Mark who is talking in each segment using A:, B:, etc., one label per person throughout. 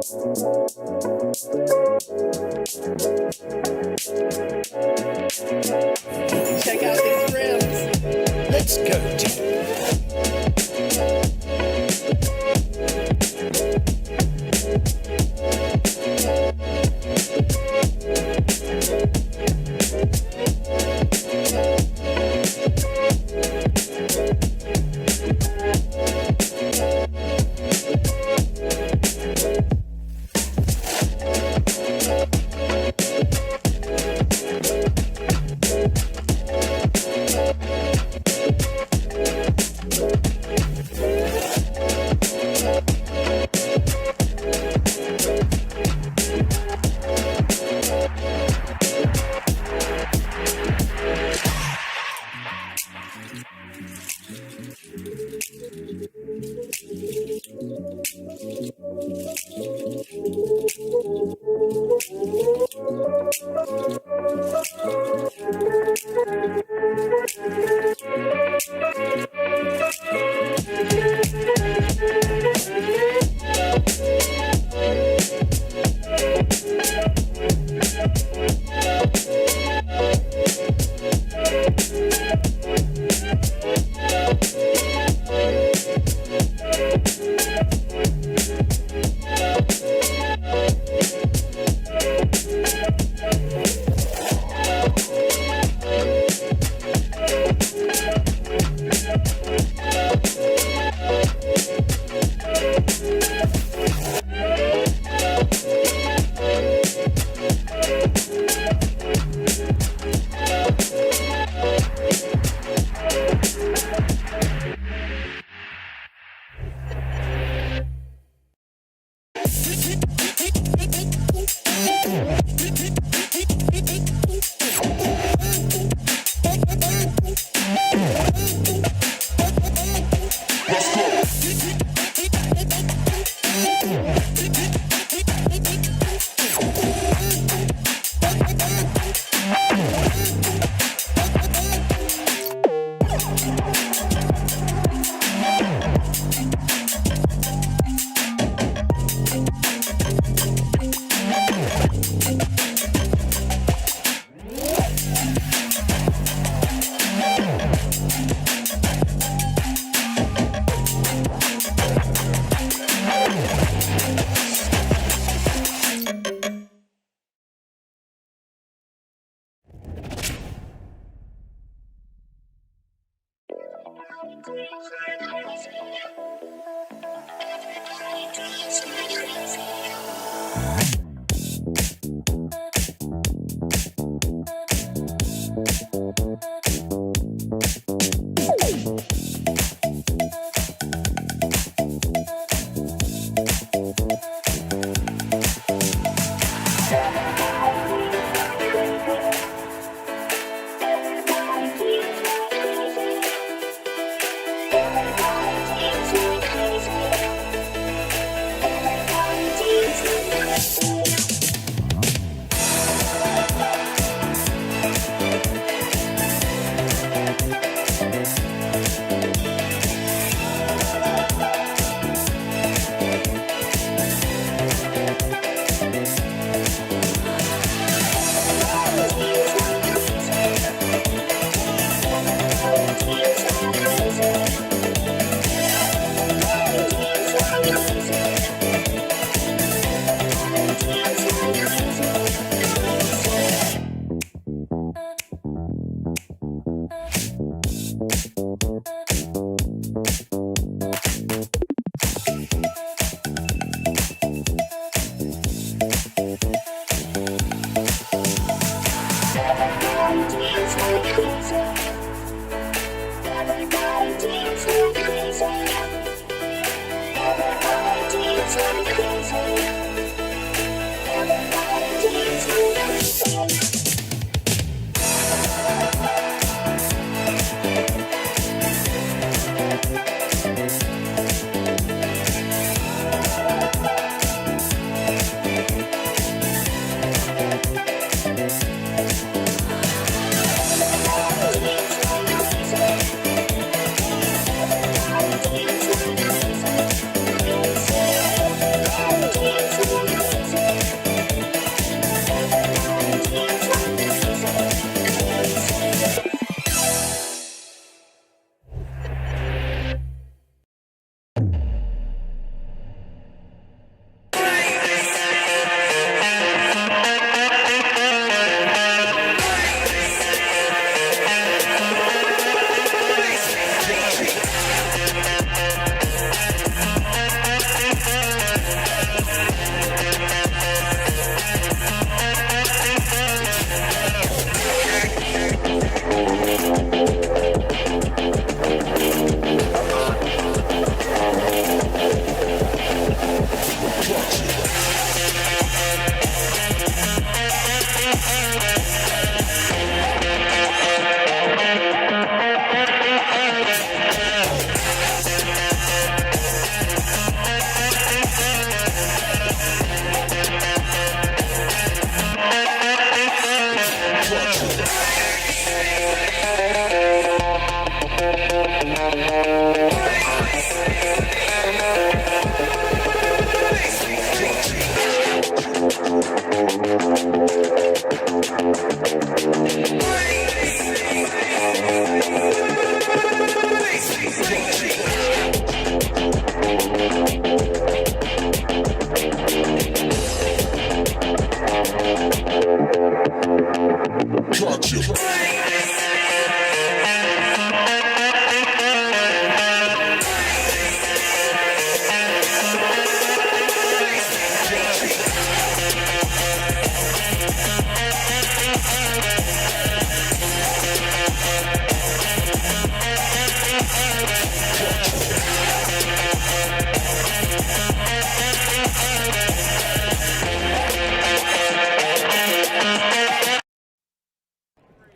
A: Check out these rims. Let's go deep.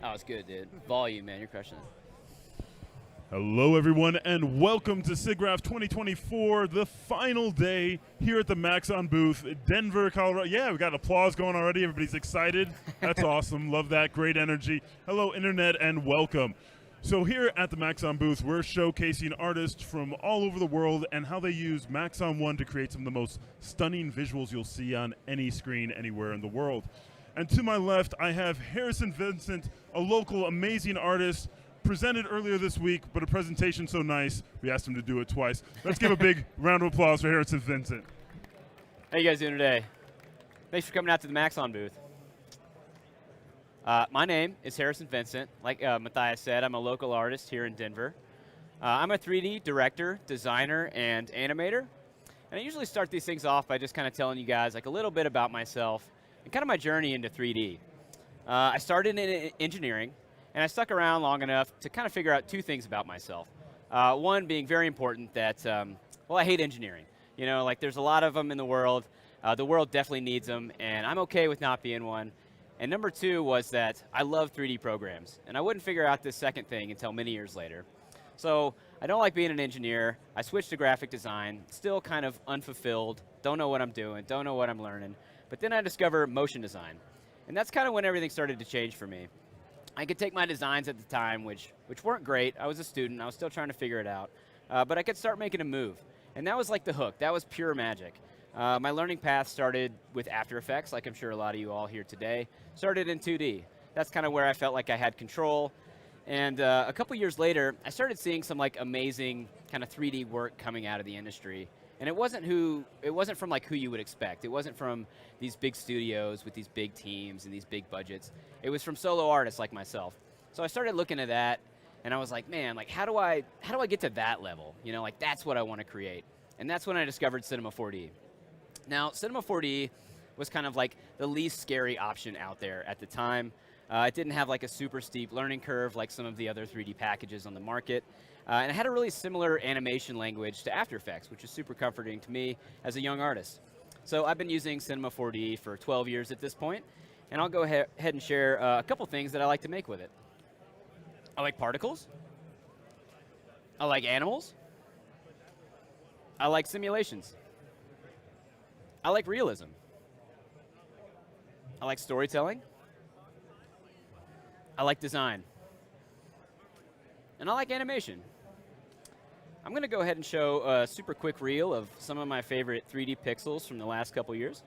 B: That was good, dude. Volume, man. You're crushing it.
C: Hello, everyone, and welcome to SIGGRAPH 2024, the final day here at the Maxon booth, Denver, Colorado. Yeah, we got applause going already. Everybody's excited. That's awesome. Love that. Great energy. Hello, Internet, and welcome. So here at the Maxon booth, we're showcasing artists from all over the world and how they use Maxon 1 to create some of the most stunning visuals you'll see on any screen anywhere in the world. And to my left, I have Harrison Vincent, a local amazing artist, presented earlier this week, but a presentation so nice, we asked him to do it twice. Let's give a big round of applause for Harrison Vincent.
B: How you guys doing today? Thanks for coming out to the Maxon booth. My name is Harrison Vincent. Like Matthias said, I'm a local artist here in Denver. I'm a 3D director, designer, and animator. And I usually start these things off by just kind of telling you guys like a little bit about myself and kind of my journey into 3D. I started in engineering, and I stuck around long enough to kind of figure out two things about myself. One being very important that, well, I hate engineering. You know, like there's a lot of them in the world. The world definitely needs them, and I'm okay with not being one. And number two was that I love 3D programs, and I wouldn't figure out this second thing until many years later. So I don't like being an engineer. I switched to graphic design, still kind of unfulfilled, don't know what I'm doing, don't know what I'm learning. But then I discovered motion design, and that's kind of when everything started to change for me. I could take my designs at the time, which weren't great. I was a student. I was still trying to figure it out. But I could start making a move. And that was like the hook. That was pure magic. My learning path started with After Effects, like I'm sure a lot of you all here today. Started in 2D. That's kind of where I felt like I had control. And a couple years later, I started seeing some like amazing kind of 3D work coming out of the industry. And it wasn't from like who you would expect. It wasn't from these big studios with these big teams and these big budgets. It was from solo artists like myself. So I started looking at that, and I was like, man, like how do I get to that level? You know, like that's what I want to create. And that's when I discovered Cinema 4D. Now, Cinema 4D was kind of like the least scary option out there at the time. It didn't have like a super steep learning curve like some of the other 3D packages on the market. And it had a really similar animation language to After Effects, which is super comforting to me as a young artist. So I've been using Cinema 4D for 12 years at this point, and I'll go ahead and share a couple things that I like to make with it. I like particles. I like animals. I like simulations. I like realism. I like storytelling. I like design. And I like animation. I'm going to go ahead and show a super quick reel of some of my favorite 3D pixels from the last couple years.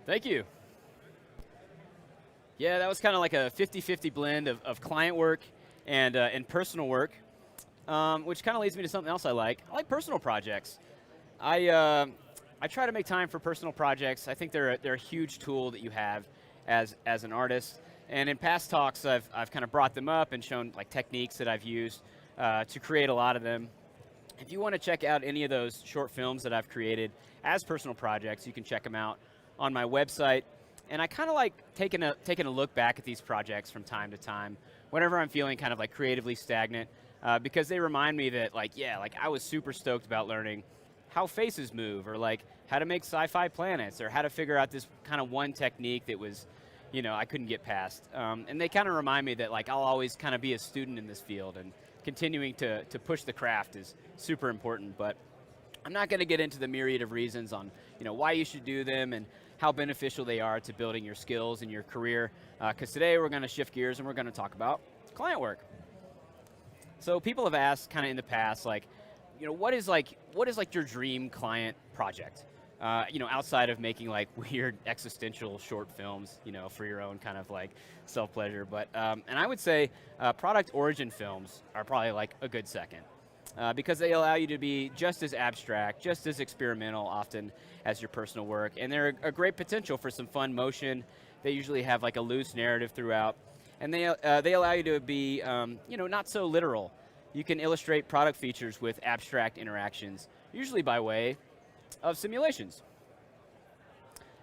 B: Thank you. Yeah, that was kind of like a 50-50 blend of client work and personal work, which kind of leads me to something else I like. I like personal projects. I try to make time for personal projects. I think they're a huge tool that you have as an artist. And in past talks, I've kind of brought them up and shown like techniques that I've used to create a lot of them. If you want to check out any of those short films that I've created as personal projects, you can check them out on my website. And I kind of like taking a look back at these projects from time to time, whenever I'm feeling kind of like creatively stagnant, because they remind me that like I was super stoked about learning how faces move, or like how to make sci-fi planets, or how to figure out this kind of one technique that was, I couldn't get past. And they kind of remind me that like I'll always kind of be a student in this field, and continuing to push the craft is super important. But I'm not going to get into the myriad of reasons on why you should do them and how beneficial they are to building your skills and your career, because today we're going to shift gears and we're going to talk about client work. So people have asked kind of in the past, like, what is your dream client project? Outside of making like weird existential short films, for your own kind of like self-pleasure. But, and I would say product origin films are probably like a good second. Because they allow you to be just as abstract, just as experimental often as your personal work. And they're a great potential for some fun motion. They usually have like a loose narrative throughout. And they allow you to be, not so literal. You can illustrate product features with abstract interactions, usually by way of simulations.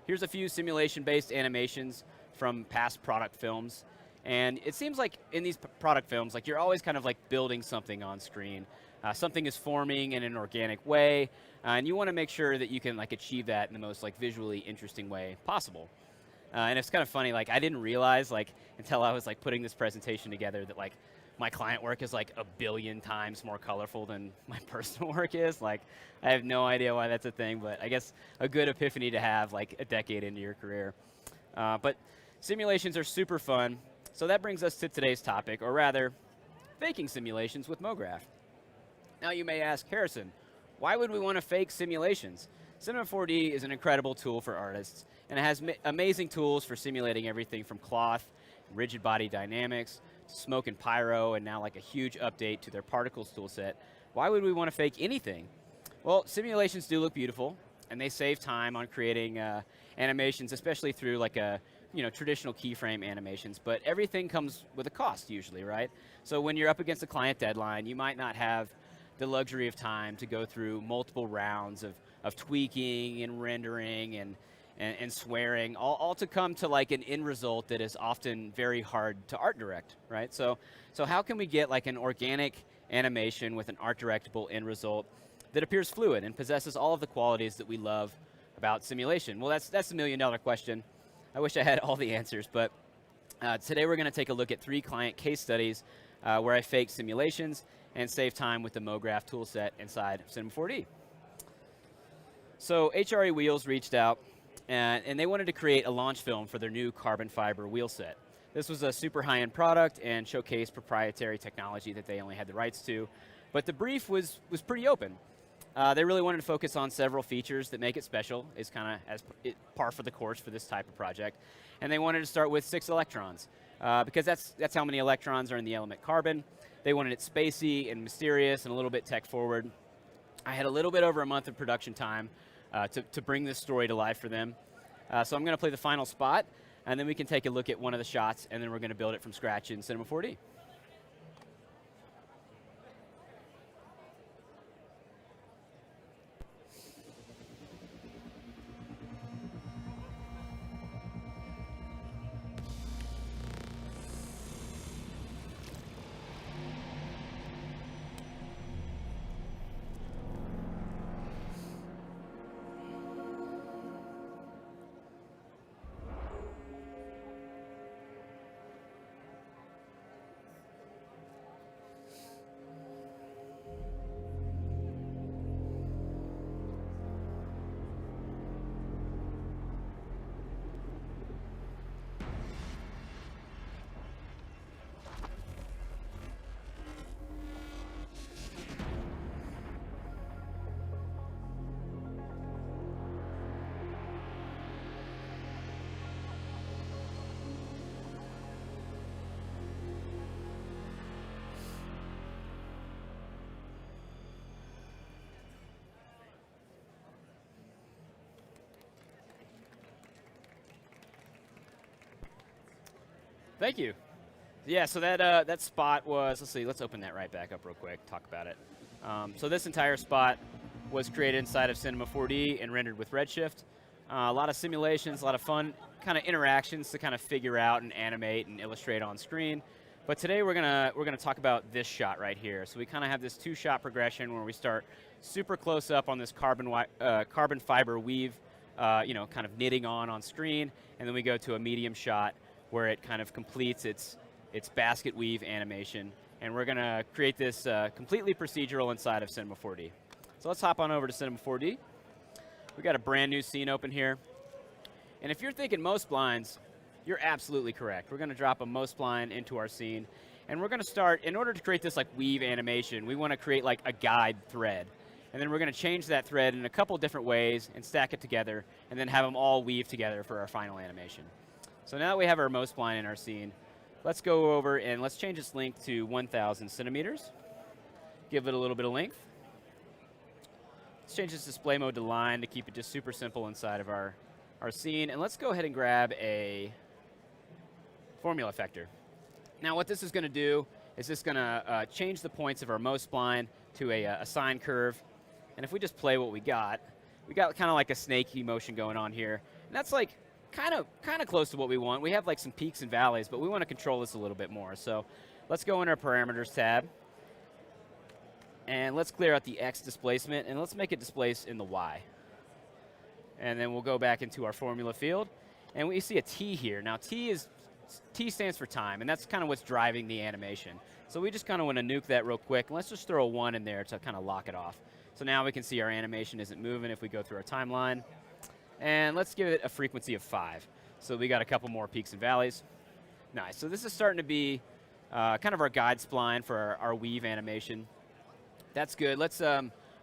B: Here's a few simulation-based animations from past product films. And it seems like in these product films, like you're always kind of like building something on screen. Something is forming in an organic way, and you want to make sure that you can like achieve that in the most like visually interesting way possible. And it's kind of funny, like I didn't realize like until I was like putting this presentation together that like my client work is like 1 billion times more colorful than my personal work is. Like I have no idea why that's a thing, but I guess a good epiphany to have like a decade into your career. But simulations are super fun. So that brings us to today's topic, or rather, faking simulations with MoGraph. Now you may ask, Harrison, why would we want to fake simulations? Cinema 4D is an incredible tool for artists, and it has amazing tools for simulating everything from cloth, rigid body dynamics, to smoke and pyro, and now like a huge update to their particles toolset. Why would we want to fake anything? Well, simulations do look beautiful, and they save time on creating animations, especially through like a traditional keyframe animations, but everything comes with a cost usually, right? So when you're up against a client deadline, you might not have the luxury of time to go through multiple rounds of tweaking and rendering and swearing, all to come to like an end result that is often very hard to art direct, right? So how can we get like an organic animation with an art directable end result that appears fluid and possesses all of the qualities that we love about simulation? Well, that's the $1 million question. I wish I had all the answers, but today we're going to take a look at 3 client case studies where I faked simulations and save time with the MoGraph toolset inside of Cinema 4D. So HRE Wheels reached out, and they wanted to create a launch film for their new carbon fiber wheel set. This was a super high-end product and showcased proprietary technology that they only had the rights to, but the brief was pretty open. They really wanted to focus on several features that make it special, is kind of par for the course for this type of project. And they wanted to start with 6 electrons, because that's how many electrons are in the element carbon. They wanted it spacey and mysterious and a little bit tech forward. I had a little bit over a month of production time to bring this story to life for them. So I'm going to play the final spot, and then we can take a look at one of the shots, and then we're going to build it from scratch in Cinema 4D. Thank you. Yeah, so that that spot was, let's see, let's open that right back up real quick, talk about it. So this entire spot was created inside of Cinema 4D and rendered with Redshift. A lot of simulations, a lot of fun kind of interactions to kind of figure out and animate and illustrate on screen. But today we're gonna talk about this shot right here. So we kind of have this two-shot progression where we start super close up on this carbon fiber weave, you know, kind of knitting on screen, and then we go to a medium shot where it kind of completes its basket weave animation. And we're gonna create this completely procedural inside of Cinema 4D. So let's hop on over to Cinema 4D. We got a brand new scene open here. And if you're thinking Mo splines, you're absolutely correct. We're gonna drop a Mo spline into our scene. And we're gonna start, in order to create this like weave animation, we wanna create like a guide thread. And then we're gonna change that thread in a couple different ways and stack it together and then have them all weave together for our final animation. So now that we have our Mo spline in our scene, let's go over and let's change its length to 1,000 centimeters. Give it a little bit of length. Let's change this display mode to line to keep it just super simple inside of our scene. And let's go ahead and grab a formula effector. Now what this is gonna do is this gonna change the points of our Mo spline to a sine curve. And if we just play what we got kind of like a snaky motion going on here. And that's like kind of close to what we want. We have like some peaks and valleys, but we want to control this a little bit more. So let's go in our parameters tab. And let's clear out the X displacement, and let's make it displace in the Y. And then we'll go back into our formula field, and we see a T here. Now T stands for time, and that's kind of what's driving the animation. So we just kind of want to nuke that real quick, and let's just throw a 1 in there to kind of lock it off. So now we can see our animation isn't moving if we go through our timeline. And let's give it a frequency of 5. So we got a couple more peaks and valleys. Nice. So this is starting to be kind of our guide spline for our weave animation. That's good. Let's.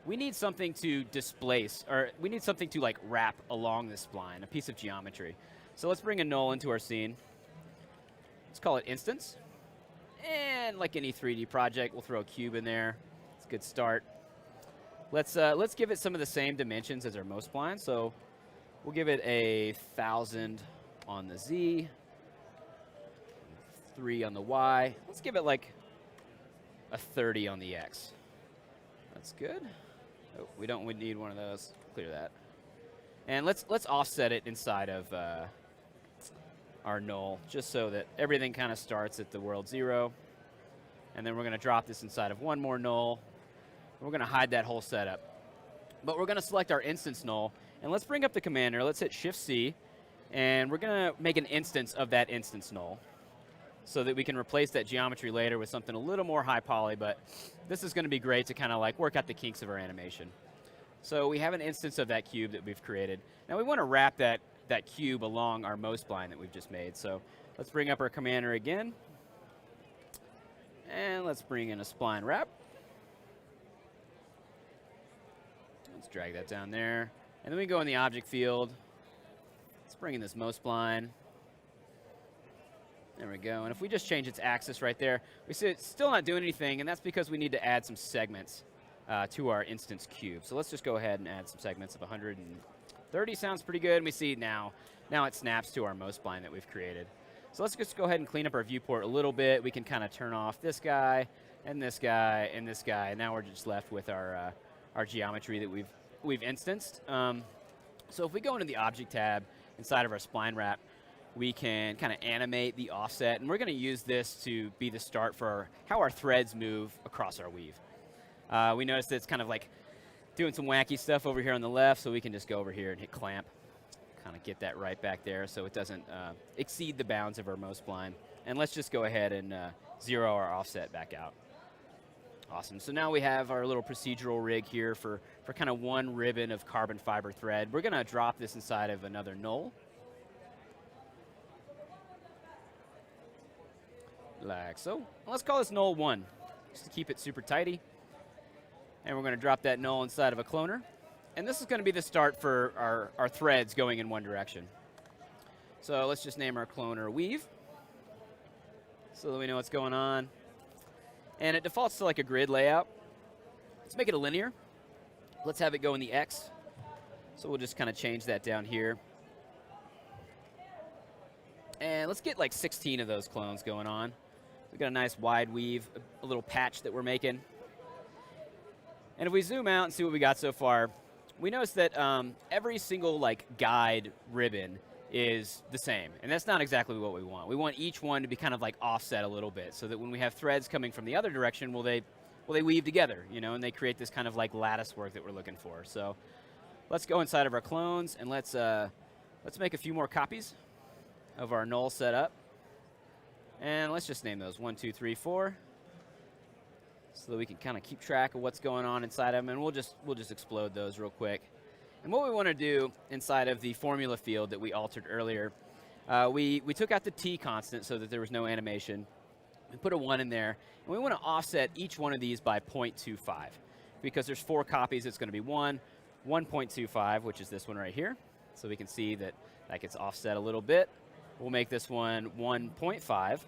B: We need something to displace, or we need something to like wrap along this spline, a piece of geometry. So let's bring a null into our scene. Let's call it instance. And like any 3D project, we'll throw a cube in there. It's a good start. Let's give it some of the same dimensions as our Mo spline. So we'll give it 1,000 on the Z, 3 on the Y. Let's give it like a 30 on the X. That's good. Oh, we need one of those. Clear that. And let's offset it inside of our null, just so that everything kind of starts at the world 0. And then we're going to drop this inside of one more null. We're going to hide that whole setup. But we're going to select our instance null. And let's bring up the commander. Let's hit Shift-C. And we're going to make an instance of that instance null so that we can replace that geometry later with something a little more high poly. But this is going to be great to kind of like work out the kinks of our animation. So we have an instance of that cube that we've created. Now we want to wrap that cube along our Mo spline that we've just made. So let's bring up our commander again. And let's bring in a spline wrap. Let's drag that down there. And then we go in the object field. Let's bring in this Mo spline. There we go. And if we just change its axis right there, we see it's still not doing anything, and that's because we need to add some segments to our instance cube. So let's just go ahead and add some segments of 130. Sounds pretty good. And we see now it snaps to our Mo spline that we've created. So let's just go ahead and clean up our viewport a little bit. We can kind of turn off this guy, and this guy, and this guy. And now we're just left with our geometry that we've instanced. So if we go into the object tab inside of our spline wrap, we can kind of animate the offset, and we're going to use this to be the start for how our threads move across our weave. We notice that it's kind of like doing some wacky stuff over here on the left, so we can just go over here and hit clamp, kind of get that right back there so it doesn't exceed the bounds of our Mo spline. And let's just go ahead and zero our offset back out. Awesome. So now we have our little procedural rig here for kind of one ribbon of carbon fiber thread. We're going to drop this inside of another null. Like so. Let's call this null 1, just to keep it super tidy. And we're going to drop that null inside of a cloner. And this is going to be the start for our threads going in one direction. So let's just name our cloner weave so that we know what's going on. And it defaults to like a grid layout. Let's make it a linear. Let's have it go in the X. So we'll just kind of change that down here. And let's get like 16 of those clones going on. We've got a nice wide weave, a little patch that we're making. And if we zoom out and see what we got so far, we notice that every single like guide ribbon is the same. And that's not exactly what we want. We want each one to be kind of like offset a little bit so that when we have threads coming from the other direction, they weave together, you know, and they create this kind of like lattice work that we're looking for. So let's go inside of our clones and let's make a few more copies of our null setup. And let's just name those 1, 2, 3, 4, so that we can kind of keep track of what's going on inside of them, and we'll just explode those real quick. And what we want to do inside of the formula field that we altered earlier, we took out the T constant so that there was no animation. We put a 1 in there, and we want to offset each one of these by 0.25. Because there's 4 copies, it's going to be 1, 1.25, which is this one right here. So we can see that that gets offset a little bit. We'll make this one 1.5,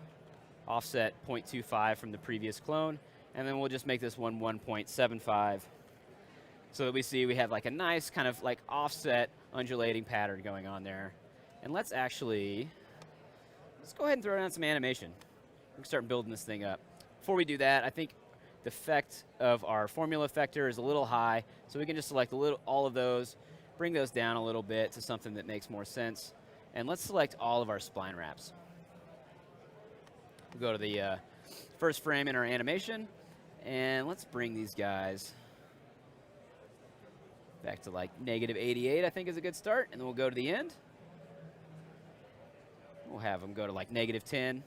B: offset 0.25 from the previous clone, and then we'll just make this one 1.75 so that we see we have like a nice kind of like offset undulating pattern going on there. And let's go ahead and throw down some animation. We can start building this thing up. Before we do that, I think the effect of our formula effector is a little high, so we can just select all of those, bring those down a little bit to something that makes more sense. And let's select all of our spline wraps. We'll go to the first frame in our animation, and let's bring these guys back to like -88, I think is a good start, and then we'll go to the end. We'll have them go to like -10.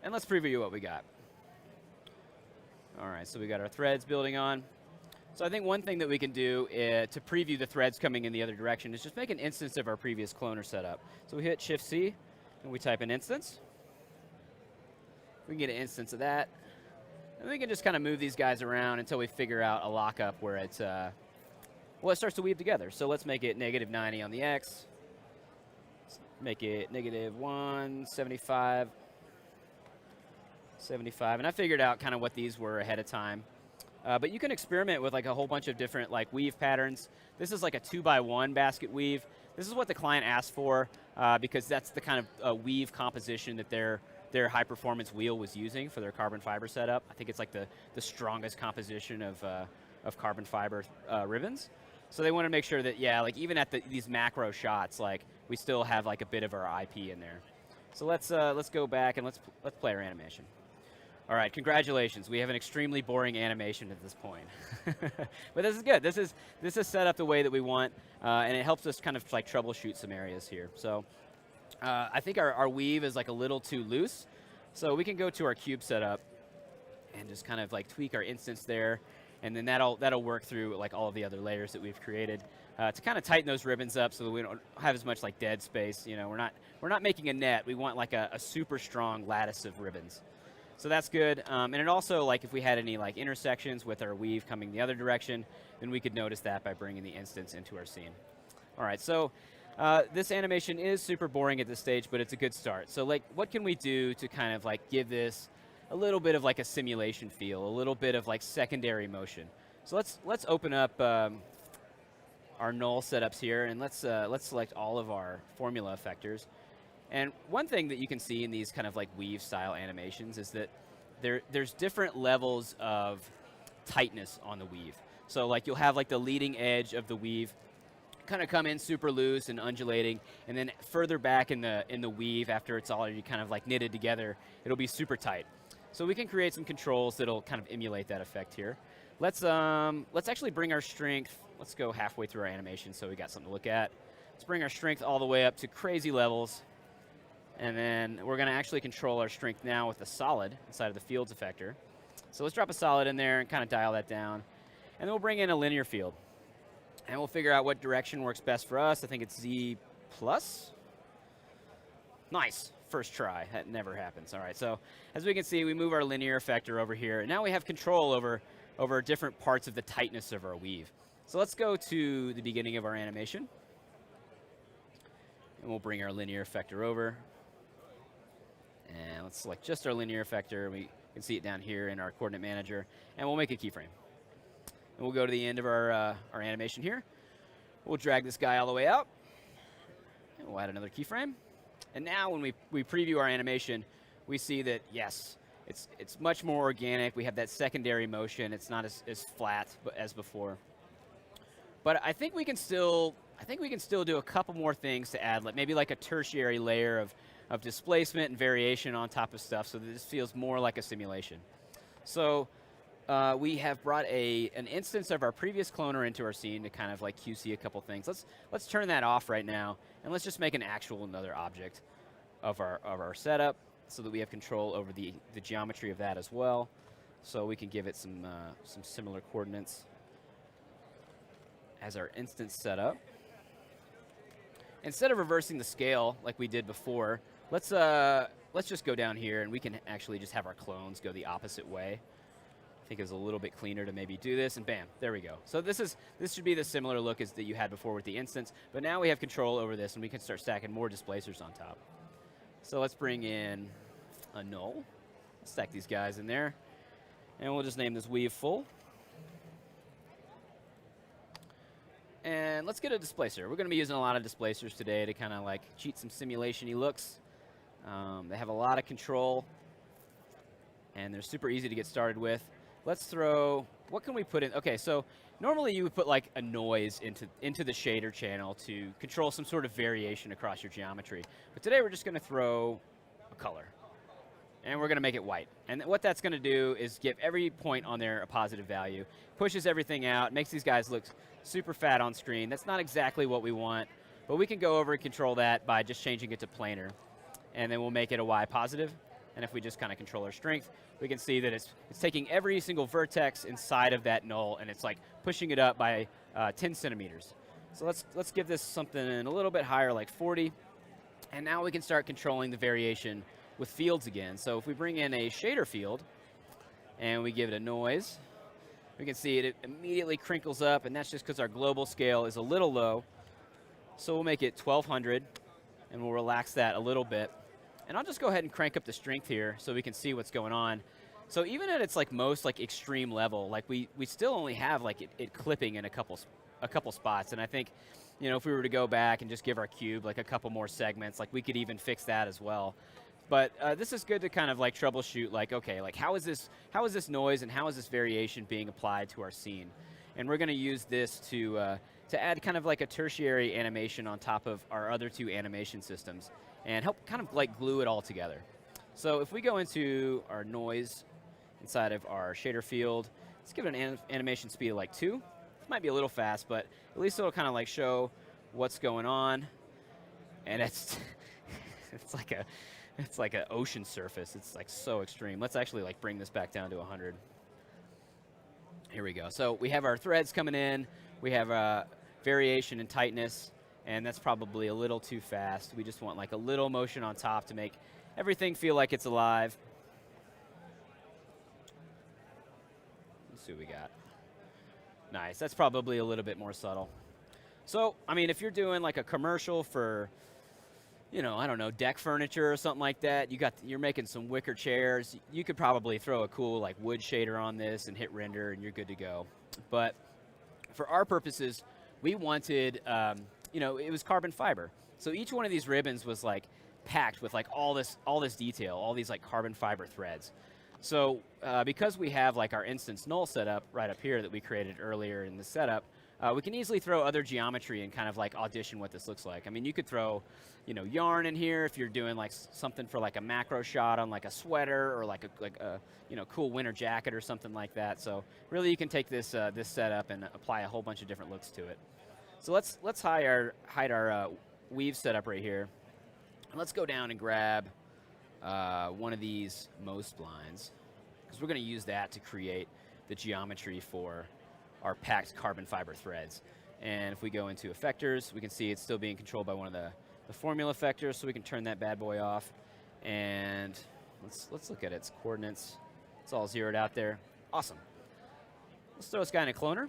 B: And let's preview what we got. All right, so we got our threads building on. So I think one thing that we can do to preview the threads coming in the other direction is just make an instance of our previous cloner setup. So we hit Shift-C, and we type in instance. We can get an instance of that. And we can just kind of move these guys around until we figure out a lockup where it starts to weave together. So let's make it -90 on the X. Let's make it -175, 75. And I figured out kind of what these were ahead of time. But you can experiment with like a whole bunch of different like weave patterns. This is like a 2x1 basket weave. This is what the client asked for because that's the kind of weave composition that their high performance wheel was using for their carbon fiber setup. I think it's like the strongest composition of carbon fiber ribbons. So they want to make sure that, yeah, like even at these macro shots, like we still have like a bit of our IP in there. So let's go back and let's play our animation. All right, congratulations. We have an extremely boring animation at this point. But this is good. This is set up the way that we want, and it helps us kind of like troubleshoot some areas here. So I think our weave is like a little too loose. So we can go to our cube setup and just kind of like tweak our instance there, and then that'll work through like all of the other layers that we've created to kind of tighten those ribbons up so that we don't have as much like dead space. You know, we're not making a net. We want like a super strong lattice of ribbons. So that's good, and it also, like, if we had any like intersections with our weave coming the other direction, then we could notice that by bringing the instance into our scene. All right, so this animation is super boring at this stage, but it's a good start. So, like, what can we do to kind of like give this a little bit of like a simulation feel, a little bit of like secondary motion? So let's open up our null setups here, and let's select all of our formula effectors. And one thing that you can see in these kind of like weave style animations is that there's different levels of tightness on the weave. So like you'll have like the leading edge of the weave kind of come in super loose and undulating, and then further back in the weave after it's already kind of like knitted together, it'll be super tight. So we can create some controls that'll kind of emulate that effect here. Let's actually bring our strength. Let's go halfway through our animation so we got something to look at. Let's bring our strength all the way up to crazy levels. And then we're going to actually control our strength now with a solid inside of the fields effector. So let's drop a solid in there and kind of dial that down. And then we'll bring in a linear field. And we'll figure out what direction works best for us. I think it's Z+. Nice. First try. That never happens. All right. So as we can see, we move our linear effector over here. And now we have control over different parts of the tightness of our weave. So let's go to the beginning of our animation. And we'll bring our linear effector over. And let's select just our linear effector. We can see it down here in our coordinate manager. And we'll make a keyframe. And we'll go to the end of our animation here. We'll drag this guy all the way out. And we'll add another keyframe. And now when we preview our animation, we see that, yes, it's much more organic. We have that secondary motion. It's not as flat as before. But I think we can still do a couple more things to add, like maybe like a tertiary layer of displacement and variation on top of stuff so that this feels more like a simulation. So we have brought an instance of our previous cloner into our scene to kind of like QC a couple things. Let's turn that off right now, and let's just make an actual another object of our setup so that we have control over the geometry of that as well. So we can give it some similar coordinates as our instance setup. Instead of reversing the scale like we did before, let's just go down here and we can actually just have our clones go the opposite way. I think it's a little bit cleaner to maybe do this, and bam, there we go. So this should be the similar look as that you had before with the instance, but now we have control over this and we can start stacking more displacers on top. So let's bring in a null, stack these guys in there, and we'll just name this weave full. And let's get a displacer. We're going to be using a lot of displacers today to kind of like cheat some simulation-y looks. They have a lot of control, and they're super easy to get started with. Let's throw, what can we put in? Okay, so normally you would put like a noise into the shader channel to control some sort of variation across your geometry. But today we're just going to throw a color, and we're going to make it white. And what that's going to do is give every point on there a positive value, pushes everything out, makes these guys look super fat on screen. That's not exactly what we want, but we can go over and control that by just changing it to planar. And then we'll make it a Y positive. And if we just kind of control our strength, we can see that it's taking every single vertex inside of that null, and it's like pushing it up by 10 centimeters. So let's give this something a little bit higher, like 40. And now we can start controlling the variation with fields again. So if we bring in a shader field, and we give it a noise, we can see it immediately crinkles up, and that's just because our global scale is a little low. So we'll make it 1200, and we'll relax that a little bit. And I'll just go ahead and crank up the strength here so we can see what's going on. So even at its like most like extreme level, like we still only have like it clipping in a couple spots. And I think, you know, if we were to go back and just give our cube like a couple more segments, like we could even fix that as well. But this is good to kind of like troubleshoot, like, okay, like how is this noise and how is this variation being applied to our scene? And we're going to use this to add kind of like a tertiary animation on top of our other two animation systems and help kind of like glue it all together. So if we go into our noise inside of our shader field, let's give it an animation speed of like 2. It might be a little fast, but at least it'll kind of like show what's going on. And it's like an ocean surface. It's like so extreme. Let's actually like bring this back down to 100. Here we go. So we have our threads coming in. We have variation and tightness, and that's probably a little too fast. We just want like a little motion on top to make everything feel like it's alive. Let's see what we got. Nice. That's probably a little bit more subtle. So, I mean, if you're doing like a commercial for, you know, I don't know, deck furniture or something like that, you're making some wicker chairs, you could probably throw a cool like wood shader on this and hit render and you're good to go. But for our purposes, we wanted, you know, it was carbon fiber. So each one of these ribbons was like packed with like all this detail, all these like carbon fiber threads. So because we have like our instance null setup right up here that we created earlier in the setup, we can easily throw other geometry and kind of like audition what this looks like. I mean, you could throw, you know, yarn in here if you're doing like something for like a macro shot on like a sweater or like a you know, cool winter jacket or something like that. So really, you can take this this setup and apply a whole bunch of different looks to it. So let's hide our weave setup right here. And let's go down and grab one of these Moe splines, because we're going to use that to create the geometry for our packed carbon fiber threads. And if we go into effectors, we can see it's still being controlled by one of the formula effectors, so we can turn that bad boy off. And let's look at its coordinates. It's all zeroed out there. Awesome. Let's throw this guy in a cloner.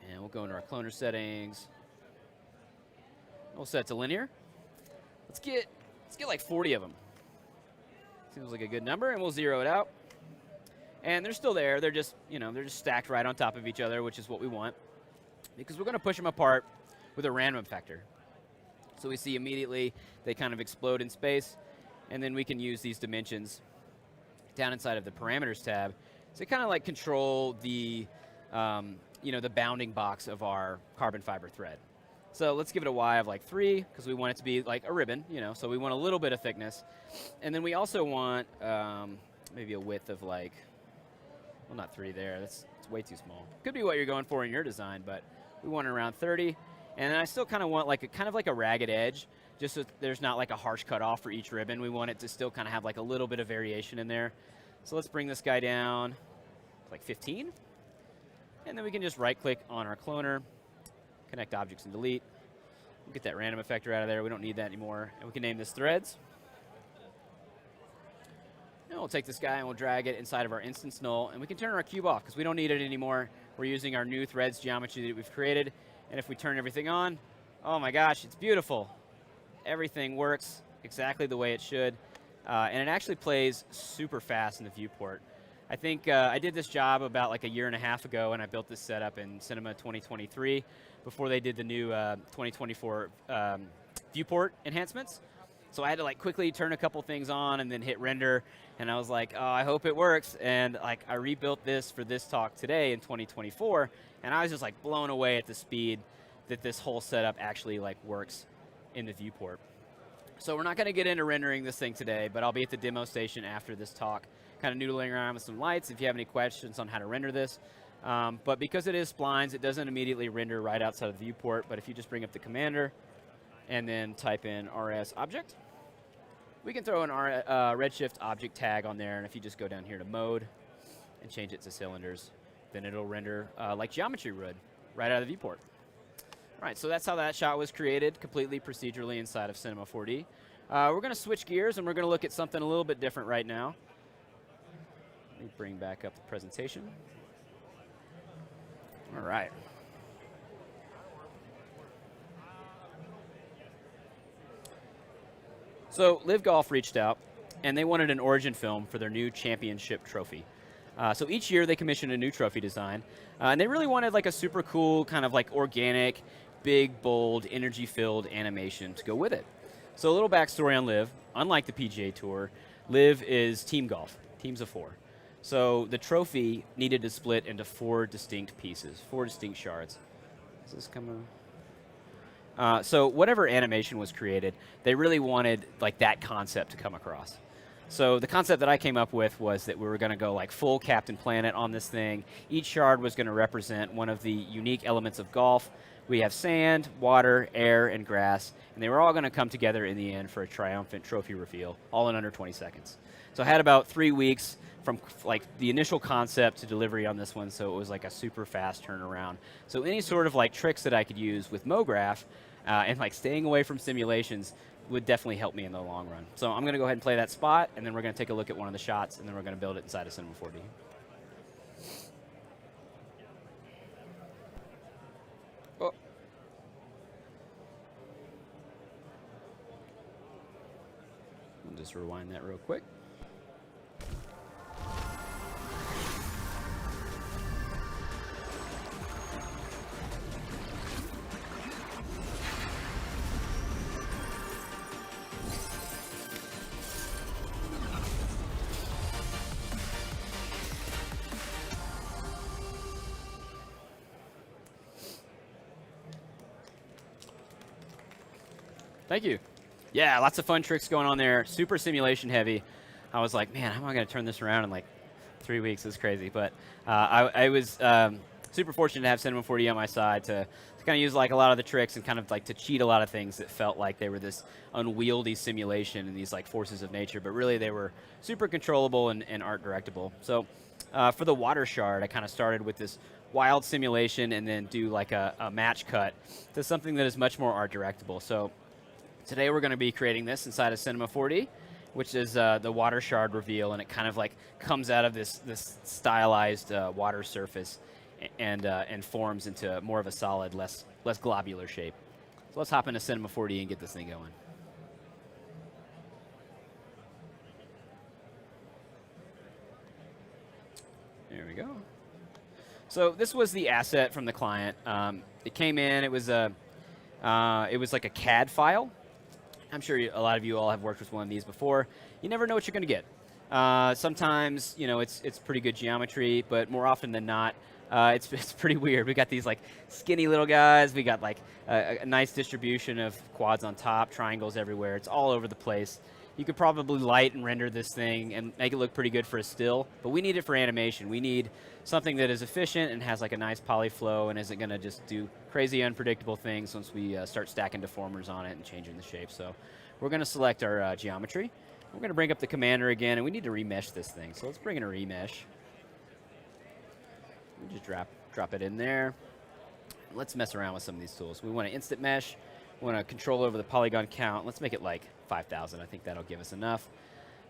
B: And we'll go into our cloner settings. We'll set it to linear. Let's get like 40 of them. Seems like a good number, and we'll zero it out. And they're still there. They're just, you know, they're just stacked right on top of each other, which is what we want. because we're going to push them apart with a random effector. So we see immediately they kind of explode in space, and then we can use these dimensions down inside of the parameters tab to kind of like control the, the bounding box of our carbon fiber thread. So let's give it a Y of like 3, because we want it to be like a ribbon, so we want a little bit of thickness. And then we also want maybe a width of like, well, not 3 there, it's way too small. Could be what you're going for in your design, but we want it around 30. And then I still kind of want like a ragged edge, just so there's not like a harsh cutoff for each ribbon. We want it to still kind of have like a little bit of variation in there. So let's bring this guy down to like 15. And then we can just right click on our cloner, connect objects and delete. We'll get that random effector out of there. We don't need that anymore. And we can name this threads. And we'll take this guy and we'll drag it inside of our instance null, and we can turn our cube off because we don't need it anymore. We're using our new threads geometry that we've created. And if we turn everything on, oh my gosh, it's beautiful. Everything works exactly the way it should. And it actually plays super fast in the viewport. I think I did this job about like a year and a half ago, and I built this setup in Cinema 2023 before they did the new 2024 viewport enhancements. So I had to like quickly turn a couple things on and then hit render, and I was like, oh, I hope it works. And like I rebuilt this for this talk today in 2024, and I was just like blown away at the speed that this whole setup actually like works in the viewport. So we're not going to get into rendering this thing today, but I'll be at the demo station after this talk, kind of noodling around with some lights if you have any questions on how to render this. But because it is splines, it doesn't immediately render right outside of the viewport, but if you just bring up the commander and then type in rs object, we can throw an redshift object tag on there, and if you just go down here to mode and change it to cylinders, then it'll render like geometry would right out of the viewport. All right, so that's how that shot was created, completely procedurally inside of Cinema 4D. We're going to switch gears, and we're going to look at something a little bit different right now. Let me bring back up the presentation. All right. So Live Golf reached out, and they wanted an origin film for their new championship trophy. So each year they commission a new trophy design, and they really wanted like a super cool kind of like organic, big, bold, energy-filled animation to go with it. So a little backstory on Live. Unlike the PGA Tour, Live is team golf, teams of 4. So the trophy needed to split into 4 distinct pieces, 4 distinct shards. Is this coming? So whatever animation was created, they really wanted like that concept to come across. So the concept that I came up with was that we were going to go like full Captain Planet on this thing. Each shard was going to represent one of the unique elements of golf. We have sand, water, air, and grass, and they were all going to come together in the end for a triumphant trophy reveal, all in under 20 seconds. So I had about 3 weeks from like the initial concept to delivery on this one, so it was like a super fast turnaround. So any sort of like tricks that I could use with MoGraph and like staying away from simulations would definitely help me in the long run. So I'm going to go ahead and play that spot, and then we're going to take a look at one of the shots, and then we're going to build it inside of Cinema 4D. Oh. I'll just rewind that real quick. Thank you. Yeah, lots of fun tricks going on there. Super simulation heavy. I was like, man, how am I going to turn this around in like 3 weeks? It's crazy. But I was super fortunate to have Cinema 4D on my side to kind of use like a lot of the tricks and kind of like to cheat a lot of things that felt like they were this unwieldy simulation and these like forces of nature, but really they were super controllable and art directable. So for the water shard, I kind of started with this wild simulation and then do like a match cut to something that is much more art directable. So today we're going to be creating this inside of Cinema 4D, which is the water shard reveal, and it kind of like comes out of this stylized water surface and forms into more of a solid, less globular shape. So let's hop into Cinema 4D and get this thing going. There we go. So this was the asset from the client. It came in. It was like a CAD file. I'm sure a lot of you all have worked with one of these before. You never know what you're going to get. Sometimes, you know, it's pretty good geometry, but more often than not, it's pretty weird. We got these like skinny little guys. We got like a nice distribution of quads on top, triangles everywhere. It's all over the place. You could probably light and render this thing and make it look pretty good for a still, but we need it for animation. We need something that is efficient and has like a nice poly flow and isn't going to just do crazy unpredictable things once we start stacking deformers on it and changing the shape. So we're going to select our geometry. We're going to bring up the commander again, and we need to remesh this thing. So let's bring in a remesh. We just drop it in there. Let's mess around with some of these tools. We want to instant mesh. We want to control over the polygon count. Let's make it like 5,000. I think that'll give us enough.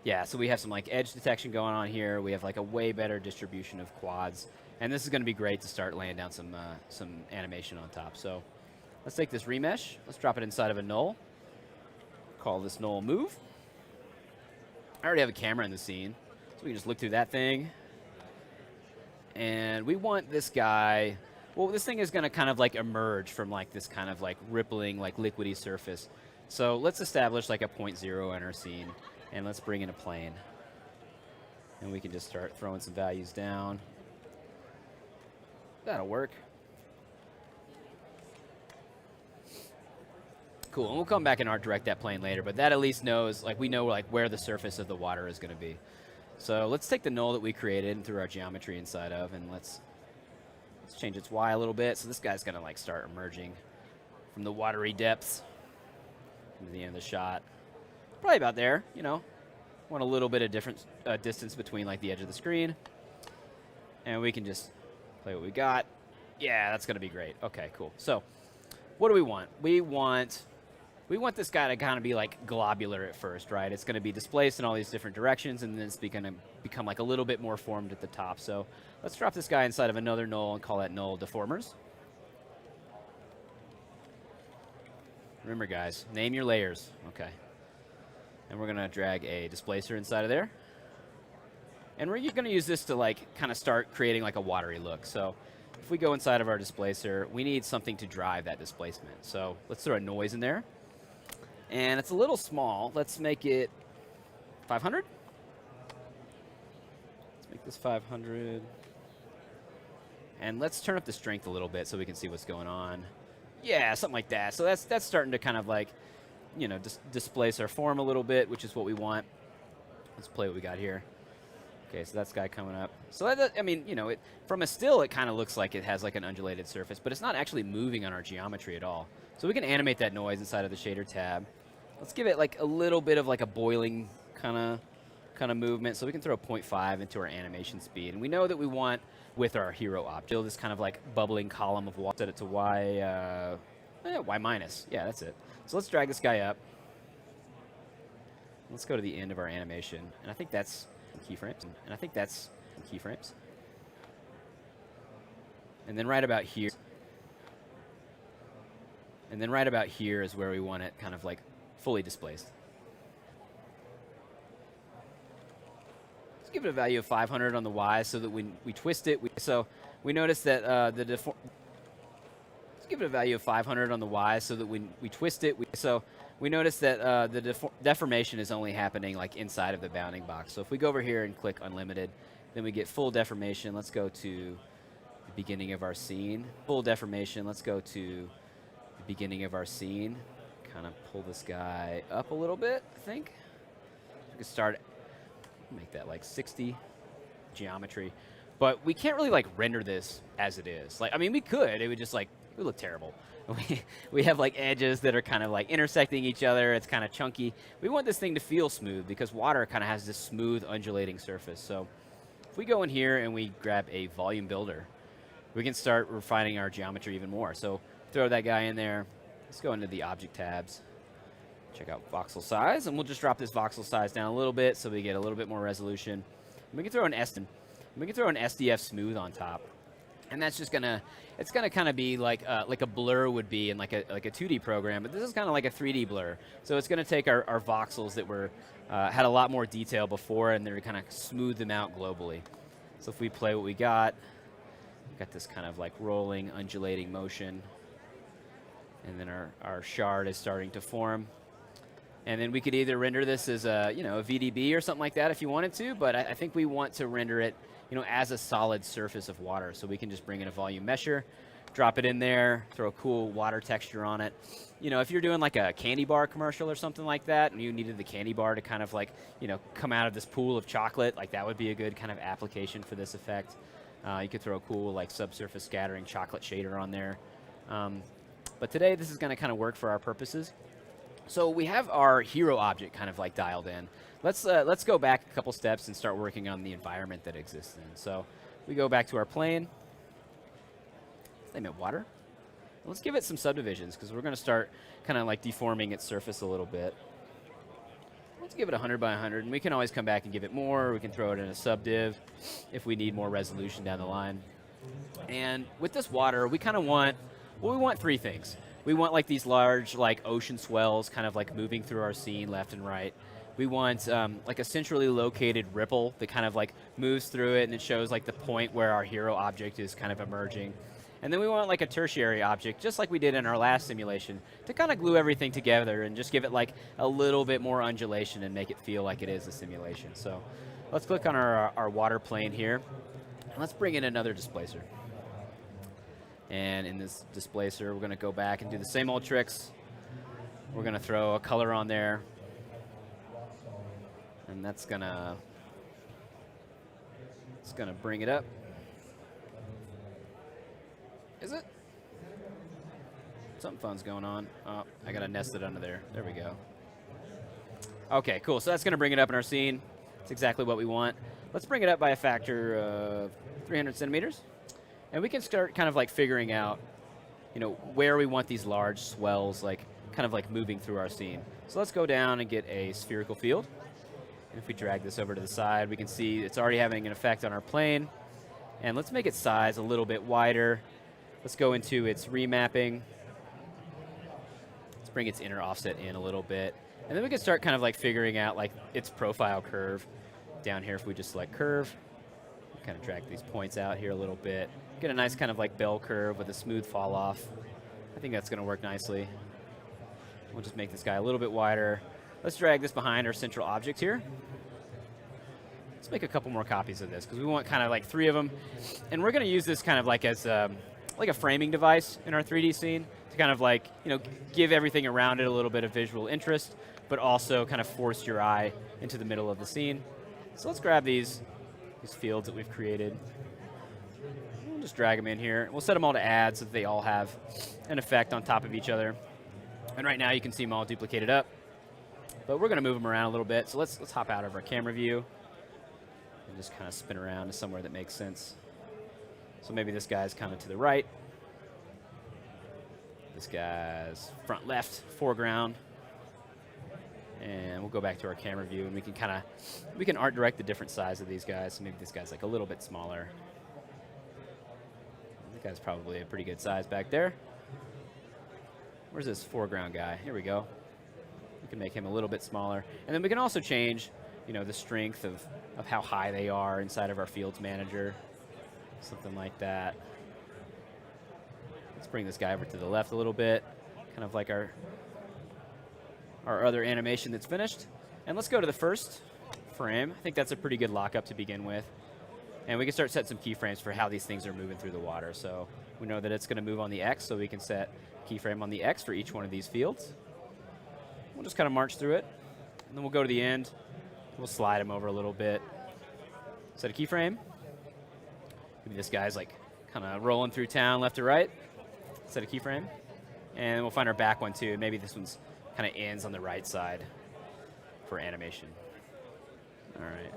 B: Yeah, so we have some like edge detection going on here. We have like a way better distribution of quads. And this is going to be great to start laying down some animation on top. So let's take this remesh. Let's drop it inside of a null. Call this null move. I already have a camera in the scene, so we can just look through that thing. And we want this guy, well, this thing is going to kind of like emerge from like this kind of like rippling, like liquidy surface. So let's establish like a 0.0 in our scene, and let's bring in a plane. And we can just start throwing some values down. That'll work. Cool, and we'll come back and art direct that plane later, but that at least knows, like we know like where the surface of the water is going to be. So let's take the null that we created and threw our geometry inside of, and let's change its Y a little bit. So this guy's going to like start emerging from the watery depths into the end of the shot. Probably about there, you know. Want a little bit of different distance between like the edge of the screen. And we can just play what we got. Yeah, that's going to be great. Okay, cool. So what do we want? We want this guy to kind of be like globular at first, right? It's going to be displaced in all these different directions, and then it's going to become like a little bit more formed at the top. So let's drop this guy inside of another null and call that null deformers. Remember, guys, name your layers. Okay. And we're going to drag a displacer inside of there. And we're going to use this to like kind of start creating like a watery look. So if we go inside of our displacer, we need something to drive that displacement. So let's throw a noise in there. And it's a little small. Let's make it 500. Let's make this 500. And let's turn up the strength a little bit so we can see what's going on. Yeah, something like that. So that's starting to kind of like, you know, displace our form a little bit, which is what we want. Let's play what we got here. Okay, so that's guy coming up. So that, I mean, you know, from a still, it kind of looks like it has like an undulated surface, but it's not actually moving on our geometry at all. So we can animate that noise inside of the shader tab. Let's give it like a little bit of like a boiling kind of movement. So we can throw 0.5 into our animation speed. And we know that we want, with our hero object, this kind of like bubbling column of water. Set it to Y, Y minus. Yeah, that's it. So let's drag this guy up. Let's go to the end of our animation. And I think that's keyframes. And then right about here. And then right about here is where we want it kind of like fully displaced. Let's give it a value of 500 on the Y so that when we twist it, so we notice that let's give it a value of 500 on the Y so that when we twist it, so we notice that the deformation is only happening like inside of the bounding box. So if we go over here and click unlimited, then we get full deformation. Let's go to the beginning of our scene. Full deformation. Let's go to the beginning of our scene. Kind of pull this guy up a little bit, I think. We can start, make that like 60 geometry. But we can't really like render this as it is. Like, I mean, we could. It would just like, it would look terrible. We have like edges that are kind of like intersecting each other. It's kind of chunky. We want this thing to feel smooth because water kind of has this smooth undulating surface. So if we go in here and we grab a volume builder, we can start refining our geometry even more. So throw that guy in there. Let's go into the object tabs. Check out voxel size, and we'll just drop this voxel size down a little bit so we get a little bit more resolution. And we can throw an SDF smooth on top. And that's just gonna, it's gonna kind of be like a blur would be in like a 2D program, but this is kind of like a 3D blur. So it's gonna take our voxels that were had a lot more detail before, and they're kind of smooth them out globally. So if we play what we got this kind of like rolling, undulating motion. And then our shard is starting to form. And then we could either render this as a, a VDB or something like that if you wanted to, but I think we want to render it, as a solid surface of water. So we can just bring in a volume mesher, drop it in there, throw a cool water texture on it. If you're doing like a candy bar commercial or something like that, and you needed the candy bar to kind of like, come out of this pool of chocolate, like that would be a good kind of application for this effect. You could throw a cool like subsurface scattering chocolate shader on there. But today this is going to kind of work for our purposes. So we have our hero object kind of like dialed in. Let's go back a couple steps and start working on the environment that exists in. So we go back to our plane. They meant water. Let's give it some subdivisions because we're going to start kind of like deforming its surface a little bit. Let's give it 100 by 100, and we can always come back and give it more. We can throw it in a subdiv if we need more resolution down the line. And with this water, we kind of want, well, we want three things. We want like these large like ocean swells kind of like moving through our scene left and right. We want like a centrally located ripple that kind of like moves through it and it shows like the point where our hero object is kind of emerging. And then we want like a tertiary object, just like we did in our last simulation, to kind of glue everything together and just give it like a little bit more undulation and make it feel like it is a simulation. So let's click on our water plane here. And let's bring in another displacer. And in this displacer, we're going to go back and do the same old tricks. We're going to throw a color on there. And that's going to bring it up. Is it? Something fun's going on. Oh, I got to nest it under there. There we go. Okay, cool. So that's going to bring it up in our scene. That's exactly what we want. Let's bring it up by a factor of 300 centimeters. And we can start kind of like figuring out, where we want these large swells, like kind of like moving through our scene. So let's go down and get a spherical field. And if we drag this over to the side, we can see it's already having an effect on our plane. And let's make its size a little bit wider. Let's go into its remapping. Let's bring its inner offset in a little bit. And then we can start kind of like figuring out like its profile curve. Down here, if we just select curve, kind of drag these points out here a little bit. Get a nice kind of like bell curve with a smooth fall off. I think that's going to work nicely. We'll just make this guy a little bit wider. Let's drag this behind our central object here. Let's make a couple more copies of this because we want kind of like 3 of them. And we're going to use this kind of like as like a framing device in our 3D scene to kind of like, give everything around it a little bit of visual interest, but also kind of force your eye into the middle of the scene. So let's grab these fields that we've created. We'll just drag them in here. We'll set them all to add so that they all have an effect on top of each other. And right now you can see them all duplicated up. But we're going to move them around a little bit. So let's hop out of our camera view and just kind of spin around to somewhere that makes sense. So maybe this guy's kind of to the right. This guy's front left, foreground. And we'll go back to our camera view and we can art direct the different size of these guys. So maybe this guy's like a little bit smaller. That guy's probably a pretty good size back there. Where's this foreground guy? Here we go. We can make him a little bit smaller. And then we can also change, the strength of how high they are inside of our fields manager. Something like that. Let's bring this guy over to the left a little bit. Kind of like our other animation that's finished. And let's go to the first frame. I think that's a pretty good lockup to begin with. And we can start set some keyframes for how these things are moving through the water. So we know that it's going to move on the X, so we can set keyframe on the X for each one of these fields. We'll just kind of march through it. And then we'll go to the end. We'll slide them over a little bit. Set a keyframe. Maybe this guy's like kind of rolling through town left to right. Set a keyframe. And we'll find our back one too. Maybe this one's kind of ends on the right side for animation. All right.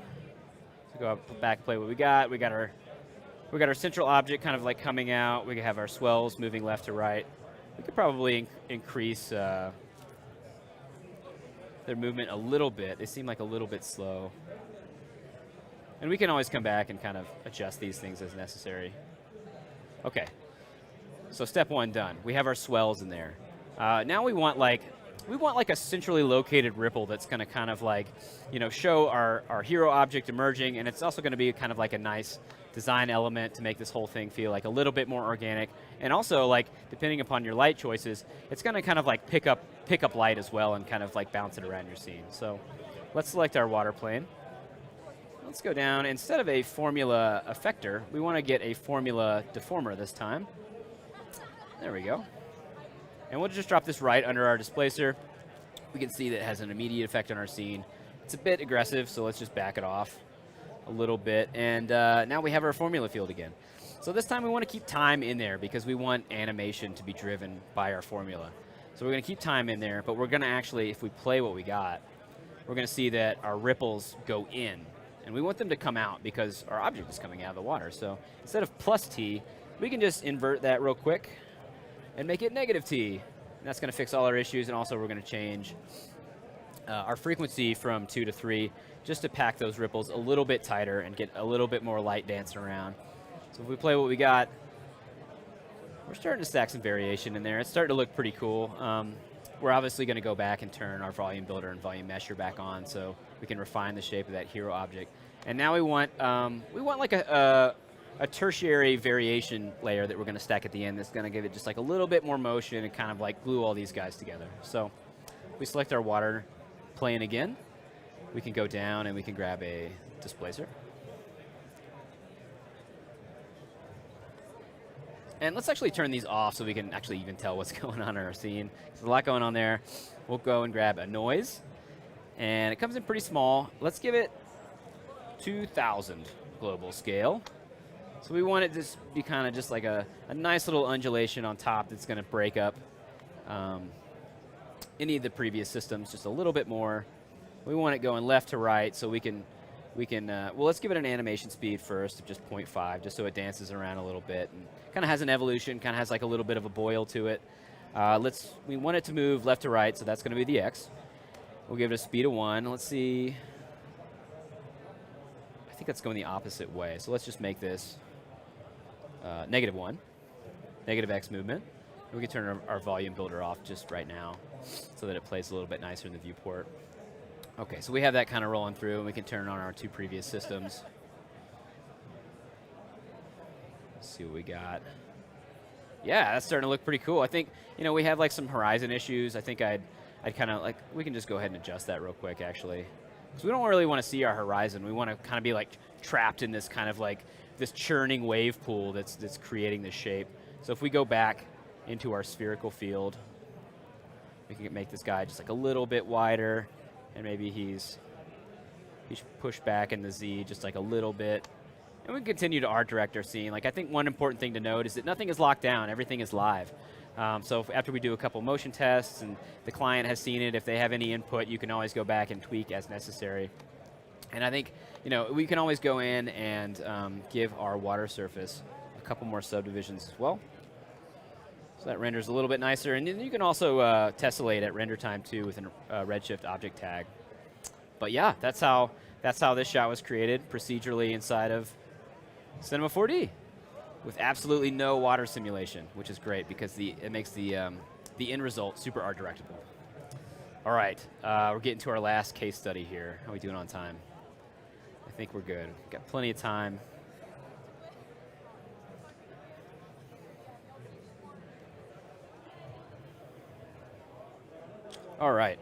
B: So go up, back, play what we got. We got our central object kind of like coming out. We have our swells moving left to right. We could probably increase their movement a little bit. They seem like a little bit slow. And we can always come back and kind of adjust these things as necessary. Okay. So step 1 done. We have our swells in there. Now we want like we want like a centrally located ripple that's going to kind of like, show our hero object emerging, and it's also going to be kind of like a nice design element to make this whole thing feel like a little bit more organic. And also, like, depending upon your light choices, it's going to kind of like pick up light as well and kind of like bounce it around your scene. So let's select our water plane. Let's go down. Instead of a formula effector, we want to get a formula deformer this time. There we go. And we'll just drop this right under our displacer. We can see that it has an immediate effect on our scene. It's a bit aggressive, so let's just back it off a little bit. And now we have our formula field again. So this time we want to keep time in there because we want animation to be driven by our formula. So we're going to keep time in there, but we're going to actually, if we play what we got, we're going to see that our ripples go in. And we want them to come out because our object is coming out of the water. So instead of plus T, we can just invert that real quick and make it negative T. And that's going to fix all our issues, and also we're going to change our frequency from 2 to 3 just to pack those ripples a little bit tighter and get a little bit more light dancing around. So if we play what we got, we're starting to stack some variation in there. It's starting to look pretty cool. We're obviously going to go back and turn our volume builder and volume mesher back on so we can refine the shape of that hero object. And now we want like a tertiary variation layer that we're going to stack at the end that's going to give it just like a little bit more motion and kind of like glue all these guys together. So we select our water plane again. We can go down and we can grab a displacer. And let's actually turn these off so we can actually even tell what's going on in our scene. There's a lot going on there. We'll go and grab a noise. And it comes in pretty small. Let's give it 2,000 global scale. So we want it to be kind of just like a nice little undulation on top that's going to break up any of the previous systems just a little bit more. We want it going left to right so we can well, let's give it an animation speed first of just 0.5 just so it dances around a little bit and kind of has an evolution, kind of has like a little bit of a boil to it. We want it to move left to right, so that's going to be the X. We'll give it a speed of 1. Let's see. I think that's going the opposite way, so let's just make this -1, negative X movement. We can turn our volume builder off just right now so that it plays a little bit nicer in the viewport. Okay, so we have that kind of rolling through, and we can turn on our 2 previous systems. Let's see what we got. Yeah, that's starting to look pretty cool. I think, we have like some horizon issues. I think I'd kind of like, we can just go ahead and adjust that real quick, actually. Because we don't really want to see our horizon. We want to kind of be like trapped in this kind of like this churning wave pool that's creating this shape. So if we go back into our spherical field, we can make this guy just like a little bit wider, and maybe he's pushed back in the Z just like a little bit. And we can continue to art direct our scene. Like, I think one important thing to note is that nothing is locked down, everything is live. So after we do a couple motion tests and the client has seen it, if they have any input, you can always go back and tweak as necessary. And I think, we can always go in and give our water surface a couple more subdivisions as well. So that renders a little bit nicer. And then you can also tessellate at render time too with a redshift object tag. But yeah, that's how this shot was created procedurally inside of Cinema 4D with absolutely no water simulation, which is great because it makes the end result super art directable. All right, we're getting to our last case study here. How are we doing on time? I think we're good. Got plenty of time. All right,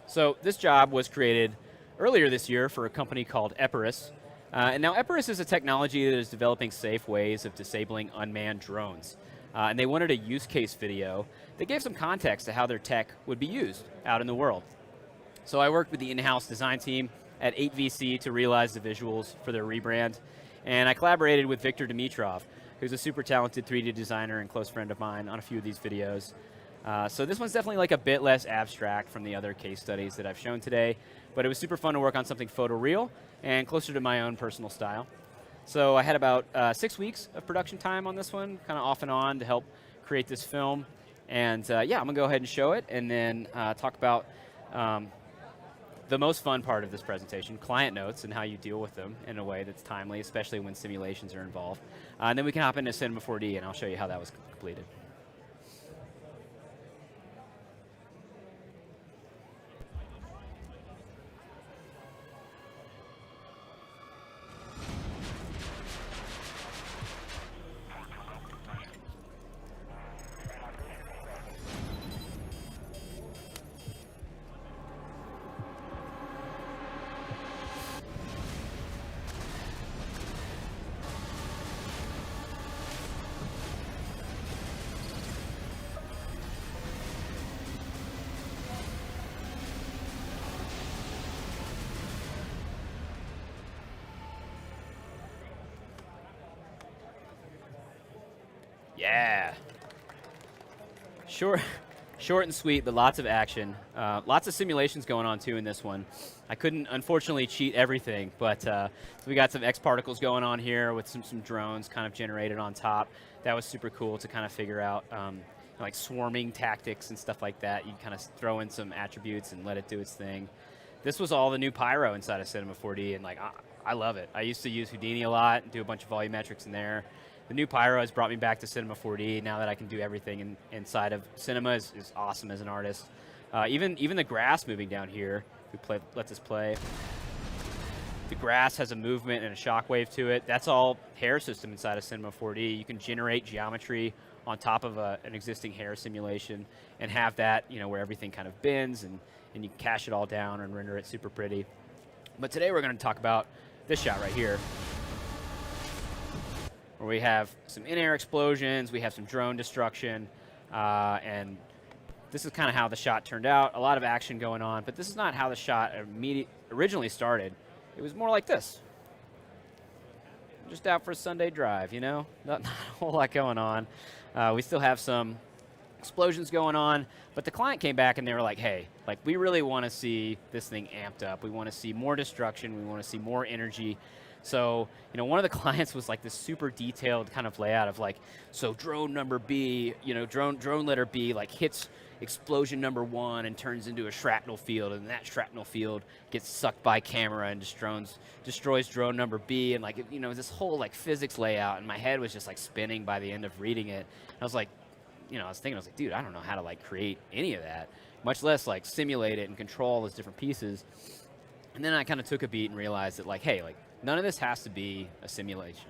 B: so this job was created earlier this year for a company called Epirus. And now Epirus is a technology that is developing safe ways of disabling unmanned drones. And they wanted a use case video that gave some context to how their tech would be used out in the world. So I worked with the in-house design team at 8VC to realize the visuals for their rebrand. And I collaborated with Victor Dimitrov, who's a super talented 3D designer and close friend of mine on a few of these videos. So this one's definitely like a bit less abstract from the other case studies that I've shown today, but it was super fun to work on something photoreal and closer to my own personal style. So I had about 6 weeks of production time on this one, kind of off and on to help create this film. And yeah, I'm gonna go ahead and show it and then talk about the most fun part of this presentation, client notes and how you deal with them in a way that's timely, especially when simulations are involved. And then we can hop into Cinema 4D and I'll show you how that was completed. Yeah. Short and sweet, but lots of action. Lots of simulations going on too in this one. I couldn't, unfortunately, cheat everything, but so we got some X particles going on here with some drones kind of generated on top. That was super cool to kind of figure out, like swarming tactics and stuff like that. You kind of throw in some attributes and let it do its thing. This was all the new pyro inside of Cinema 4D, and like I love it. I used to use Houdini a lot and do a bunch of volumetrics in there. The new pyro has brought me back to Cinema 4D. Now that I can do everything inside of Cinema is awesome as an artist. Even the grass moving down here, lets us play. The grass has a movement and a shockwave to it. That's all hair system inside of Cinema 4D. You can generate geometry on top of an existing hair simulation and have that, where everything kind of bends and you can cache it all down and render it super pretty. But today we're going to talk about this shot right here, where we have some in-air explosions, we have some drone destruction, and this is kind of how the shot turned out. A lot of action going on, but this is not how the shot originally started. It was more like this. Just out for a Sunday drive, not a whole lot going on. We still have some explosions going on, but the client came back and they were like, hey, we really want to see this thing amped up. We want to see more destruction. We want to see more energy. So, one of the clients was like this super detailed kind of layout of so drone number B, drone letter B hits explosion number 1 and turns into a shrapnel field, and that shrapnel field gets sucked by camera and destroys drone number B, and this whole physics layout, and my head was just spinning by the end of reading it. And I was like, I was thinking, dude, I don't know how to create any of that, much less simulate it and control all those different pieces. And then I kind of took a beat and realized that hey, none of this has to be a simulation,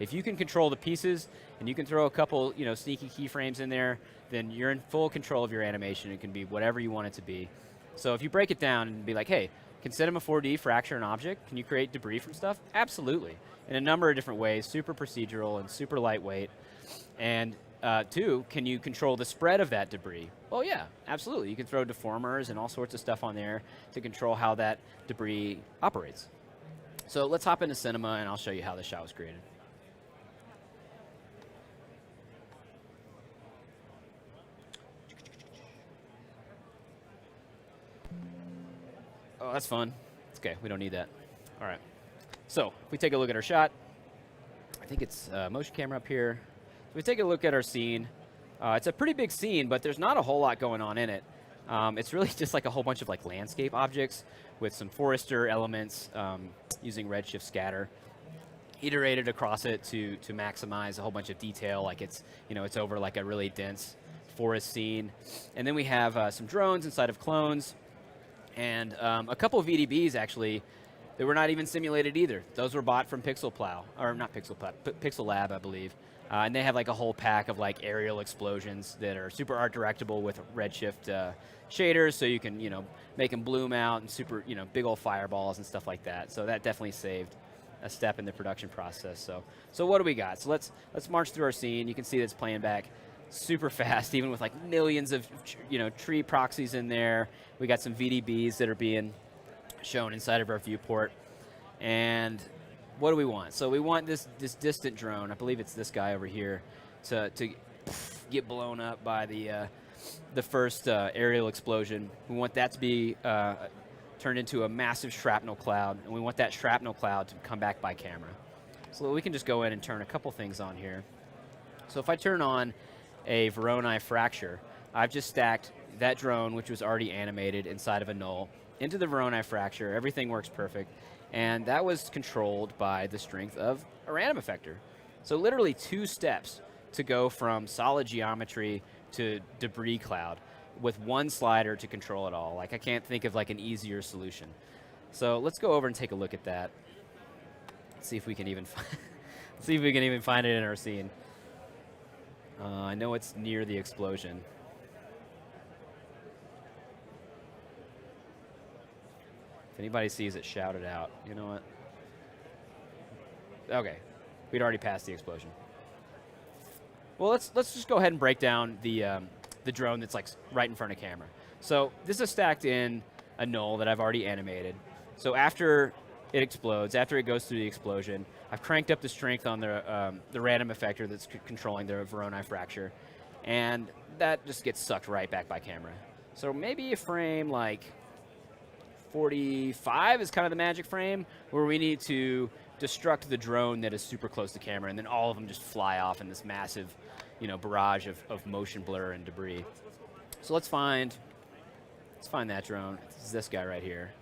B: if you can control the pieces and you can throw a couple, sneaky keyframes in there, then you're in full control of your animation. It can be whatever you want it to be. So if you break it down and be like, hey, can Cinema 4D fracture an object? Can you create debris from stuff? Absolutely. In a number of different ways, super procedural and super lightweight. And 2, can you control the spread of that debris? Well, yeah, absolutely. You can throw deformers and all sorts of stuff on there to control how that debris operates. So let's hop into Cinema and I'll show you how the shot was created. Oh, that's fun. It's okay, we don't need that. All right. So if we take a look at our shot, I think it's motion camera up here. If we take a look at our scene, it's a pretty big scene, but there's not a whole lot going on in it. It's really just a whole bunch of landscape objects with some forester elements using redshift scatter, iterated across it to maximize a whole bunch of detail, it's over a really dense forest scene. And then we have some drones inside of clones, and a couple of VDBs actually that were not even simulated either. Those were bought from Pixel Lab, I believe. And they have a whole pack of aerial explosions that are super art directable with redshift shaders, so you can make them bloom out and super big old fireballs and stuff like that. So that definitely saved a step in the production process. So what do we got? So let's march through our scene. You can see that it's playing back super fast, even with millions of tree proxies in there. We got some VDBs that are being shown inside of our viewport, and what do we want? So we want this distant drone, I believe it's this guy over here, to get blown up by the first aerial explosion. We want that to be turned into a massive shrapnel cloud, and we want that shrapnel cloud to come back by camera. So we can just go in and turn a couple things on here. So if I turn on a Voronoi fracture, I've just stacked that drone, which was already animated inside of a null, into the Voronoi fracture. Everything works perfect. And that was controlled by the strength of a random effector. So literally 2 steps to go from solid geometry to debris cloud with 1 slider to control it all. I can't think of an easier solution. So let's go over and take a look at that. Let's see if we can even find it in our scene. I know it's near the explosion. If anybody sees it, shout it out. You know what? Okay, we'd already passed the explosion. Well, let's just go ahead and break down the drone that's right in front of camera. So this is stacked in a null that I've already animated. So after it explodes. After it goes through the explosion, I've cranked up the strength on the random effector that's controlling the Voronoi fracture, and that just gets sucked right back by camera. So maybe a frame like 45 is kind of the magic frame, where we need to destruct the drone that is super close to camera, and then all of them just fly off in this massive, barrage of motion blur and debris. So let's find that drone. It's this guy right here.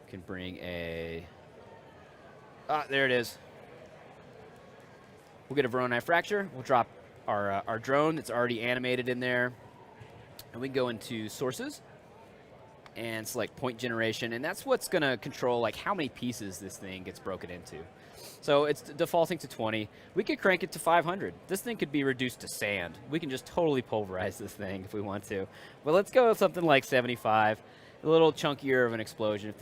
B: Can bring a, there it is. We'll get a Voronoi fracture. We'll drop our drone that's already animated in there, and we can go into sources and select point generation, and that's what's gonna control like how many pieces this thing gets broken into. So it's defaulting to 20. We could crank it to 500. This thing could be reduced to sand. We can just totally pulverize this thing if we want to. But let's go with something like 75, a little chunkier of an explosion.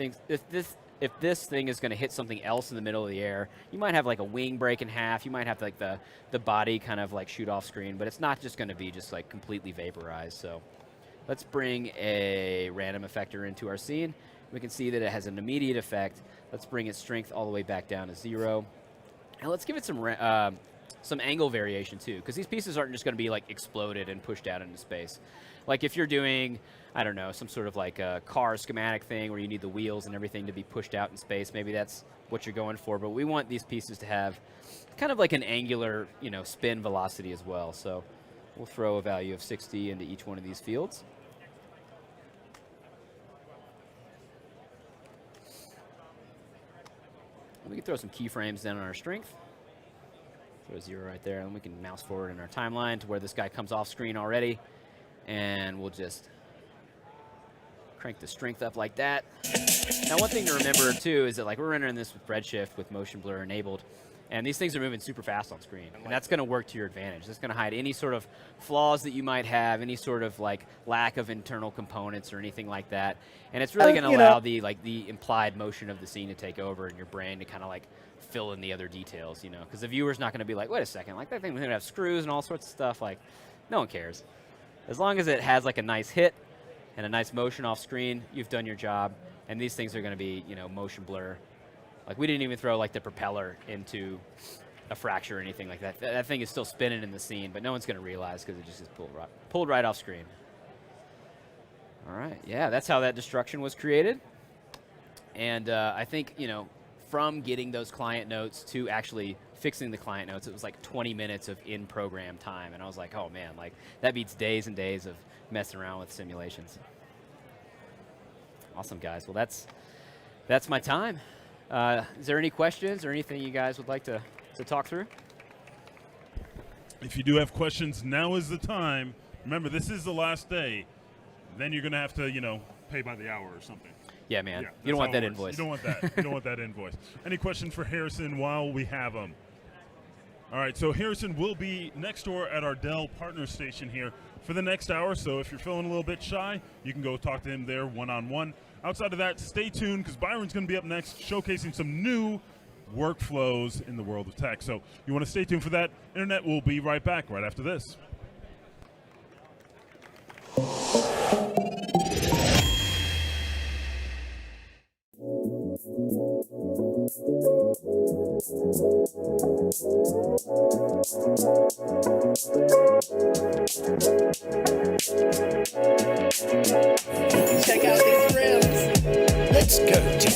B: If this thing is gonna hit something else in the middle of the air, you might have like a wing break in half. You might have like the body kind of like shoot off screen, but it's not just gonna be just like completely vaporized. So let's bring a random effector into our scene. We can see that it has an immediate effect. Let's bring its strength all the way back down to 0. And let's give it some angle variation too, because these pieces aren't just gonna be like exploded and pushed out into space. Like if you're doing, I don't know, some sort of like a car schematic thing where you need the wheels and everything to be pushed out in space, maybe that's what you're going for, but we want these pieces to have kind of like an angular, spin velocity as well. So we'll throw a value of 60 into each one of these fields. We can throw some keyframes down on our strength. Throw a 0 right there, and we can mouse forward in our timeline to where this guy comes off screen already. And we'll just crank the strength up like that. Now, one thing to remember too is that like we're rendering this with Redshift with motion blur enabled, and these things are moving super fast on screen, and that's going to work to your advantage. That's going to hide any sort of flaws that you might have, any sort of like lack of internal components or anything like that, and it's really going to allow the implied motion of the scene to take over, and your brain to kind of like fill in the other details, because the viewer's not going to be like, wait a second, like that thing was going to have screws and all sorts of stuff. Like, no one cares. As long as it has like a nice hit and a nice motion off screen, you've done your job. And these things are going to be, motion blur. Like we didn't even throw like the propeller into a fracture or anything like that. That thing is still spinning in the scene, but no one's going to realize because it just is pulled right off screen. All right, yeah, that's how that destruction was created. And I think, from getting those client notes to actually fixing the client notes, it was like 20 minutes of in-program time. And I was like, oh man, like that beats days and days of messing around with simulations. Awesome, guys. Well, that's my time. Is there any questions or anything you guys would like to talk through?
C: If you do have questions, now is the time. Remember, this is the last day. Then you're going to have to, pay by the hour or something.
B: Yeah, man.
C: Yeah,
B: you don't want that invoice.
C: You don't want that. You don't want that invoice. Any questions for Harrison while we have him? All right, so Harrison will be next door at our Dell partner station here for the next hour. So if you're feeling a little bit shy, you can go talk to him there one-on-one. Outside of that, stay tuned because Byron's going to be up next showcasing some new workflows in the world of tech. So you want to stay tuned for that. Internet will be right back right after this.
A: Check out these rims. Let's go to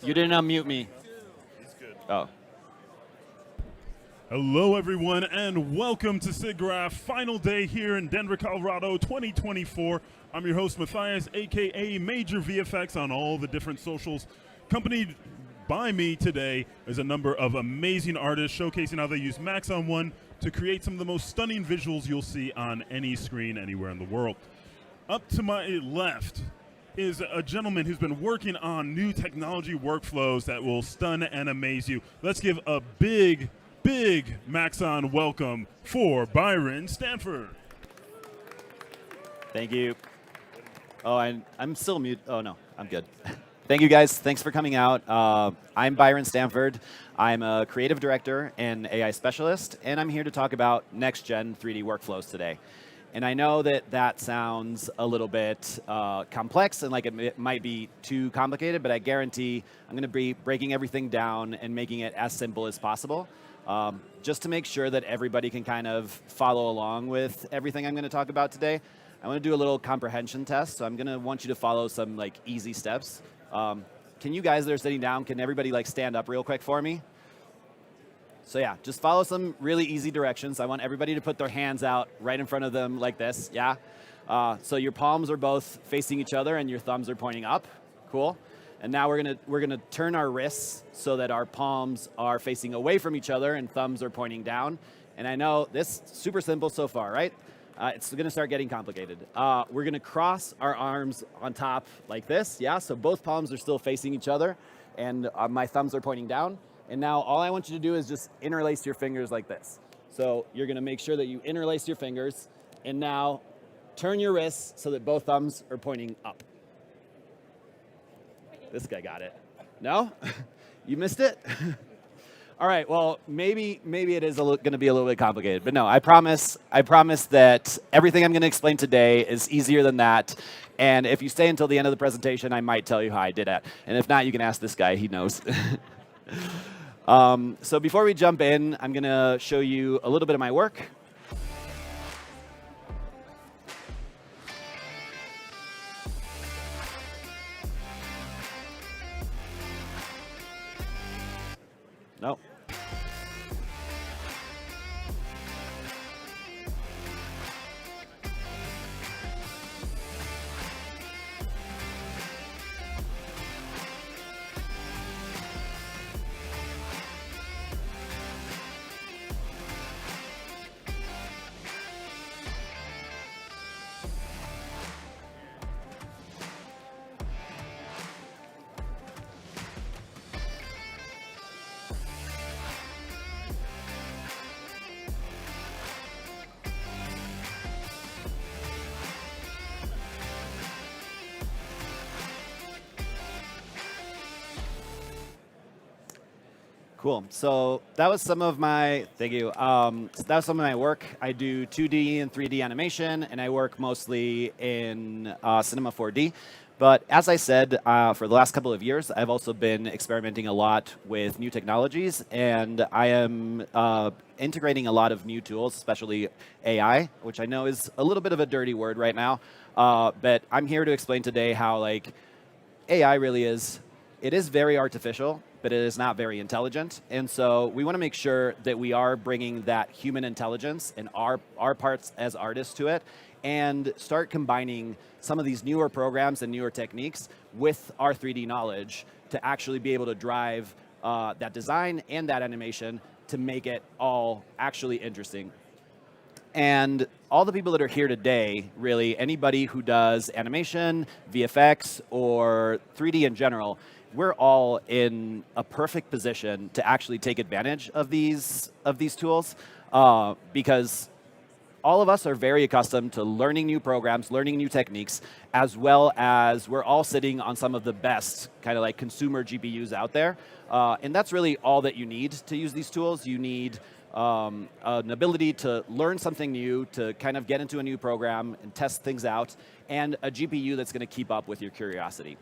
D: You didn't unmute me.
C: He's good.
D: Oh.
C: Hello, everyone, and welcome to SIGGRAPH final day here in Denver, Colorado, 2024. I'm your host, Matthias, a.k.a. Major VFX on all the different socials. Accompanied by me today is a number of amazing artists showcasing how they use Maxon 1 to create some of the most stunning visuals you'll see on any screen anywhere in the world. Up to my left is a gentleman who's been working on new technology workflows that will stun and amaze you. Let's give a big Maxon welcome for Byron Stanford.
D: Thank you. Oh, I'm still mute. Oh, no, I'm good. Thank you, guys. Thanks for coming out. I'm Byron Stanford. I'm a creative director and AI specialist, and I'm here to talk about next-gen 3D workflows today. And I know that that sounds a little bit complex and like it might be too complicated, but I guarantee I'm going to be breaking everything down and making it as simple as possible, just to make sure that everybody can kind of follow along with everything I'm going to talk about today. I want to do a little comprehension test, so I'm going to want you to follow some like easy steps. Can you guys that are sitting down, can everybody like stand up real quick for me? So yeah, just follow some really easy directions. I want everybody to put their hands out right in front of them like this, yeah? So your palms are both facing each other and your thumbs are pointing up, cool. And now we're gonna turn our wrists so that our palms are facing away from each other and thumbs are pointing down. And I know this is super simple so far, right? It's gonna start getting complicated. We're gonna cross our arms on top like this, yeah? So both palms are still facing each other and my thumbs are pointing down. And now all I want you to do is just interlace your fingers like this. So you're gonna make sure that you interlace your fingers and now turn your wrists so that both thumbs are pointing up. This guy got it. No? You missed it? All right, well, maybe it is gonna be a little bit complicated, but no, I promise that everything I'm gonna explain today is easier than that. And if you stay until the end of the presentation, I might tell you how I did it. And if not, you can ask this guy, he knows. So before we jump in, I'm going to show you a little bit of my work. No. Cool. So that was some of my, thank you. So that was some of my work. I do 2D and 3D animation, and I work mostly in Cinema 4D. But as I said, for the last couple of years, I've also been experimenting a lot with new technologies, and I am integrating a lot of new tools, especially AI, which I know is a little bit of a dirty word right now. But I'm here to explain today how like AI really is, it is very artificial, but it is not very intelligent. And so we want to make sure that we are bringing that human intelligence and our parts as artists to it, and start combining some of these newer programs and newer techniques with our 3D knowledge to actually be able to drive that design and that animation to make it all actually interesting. And all the people that are here today, really, anybody who does animation, VFX, or 3D in general, we're all in a perfect position to actually take advantage of these tools because all of us are very accustomed to learning new programs, learning new techniques, as well as we're all sitting on some of the best kind of like consumer GPUs out there. And that's really all that you need to use these tools. You need an ability to learn something new, to kind of get into a new program and test things out, and a GPU that's going to keep up with your curiosity.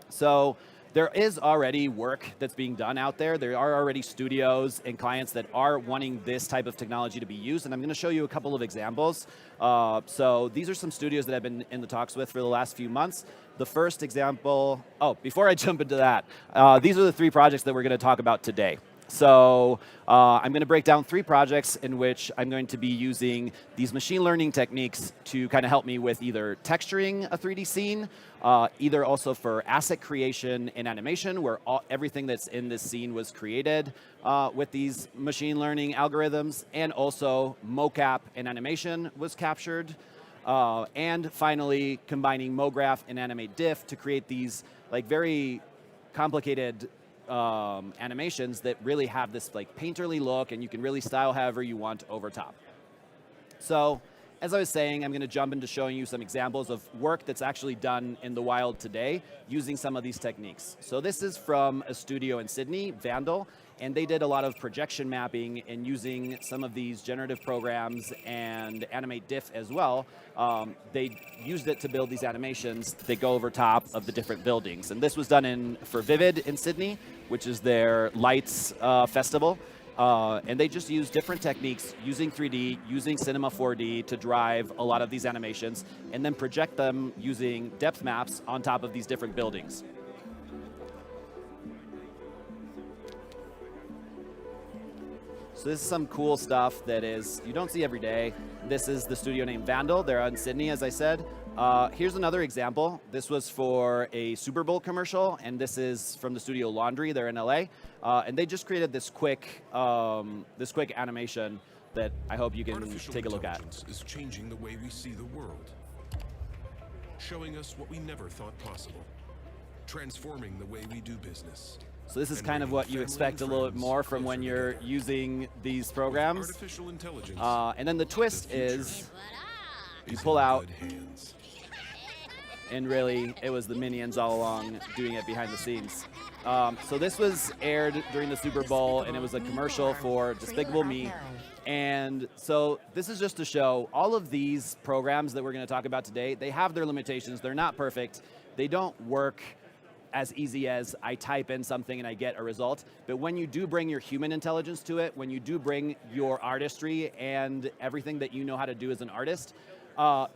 D: So there is already work that's being done out there. There are already studios and clients that are wanting this type of technology to be used, and I'm going to show you a couple of examples. So these are some studios that I've been in the talks with for the last few months. The first example, before I jump into that, these are the 3 projects that we're going to talk about today. So I'm going to break down 3 projects in which I'm going to be using these machine learning techniques to kind of help me with either texturing a 3D scene, either also for asset creation and animation, where everything that's in this scene was created with these machine learning algorithms, and also mocap and animation was captured. And finally, combining MoGraph and Animate Diff to create these like very complicated animations that really have this like painterly look, and you can really style however you want over top. So as I was saying, I'm going to jump into showing you some examples of work that's actually done in the wild today using some of these techniques. So this is from a studio in Sydney, Vandal, and they did a lot of projection mapping and using some of these generative programs and Animate Diff as well. They used it to build these animations that go over top of the different buildings. And this was done for Vivid in Sydney, which is their lights festival. And they just use different techniques using 3D, using Cinema 4D to drive a lot of these animations, and then project them using depth maps on top of these different buildings. So this is some cool stuff that you don't see every day. This is the studio named Vandal. They're in Sydney, as I said. Here's another example. This was for a Super Bowl commercial, and this is from the studio Laundry. They're in LA, and they just created this quick animation that I hope you can take a look at.
E: Artificial intelligence is changing the way we see the world, showing us what we never thought possible, transforming the way we do business.
D: So this is kind of what you expect a little bit more from when you're using these programs.
E: Artificial intelligence.
D: And then the twist is you pull out, and really it was the Minions all along doing it behind the scenes. So this was aired during the Super Bowl, and it was a commercial for Despicable Me. And so this is just to show all of these programs that we're going to talk about today, they have their limitations. They're not perfect. They don't work as easy as I type in something and I get a result. But when you do bring your human intelligence to it, when you do bring your artistry and everything that you know how to do as an artist,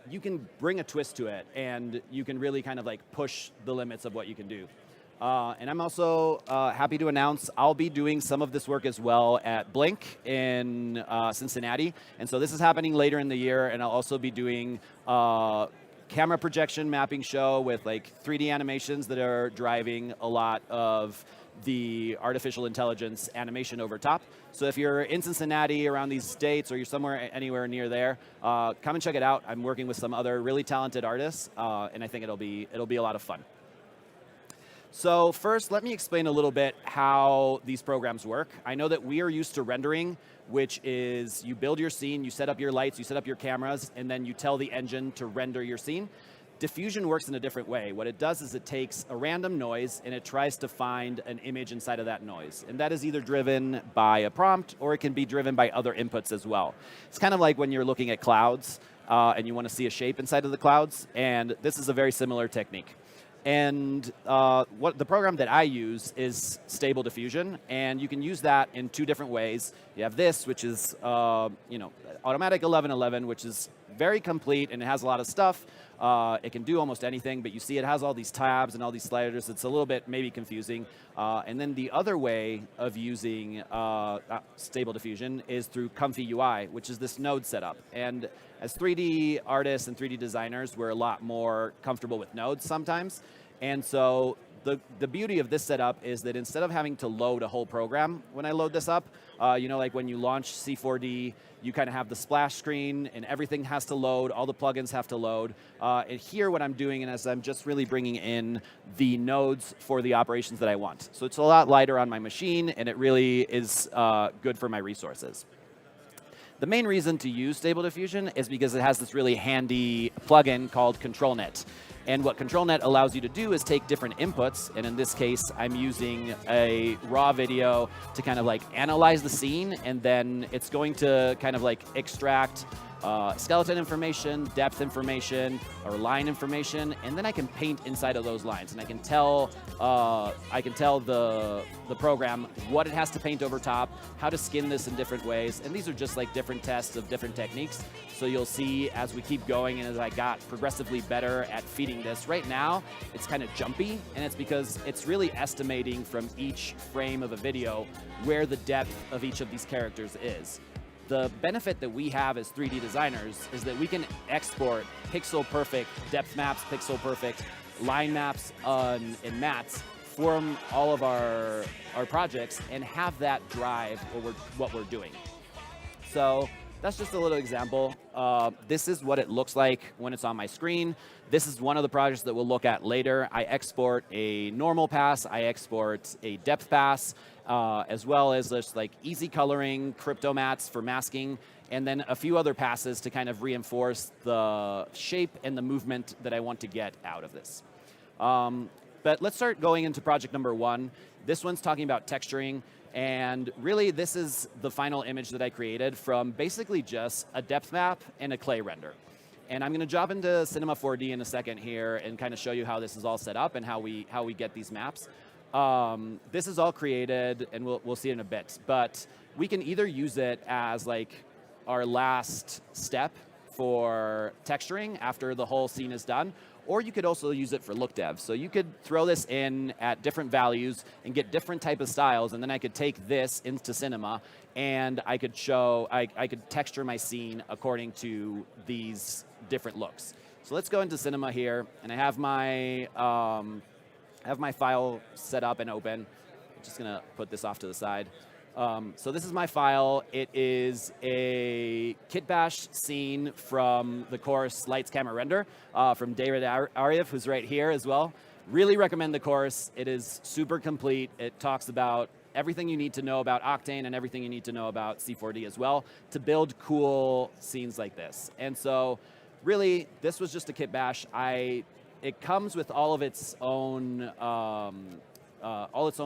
D: you can bring a twist to it, and you can really kind of like push the limits of what you can do. And I'm also happy to announce I'll be doing some of this work as well at Blink in Cincinnati. And so this is happening later in the year, and I'll also be doing camera projection mapping show with like 3D animations that are driving a lot of the artificial intelligence animation over top. So if you're in Cincinnati, around these states, or you're somewhere anywhere near there, come and check it out. I'm working with some other really talented artists, and I think it'll be a lot of fun. So first, let me explain a little bit how these programs work. I know that we are used to rendering, which is you build your scene, you set up your lights, you set up your cameras, and then you tell the engine to render your scene. Diffusion works in a different way. What it does is it takes a random noise and it tries to find an image inside of that noise. And that is either driven by a prompt or it can be driven by other inputs as well. It's kind of like when you're looking at clouds and you want to see a shape inside of the clouds, and this is a very similar technique. And what the program that I use is Stable Diffusion, and you can use that in 2 different ways. You have this, which is automatic 1111, which is very complete and it has a lot of stuff. It can do almost anything, but you see it has all these tabs and all these sliders. It's a little bit maybe confusing. And then the other way of using Stable Diffusion is through Comfy UI, which is this node setup. And as 3D artists and 3D designers, we're a lot more comfortable with nodes sometimes. And so the beauty of this setup is that instead of having to load a whole program when I load this up, like when you launch C4D, you kind of have the splash screen and everything has to load, all the plugins have to load. And here what I'm doing is I'm just really bringing in the nodes for the operations that I want. So it's a lot lighter on my machine and it really is good for my resources. The main reason to use Stable Diffusion is because it has this really handy plugin called ControlNet. And what ControlNet allows you to do is take different inputs, and in this case, I'm using a raw video to kind of like analyze the scene, and then it's going to kind of like extract skeleton information, depth information, or line information, and then I can paint inside of those lines, and I can tell the program what it has to paint over top, how to skin this in different ways, and these are just like different tests of different techniques. So you'll see as we keep going and as I got progressively better at feeding this. Right now, it's kind of jumpy, and it's because it's really estimating from each frame of a video where the depth of each of these characters is. The benefit that we have as 3D designers is that we can export pixel-perfect depth maps, pixel-perfect line maps, and mats from all of our projects and have that drive what we're doing. So that's just a little example. This is what it looks like when it's on my screen. This is one of the projects that we'll look at later. I export a normal pass, I export a depth pass, as well as just like easy coloring, crypto mats for masking, and then a few other passes to kind of reinforce the shape and the movement that I want to get out of this. But let's start going into project number 1. This one's talking about texturing, and really this is the final image that I created from basically just a depth map and a clay render. And I'm going to drop into Cinema 4D in a second here and kind of show you how this is all set up and how we get these maps. This is all created, and we'll see it in a bit. But we can either use it as like our last step for texturing after the whole scene is done, or you could also use it for look dev. So you could throw this in at different values and get different type of styles, and then I could take this into Cinema and I could texture my scene according to these different looks. So let's go into Cinema here, and I have my file set up and open. I'm just gonna put this off to the side. So this is my file. It is a kitbash scene from the course Lights, Camera, Render from David Ariev, who's right here as well. Really recommend the course. It is super complete. It talks about everything you need to know about Octane and everything you need to know about C4D as well to build cool scenes like this. And so really, this was just a kitbash. It comes with all of its own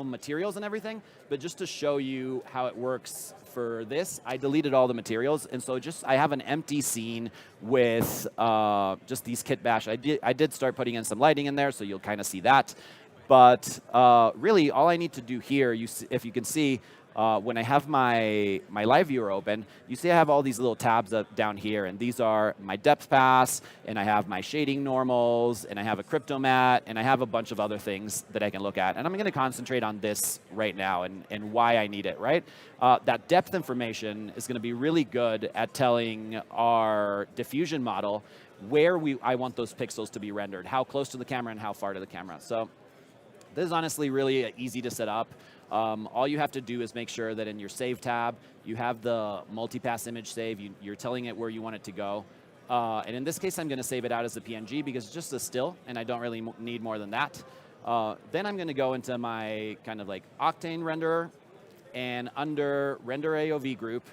D: materials and everything, but just to show you how it works for this, I deleted all the materials, and so I have an empty scene with just these kitbash. I did start putting in some lighting in there, so you'll kind of see that. But really, all I need to do here, if you can see, when I have my live viewer open, you see I have all these little tabs up down here, and these are my depth pass, and I have my shading normals, and I have a crypto mat, and I have a bunch of other things that I can look at. And I'm going to concentrate on this right now and why I need it, right? That depth information is going to be really good at telling our diffusion model where I want those pixels to be rendered, how close to the camera and how far to the camera. So this is honestly really easy to set up. All you have to do is make sure that in your Save tab, you have the multipass image save. You're telling it where you want it to go. And in this case, I'm going to save it out as a PNG because it's just a still, and I don't really need more than that. Then I'm going to go into my kind of like Octane renderer, and under Render AOV group,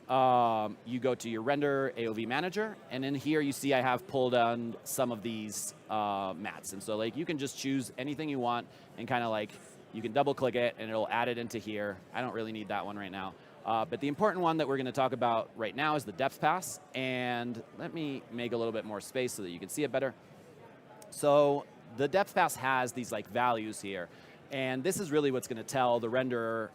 D: you go to your render AOV manager, and in here you see I have pulled on some of these mats. And so like you can just choose anything you want and kind of like, you can double click it and it'll add it into here. I don't really need that one right now. But the important one that we're going to talk about right now is the depth pass. And let me make a little bit more space so that you can see it better. So the depth pass has these like values here. And this is really what's going to tell the renderer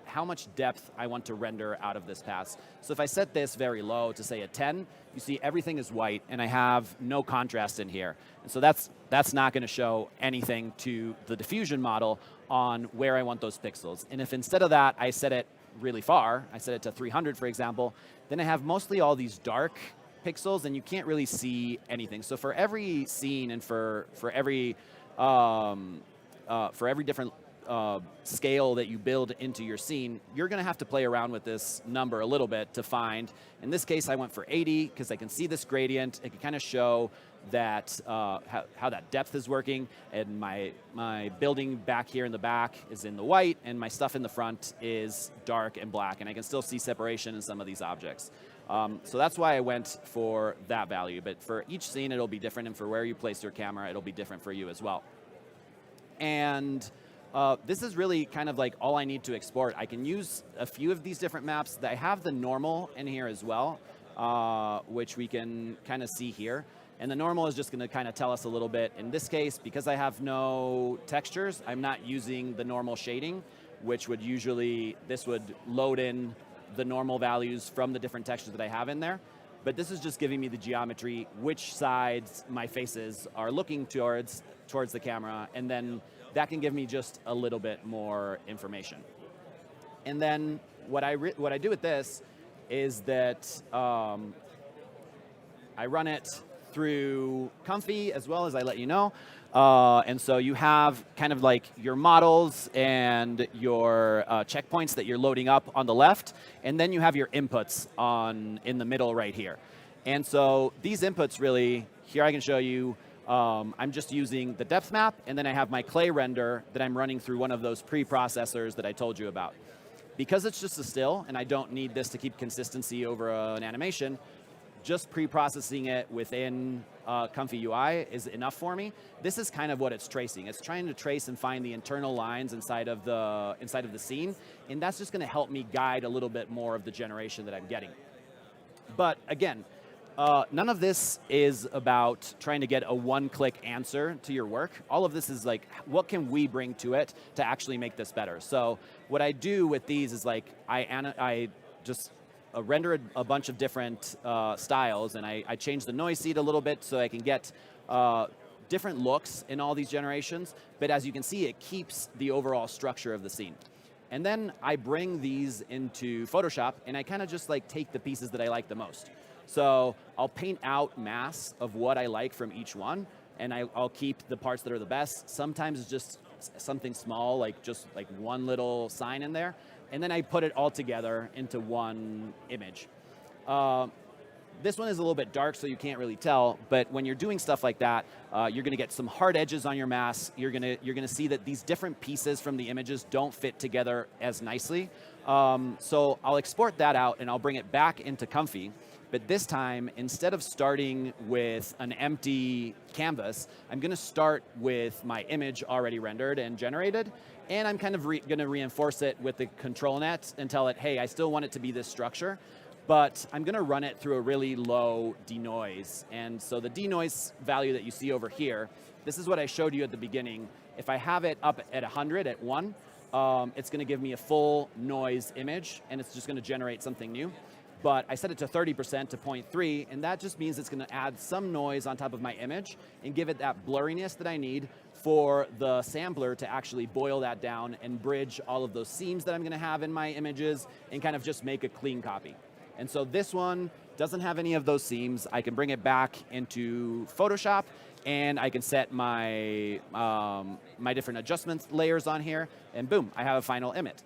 D: how much depth I want to render out of this pass. So if I set this very low to say a 10, you see everything is white and I have no contrast in here. And so that's not going to show anything to the diffusion model on where I want those pixels. And if instead of that I set it really far, I set it to 300 for example, then I have mostly all these dark pixels and you can't really see anything. So for every scene and for every different scale that you build into your scene, you're going to have to play around with this number a little bit to find. In this case, I went for 80 because I can see this gradient. It can kind of show that how that depth is working. And my building back here in the back is in the white, and my stuff in the front is dark and black. And I can still see separation in some of these objects. So that's why I went for that value. But for each scene, it'll be different. And for where you place your camera, it'll be different for you as well. And this is really kind of like all I need to export. I can use a few of these different maps. I have the normal in here as well, which we can kind of see here. And the normal is just going to kind of tell us a little bit. In this case, because I have no textures, I'm not using the normal shading, which would usually, this would load in the normal values from the different textures that I have in there. But this is just giving me the geometry, which sides my faces are looking towards the camera, and then that can give me just a little bit more information. And then what I do with this is that I run it through Comfy as well as I let you know. And so you have kind of like your models and your checkpoints that you're loading up on the left, and then you have your inputs in the middle right here. And so these inputs really, here I can show you, I'm just using the depth map, and then I have my clay render that I'm running through one of those pre-processors that I told you about. Because it's just a still, and I don't need this to keep consistency over an animation, just pre-processing it within Comfy UI is enough for me. This is kind of what it's tracing. It's trying to trace and find the internal lines inside of the scene, and that's just going to help me guide a little bit more of the generation that I'm getting. But again, none of this is about trying to get a one-click answer to your work. All of this is like, what can we bring to it to actually make this better? So what I do with these is like, I just render a bunch of different styles, and I change the noise seed a little bit so I can get different looks in all these generations. But as you can see, it keeps the overall structure of the scene. And then I bring these into Photoshop, and I kind of just like take the pieces that I like the most. So I'll paint out mass of what I like from each one, and I'll keep the parts that are the best. Sometimes it's just something small, like just like one little sign in there, and then I put it all together into one image. This one is a little bit dark, so you can't really tell, but when you're doing stuff like that, you're gonna get some hard edges on your mass. You're gonna see that these different pieces from the images don't fit together as nicely. So I'll export that out, and I'll bring it back into Comfy. But this time, instead of starting with an empty canvas, I'm going to start with my image already rendered and generated, and I'm kind of going to reinforce it with the control net and tell it, hey, I still want it to be this structure, but I'm going to run it through a really low denoise. And so the denoise value that you see over here, this is what I showed you at the beginning. If I have it up at 100 at 1, it's going to give me a full noise image, and it's just going to generate something new. But I set it to 30% to 0.3, and that just means it's going to add some noise on top of my image and give it that blurriness that I need for the sampler to actually boil that down and bridge all of those seams that I'm going to have in my images and kind of just make a clean copy. And so this one doesn't have any of those seams. I can bring it back into Photoshop, and I can set my, my different adjustment layers on here, and boom, I have a final image.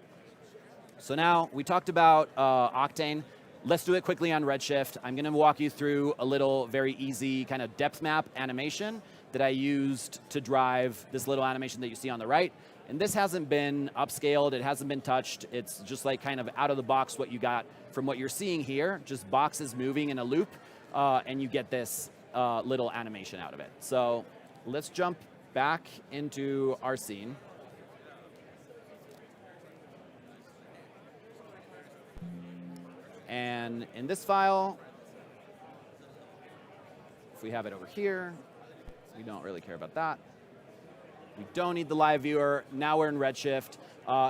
D: So now we talked about Octane. Let's do it quickly on Redshift. I'm going to walk you through a little very easy kind of depth map animation that I used to drive this little animation that you see on the right. And this hasn't been upscaled, it hasn't been touched. It's just like kind of out of the box what you got from what you're seeing here, just boxes moving in a loop, and you get this little animation out of it. So let's jump back into our scene. And in this file, if we have it over here, we don't really care about that. We don't need the live viewer. Now we're in Redshift.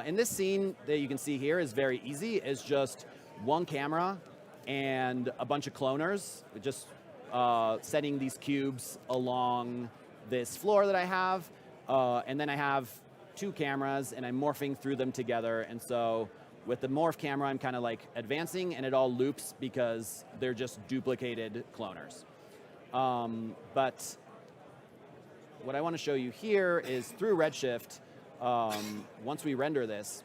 D: In this scene that you can see here is very easy. It's just one camera and a bunch of cloners, just setting these cubes along this floor that I have. And then I have two cameras, and I'm morphing through them together. And so with the morph camera, I'm kind of like advancing, and it all loops because they're just duplicated cloners. But what I want to show you here is through Redshift, once we render this,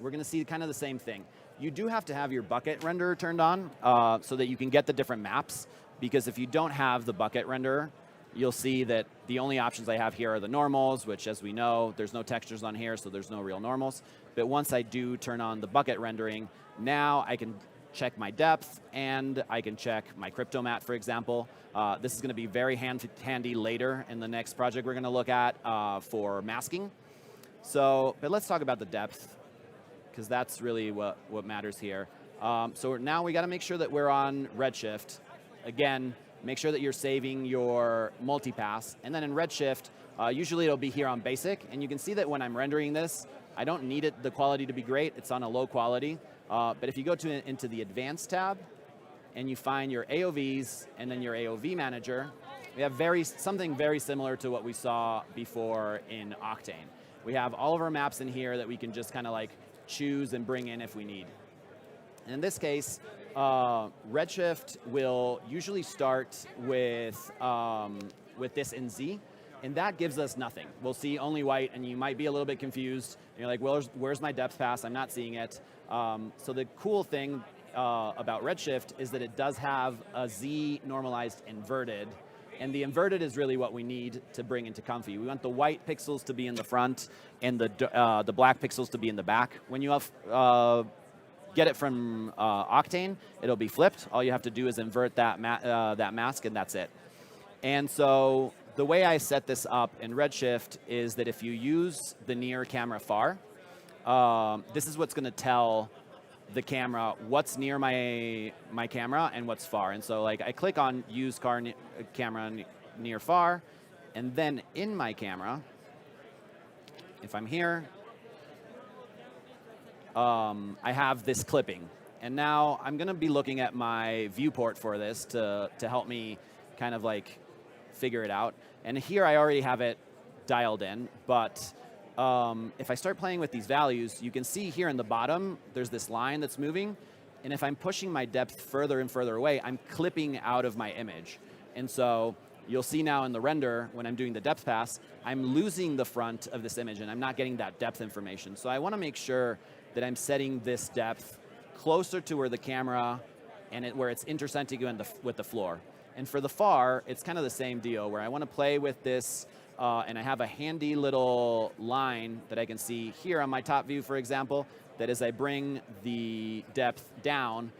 D: we're going to see kind of the same thing. You do have to have your bucket renderer turned on so that you can get the different maps, because if you don't have the bucket renderer, you'll see that the only options I have here are the normals, which, as we know, there's no textures on here, so there's no real normals. But once I do turn on the bucket rendering, now I can check my depth, and I can check my crypto matte, for example. This is going to be very handy later in the next project we're going to look at for masking. So, but let's talk about the depth, because that's really what matters here. So now we got to make sure that we're on Redshift. Again, make sure that you're saving your multipass. And then in Redshift, usually it'll be here on basic. And you can see that when I'm rendering this, I don't need the quality to be great. It's on a low quality. But if you go into the Advanced tab, and you find your AOVs and then your AOV manager, we have something very similar to what we saw before in Octane. We have all of our maps in here that we can just kind of like choose and bring in if we need. And in this case, Redshift will usually start with this in Z, and that gives us nothing. We'll see only white, and you might be a little bit confused. You're like, well, where's my depth pass? I'm not seeing it. So the cool thing about Redshift is that it does have a Z normalized inverted, and the inverted is really what we need to bring into Comfy. We want the white pixels to be in the front and the black pixels to be in the back. When you get it from Octane, it'll be flipped. All you have to do is invert that mask, and that's it. And so the way I set this up in Redshift is that if you use the near camera far, this is what's going to tell the camera what's near my camera and what's far. And so like I click on use camera near far, and then in my camera, if I'm here, I have this clipping. And now I'm going to be looking at my viewport for this to help me kind of like figure it out. And here I already have it dialed in, but if I start playing with these values, you can see here in the bottom, there's this line that's moving. And if I'm pushing my depth further and further away, I'm clipping out of my image. And so you'll see now in the render, when I'm doing the depth pass, I'm losing the front of this image, and I'm not getting that depth information. So I want to make sure that I'm setting this depth closer to where the camera and where it's intersecting with the floor. And for the far, it's kind of the same deal, where I want to play with this, and I have a handy little line that I can see here on my top view, for example, that as I bring the depth down,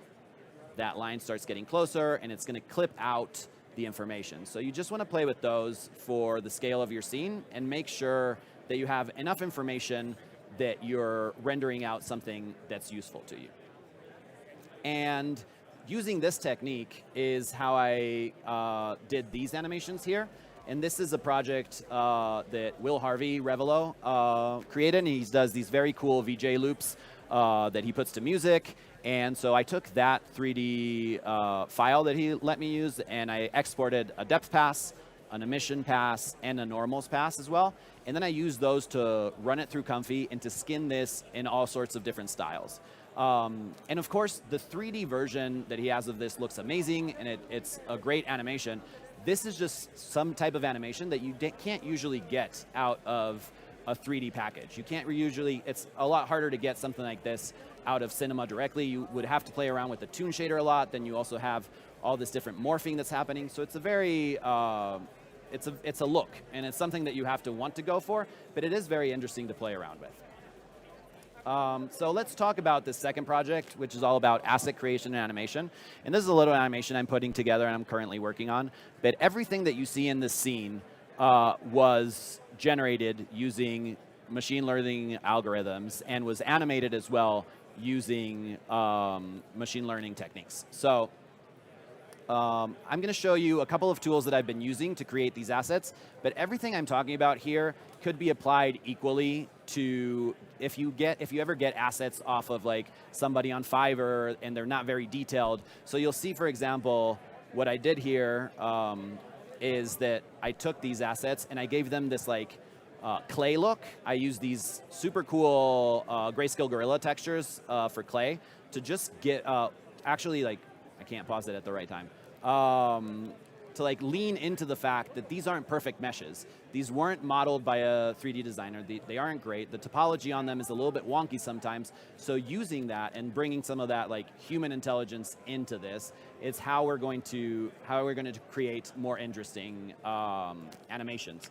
D: that line starts getting closer, and it's going to clip out the information. So you just want to play with those for the scale of your scene, and make sure that you have enough information that you're rendering out something that's useful to you. And using this technique is how I did these animations here. And this is a project that Will Harvey Revelo created, and he does these very cool VJ loops that he puts to music. And so I took that 3D file that he let me use, and I exported a depth pass, an emission pass, and a normals pass as well. And then I used those to run it through Comfy and to skin this in all sorts of different styles. And of course, the 3D version that he has of this looks amazing, and it's a great animation. This is just some type of animation that you can't usually get out of a 3D package. You can't usually, it's a lot harder to get something like this out of Cinema directly. You would have to play around with the toon shader a lot. Then you also have all this different morphing that's happening. So it's a very it's a look, and it's something that you have to want to go for, but it is very interesting to play around with. So let's talk about this second project, which is all about asset creation and animation. And this is a little animation I'm putting together and I'm currently working on. But everything that you see in this scene was generated using machine learning algorithms and was animated as well using machine learning techniques. So I'm going to show you a couple of tools that I've been using to create these assets, but everything I'm talking about here could be applied equally to if you ever get assets off of like somebody on Fiverr and they're not very detailed. So you'll see, for example, what I did here is that I took these assets and I gave them this like clay look. I used these super cool grayscale gorilla textures for clay to just get actually like I can't pause it at the right time. To like lean into the fact that these aren't perfect meshes. These weren't modeled by a 3D designer. They aren't great. The topology on them is a little bit wonky sometimes. So using that and bringing some of that like human intelligence into this is how we're going to create more interesting animations.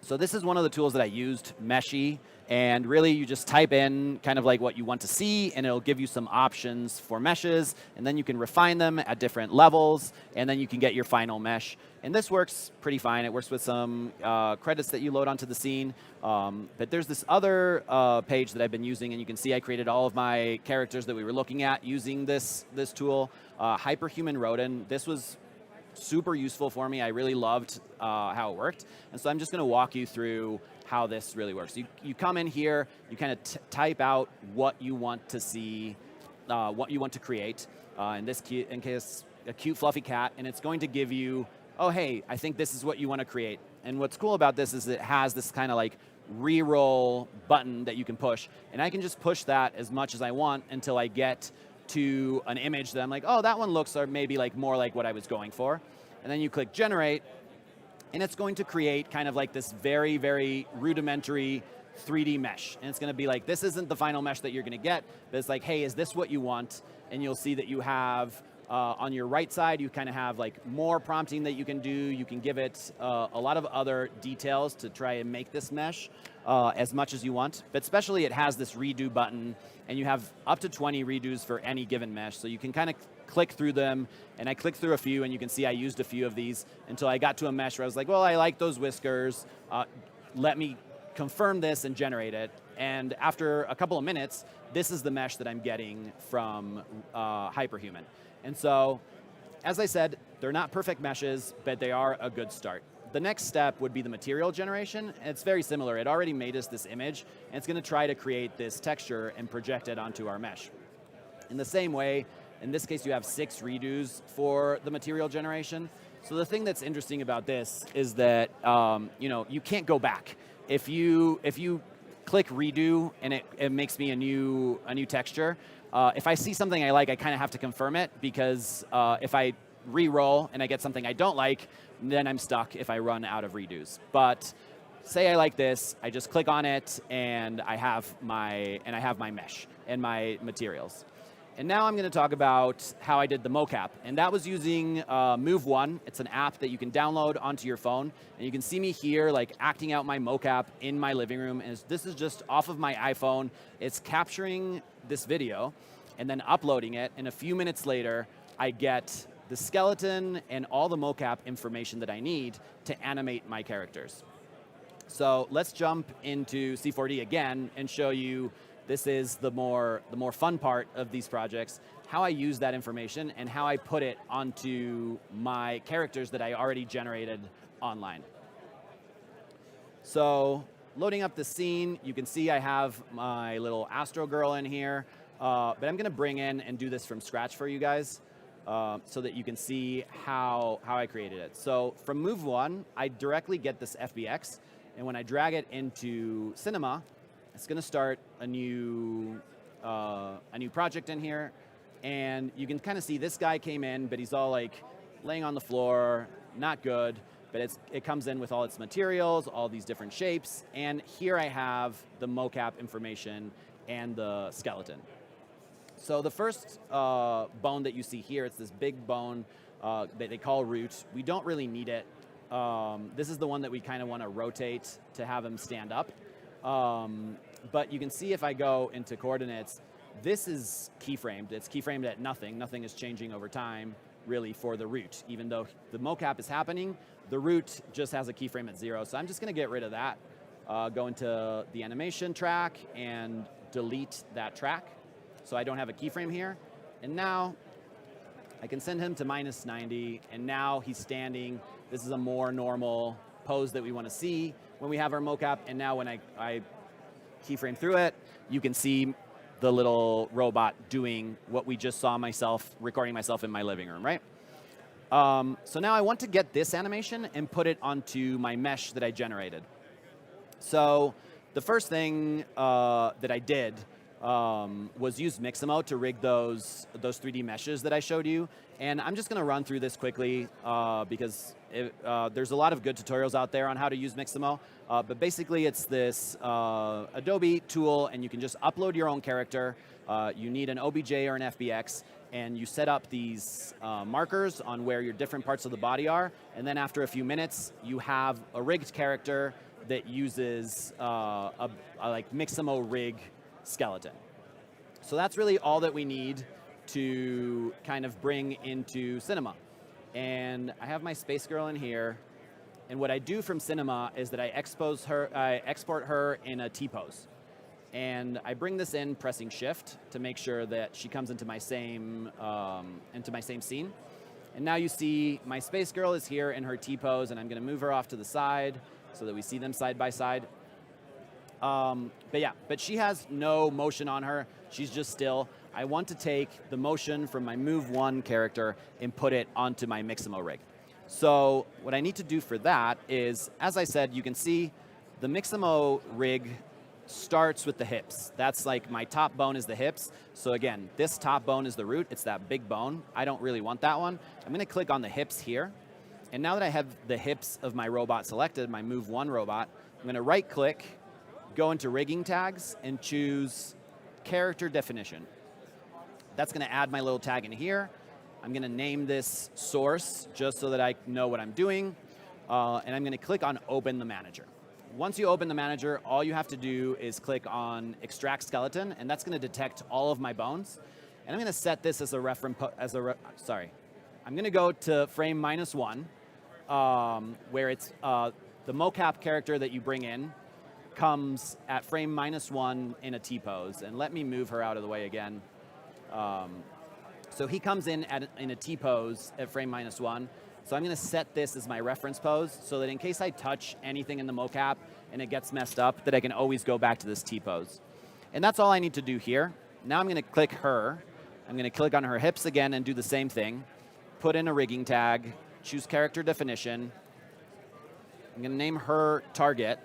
D: So this is one of the tools that I used, Meshy, and really you just type in kind of like what you want to see and it'll give you some options for meshes, and then you can refine them at different levels, and then you can get your final mesh. And this works pretty fine. It works with some credits that you load onto the scene. But there's this other page that I've been using, and you can see I created all of my characters that we were looking at using this tool, Hyperhuman Rodin. This was super useful for me. I really loved how it worked. And so I'm just going to walk you through how this really works. You come in here, you kind of type out what you want to see, what you want to create. In this case, a cute fluffy cat, and it's going to give you, oh hey, I think this is what you want to create. And what's cool about this is it has this kind of like re-roll button that you can push, and I can just push that as much as I want until I get to an image that I'm like, oh, that one looks maybe like more like what I was going for. And then you click generate, and it's going to create kind of like this very, very rudimentary 3D mesh. And it's going to be like, this isn't the final mesh that you're going to get, but it's like, hey, is this what you want? And you'll see that you have, on your right side, you kind of have like more prompting that you can do. You can give it a lot of other details to try and make this mesh as much as you want. But especially it has this redo button, and you have up to 20 redos for any given mesh. So you can kind of click through them, and I clicked through a few, and you can see I used a few of these until I got to a mesh where I was like, well, I like those whiskers. Let me confirm this and generate it. And after a couple of minutes, this is the mesh that I'm getting from Hyperhuman. And so, as I said, they're not perfect meshes, but they are a good start. The next step would be the material generation. It's very similar. It already made us this image, and it's going to try to create this texture and project it onto our mesh. In the same way, in this case, you have 6 redos for the material generation. So the thing that's interesting about this is that you can't go back. If you click redo and it makes me a new texture, if I see something I like, I kind of have to confirm it, because if I re-roll and I get something I don't like, then I'm stuck if I run out of redos. But say I like this, I just click on it, and I have my mesh and my materials. And now I'm going to talk about how I did the mocap, and that was using Move One. It's an app that you can download onto your phone, and you can see me here like acting out my mocap in my living room. And this is just off of my iPhone. It's capturing this video and then uploading it, and a few minutes later, I get the skeleton and all the mocap information that I need to animate my characters. So let's jump into C4D again and show you. This is the more fun part of these projects, how I use that information and how I put it onto my characters that I already generated online. So loading up the scene, you can see I have my little Astro Girl in here, but I'm going to bring in and do this from scratch for you guys so that you can see how I created it. So from Move One, I directly get this FBX, and when I drag it into Cinema, it's going to start a new project in here, and you can kind of see this guy came in, but he's all like laying on the floor, not good. But it comes in with all its materials, all these different shapes, and here I have the mocap information and the skeleton. So the first bone that you see here, it's this big bone that they call root. We don't really need it. This is the one that we kind of want to rotate to have him stand up. But you can see if I go into coordinates, this is keyframed. It's keyframed at nothing. Nothing is changing over time, really, for the root. Even though the mocap is happening, the root just has a keyframe at 0. So I'm just going to get rid of that. Go into the animation track and delete that track. So I don't have a keyframe here. And now I can send him to -90, and now he's standing. This is a more normal pose that we want to see when we have our mocap. And now when I keyframe through it, you can see the little robot doing what we just saw myself, recording myself in my living room, right? So now I want to get this animation and put it onto my mesh that I generated. So the first thing that I did was use Mixamo to rig those 3D meshes that I showed you. And I'm just going to run through this quickly because there's a lot of good tutorials out there on how to use Mixamo. But basically, it's this Adobe tool, and you can just upload your own character. You need an OBJ or an FBX, and you set up these markers on where your different parts of the body are. And then after a few minutes, you have a rigged character that uses a like Mixamo rig skeleton. So that's really all that we need to kind of bring into Cinema. And I have my Space Girl in here. And what I do from Cinema is that I export her in a T-pose. And I bring this in pressing Shift to make sure that she comes into my same scene. And now you see my Space Girl is here in her T-pose, and I'm going to move her off to the side so that we see them side by side. But she has no motion on her. She's just still. I want to take the motion from my Move 1 character and put it onto my Mixamo rig. So what I need to do for that is, as I said, you can see the Mixamo rig starts with the hips. That's like my top bone is the hips. So again, this top bone is the root. It's that big bone. I don't really want that one. I'm going to click on the hips here. And now that I have the hips of my robot selected, my Move 1 robot, I'm going to right-click, go into Rigging Tags, and choose Character Definition. That's going to add my little tag in here. I'm going to name this Source just so that I know what I'm doing. And I'm going to click on Open the Manager. Once you open the manager, all you have to do is click on Extract Skeleton, and that's going to detect all of my bones. And I'm going to set this as a reference. I'm going to go to frame -1, where it's the mocap character that you bring in comes at frame -1 in a T-pose. And let me move her out of the way again. So he comes in in a T-pose at frame -1. So I'm going to set this as my reference pose so that in case I touch anything in the mocap and it gets messed up, that I can always go back to this T-pose. And that's all I need to do here. Now I'm going to click her. I'm going to click on her hips again and do the same thing. Put in a rigging tag, choose character definition. I'm going to name her target.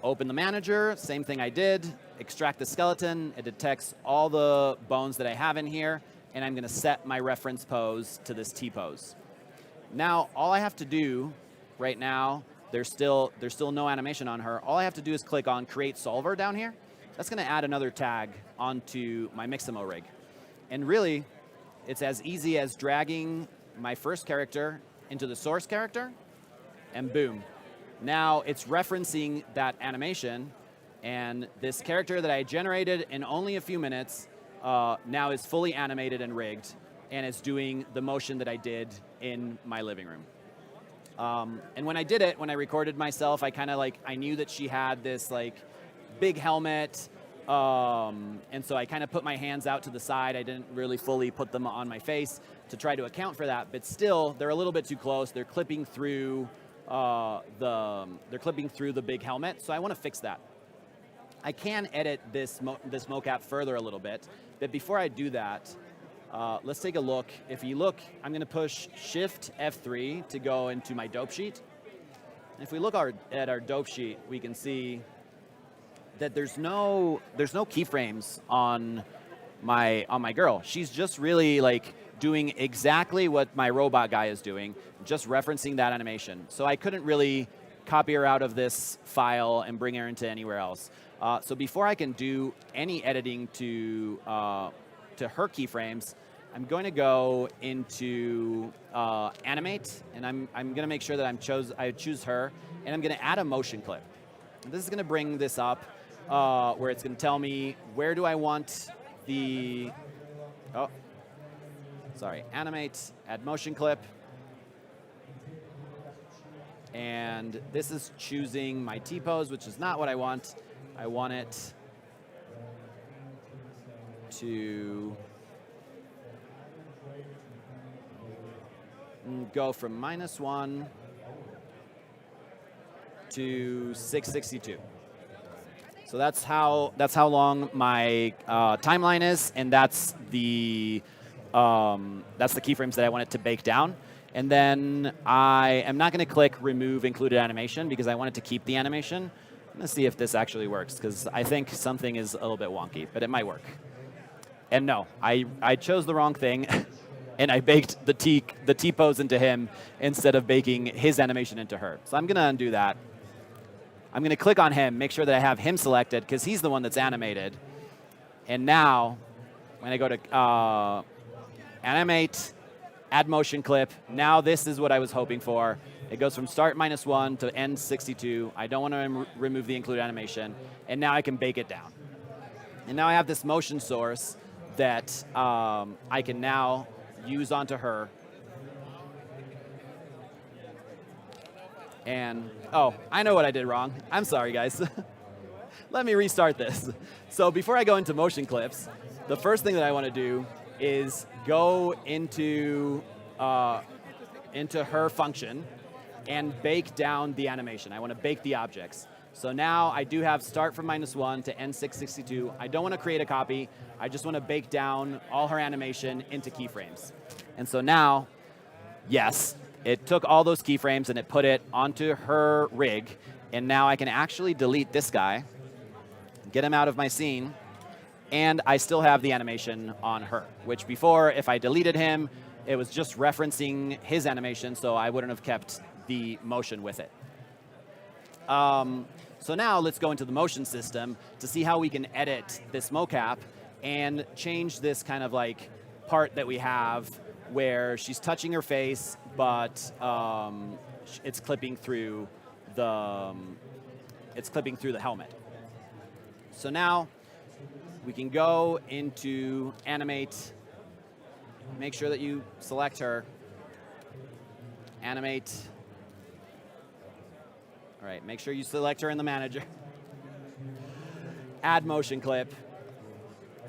D: Open the manager, same thing I did. Extract the skeleton. It detects all the bones that I have in here. And I'm going to set my reference pose to this T-pose. Now, all I have to do right now, there's still no animation on her. All I have to do is click on Create Solver down here. That's going to add another tag onto my Mixamo rig. And really, it's as easy as dragging my first character into the source character, and boom. Now it's referencing that animation, and this character that I generated in only a few minutes now is fully animated and rigged, and it's doing the motion that I did in my living room. And when I did it, when I recorded myself, I knew that she had this like big helmet, and so I kind of put my hands out to the side. I didn't really fully put them on my face to try to account for that, but still, they're a little bit too close. They're clipping through the big helmet, so I want to fix that. I can edit this mocap further a little bit, but before I do that, let's take a look. If you look, I'm going to push Shift F3 to go into my dope sheet. And if we look at our dope sheet, we can see that there's no keyframes on my girl. She's just really like doing exactly what my robot guy is doing, just referencing that animation. So I couldn't really copy her out of this file and bring her into anywhere else. So before I can do any editing to her keyframes, I'm going to go into animate, and I'm going to make sure that I choose her, and I'm going to add a motion clip. And this is going to bring this up where it's going to tell me where do I want the, animate, add motion clip. And this is choosing my T-pose, which is not what I want. I want it to go from -1 to 662. So that's how long my timeline is, and that's the keyframes that I want it to bake down. And then I am not going to click remove included animation because I want it to keep the animation. I'm going to see if this actually works because I think something is a little bit wonky, but it might work. And no, I chose the wrong thing, and I baked the T-pose into him instead of baking his animation into her. So I'm going to undo that. I'm going to click on him, make sure that I have him selected because he's the one that's animated. And now, when I go to animate, add motion clip, now this is what I was hoping for. It goes from start -1 to end 62. I don't want to remove the include animation. And now I can bake it down. And now I have this motion source that I can now use onto her. And, oh, I know what I did wrong. I'm sorry, guys. Let me restart this. So before I go into motion clips, the first thing that I want to do is go into her function and bake down the animation. I want to bake the objects. So now I do have start from -1 to end 662. I don't want to create a copy. I just want to bake down all her animation into keyframes. And so now, yes, it took all those keyframes and it put it onto her rig. And now I can actually delete this guy, get him out of my scene, and I still have the animation on her, which before, if I deleted him, it was just referencing his animation, so I wouldn't have kept the motion with it. So now let's go into the motion system to see how we can edit this mocap and change this kind of like part that we have where she's touching her face, but it's clipping through the helmet. So now we can go into animate, make sure that you select her, animate. All right, make sure you select her in the manager. Add motion clip.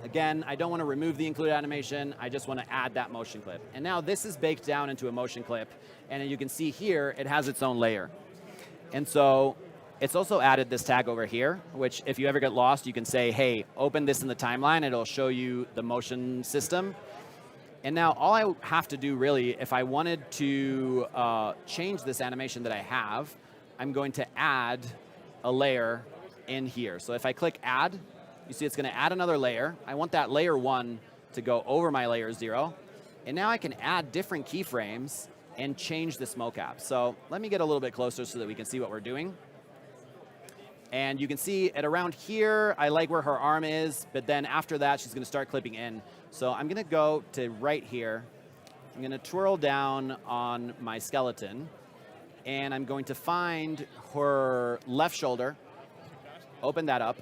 D: Again, I don't want to remove the include animation. I just want to add that motion clip. And now this is baked down into a motion clip. And you can see here, it has its own layer. And so it's also added this tag over here, which if you ever get lost, you can say, hey, open this in the timeline. It'll show you the motion system. And now all I have to do really, if I wanted to change this animation that I have, I'm going to add a layer in here. So if I click add, you see it's going to add another layer. I want that layer 1 to go over my layer 0. And now I can add different keyframes and change this mocap. So let me get a little bit closer so that we can see what we're doing. And you can see at around here, I like where her arm is, but then after that, she's going to start clipping in. So I'm going to go to right here. I'm going to twirl down on my skeleton, and I'm going to find her left shoulder, open that up.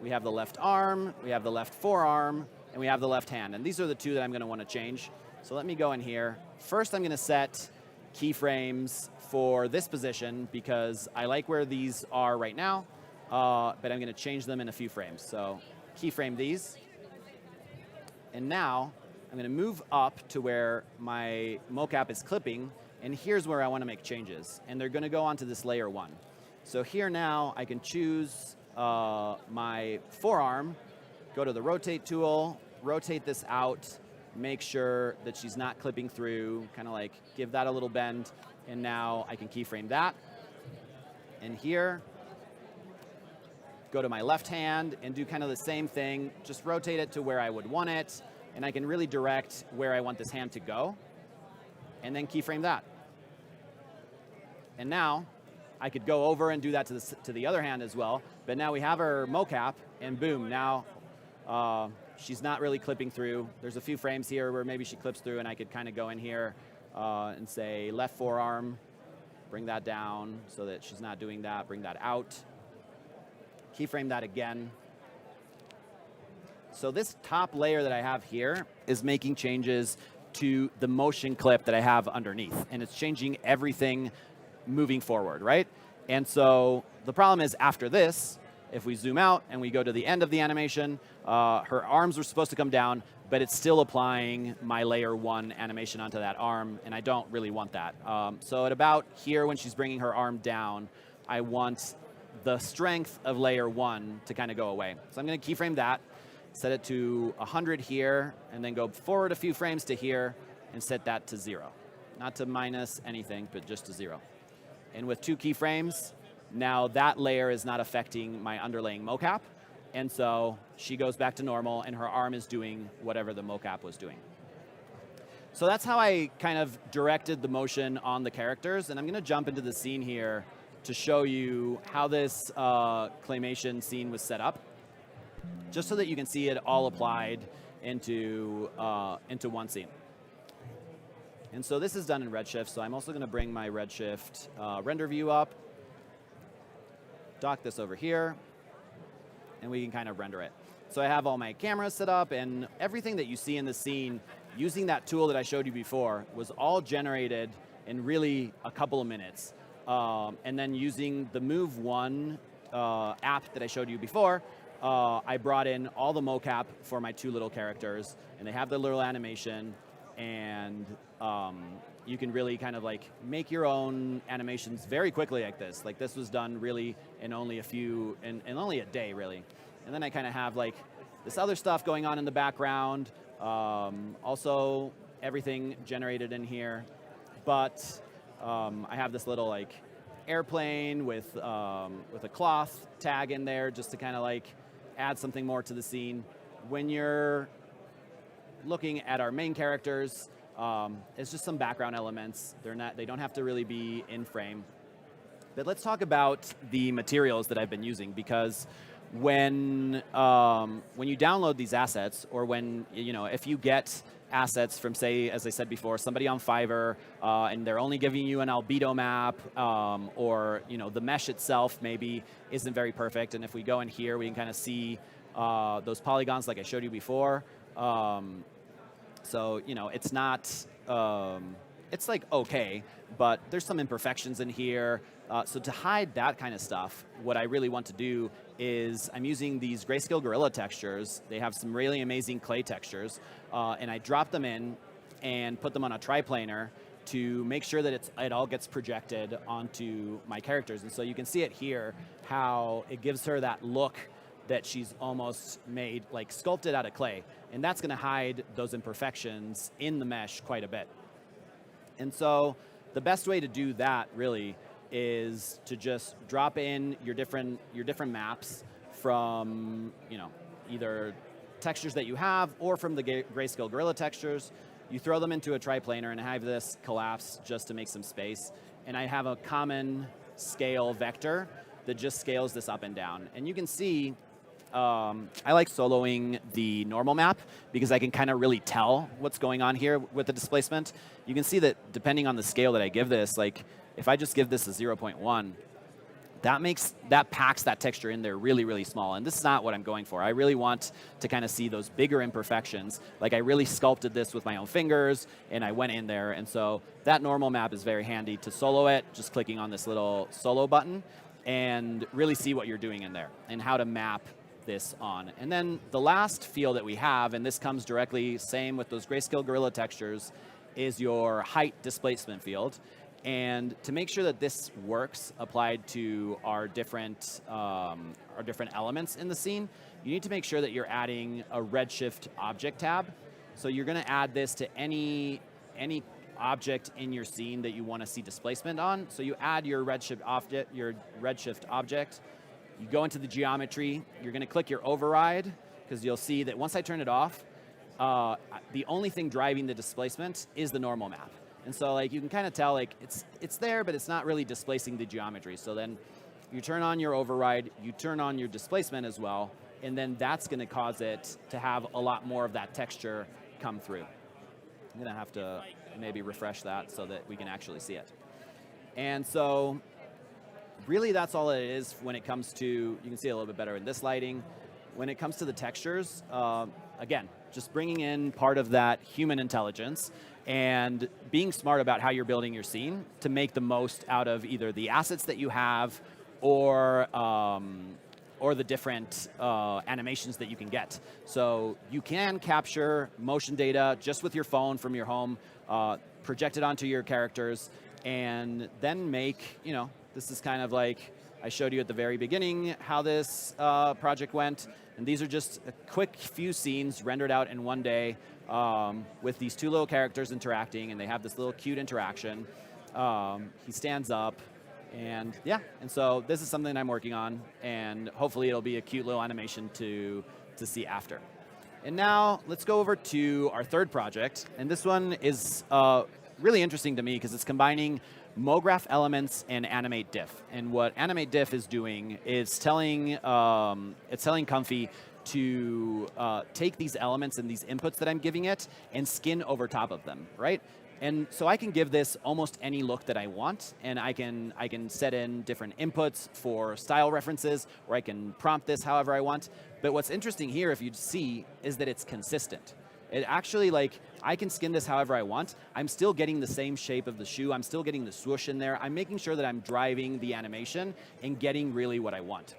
D: We have the left arm, we have the left forearm, and we have the left hand. And these are the two that I'm going to want to change. So let me go in here. First, I'm going to set keyframes for this position because I like where these are right now, but I'm going to change them in a few frames. So keyframe these. And now I'm going to move up to where my mocap is clipping, and here's where I want to make changes. And they're going to go onto this layer 1. So here now I can choose my forearm, go to the rotate tool, rotate this out, make sure that she's not clipping through, kind of like give that a little bend, and now I can keyframe that. And here, go to my left hand and do kind of the same thing, just rotate it to where I would want it, and I can really direct where I want this hand to go, and then keyframe that. And now, I could go over and do that to the other hand as well, but now we have our mocap, and boom, now she's not really clipping through. There's a few frames here where maybe she clips through, and I could kind of go in here and say left forearm, bring that down so that she's not doing that, bring that out. Keyframe that again. So this top layer that I have here is making changes to the motion clip that I have underneath, and it's changing everything moving forward, right? And so the problem is after this, if we zoom out and we go to the end of the animation, her arms were supposed to come down, but it's still applying my layer 1 animation onto that arm, and I don't really want that. So at about here when she's bringing her arm down, I want the strength of layer 1 to kind of go away. So I'm going to keyframe that, set it to 100 here, and then go forward a few frames to here and set that to 0. Not to minus anything, but just to 0. And with 2 keyframes, now that layer is not affecting my underlaying mocap, and so she goes back to normal, and her arm is doing whatever the mocap was doing. So that's how I kind of directed the motion on the characters, and I'm going to jump into the scene here to show you how this claymation scene was set up, just so that you can see it all applied into one scene. And so this is done in Redshift, so I'm also going to bring my Redshift render view up, dock this over here, and we can kind of render it. So I have all my cameras set up, and everything that you see in the scene, using that tool that I showed you before, was all generated in really a couple of minutes. And then using the Move 1 app that I showed you before, I brought in all the mocap for my 2 little characters, and they have the little animation, and you can really kind of like make your own animations very quickly like this. Like this was done really in only in only a day, really. And then I kind of have like this other stuff going on in the background. Also, everything generated in here, but I have this little like airplane with a cloth tag in there just to kind of like add something more to the scene. When you're looking at our main characters, it's just some background elements. They don't have to really be in frame. But let's talk about the materials that I've been using, because when you download these assets, or when if you get assets from, say, as I said before, somebody on Fiverr, and they're only giving you an albedo map, or the mesh itself maybe isn't very perfect. And if we go in here, we can kind of see those polygons like I showed you before. So it's not, it's like okay, but there's some imperfections in here. So to hide that kind of stuff, what I really want to do is I'm using these Grayscale Gorilla textures. They have some really amazing clay textures, and I drop them in and put them on a triplanar to make sure that it all gets projected onto my characters. And so you can see it here, how it gives her that look that she's almost made, like sculpted out of clay. And that's going to hide those imperfections in the mesh quite a bit. And so the best way to do that really is to just drop in your different maps from either textures that you have or from the Grayscale Gorilla textures. You throw them into a triplanar, and I have this collapse just to make some space. And I have a common scale vector that just scales this up and down. And you can see I like soloing the normal map because I can kind of really tell what's going on here with the displacement. You can see that depending on the scale that I give this, like if I just give this a 0.1, that packs that texture in there really, really small. And this is not what I'm going for. I really want to kind of see those bigger imperfections. Like I really sculpted this with my own fingers, and I went in there. And so that normal map is very handy to solo it, just clicking on this little solo button, and really see what you're doing in there and how to map this on. And then the last field that we have, and this comes directly, same with those Grayscale Gorilla textures, is your height displacement field. And to make sure that this works applied to our different elements in the scene, you need to make sure that you're adding a Redshift object tab. So you're going to add this to any object in your scene that you want to see displacement on. So you add your Redshift object. You go into the geometry. You're going to click your override, because you'll see that once I turn it off, the only thing driving the displacement is the normal map. And so like you can kind of tell like it's there, but it's not really displacing the geometry. So then you turn on your override, you turn on your displacement as well, and then that's going to cause it to have a lot more of that texture come through. I'm going to have to maybe refresh that so that we can actually see it. And so really that's all it is when it comes to, you can see it a little bit better in this lighting. When it comes to the textures, again, just bringing in part of that human intelligence and being smart about how you're building your scene to make the most out of either the assets that you have or the different animations that you can get. So you can capture motion data just with your phone from your home, project it onto your characters, and then make, this is kind of like I showed you at the very beginning how this project went. And these are just a quick few scenes rendered out in one day with these two little characters interacting, and they have this little cute interaction. He stands up, and yeah, and so this is something I'm working on, and hopefully it'll be a cute little animation to see after. And now let's go over to our third project, and this one is really interesting to me because it's combining MoGraph elements and animate diff. And what animate diff is doing is telling Comfy to take these elements and these inputs that I'm giving it and skin over top of them, right? And so I can give this almost any look that I want, and I can set in different inputs for style references, or I can prompt this however I want. But what's interesting here, if you see, is that it's consistent. It actually, I can skin this however I want. I'm still getting the same shape of the shoe. I'm still getting the swoosh in there. I'm making sure that I'm driving the animation and getting really what I want.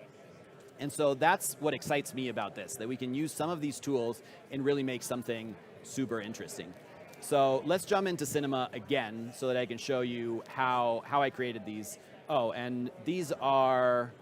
D: And so that's what excites me about this, that we can use some of these tools and really make something super interesting. So let's jump into Cinema again so that I can show you how I created these. Oh, and these are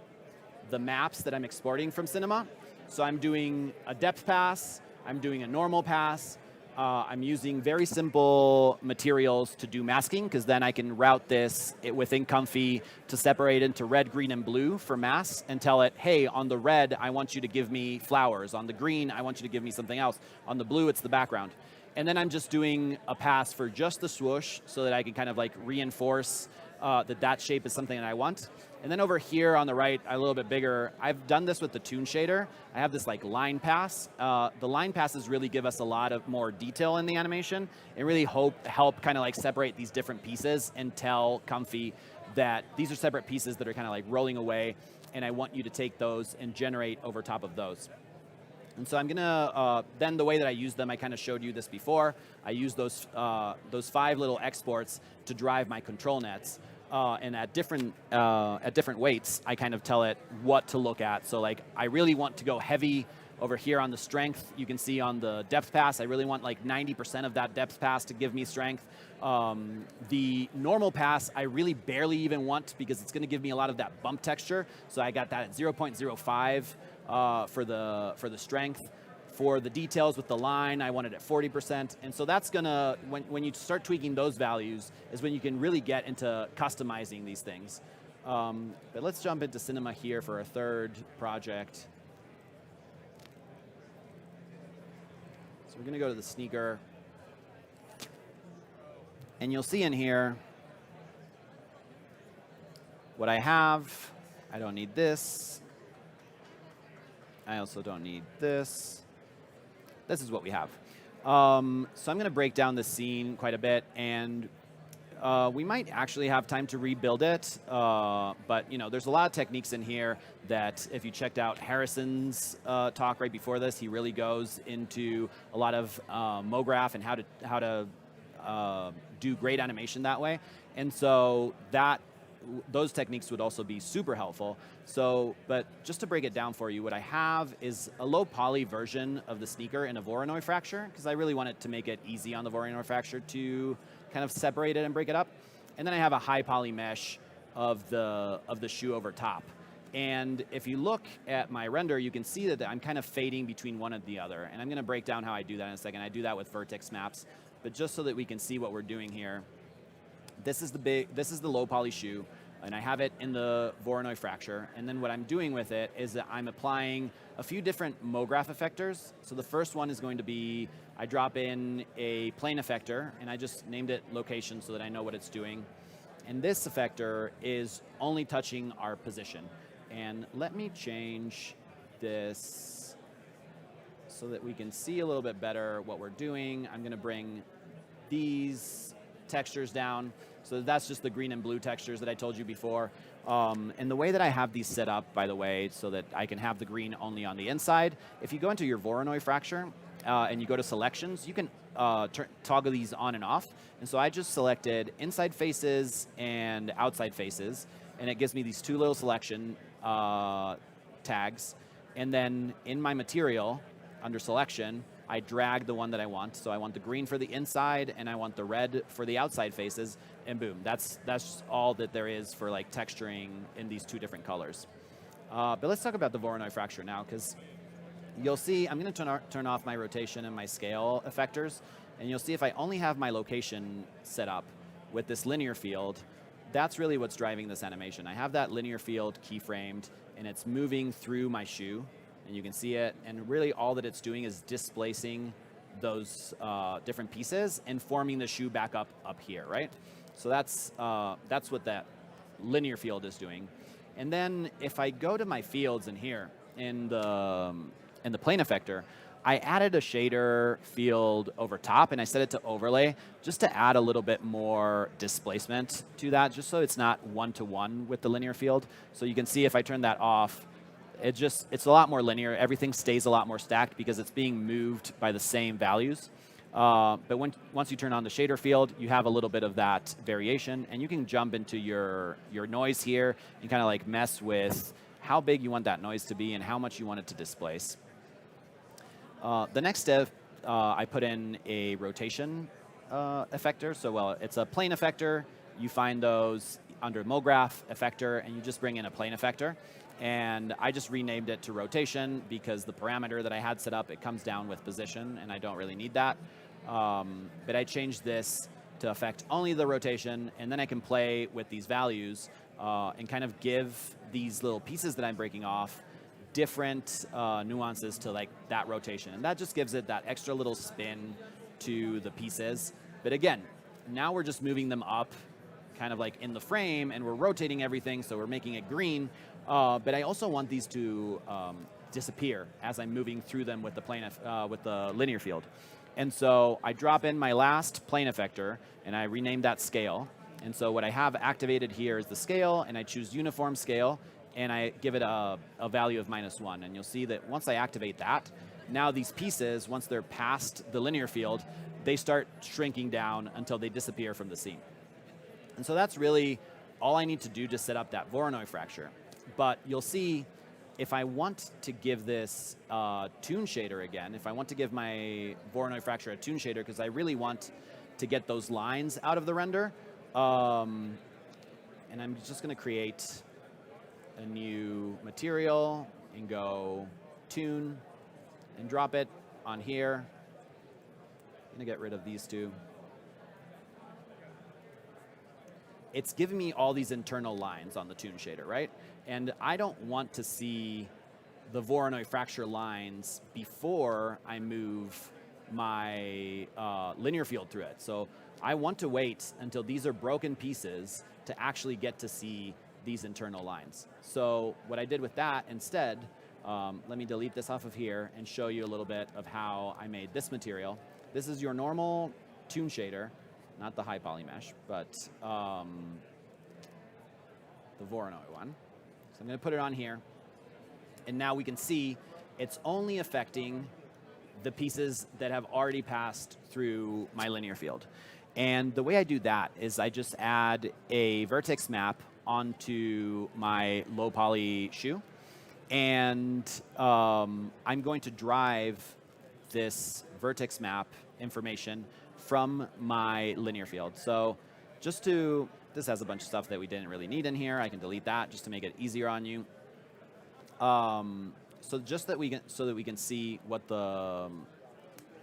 D: the maps that I'm exporting from Cinema. So I'm doing a depth pass. I'm doing a normal pass. I'm using very simple materials to do masking, because then I can route this within Comfy to separate into red, green, and blue for masks and tell it, hey, on the red, I want you to give me flowers. On the green, I want you to give me something else. On the blue, it's the background. And then I'm just doing a pass for just the swoosh so that I can kind of reinforce that shape is something that I want. And then over here on the right, a little bit bigger, I've done this with the Toon Shader. I have this line pass. The line passes really give us a lot of more detail in the animation and really help kind of separate these different pieces and tell Comfy that these are separate pieces that are kind of rolling away, and I want you to take those and generate over top of those. And so I'm gonna, then the way that I use them, I kind of showed you this before. I use those 5 little exports to drive my control nets. And at different weights, I kind of tell it what to look at. So I really want to go heavy over here on the strength. You can see on the depth pass, I really want 90% of that depth pass to give me strength. The normal pass, I really barely even want, because it's gonna give me a lot of that bump texture. So I got that at 0.05 for the strength. For the details with the line, I want it at 40%. And so that's gonna, when you start tweaking those values, is when you can really get into customizing these things. But let's jump into Cinema here for a third project. So we're gonna go to the sneaker. And you'll see in here what I have. I don't need this. I also don't need this. This is what we have. So I'm going to break down the scene quite a bit, and we might actually have time to rebuild it. But there's a lot of techniques in here that, if you checked out Harrison's talk right before this, he really goes into a lot of MoGraph and how to do great animation that way. And so those techniques would also be super helpful. So, but just to break it down for you, what I have is a low poly version of the sneaker in a Voronoi fracture, because I really wanted to make it easy on the Voronoi fracture to kind of separate it and break it up. And then I have a high poly mesh of the shoe over top. And if you look at my render, you can see that I'm kind of fading between one and the other. And I'm going to break down how I do that in a second. I do that with vertex maps. But just so that we can see what we're doing here, this is the low poly shoe, and I have it in the Voronoi fracture. And then what I'm doing with it is that I'm applying a few different MoGraph effectors. So the first one is going to be, I drop in a plane effector, and I just named it location so that I know what it's doing. And this effector is only touching our position. And let me change this so that we can see a little bit better what we're doing, I'm going to bring these textures down. So that's just the green and blue textures that I told you before. And the way that I have these set up, by the way, so that I can have the green only on the inside, if you go into your Voronoi fracture and you go to selections, you can toggle these on and off. And so I just selected inside faces and outside faces, and it gives me these two little selection tags. And then in my material, under selection, I drag the one that I want. So I want the green for the inside, and I want the red for the outside faces, and boom. That's all that there is for like texturing in these two different colors. But let's talk about the Voronoi fracture now, because you'll see I'm going to turn off my rotation and my scale effectors, and you'll see if I only have my location set up with this linear field, that's really what's driving this animation. I have that linear field keyframed, and it's moving through my shoe, and you can see it, and really all that it's doing is displacing those different pieces and forming the shoe back up here, right? So that's what that linear field is doing. And then if I go to my fields in here, in the plane effector, I added a shader field over top, and I set it to overlay just to add a little bit more displacement to that, just so it's not one-to-one with the linear field. So you can see if I turn that off, it's a lot more linear. Everything stays a lot more stacked because it's being moved by the same values. But once you turn on the shader field, you have a little bit of that variation, and you can jump into your noise here and kind of like mess with how big you want that noise to be and how much you want it to displace. The next step, I put in a rotation effector. So, well, it's a plane effector. You find those under MoGraph effector, and you just bring in a plane effector. And I just renamed it to rotation because the parameter that I had set up, it comes down with position, and I don't really need that. But I changed this to affect only the rotation, and then I can play with these values and kind of give these little pieces that I'm breaking off different nuances to like that rotation. And that just gives it that extra little spin to the pieces. But again, now we're just moving them up kind of like in the frame, and we're rotating everything, so we're making it green. But I also want these to disappear as I'm moving through them with the plane with the linear field. And so I drop in my last plane effector, and I rename that scale. And so what I have activated here is the scale, and I choose uniform scale, and I give it a value of -1. And you'll see that once I activate that, now these pieces, once they're past the linear field, they start shrinking down until they disappear from the scene. And so that's really all I need to do to set up that Voronoi fracture. But you'll see, if I want to give this toon shader again, if I want to give my Voronoi fracture a toon shader, because I really want to get those lines out of the render, and I'm just going to create a new material and go toon and drop it on here. I'm going to get rid of these two. It's giving me all these internal lines on the toon shader, right? And I don't want to see the Voronoi fracture lines before I move my linear field through it. So I want to wait until these are broken pieces to actually get to see these internal lines. So what I did with that instead, let me delete this off of here and show you a little bit of how I made this material. This is your normal toon shader, not the high poly mesh, but the Voronoi one. So I'm going to put it on here, and now we can see it's only affecting the pieces that have already passed through my linear field. And the way I do that is I just add a vertex map onto my low poly shoe, and I'm going to drive this vertex map information from my linear field. So just to, this has a bunch of stuff that we didn't really need in here. I can delete that just to make it easier on you. So just that we can see what the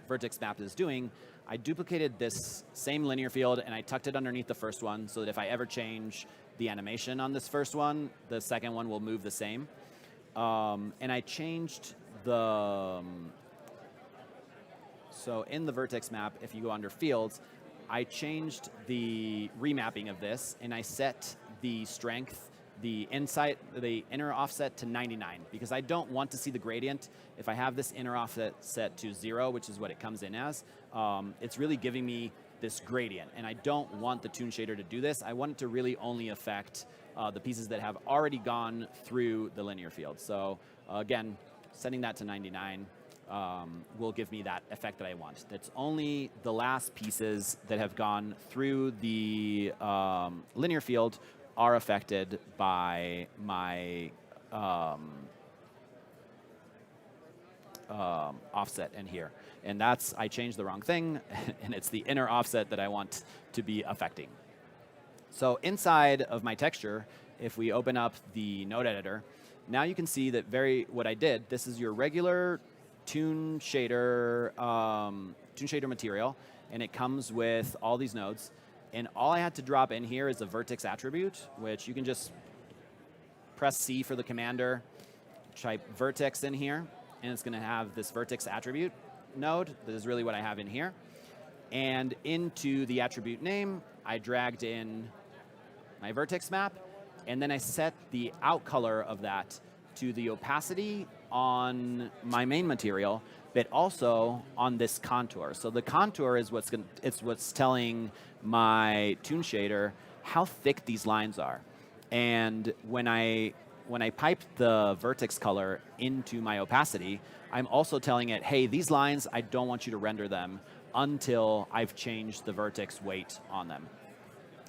D: vertex map is doing, I duplicated this same linear field and I tucked it underneath the first one so that if I ever change the animation on this first one, the second one will move the same. And I changed the, so in the vertex map, if you go under fields, I changed the remapping of this, and I set the strength the inner offset to 99 because I don't want to see the gradient. If I have this inner offset set to 0, which is what it comes in as, it's really giving me this gradient. And I don't want the toon shader to do this. I want it to really only affect the pieces that have already gone through the linear field. So again, setting that to 99 will give me that effect that I want. It's only the last pieces that have gone through the linear field are affected by my offset in here. And that's, I changed the wrong thing, and it's the inner offset that I want to be affecting. So inside of my texture, if we open up the node editor, now you can see that what I did, this is your regular toon shader material, and it comes with all these nodes. And all I had to drop in here is a vertex attribute, which you can just press C for the commander, type vertex in here, and it's going to have this vertex attribute node. This is really what I have in here. And into the attribute name, I dragged in my vertex map, and then I set the out color of that to the opacity on my main material, but also on this contour. So the contour is what's telling my toon shader how thick these lines are. And when I pipe the vertex color into my opacity, I'm also telling it, hey, these lines, I don't want you to render them until I've changed the vertex weight on them.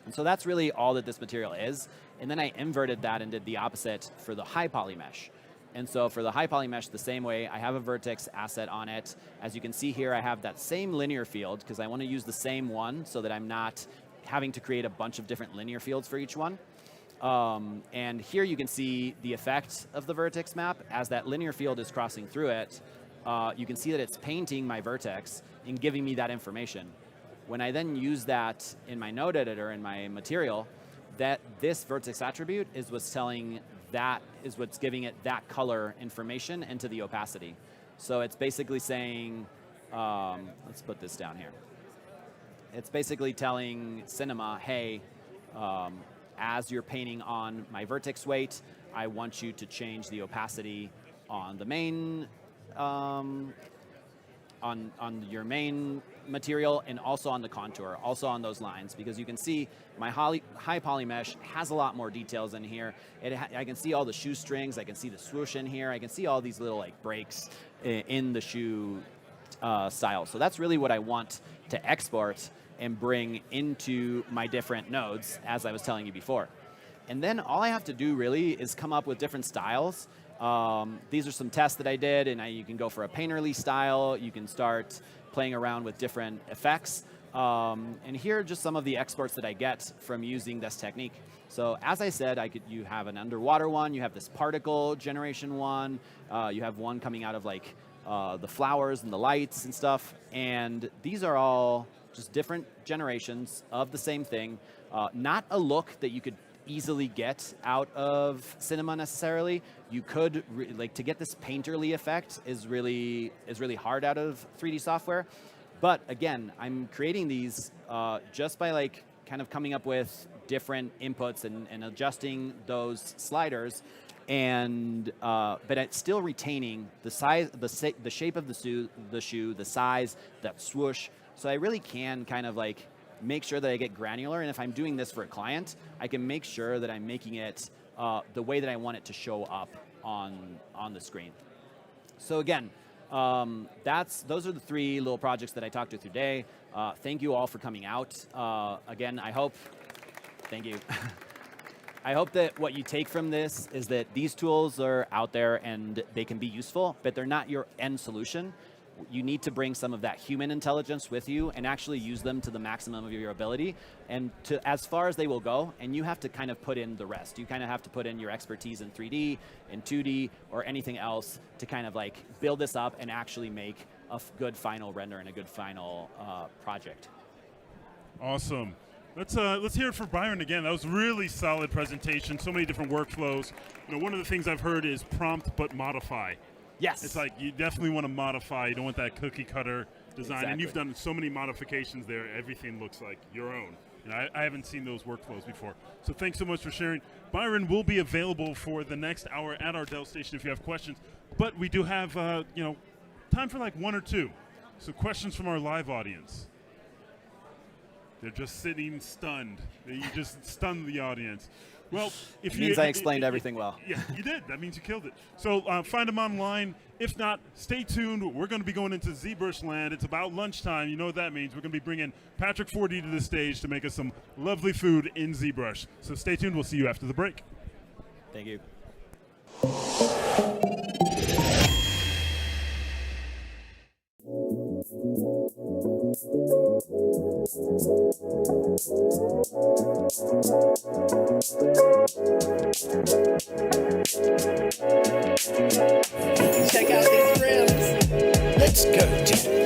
D: And so that's really all that this material is. And then I inverted that and did the opposite for the high poly mesh. And so for the high poly mesh, the same way, I have a vertex asset on it. As you can see here, I have that same linear field because I want to use the same one so that I'm not having to create a bunch of different linear fields for each one. And here you can see the effect of the vertex map. As that linear field is crossing through it, you can see that it's painting my vertex and giving me that information. When I then use that in my node editor in my material, that this vertex attribute is what's giving it that color information into the opacity. So it's basically saying, let's put this down here. It's basically telling Cinema, hey, as you're painting on my vertex weight, I want you to change the opacity on the main, on your main material, and also on the contour, also on those lines, because you can see my high poly mesh has a lot more details in here. I can see all the shoestrings, I can see the swoosh in here, I can see all these little like breaks in the shoe style. So that's really what I want to export and bring into my different nodes, as I was telling you before. And then all I have to do really is come up with different styles. These are some tests that I did, and you can go for a painterly style. You can start playing around with different effects. And here are just some of the exports that I get from using this technique. So as I said, you have an underwater one, you have this particle generation one, you have one coming out of like the flowers and the lights and stuff. And these are all just different generations of the same thing. Not a look that you could easily get out of Cinema necessarily. You could to get this painterly effect is really hard out of 3D software. But again, I'm creating these just by kind of coming up with different inputs and adjusting those sliders, and but it's still retaining the size, the shape of the shoe, the size, that swoosh. So I really can kind of make sure that I get granular, and if I'm doing this for a client, I can make sure that I'm making it the way that I want it to show up on the screen. So again, those are the 3 little projects that I talked to today. Thank you all for coming out. Again, thank you. I hope that what you take from this is that these tools are out there and they can be useful, but they're not your end solution. You need to bring some of that human intelligence with you and actually use them to the maximum of your ability and to as far as they will go, and you have to kind of put in the rest. You kind of have to put in your expertise in 3D, in 2D, or anything else to kind of build this up and actually make a good final render and a good final project.
C: Awesome. Let's hear it for Byron again. That was a really solid presentation. So many different workflows. One of the things I've heard is prompt but modify.
D: Yes.
C: It's you definitely want to modify. You don't want that cookie cutter design. Exactly. And you've done so many modifications there. Everything looks like your own. I haven't seen those workflows before. So thanks so much for sharing. Byron will be available for the next hour at our Dell station if you have questions. But we do have, time for like one or two. So questions from our live audience. They're just sitting stunned. You just stunned the audience. Well, if
D: it means I explained everything well.
C: Yeah, you did. That means you killed it. So find them online. If not, stay tuned. We're going to be going into ZBrush land. It's about lunchtime. You know what that means. We're going to be bringing Patrick 4D to the stage to make us some lovely food in ZBrush. So stay tuned. We'll see you after the break.
D: Thank you.
A: Check out these rims. Let's go, Jen.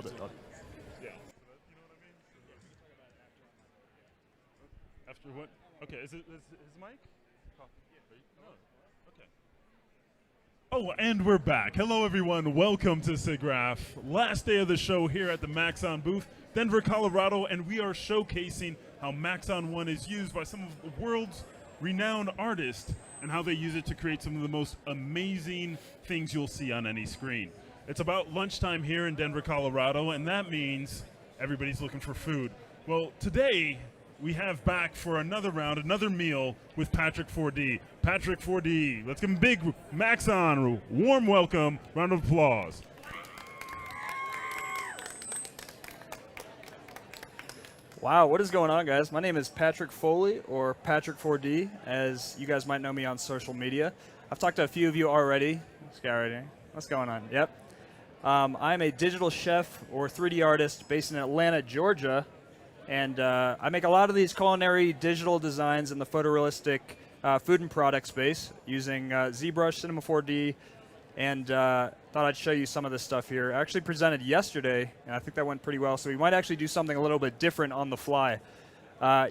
F: I'll do it. Yeah.
C: You know what I mean? After what? Okay, is his mic? No. Okay. Oh, and we're back. Hello, everyone. Welcome to SIGGRAPH. Last day of the show here at the Maxon booth, Denver, Colorado, and we are showcasing how Maxon 1 is used by some of the world's renowned artists and how they use it to create some of the most amazing things you'll see on any screen. It's about lunchtime here in Denver, Colorado, and that means everybody's looking for food. Well, today we have back for another round, another meal with Patrick 4D. Patrick 4D, let's give him a big Maxon warm welcome, round of applause.
F: Wow, what is going on, guys? My name is Patrick Foley, or Patrick 4D, as you guys might know me on social media. I've talked to a few of you already. This guy right here. What's going on? Yep. I'm a digital chef or 3D artist based in Atlanta, Georgia. And I make a lot of these culinary digital designs in the photorealistic food and product space using ZBrush, Cinema 4D, and thought I'd show you some of this stuff here. I actually presented yesterday, and I think that went pretty well, so we might actually do something a little bit different on the fly.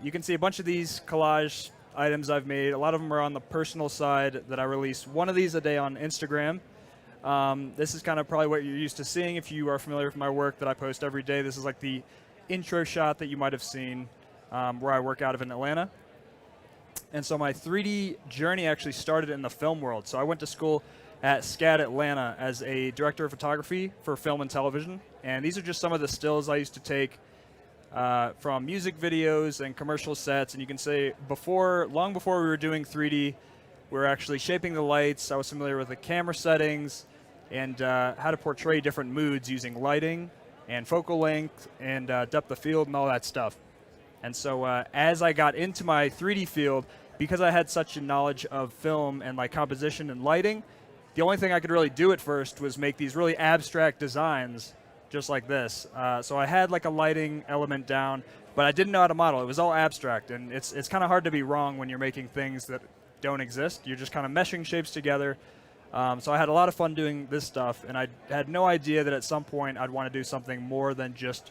F: You can see a bunch of these collage items I've made. A lot of them are on the personal side that I release one of these a day on Instagram. This is kind of probably what you're used to seeing if you are familiar with my work that I post every day. This is like the intro shot that you might have seen where I work out of in Atlanta. And so my 3D journey actually started in the film world. So I went to school at SCAD Atlanta as a director of photography for film and television. And these are just some of the stills I used to take from music videos and commercial sets. And you can say long before we were doing 3D, we were actually shaping the lights. I was familiar with the camera settings and how to portray different moods using lighting and focal length and depth of field and all that stuff. And so as I got into my 3D field, because I had such a knowledge of film and like composition and lighting, the only thing I could really do at first was make these really abstract designs just like this. So I had like a lighting element down, but I didn't know how to model. It was all abstract, and it's kind of hard to be wrong when you're making things that don't exist. You're just kind of meshing shapes together. So I had a lot of fun doing this stuff, and I had no idea that at some point I'd want to do something more than just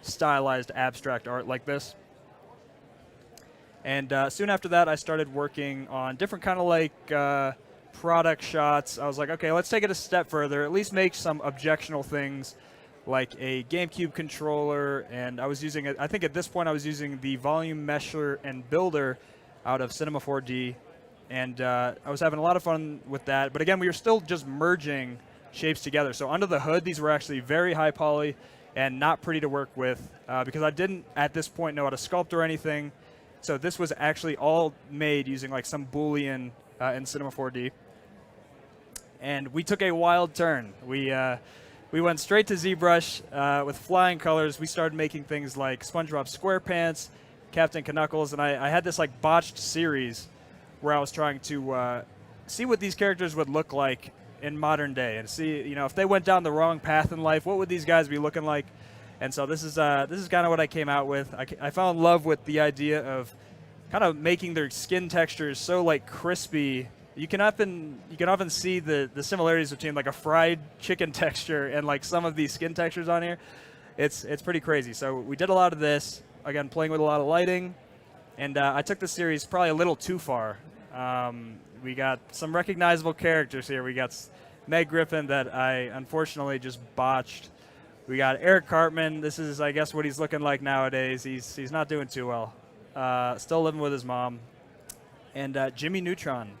F: stylized abstract art like this. And soon after that, I started working on different kind of like product shots. I was like, okay, let's take it a step further, at least make some objectionable things like a GameCube controller. And I was using, I think at this point I was using the volume mesher and builder out of Cinema 4D. And I was having a lot of fun with that. But again, we were still just merging shapes together. So under the hood, these were actually very high poly and not pretty to work with because I didn't, at this point, know how to sculpt or anything. So this was actually all made using like some Boolean in Cinema 4D. And we took a wild turn. We went straight to ZBrush with flying colors. We started making things like SpongeBob SquarePants, Captain Knuckles, and I had this like botched series where I was trying to see what these characters would look like in modern day, and see, you know, if they went down the wrong path in life, what would these guys be looking like? And so this is kind of what I came out with. I fell in love with the idea of kind of making their skin textures so like crispy. You can often see the similarities between like a fried chicken texture and like some of these skin textures on here. It's pretty crazy. So we did a lot of this, again, playing with a lot of lighting. And I took the series probably a little too far. We got some recognizable characters here. We got Meg Griffin that I unfortunately just botched. We got Eric Cartman. This is, I guess, what he's looking like nowadays. He's not doing too well. Still living with his mom. And Jimmy Neutron.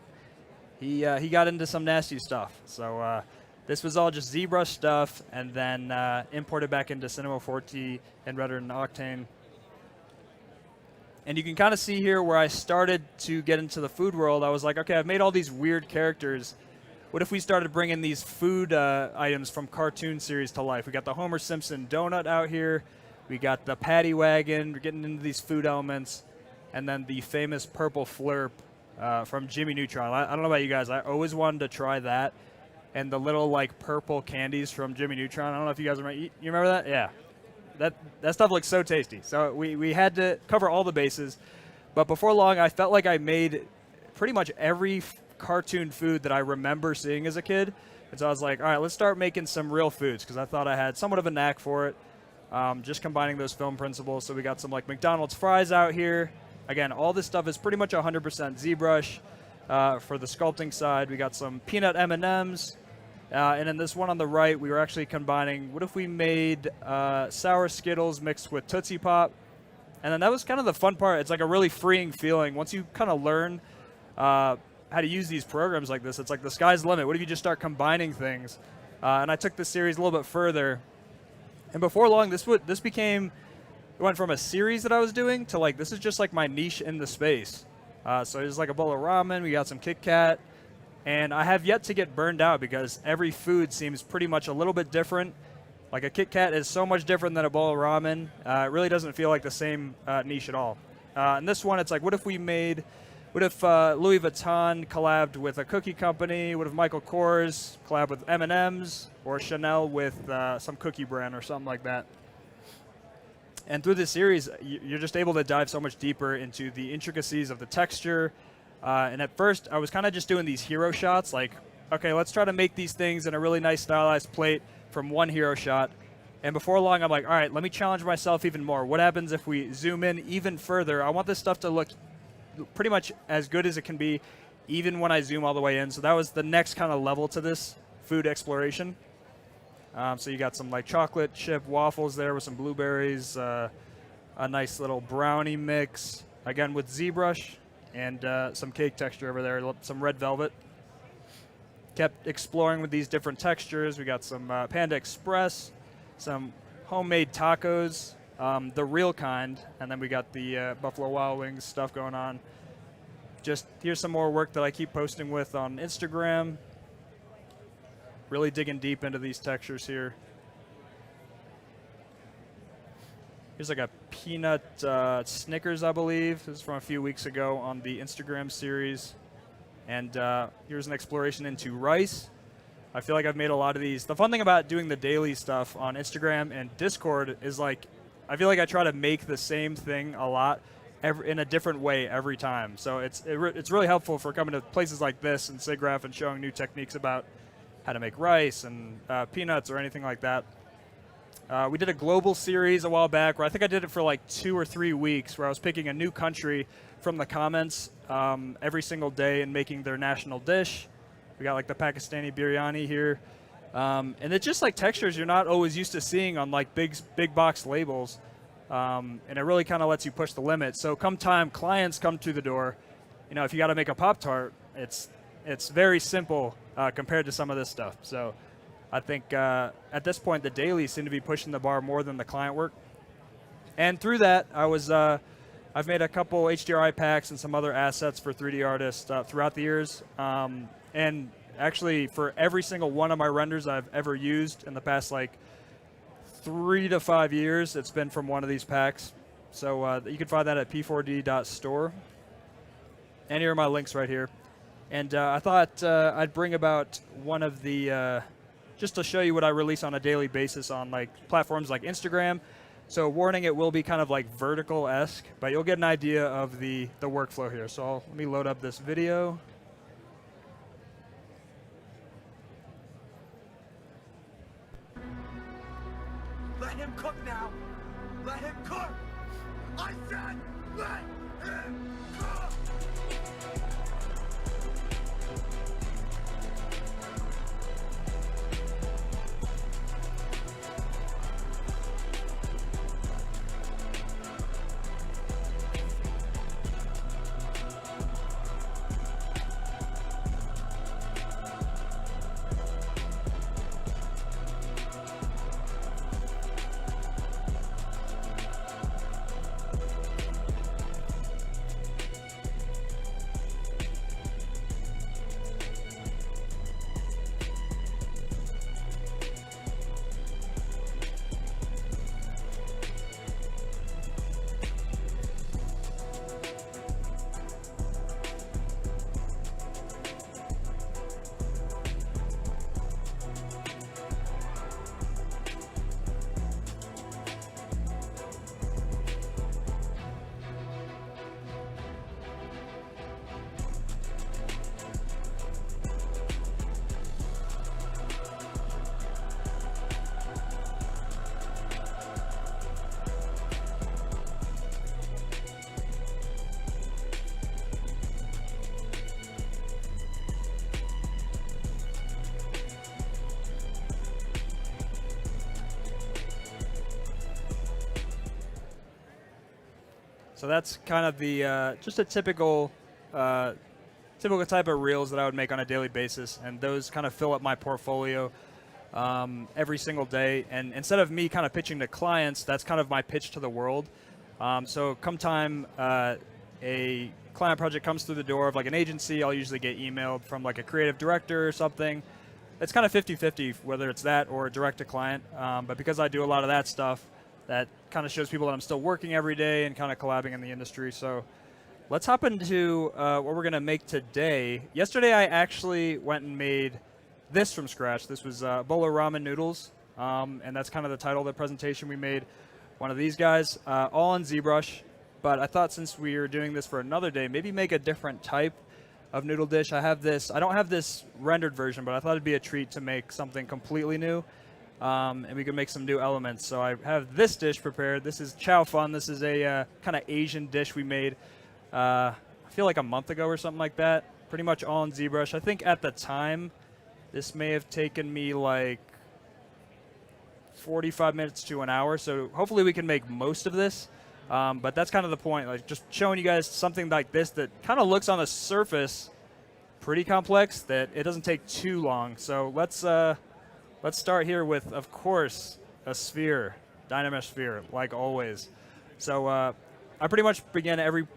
F: He got into some nasty stuff. So this was all just ZBrush stuff, and then imported back into Cinema 4D and Redder and Octane. And you can kind of see here where I started to get into the food world. I was like, okay, I've made all these weird characters. What if we started bringing these food items from cartoon series to life? We got the Homer Simpson donut out here. We got the Patty Wagon. We're getting into these food elements. And then the famous purple flurp from Jimmy Neutron. I don't know about you guys. I always wanted to try that. And the little like purple candies from Jimmy Neutron. I don't know if you guys remember. You remember that? Yeah. That stuff looks so tasty. So we had to cover all the bases. But before long, I felt like I made pretty much every cartoon food that I remember seeing as a kid. And so I was like, all right, let's start making some real foods, because I thought I had somewhat of a knack for it, just combining those film principles. So we got some like McDonald's fries out here. Again, all this stuff is pretty much 100% ZBrush. For the sculpting side, we got some peanut M&Ms. And then this one on the right, we were actually combining, what if we made sour Skittles mixed with Tootsie Pop? And then that was kind of the fun part. It's like a really freeing feeling. Once you kind of learn how to use these programs like this, it's like the sky's the limit. What if you just start combining things? And I took this series a little bit further. And before long, this became, it went from a series that I was doing to like, this is just like my niche in the space. So there's like a bowl of ramen. We got some Kit Kat. And I have yet to get burned out because every food seems pretty much a little bit different. Like a Kit Kat is so much different than a bowl of ramen. It really doesn't feel like the same niche at all. And this one, it's like, what if What if Louis Vuitton collabed with a cookie company? What if Michael Kors collabed with M&M's, or Chanel with some cookie brand or something like that? And through this series, you're just able to dive so much deeper into the intricacies of the texture. And at first, I was kind of just doing these hero shots, like, okay, let's try to make these things in a really nice stylized plate from one hero shot. And before long, I'm like, all right, let me challenge myself even more. What happens if we zoom in even further? I want this stuff to look pretty much as good as it can be, even when I zoom all the way in. So that was the next kind of level to this food exploration. So you got some like chocolate chip waffles there with some blueberries, a nice little brownie mix, again with ZBrush, and some cake texture over there, some red velvet. Kept exploring with these different textures. We got some Panda Express, some homemade tacos, the real kind, and then we got the Buffalo Wild Wings stuff going on. Just here's some more work that I keep posting with on Instagram. Really digging deep into these textures here. Here's like a peanut Snickers, I believe. This is from a few weeks ago on the Instagram series. And here's an exploration into rice. I feel like I've made a lot of these. The fun thing about doing the daily stuff on Instagram and Discord is like, I feel like I try to make the same thing a lot in a different way every time. So it's really helpful for coming to places like this and SIGGRAPH and showing new techniques about how to make rice and peanuts or anything like that. We did a global series a while back where I think I did it for like 2 or 3 weeks, where I was picking a new country from the comments every single day and making their national dish. We got like the Pakistani biryani here. And it's just like textures you're not always used to seeing on like big box labels. And it really kind of lets you push the limit. So come time, clients come to the door. You know, if you got to make a Pop-Tart, it's very simple compared to some of this stuff. So I think at this point, the dailies seem to be pushing the bar more than the client work. And through that, I've made a couple HDRI packs and some other assets for 3D artists throughout the years. And actually, for every single one of my renders I've ever used in the past like 3 to 5 years, it's been from one of these packs. So you can find that at p4d.store. And here are my links right here. And I thought I'd bring about one of the, just to show you what I release on a daily basis on like platforms like Instagram. So warning, it will be kind of like vertical-esque, but you'll get an idea of the workflow here. So let me load up this video.
A: Let him cook now. Let him cook. I said let him cook.
F: So that's kind of the just a typical type of reels that I would make on a daily basis, and those kind of fill up my portfolio every single day. And instead of me kind of pitching to clients, that's kind of my pitch to the world. So come time a client project comes through the door of like an agency, I'll usually get emailed from like a creative director or something. It's kind of 50-50 whether it's that or direct to client. But because I do a lot of that stuff, that kind of shows people that I'm still working every day and kind of collabing in the industry. So let's hop into what we're going to make today. Yesterday, I actually went and made this from scratch. This was a bowl of ramen noodles, and that's kind of the title of the presentation we made. One of these guys, all on ZBrush. But I thought since we were doing this for another day, maybe make a different type of noodle dish. I don't have this rendered version, but I thought it'd be a treat to make something completely new. And we could make some new elements. So I have this dish prepared. This is chow fun. This is a kind of Asian dish we made, I feel like a month ago or something like that. Pretty much all in ZBrush. I think at the time, this may have taken me like 45 minutes to an hour. So hopefully we can make most of this. But that's kind of the point, like just showing you guys something like this that kind of looks on the surface pretty complex, that it doesn't take too long. So let's start here with, of course, a sphere, Dynamesh sphere, like always. So I pretty much begin every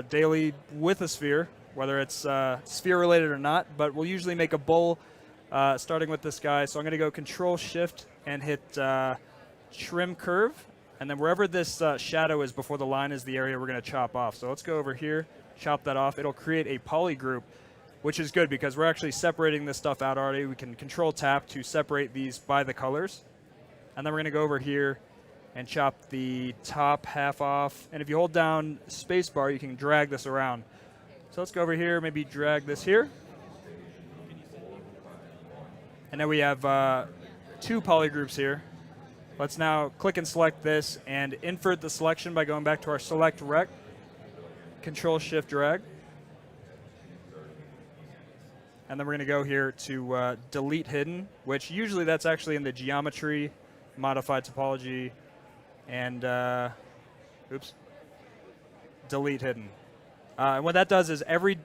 F: daily with a sphere, whether it's sphere related or not, but we'll usually make a bowl starting with this guy. So I'm going to go Control-Shift and hit Trim Curve. And then wherever this shadow is before the line is the area we're going to chop off. So let's go over here, chop that off. It'll create a poly group, which is good because we're actually separating this stuff out already. We can Control-Tap to separate these by the colors. And then we're going to go over here and chop the top half off. And if you hold down spacebar, you can drag this around. So let's go over here, maybe drag this here. And then we have 2 poly groups here. Let's now click and select this and invert the selection by going back to our select rect, Control-Shift drag. And then we're going to go here to delete hidden, which usually that's actually in the geometry, modified topology, and delete hidden. And what that does is every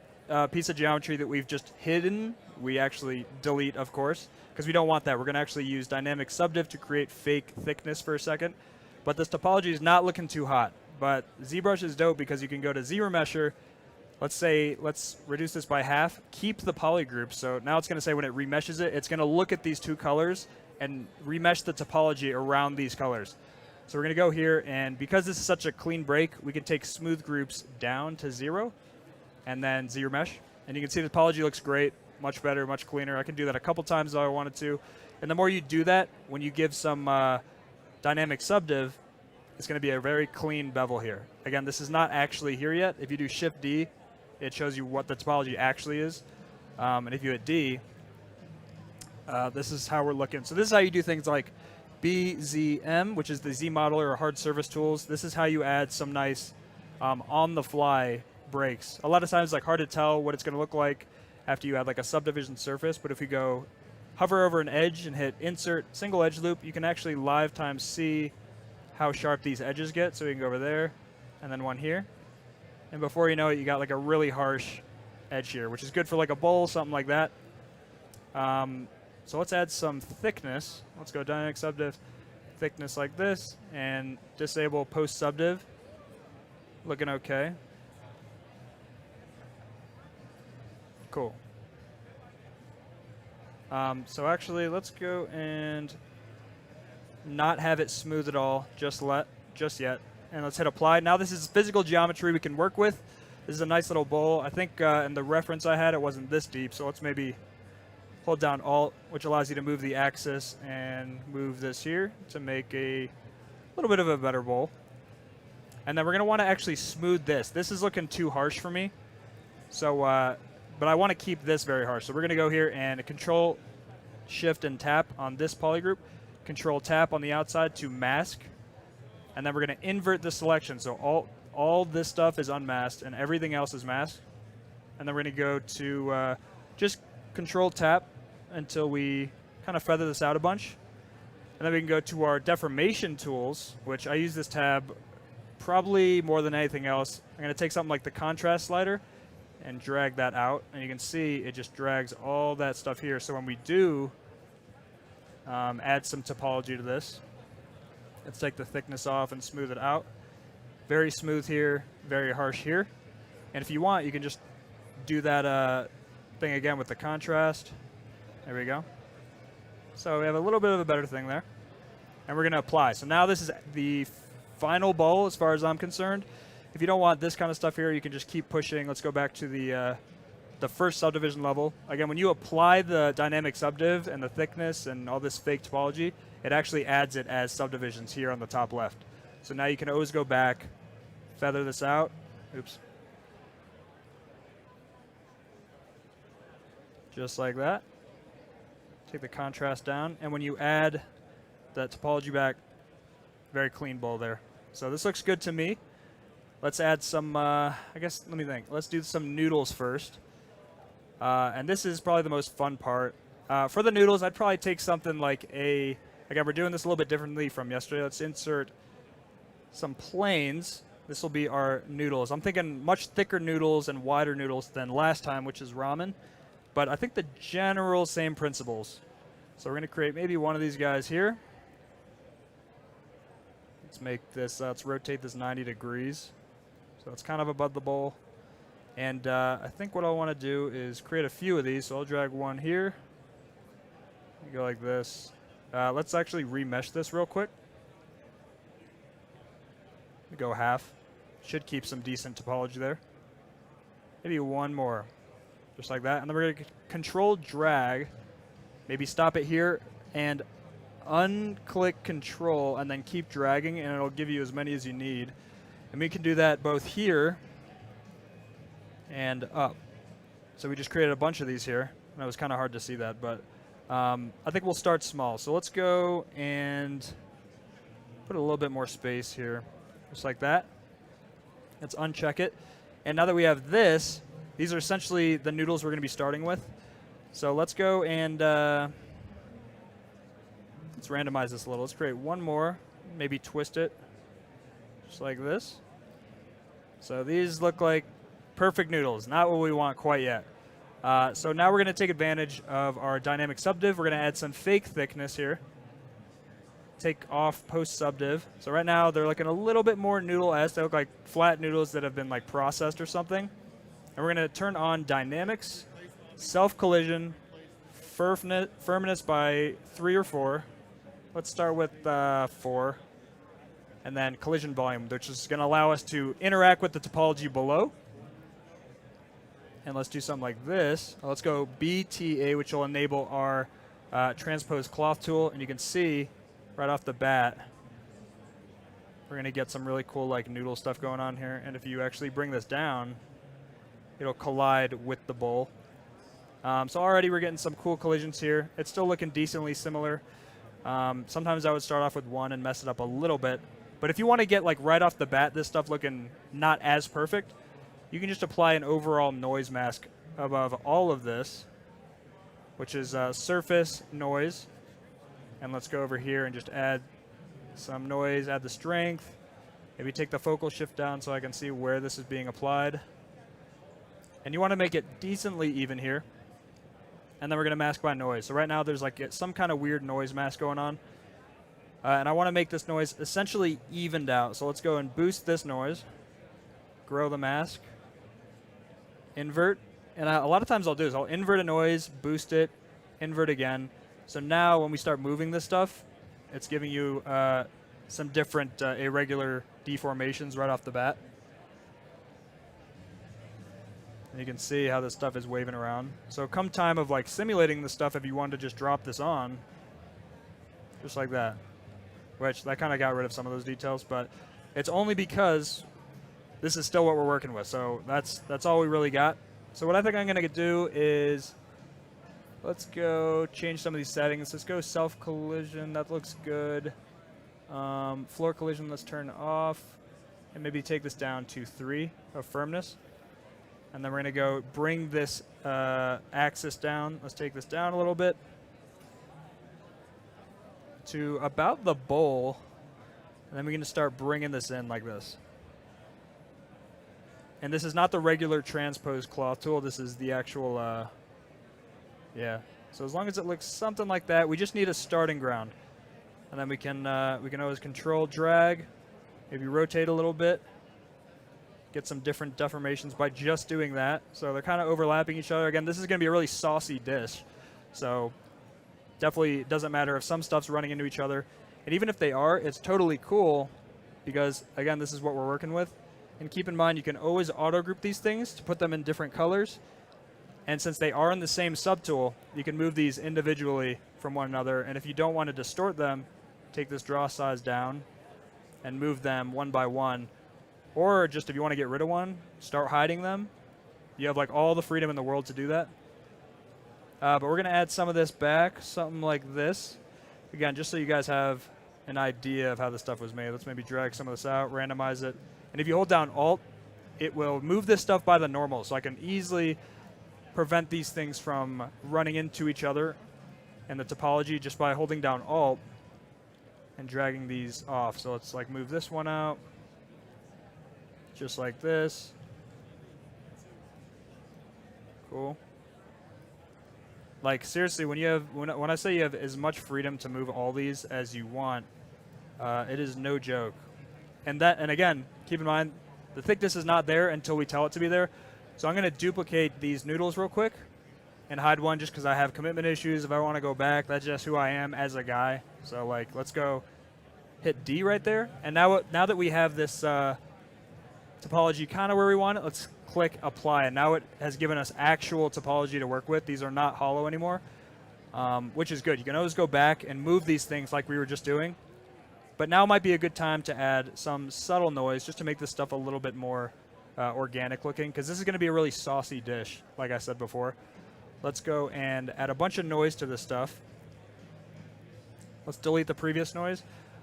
F: piece of geometry that we've just hidden, we actually delete, of course, because we don't want that. We're going to actually use dynamic subdiv to create fake thickness for a second. But this topology is not looking too hot. But ZBrush is dope because you can go to ZRemesher. Let's reduce this by half. Keep the poly group. So now it's going to say when it remeshes it, it's going to look at these 2 colors and remesh the topology around these colors. So we're going to go here, and because this is such a clean break, we can take smooth groups down to 0 and then ZRemesh. And you can see the topology looks great. Much better, much cleaner. I can do that a couple times if I wanted to. And the more you do that, when you give some dynamic subdiv, it's going to be a very clean bevel here. Again, this is not actually here yet. If you do Shift-D, it shows you what the topology actually is. And if you hit D, this is how we're looking. So this is how you do things like BZM, which is the Z modeler or hard surface tools. This is how you add some nice on-the-fly breaks. A lot of times it's like hard to tell what it's going to look like after you add like a subdivision surface, but if you go hover over an edge and hit insert single edge loop, you can actually live time see how sharp these edges get. So you can go over there and then one here. And before you know it, you got like a really harsh edge here, which is good for like a bowl, something like that. So let's add some thickness. Let's go dynamic subdiv, thickness like this, and disable post subdiv. Looking okay. Cool. So actually, let's go and not have it smooth at all, just yet. And let's hit apply. Now this is physical geometry we can work with. This is a nice little bowl. I think in the reference I had, it wasn't this deep, so let's maybe hold down Alt, which allows you to move the axis and move this here to make a little bit of a better bowl. And then we're going to want to actually smooth this. This is looking too harsh for me. So, but I want to keep this very harsh. So we're going to go here and Control, Shift, and Tap on this poly group. Control Tap on the outside to mask. And then we're going to invert the selection. So all this stuff is unmasked and everything else is masked. And then we're going to go to just Control Tap until we kind of feather this out a bunch. And then we can go to our deformation tools, which I use this tab probably more than anything else. I'm going to take something like the contrast slider and drag that out. And you can see it just drags all that stuff here. So when we do add some topology to this, let's take the thickness off and smooth it out. Very smooth here, very harsh here. And if you want, you can just do that thing again with the contrast. There we go. So we have a little bit of a better thing there. And we're going to apply. So now this is the final bowl as far as I'm concerned. If you don't want this kind of stuff here, you can just keep pushing. Let's go back to the first subdivision level. Again, when you apply the dynamic subdiv and the thickness and all this fake topology, it actually adds it as subdivisions here on the top left. So now you can always go back, feather this out. Oops. Just like that. Take the contrast down. And when you add that topology back, very clean bowl there. So this looks good to me. Let's add some, I guess, let me think. Let's do some noodles first. And this is probably the most fun part. For the noodles, I'd probably take something like again, we're doing this a little bit differently from yesterday. Let's insert some planes. This will be our noodles. I'm thinking much thicker noodles and wider noodles than last time, which is ramen. But I think the general same principles. So we're going to create maybe one of these guys here. Let's make this, let's rotate this 90 degrees. So it's kind of above the bowl. And I think what I want to do is create a few of these. So I'll drag one here. Go like this. Let's actually remesh this real quick. Go half. Should keep some decent topology there. Maybe one more. Just like that. And then we're going to control drag. Maybe stop it here and unclick control and then keep dragging, and it'll give you as many as you need. And we can do that both here and up. So we just created a bunch of these here. And it was kind of hard to see that, but I think we'll start small. So let's go and put a little bit more space here, just like that. Let's uncheck it. And now that we have this, these are essentially the noodles we're going to be starting with. So let's go and let's randomize this a little. Let's create one more, maybe twist it, just like this. So these look like perfect noodles, not what we want quite yet. So now we're going to take advantage of our dynamic subdiv. We're going to add some fake thickness here. Take off post subdiv. So right now they're looking a little bit more noodle-esque. They look like flat noodles that have been like processed or something. And we're going to turn on dynamics, self-collision, firmness by 3 or 4. Let's start with 4. And then collision volume, which is going to allow us to interact with the topology below. And let's do something like this. Let's go BTA, which will enable our transpose cloth tool. And you can see right off the bat, we're going to get some really cool like noodle stuff going on here. And if you actually bring this down, it'll collide with the bowl. So already we're getting some cool collisions here. It's still looking decently similar. Sometimes I would start off with one and mess it up a little bit. But if you want to get like right off the bat this stuff looking not as perfect, you can just apply an overall noise mask above all of this, which is surface noise. And let's go over here and just add some noise, add the strength. Maybe take the focal shift down so I can see where this is being applied. And you want to make it decently even here. And then we're going to mask by noise. So right now there's like some kind of weird noise mask going on. And I want to make this noise essentially evened out. So let's go and boost this noise. Grow the mask. Invert. And a lot of times I'll do is I'll invert a noise, boost it, invert again. So now when we start moving this stuff, it's giving you some different irregular deformations right off the bat. And you can see how this stuff is waving around. So come time of like simulating the stuff, if you wanted to just drop this on, just like that. Which that kind of got rid of some of those details, but it's only because this is still what we're working with. So that's all we really got. So what I think I'm going to do is let's go change some of these settings. Let's go self collision. That looks good. Floor collision, let's turn off. And maybe take this down to 3 of firmness. And then we're going to go bring this axis down. Let's take this down a little bit to about the bowl. And then we're going to start bringing this in like this. And this is not the regular transpose cloth tool. This is the actual, yeah. So as long as it looks something like that, we just need a starting ground. And then we can always control drag, maybe rotate a little bit. Get some different deformations by just doing that. So they're kind of overlapping each other. Again, this is going to be a really saucy dish. So definitely doesn't matter if some stuff's running into each other. And even if they are, it's totally cool because, again, this is what we're working with. And keep in mind, you can always auto group these things to put them in different colors. And since they are in the same subtool, you can move these individually from one another. And if you don't want to distort them, take this draw size down and move them one by one. Or just if you want to get rid of one, start hiding them. You have like all the freedom in the world to do that. But we're going to add some of this back, something like this. Again, just so you guys have an idea of how this stuff was made. Let's maybe drag some of this out, randomize it. And if you hold down Alt, it will move this stuff by the normal. So I can easily prevent these things from running into each other in the topology just by holding down Alt and dragging these off. So let's like move this one out, just like this. Cool. Like seriously, when you have when I say you have as much freedom to move all these as you want, it is no joke. And again, keep in mind, the thickness is not there until we tell it to be there. So I'm going to duplicate these noodles real quick and hide one just because I have commitment issues. If I want to go back, that's just who I am as a guy. So like, let's go hit D right there. And now that we have this topology kind of where we want it, let's click apply. And now it has given us actual topology to work with. These are not hollow anymore, which is good. You can always go back and move these things like we were just doing. But now might be a good time to add some subtle noise just to make this stuff a little bit more organic looking, because this is going to be a really saucy dish, like I said before. Let's go and add a bunch of noise to this stuff. Let's delete the previous noise.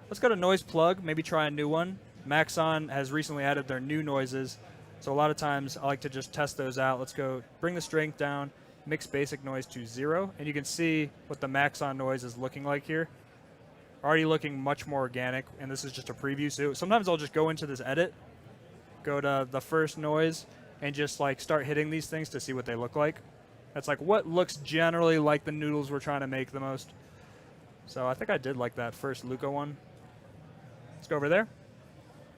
F: Let's go to noise plug, maybe try a new one. Maxon has recently added their new noises, so a lot of times I like to just test those out. Let's go bring the strength down, mix basic noise to 0, and you can see what the Maxon noise is looking like here. Already looking much more organic, and this is just a preview. So sometimes I'll just go into this edit, go to the first noise, and just like start hitting these things to see what they look like. That's like what looks generally like the noodles we're trying to make the most. So I think I did like that first Luca one. Let's go over there,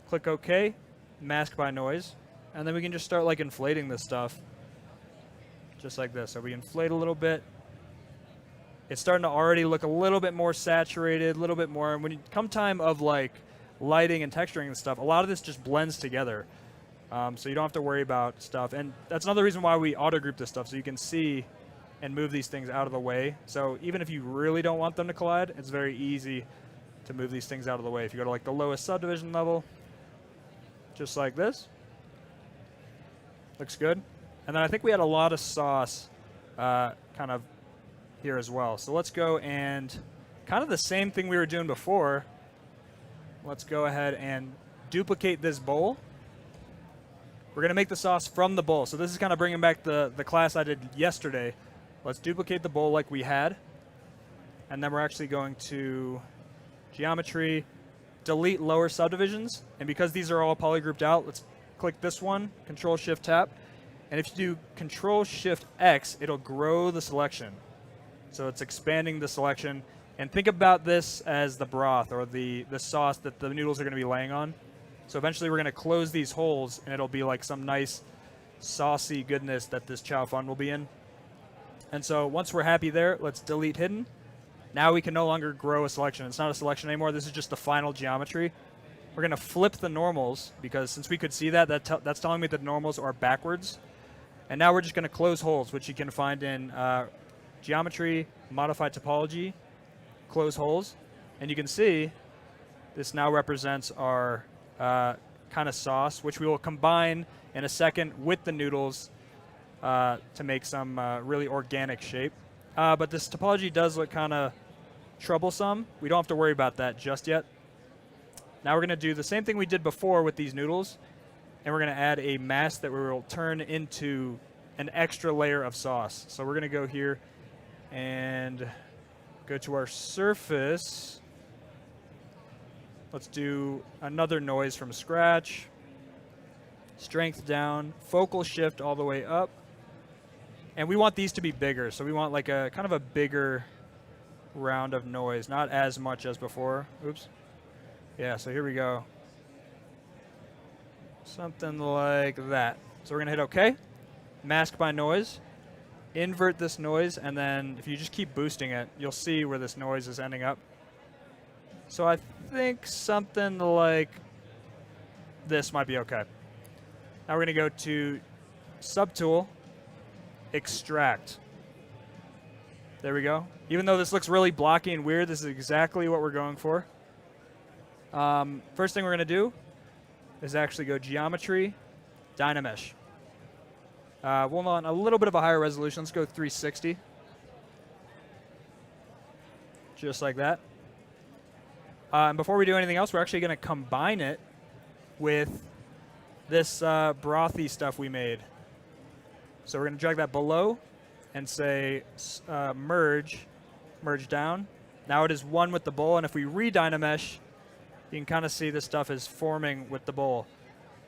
F: click OK, mask by noise, and then we can just start like inflating this stuff, just like this. So we inflate a little bit. It's starting to already look a little bit more saturated, a little bit more. And when you come time of like lighting and texturing and stuff, a lot of this just blends together. So you don't have to worry about stuff. And that's another reason why we auto group this stuff, so you can see and move these things out of the way. So even if you really don't want them to collide, it's very easy to move these things out of the way. If you go to like the lowest subdivision level, just like this, looks good. And then I think we had a lot of sauce kind of here as well. So let's go and kind of the same thing we were doing before. Let's go ahead and duplicate this bowl. We're going to make the sauce from the bowl. So this is kind of bringing back the class I did yesterday. Let's duplicate the bowl like we had. And then we're actually going to geometry, delete lower subdivisions. And because these are all polygrouped out, let's click this one, Control-Shift-Tap. And if you do Control-Shift-X, it'll grow the selection. So it's expanding the selection. And think about this as the broth or the sauce that the noodles are going to be laying on. So eventually we're going to close these holes, and it'll be like some nice saucy goodness that this chow fun will be in. And so once we're happy there, let's delete hidden. Now we can no longer grow a selection. It's not a selection anymore. This is just the final geometry. We're going to flip the normals, because since we could see that's telling me that the normals are backwards. And now we're just going to close holes, which you can find in geometry, modify topology, close holes. And you can see this now represents our kind of sauce, which we will combine in a second with the noodles to make some really organic shape. But this topology does look kind of troublesome. We don't have to worry about that just yet. Now we're going to do the same thing we did before with these noodles, and we're going to add a mask that we will turn into an extra layer of sauce. So we're going to go here and go to our surface. Let's do another noise from scratch. Strength down, focal shift all the way up. And we want these to be bigger, so we want like a kind of a bigger round of noise, not as much as before. Oops. Yeah, so here we go. Something like that. So we're going to hit OK. Mask by noise. Invert this noise, and then if you just keep boosting it, you'll see where this noise is ending up. So I think something like this might be okay. Now we're going to go to Subtool, Extract. There we go. Even though this looks really blocky and weird, this is exactly what we're going for. First thing we're going to do is actually go Geometry, Dynamesh. We'll want a little bit of a higher resolution. Let's go 360. Just like that. And before we do anything else, we're actually going to combine it with this brothy stuff we made. So we're going to drag that below and say merge down. Now it is one with the bowl, and if we re-Dynamesh, you can kind of see this stuff is forming with the bowl.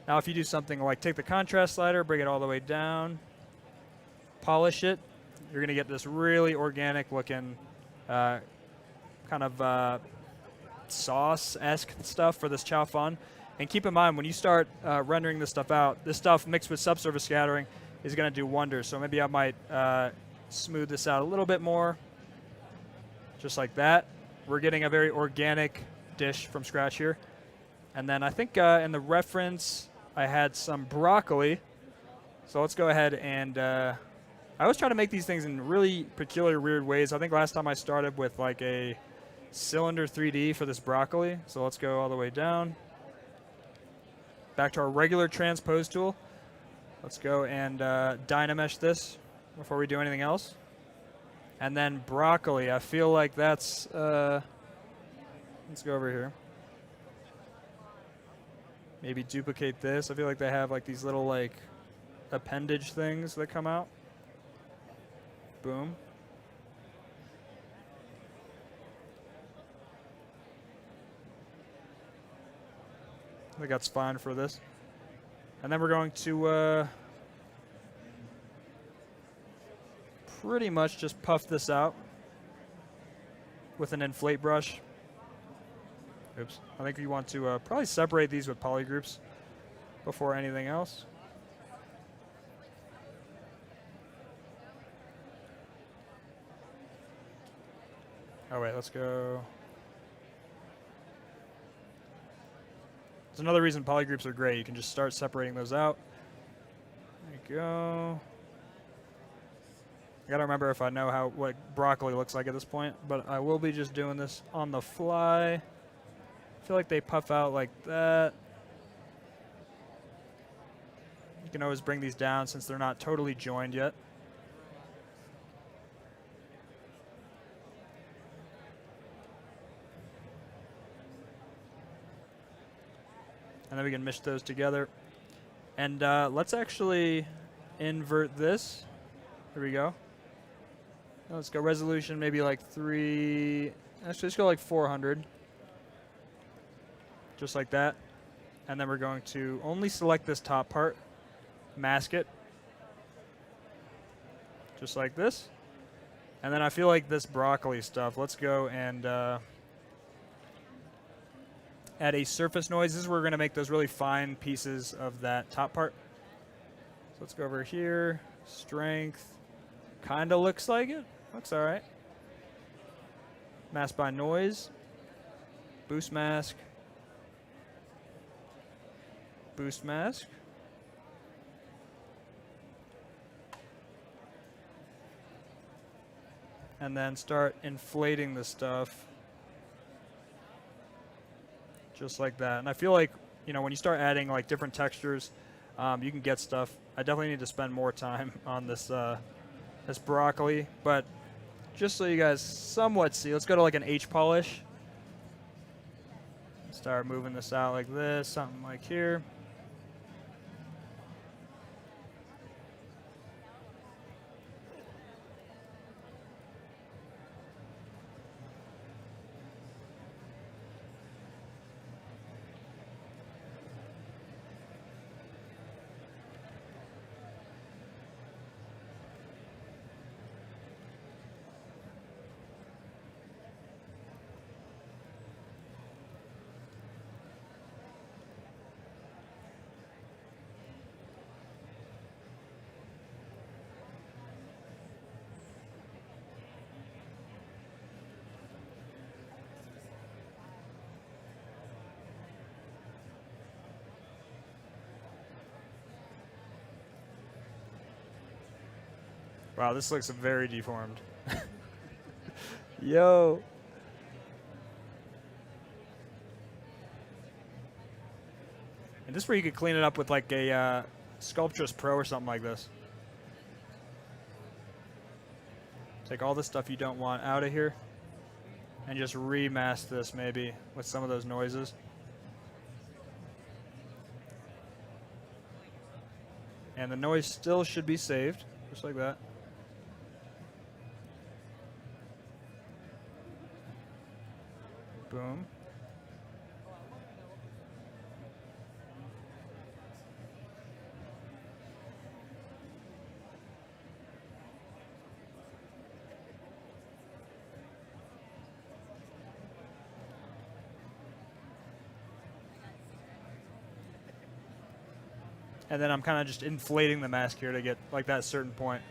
F: Now if you do something like take the contrast slider, bring it all the way down, polish it, you're going to get this really organic looking kind of sauce-esque stuff for this chow fun. And keep in mind, when you start rendering this stuff out, this stuff mixed with subsurface scattering is going to do wonders. So maybe I might smooth this out a little bit more, just like that. We're getting a very organic dish from scratch here. And then I think in the reference, I had some broccoli. So let's go ahead and I always try to make these things in really peculiar, weird ways. I think last time I started with like a cylinder 3D for this broccoli. So let's go all the way down. Back to our regular transpose tool. Let's go and Dynamesh this before we do anything else. And then broccoli, I feel like that's, let's go over here. Maybe duplicate this. I feel like they have like these little like appendage things that come out. Boom. I think that's fine for this. And then we're going to pretty much just puff this out with an inflate brush. Oops. I think you want to probably separate these with polygroups before anything else. Oh, wait, let's go. There's another reason polygroups are great. You can just start separating those out. There you go. I gotta remember if I know what broccoli looks like at this point, but I will be just doing this on the fly. I feel like they puff out like that. You can always bring these down since they're not totally joined yet. And then we can mesh those together. And let's actually invert this. Here we go. Now let's go resolution, maybe like 3. Actually, let's go like 400. Just like that. And then we're going to only select this top part, mask it. Just like this. And then I feel like this broccoli stuff, let's go and add a surface noise. This is where we're going to make those really fine pieces of that top part. So let's go over here. Strength. Kind of looks like it. Looks all right. Mask by noise. Boost mask. Boost mask. And then start inflating the stuff. Just like that. And I feel like, you know, when you start adding like different textures, you can get stuff. I definitely need to spend more time on this this broccoli, but just so you guys somewhat see, let's go to like an H polish. Start moving this out like this, something like here. Wow, this looks very deformed. Yo. And this is where you could clean it up with like a Sculptress Pro or something like this. Take all the stuff you don't want out of here and just remask this maybe with some of those noises. And the noise still should be saved, just like that. Boom. And then I'm kind of just inflating the mask here to get like that certain point.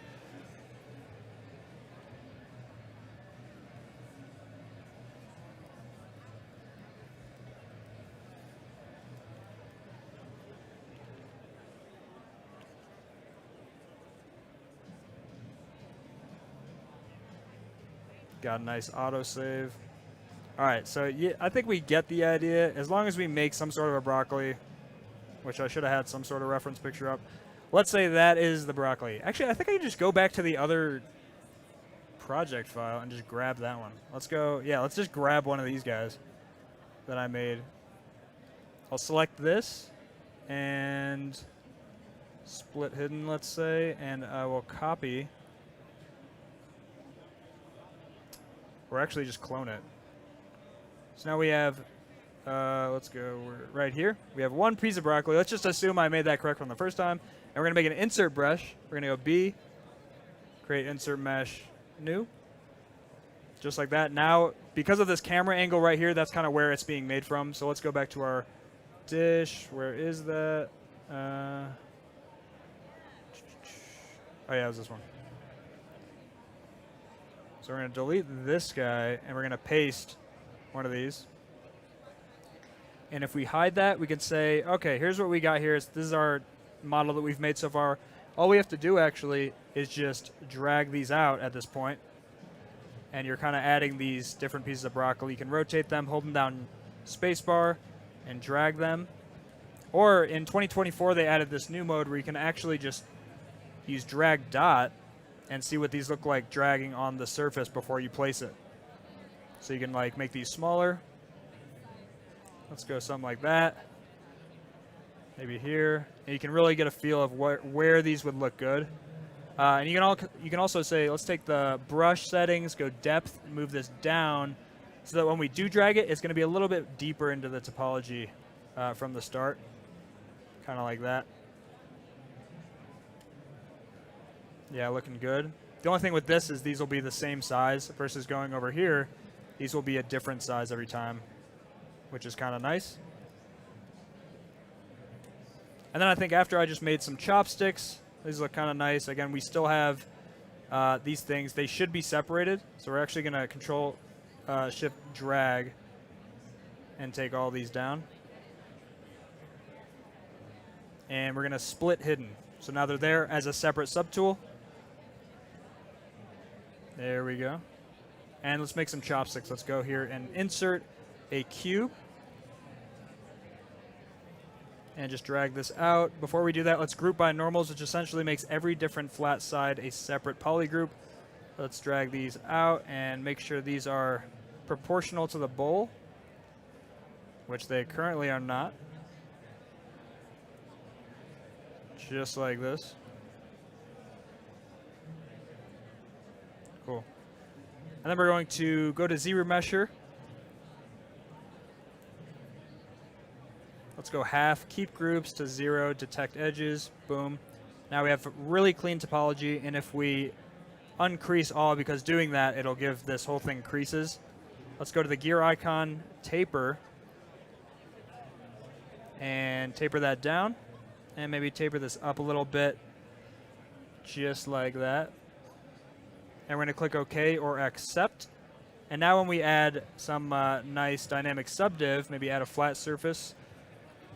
F: Got a nice autosave. All right, so yeah, I think we get the idea. As long as we make some sort of a broccoli, which I should have had some sort of reference picture up. Let's say that is the broccoli. Actually, I think I can just go back to the other project file and just grab that one. Let's go, yeah, let's just grab one of these guys that I made. I'll select this and split hidden, let's say, and I will copy. Or actually just clone it. So now we have, let's go right here. We have one piece of broccoli. Let's just assume I made that correct from the first time. And we're going to make an insert brush. We're going to go B, create insert mesh, new. Just like that. Now, because of this camera angle right here, that's kind of where it's being made from. So let's go back to our dish. Where is that? Oh yeah, it was this one. So we're going to delete this guy, and we're going to paste one of these. And if we hide that, we can say, okay, here's what we got here. This is our model that we've made so far. All we have to do, actually, is just drag these out at this point. And you're kind of adding these different pieces of broccoli. You can rotate them, holding down spacebar, and drag them. Or in 2024, they added this new mode where you can actually just use drag dot and see what these look like dragging on the surface before you place it. So you can like make these smaller. Let's go something like that. Maybe here. And you can really get a feel of where these would look good. And you can also say, let's take the brush settings, go depth, and move this down so that when we do drag it, it's going to be a little bit deeper into the topology from the start. Kind of like that. Yeah, looking good. The only thing with this is these will be the same size versus going over here. These will be a different size every time, which is kind of nice. And then I think after I just made some chopsticks, these look kind of nice. Again, we still have these things. They should be separated. So we're actually going to control shift drag and take all these down. And we're going to split hidden. So now they're there as a separate subtool. There we go. And let's make some chopsticks. Let's go here and insert a cube. And just drag this out. Before we do that, let's group by normals, which essentially makes every different flat side a separate polygroup. Let's drag these out and make sure these are proportional to the bowl, which they currently are not. Just like this. Cool. And then we're going to go to ZBrush. Let's go half, keep groups to 0, detect edges, boom. Now we have really clean topology, and if we uncrease all, because doing that, it'll give this whole thing creases. Let's go to the gear icon, taper, and taper that down, and maybe taper this up a little bit, just like that. And we're going to click OK or accept. And now when we add some nice dynamic subdiv, maybe add a flat surface,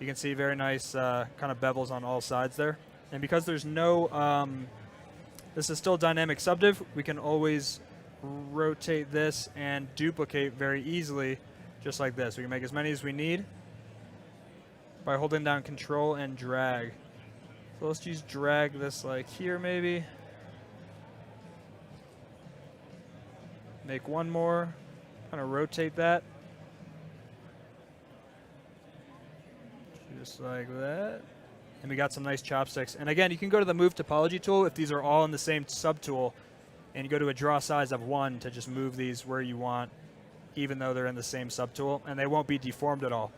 F: you can see very nice kind of bevels on all sides there. And because there's no This is still dynamic subdiv. We can always rotate this and duplicate very easily, just like this. We can make as many as we need by holding down Control and drag. So let's just drag this like here maybe. Make one more, kind of rotate that. Just like that. And we got some nice chopsticks. And again, you can go to the Move Topology tool if these are all in the same subtool, and you go to a draw size of 1 to just move these where you want, even though they're in the same subtool, and they won't be deformed at all,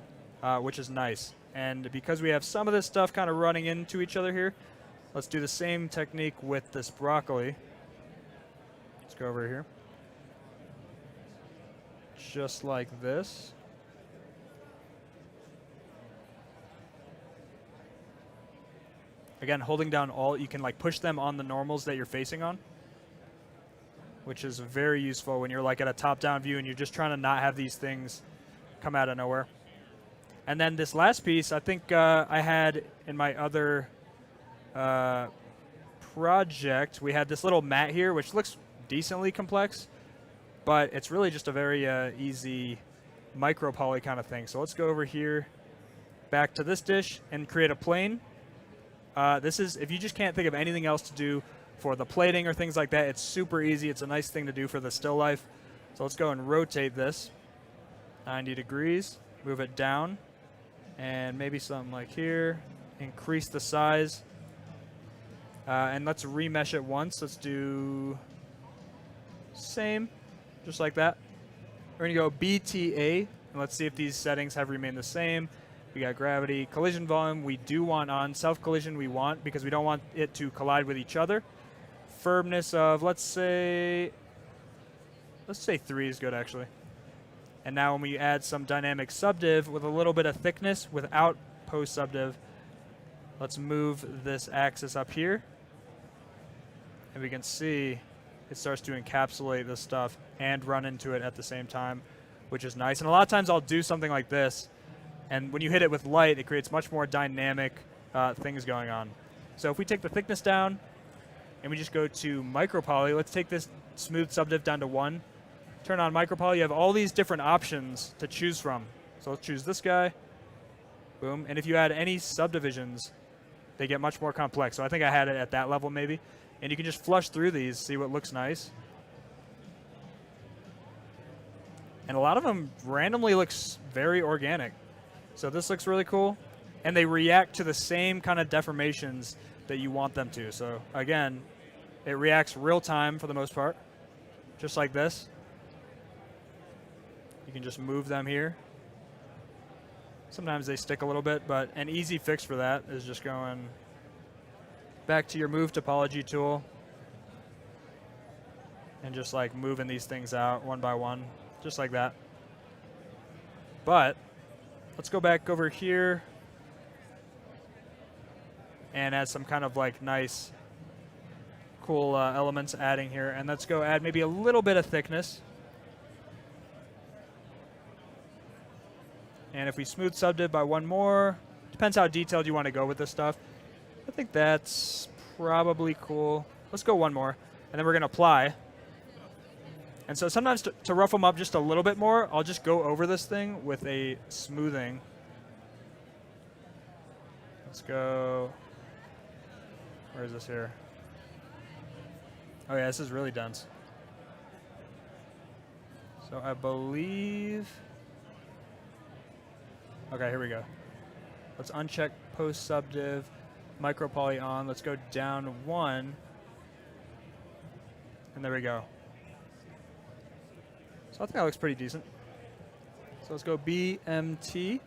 F: which is nice. And because we have some of this stuff kind of running into each other here, let's do the same technique with this broccoli. Let's go over here. Just like this. Again, holding down Alt, you can like push them on the normals that you're facing on, which is very useful when you're like at a top-down view and you're just trying to not have these things come out of nowhere. And then this last piece, I think I had in my other project, we had this little mat here, which looks decently complex, but it's really just a very easy micro poly kind of thing. So let's go over here, back to this dish, and create a plane. This is, if you just can't think of anything else to do for the plating or things like that, it's super easy. It's a nice thing to do for the still life. So let's go and rotate this 90 degrees, move it down, and maybe something like here. Increase the size. And let's remesh it once. Let's do same, just like that. We're going to go BTA, and let's see if these settings have remained the same. We got gravity, collision volume we do want on, self-collision we want because we don't want it to collide with each other. Firmness of, let's say 3 is good actually. And now when we add some dynamic subdiv with a little bit of thickness without post subdiv, let's move this axis up here. And we can see it starts to encapsulate this stuff and run into it at the same time, which is nice. And a lot of times I'll do something like this, and when you hit it with light, it creates much more dynamic things going on. So if we take the thickness down and we just go to micro poly, let's take this smooth subdiv down to 1. Turn on micro poly, you have all these different options to choose from. So let's choose this guy. Boom. And if you add any subdivisions, they get much more complex. So I think I had it at that level maybe. And you can just flush through these, see what looks nice. And a lot of them randomly looks very organic. So this looks really cool. And they react to the same kind of deformations that you want them to. So again, it reacts real time for the most part, just like this. You can just move them here. Sometimes they stick a little bit, but an easy fix for that is just going back to your Move Topology tool and just like moving these things out one by one, just like that. But let's go back over here and add some kind of like nice, cool elements adding here. And let's go add maybe a little bit of thickness. And if we smooth subdiv by 1 more, depends how detailed you want to go with this stuff. I think that's probably cool. Let's go 1 more, and then we're going to apply. And so sometimes to rough them up just a little bit more, I'll just go over this thing with a smoothing. Let's go. Where is this here? Oh yeah, this is really dense. So I believe. Okay, here we go. Let's uncheck post subdiv, micro poly on. Let's go down 1. And there we go. So I think that looks pretty decent. So let's go BMT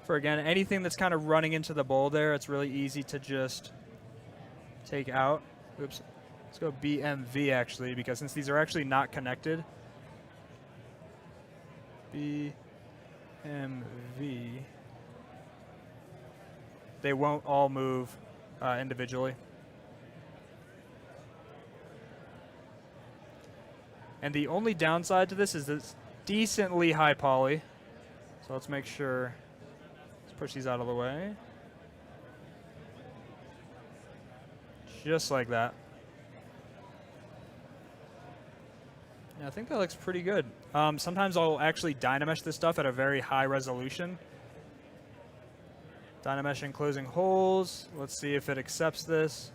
F: for, again, anything that's kind of running into the bowl there. It's really easy to just take out. Oops. Let's go BMV, actually, because since these are actually not connected. BMV. They won't all move individually. And the only downside to this is this decently high poly. So let's make sure. Let's push these out of the way. Just like that. I think that looks pretty good. Sometimes I'll actually dynamesh this stuff at a very high resolution. Dynamesh enclosing holes. Let's see if it accepts this.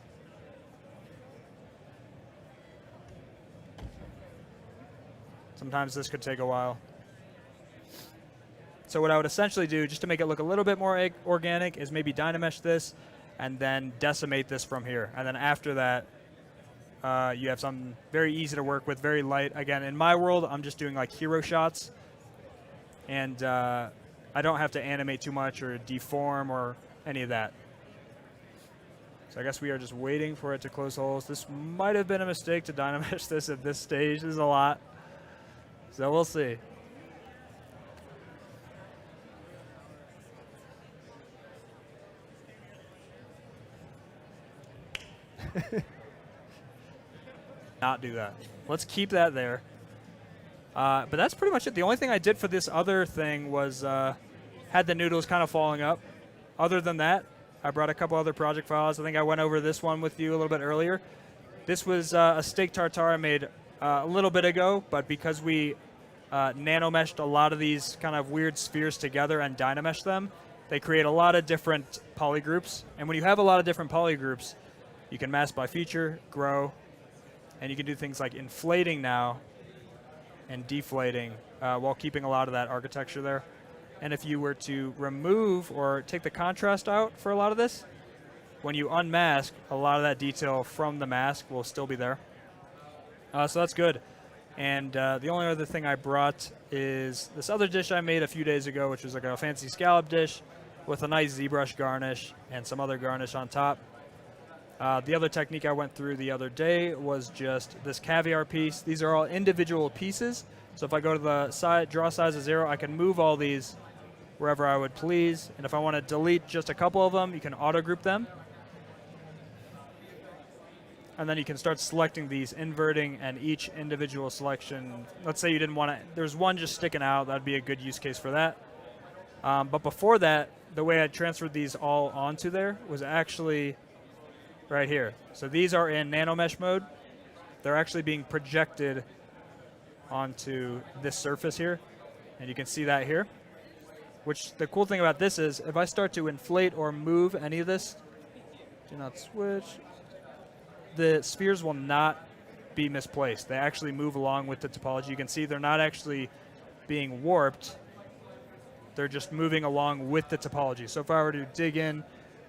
F: Sometimes this could take a while. So what I would essentially do, just to make it look a little bit more organic, is maybe dynamesh this and then decimate this from here. And then after that, you have something very easy to work with, very light. Again, in my world, I'm just doing like hero shots. And I don't have to animate too much or deform or any of that. So I guess we are just waiting for it to close holes. This might have been a mistake to dynamesh this at this stage. This is a lot. So we'll see. Not do that. Let's keep that there. But that's pretty much it. The only thing I did for this other thing was had the noodles kind of falling up. Other than that, I brought a couple other project files. I think I went over this one with you a little bit earlier. This was a steak tartare I made a little bit ago, but because we nanomeshed a lot of these kind of weird spheres together and dynameshed them, they create a lot of different polygroups. And when you have a lot of different polygroups, you can mask by feature, grow, and you can do things like inflating now and deflating while keeping a lot of that architecture there. And if you were to remove or take the contrast out for a lot of this, when you unmask, a lot of that detail from the mask will still be there. So that's good. And the only other thing I brought is this other dish I made a few days ago, which was like a fancy scallop dish with a nice ZBrush garnish and some other garnish on top. The other technique I went through the other day was just this caviar piece. These are all individual pieces. So if I go to the side, draw size of 0, I can move all these wherever I would please. And if I want to delete just a couple of them, you can auto group them. And then you can start selecting these, inverting, and each individual selection. Let's say you didn't want to, there's one just sticking out. That'd be a good use case for that. But before that, the way I transferred these all onto there was actually right here. So these are in nanomesh mode. They're actually being projected onto this surface here. And you can see that here. Which the cool thing about this is if I start to inflate or move any of this, do not switch, the spheres will not be misplaced. They actually move along with the topology. You can see they're not actually being warped. They're just moving along with the topology. So if I were to dig in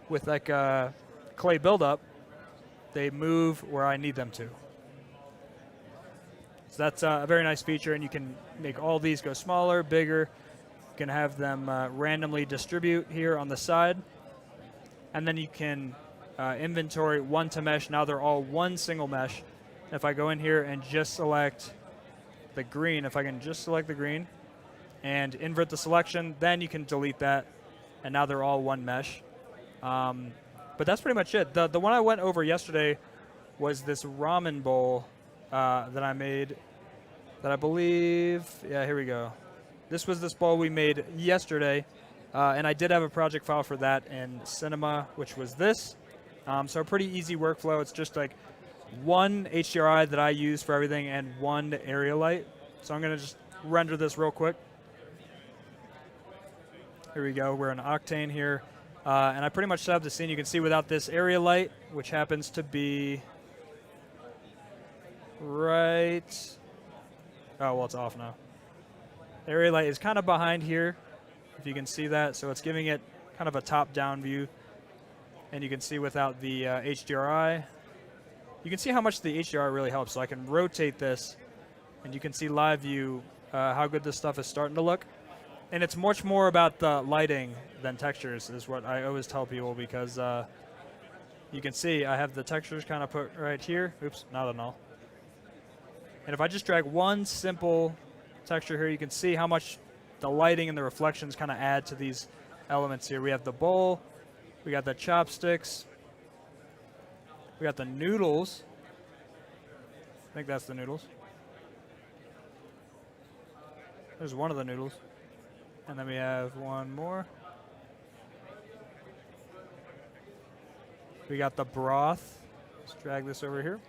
F: with like a clay buildup, they move where I need them to. So that's a very nice feature, and you can make all these go smaller, bigger. You can have them randomly distribute here on the side. And then you can inventory one to mesh. Now they're all one single mesh. If I go in here and just select the green, if I can just select the green and invert the selection, then you can delete that, and now they're all one mesh. But that's pretty much it. The one I went over yesterday was this ramen bowl that I made that I believe, yeah, here we go. This was this bowl we made yesterday, and I did have a project file for that in Cinema, which was this. So a pretty easy workflow. It's just like one HDRI that I use for everything and one area light. So I'm going to just render this real quick. Here we go. We're in Octane here. And I pretty much set up the scene. You can see without this area light, which happens to be right. Oh, well, it's off now. The area light is kind of behind here, if you can see that. So it's giving it kind of a top-down view. And you can see without the HDRI, you can see how much the HDRI really helps. So I can rotate this, and you can see live view how good this stuff is starting to look. And it's much more about the lighting than textures is what I always tell people, because you can see I have the textures kind of put right here. Oops, not at all. And if I just drag one simple texture here, you can see how much the lighting and the reflections kind of add to these elements here. We have the bowl. We got the chopsticks. We got the noodles. I think that's the noodles. There's one of the noodles. And then we have one more. We got the broth. Let's drag this over here.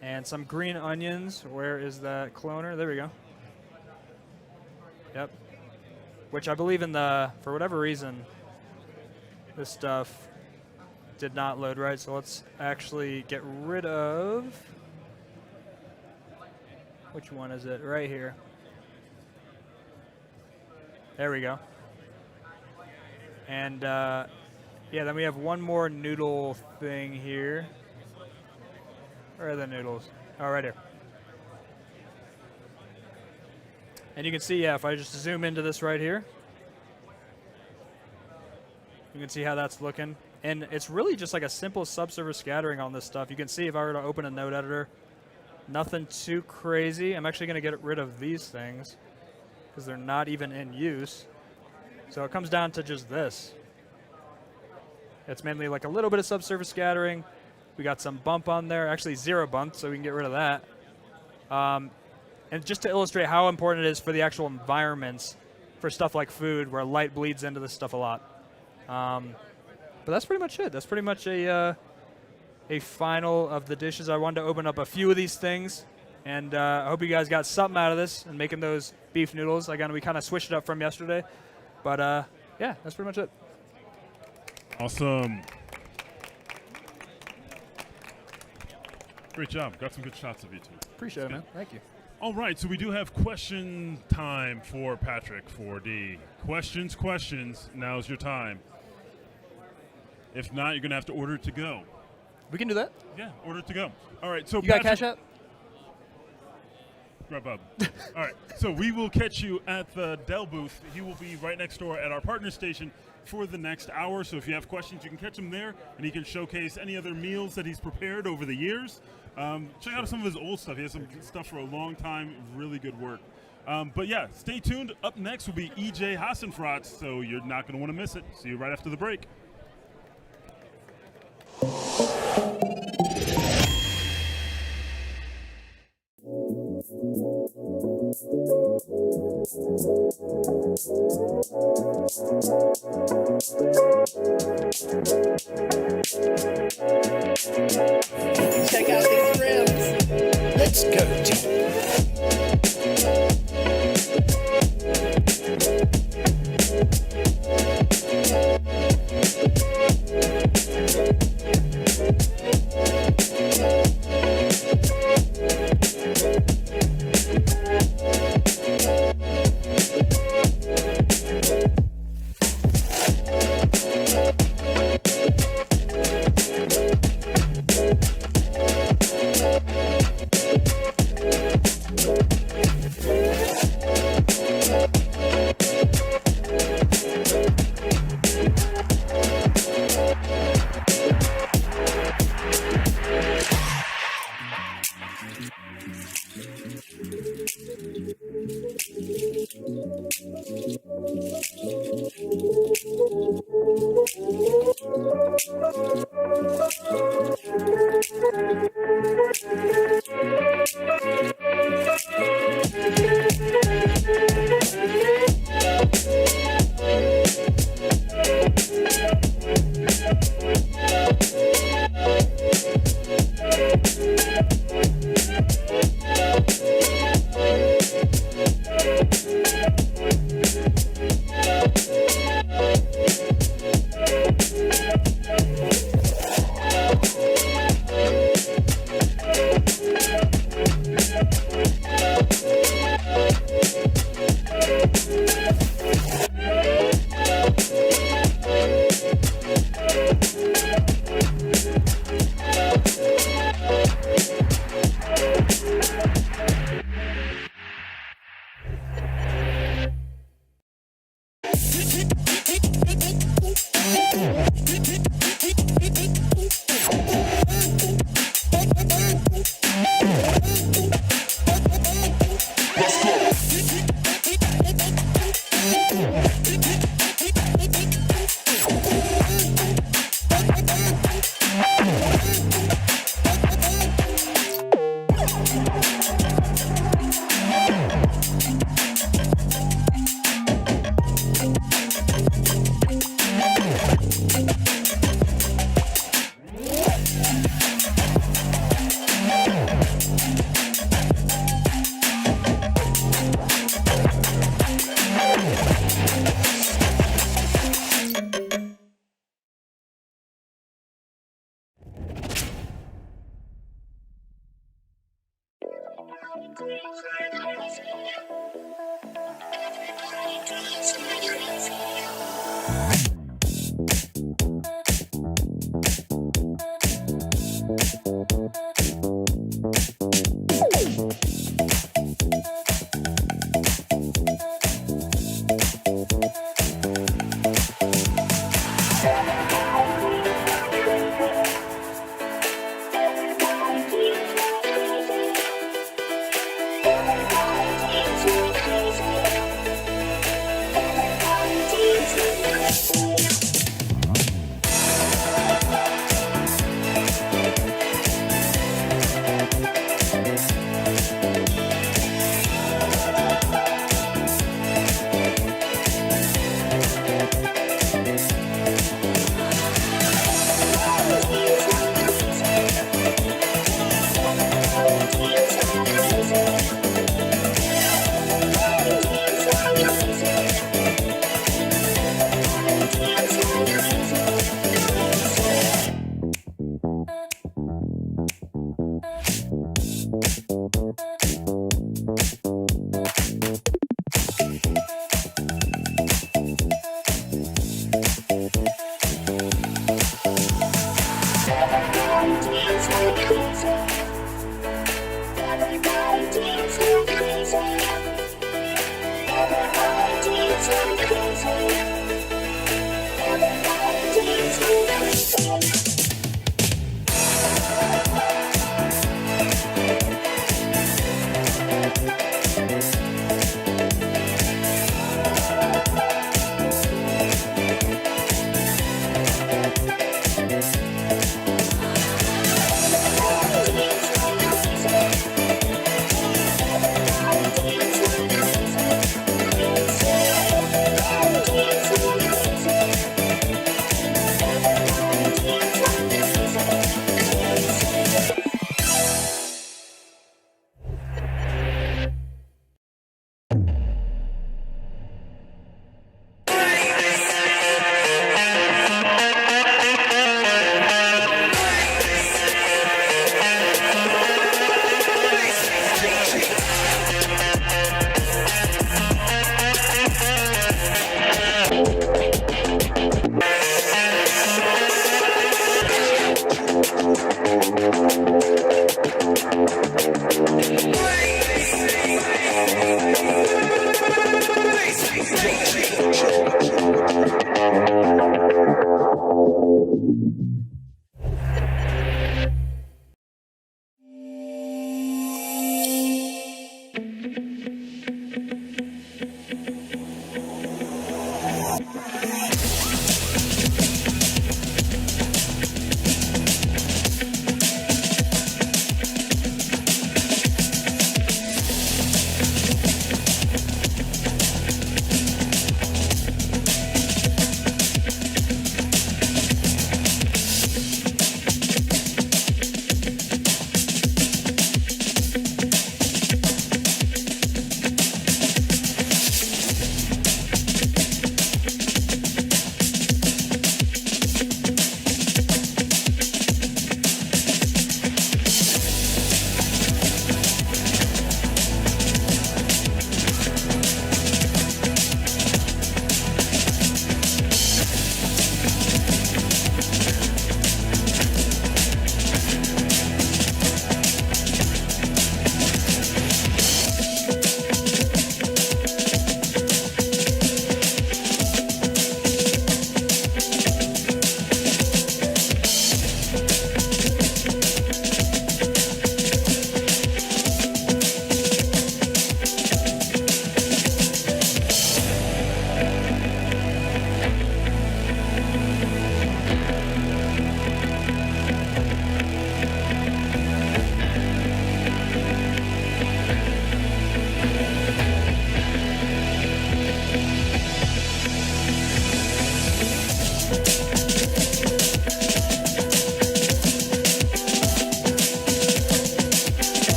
F: And some green onions. Where is that cloner? There we go. Yep. Which I believe in for whatever reason, this stuff did not load right. So let's actually get rid of, which one is it? Right here. There we go. And yeah, then we have one more noodle thing here. Where are the noodles? Oh, right here. And you can see, yeah, if I just zoom into this right here, you can see how that's looking. And it's really just like a simple subsurface scattering on this stuff. You can see if I were to open a node editor, nothing too crazy. I'm actually going to get rid of these things because they're not even in use. So it comes down to just this. It's mainly like a little bit of subsurface scattering. We got some bump on there, actually 0 bump, so we can get rid of that. And just to illustrate how important it is for the actual environments for stuff like food, where light bleeds into this stuff a lot. But that's pretty much it. That's pretty much a final of the dishes. I wanted to open up a few of these things, and I hope you guys got something out of this and making those beef noodles. Again, we kind of switched it up from yesterday. But yeah, that's pretty much it.
C: Awesome. Great job. Got some good shots of you two.
F: Appreciate it, man. Thank you.
C: All right, so we do have question time for Patrick 4D. Questions. Now's your time. If not, you're going to have to order it to go.
F: We can do that.
C: Yeah, order it to go. All right, so
F: You got Cash App?
C: Grab up. All right, so we will catch you at the Dell booth. He will be right next door at our partner station for the next hour. So if you have questions, you can catch him there, and he can showcase any other meals that he's prepared over the years. Check out some of his old stuff. He has some stuff for a long time. Really good work. But yeah, stay tuned. Up next will be EJ Hassenfratz, so you're not going to want to miss it. See you right after the break.
G: Check out these rims. Let's go, Jack.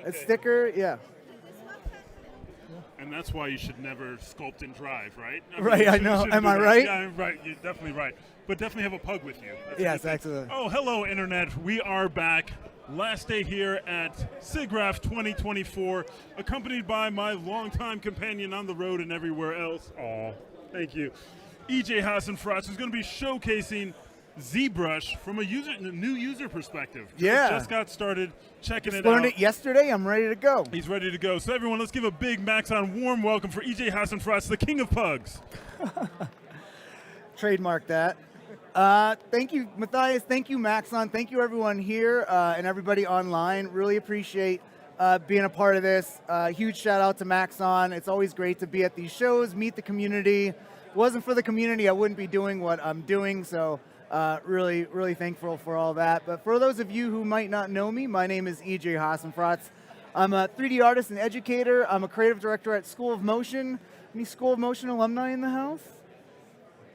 H: A sticker, yeah.
C: And that's why you should never sculpt and drive, right?
H: Right,
C: you
H: I
C: should-
H: know.
C: shouldn't
H: Am
C: do
H: I
C: that.
H: right?
C: Yeah, I'm right. You're definitely right. But definitely have a pug with you. That's a
H: Yes,
C: good thing.
H: excellent.
C: Oh, hello, Internet. We are back. Last day here at SIGGRAPH 2024, accompanied by my longtime companion on the road and everywhere else. Aw, thank you. EJ Hassenfratz, who's going to be showcasing ZBrush from a new user perspective.
H: Yeah.
C: Just got started checking
H: Just
C: it
H: learned
C: out.
H: it yesterday. I'm ready to go.
C: He's ready to go. So everyone, let's give a big Maxon warm welcome for EJ Hassenfratz, the king of pugs.
H: Trademark that. Thank you, Matthias. Thank you, Maxon. Thank you, everyone here and everybody online. Really appreciate being a part of this. Huge shout out to Maxon. It's always great to be at these shows, meet the community. If it wasn't for the community, I wouldn't be doing what I'm doing. So really, really thankful for all that. But for those of you who might not know me, my name is EJ Hassenfratz. I'm a 3D artist and educator. I'm a creative director at School of Motion. Any School of Motion alumni in the house?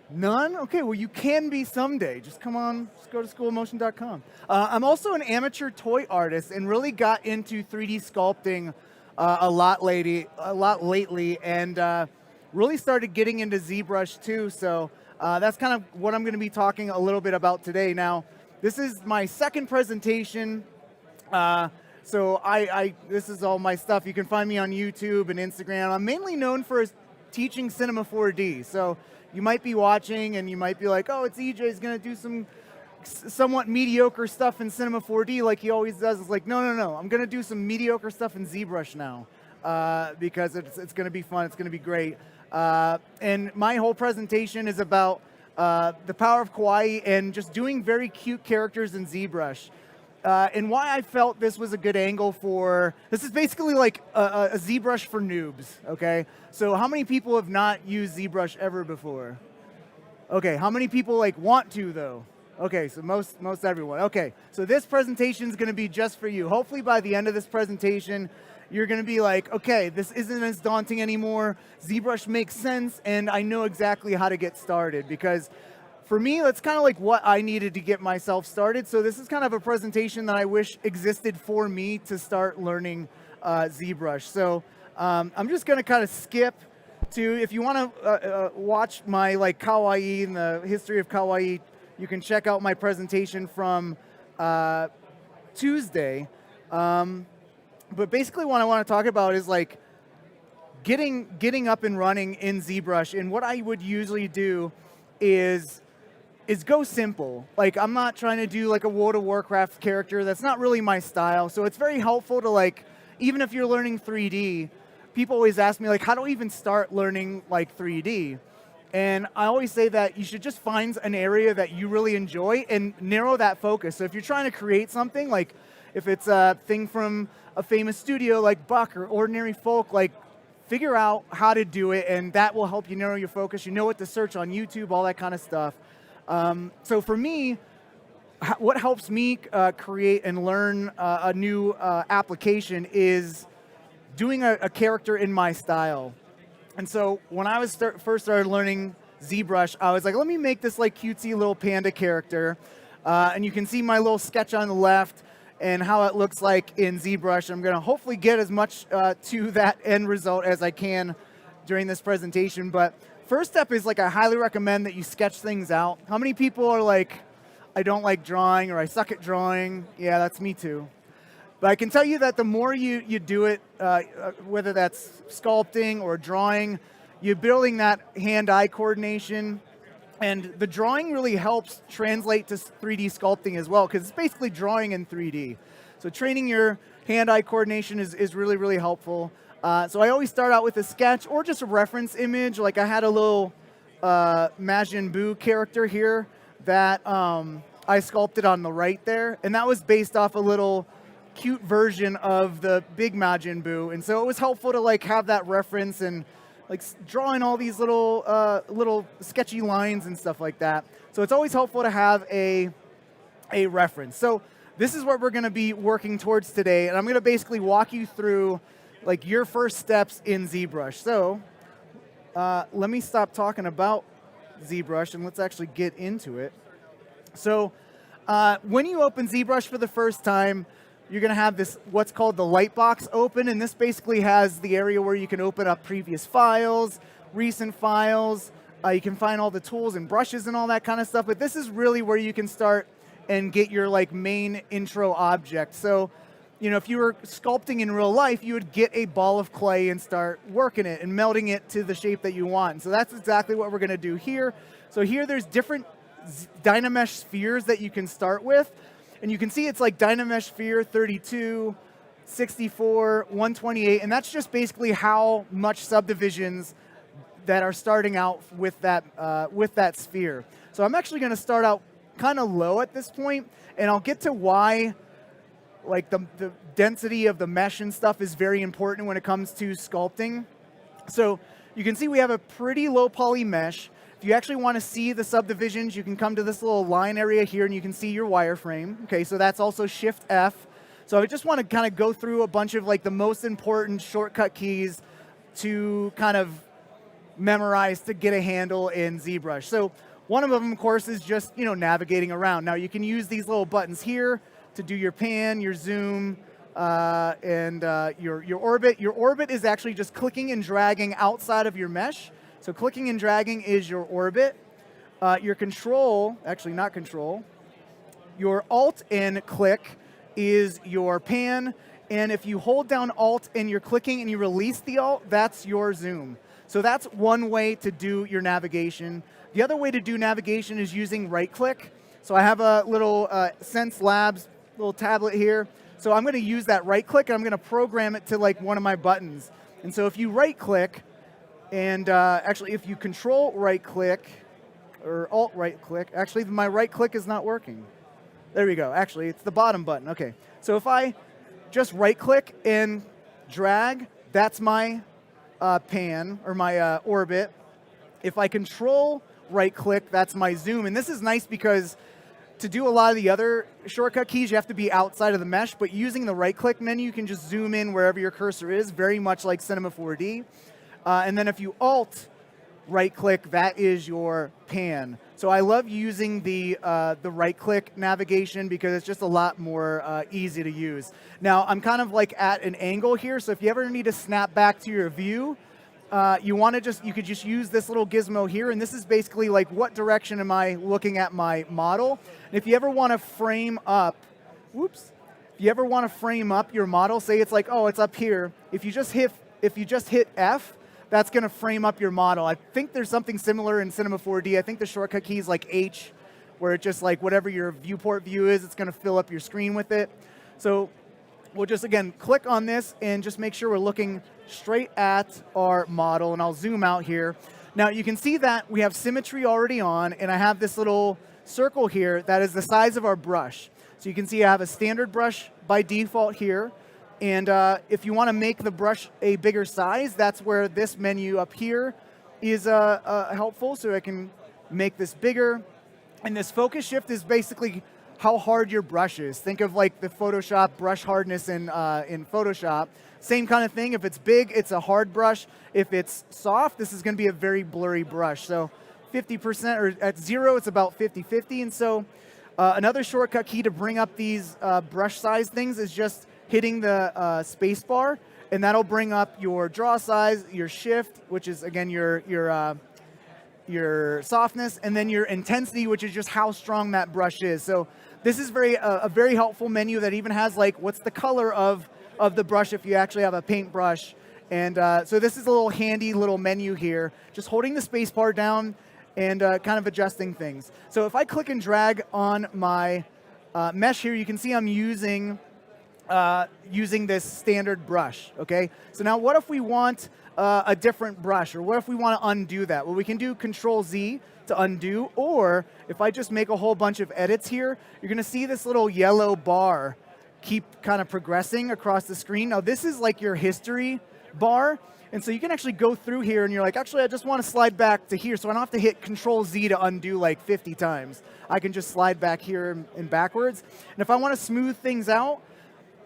H: None? Okay, well, you can be someday. Just come on, just go to schoolofmotion.com. I'm also an amateur toy artist and really got into 3D sculpting a lot lately, and really started getting into ZBrush too. So that's kind of what I'm going to be talking a little bit about today. Now, this is my second presentation. So this is all my stuff. You can find me on YouTube and Instagram. I'm mainly known for teaching Cinema 4D. So you might be watching and you might be like, oh, it's EJ's going to do some somewhat mediocre stuff in Cinema 4D like he always does. It's like, no. I'm going to do some mediocre stuff in ZBrush now because it's going to be fun. It's going to be great. And my whole presentation is about the power of kawaii and just doing very cute characters in ZBrush. And why I felt this was a good angle for, this is basically like a ZBrush for noobs, okay? So how many people have not used ZBrush ever before? Okay, how many people like want to though? Okay, so most everyone. Okay, so this presentation is gonna be just for you. Hopefully by the end of this presentation, you're gonna be like, okay, this isn't as daunting anymore. ZBrush makes sense and I know exactly how to get started, because for me, that's kind of like what I needed to get myself started. So this is kind of a presentation that I wish existed for me to start learning ZBrush. So I'm just going to kind of skip to, if you want to watch my like kawaii and the history of kawaii, you can check out my presentation from Tuesday. But basically what I want to talk about is like getting up and running in ZBrush. And what I would usually do is go simple. Like, I'm not trying to do like a World of Warcraft character. That's not really my style. So it's very helpful to like, even if you're learning 3D, people always ask me like, how do I even start learning like 3D? And I always say that you should just find an area that you really enjoy and narrow that focus. So if you're trying to create something, like if it's a thing from a famous studio like Buck or Ordinary Folk, like figure out how to do it, and that will help you narrow your focus. You know what to search on YouTube, all that kind of stuff. So for me, what helps me create and learn a new application is doing a character in my style. And so when I was first started learning ZBrush, I was like, let me make this like cutesy little panda character. And you can see my little sketch on the left. and how it looks like in ZBrush. I'm going to hopefully get as much to that end result as I can during this presentation. But first step is like I highly recommend that you sketch things out. How many people are like, I don't like drawing or I suck at drawing? Yeah, that's me too. But I can tell you that the more you do it, whether that's sculpting or drawing, you're building that hand-eye coordination. And the drawing really helps translate to 3D sculpting as well, because it's basically drawing in 3D. So training your hand-eye coordination is really, really helpful. So I always start out with a sketch or just a reference image. Like I had a little Majin Buu character here that I sculpted on the right there. And that was based off a little cute version of the big Majin Buu. And so it was helpful to like have that reference and like drawing all these little sketchy lines and stuff like that. So it's always helpful to have a reference. So this is what we're going to be working towards today. And I'm going to basically walk you through like your first steps in ZBrush. So let me stop talking about ZBrush and let's actually get into it. So when you open ZBrush for the first time, you're going to have this, what's called the lightbox open, and this basically has the area where you can open up previous files, recent files. You can find all the tools and brushes and all that kind of stuff, but this is really where you can start and get your like main intro object. So, you know, if you were sculpting in real life, you would get a ball of clay and start working it and melting it to the shape that you want. And so that's exactly what we're going to do here. So here there's different Dynamesh spheres that you can start with. And you can see it's like Dynamesh sphere 32, 64, 128, and that's just basically how much subdivisions that are starting out with that sphere. So I'm actually going to start out kind of low at this point, and I'll get to why like the density of the mesh and stuff is very important when it comes to sculpting. So you can see we have a pretty low poly mesh. If you actually want to see the subdivisions, you can come to this little line area here and you can see your wireframe. Okay, so that's also Shift F. So I just want to kind of go through a bunch of like the most important shortcut keys to kind of memorize to get a handle in ZBrush. So one of them, of course, is just, you know, navigating around. Now you can use these little buttons here to do your pan, your zoom, and your orbit. Your orbit is actually just clicking and dragging outside of your mesh. So clicking and dragging is your orbit. Your control, actually not control, your alt and click is your pan. And if you hold down alt and you're clicking and you release the alt, that's your zoom. So that's one way to do your navigation. The other way to do navigation is using right click. So I have a little Sense Labs little tablet here. So I'm going to use that right click and I'm going to program it to like one of my buttons. And so if you right click, and actually, if you control right click or alt right click, actually my right click is not working. There we go. Actually, it's the bottom button. Okay. So if I just right click and drag, that's my pan or my orbit. If I control right click, that's my zoom. And this is nice because to do a lot of the other shortcut keys, you have to be outside of the mesh. But using the right click menu, you can just zoom in wherever your cursor is, very much like Cinema 4D. And then if you alt right click, that is your pan. So I love using the right click navigation because it's just a lot more easy to use. Now I'm kind of like at an angle here, so if you ever need to snap back to your view, you could just use this little gizmo here, and this is basically like what direction am I looking at my model. And if you ever want to frame up, if you ever want to frame up your model, say it's like, oh, it's up here. If you just hit F, that's going to frame up your model. I think there's something similar in Cinema 4D. I think the shortcut key is like H, where it just like whatever your viewport view is, it's going to fill up your screen with it. So we'll just, again, click on this and just make sure we're looking straight at our model. And I'll zoom out here. Now, you can see that we have symmetry already on, and I have this little circle here that is the size of our brush. So you can see I have a standard brush by default here. And if you want to make the brush a bigger size, that's where this menu up here is helpful. So I can make this bigger. And this focus shift is basically how hard your brush is. Think of like the Photoshop brush hardness in Photoshop. Same kind of thing. If it's big, it's a hard brush. If it's soft, this is going to be a very blurry brush. So 50%, or at 0, it's about 50-50. And so Another shortcut key to bring up these brush size things is just hitting the space bar, and that'll bring up your draw size, your shift, which is again your softness, and then your intensity, which is just how strong that brush is. So this is a very helpful menu that even has like what's the color of the brush if you actually have a paintbrush. And so this is a little handy little menu here, just holding the space bar down and kind of adjusting things. So if I click and drag on my mesh here, you can see I'm using this standard brush, okay? So now what if we want a different brush, or what if we want to undo that? Well, we can do Control-Z to undo, or if I just make a whole bunch of edits here, you're going to see this little yellow bar keep kind of progressing across the screen. Now this is like your history bar, and so you can actually go through here and you're like, actually I just want to slide back to here, so I don't have to hit Control-Z to undo like 50 times. I can just slide back here and backwards. And if I want to smooth things out,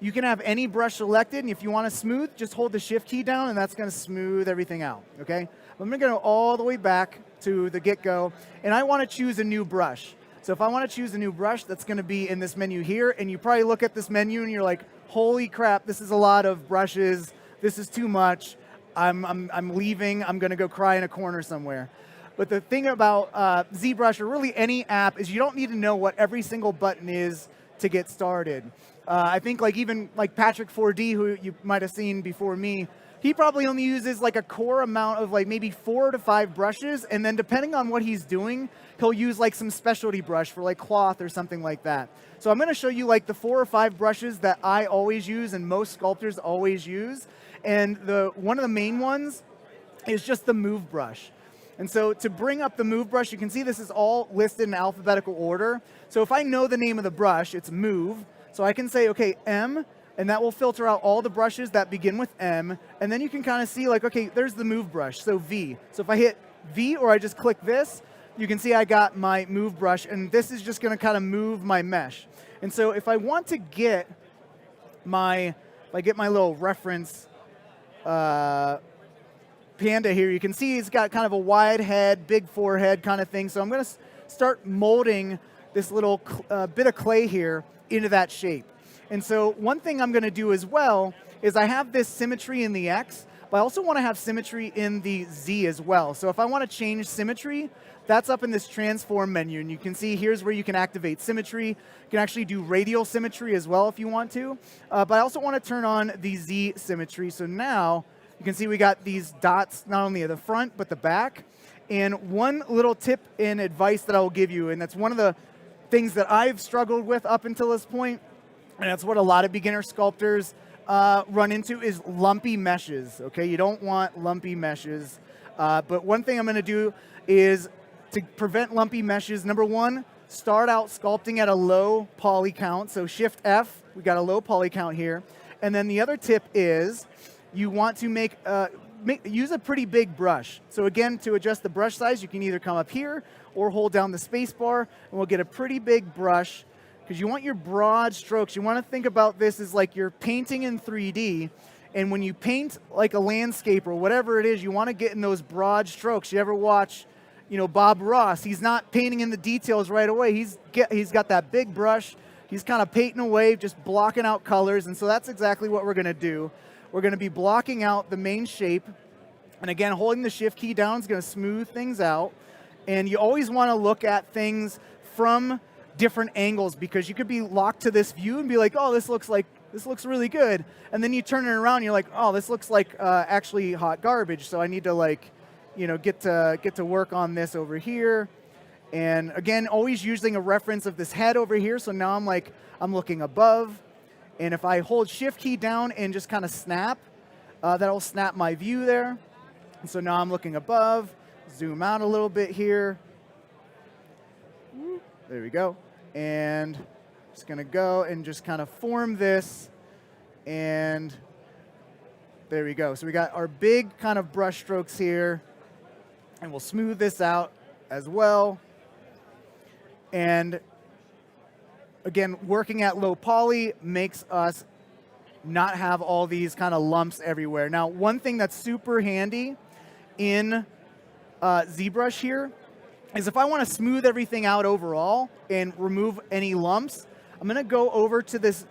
H: you can have any brush selected, and if you want to smooth, just hold the Shift key down and that's going to smooth everything out, okay? I'm going to go all the way back to the get-go, and I want to choose a new brush. So if I want to choose a new brush, that's going to be in this menu here, and you probably look at this menu and you're like, holy crap, this is a lot of brushes. This is too much. I'm leaving. I'm going to go cry in a corner somewhere. But the thing about ZBrush, or really any app, is you don't need to know what every single button is to get started. I think like even like Patrick 4D, who you might have seen before me, he probably only uses like a core amount of like maybe 4 to 5 brushes, and then depending on what he's doing, he'll use like some specialty brush for like cloth or something like that. So I'm going to show you like the 4 or 5 brushes that I always use and most sculptors always use. And one of the main ones is just the move brush. And so to bring up the move brush, you can see this is all listed in alphabetical order. So if I know the name of the brush, it's move. So I can say, okay, M, and that will filter out all the brushes that begin with M. And then you can kind of see like, okay, there's the move brush, so V. So if I hit V or I just click this, you can see I got my move brush, and this is just going to kind of move my mesh. And so if I want to get my little reference panda here, you can see he's got kind of a wide head, big forehead kind of thing. So I'm going to start molding this little bit of clay here into that shape. And so one thing I'm going to do as well is I have this symmetry in the X, but I also want to have symmetry in the Z as well. So if I want to change symmetry, that's up in this transform menu, and you can see here's where you can activate symmetry. You can actually do radial symmetry as well if you want to, but I also want to turn on the Z symmetry. So now you can see we got these dots not only at the front but the back. And one little tip and advice that I will give you, and that's one of the things that I've struggled with up until this point, and that's what a lot of beginner sculptors run into, is lumpy meshes. Okay, you don't want lumpy meshes. But one thing I'm going to do is to prevent lumpy meshes. Number one, start out sculpting at a low poly count. So Shift F, we got a low poly count here. And then the other tip is you want to use a pretty big brush. So again, to adjust the brush size, you can either come up here or hold down the space bar, and we'll get a pretty big brush, because you want your broad strokes. You want to think about this as like you're painting in 3D, and when you paint like a landscape or whatever it is, you want to get in those broad strokes. You ever watch, Bob Ross? He's not painting in the details right away. He's got that big brush. He's kind of painting away, just blocking out colors, and so that's exactly what we're going to do. We're going to be blocking out the main shape, and again, holding the Shift key down is going to smooth things out. And you always want to look at things from different angles, because you could be locked to this view and be like, oh, this looks really good. And then you turn it around and you're like, oh, this looks like actually hot garbage. So I need to get to work on this over here. And again, always using a reference of this head over here. So now I'm looking above. And if I hold Shift key down and just kind of snap, that'll snap my view there. And so now I'm looking above. Zoom out a little bit here. There we go. And just going to go and just kind of form this. And there we go. So we got our big kind of brush strokes here. And we'll smooth this out as well. And again, working at low poly makes us not have all these kind of lumps everywhere. Now, one thing that's super handy in ZBrush here is if I want to smooth everything out overall and remove any lumps, I'm going to go over to this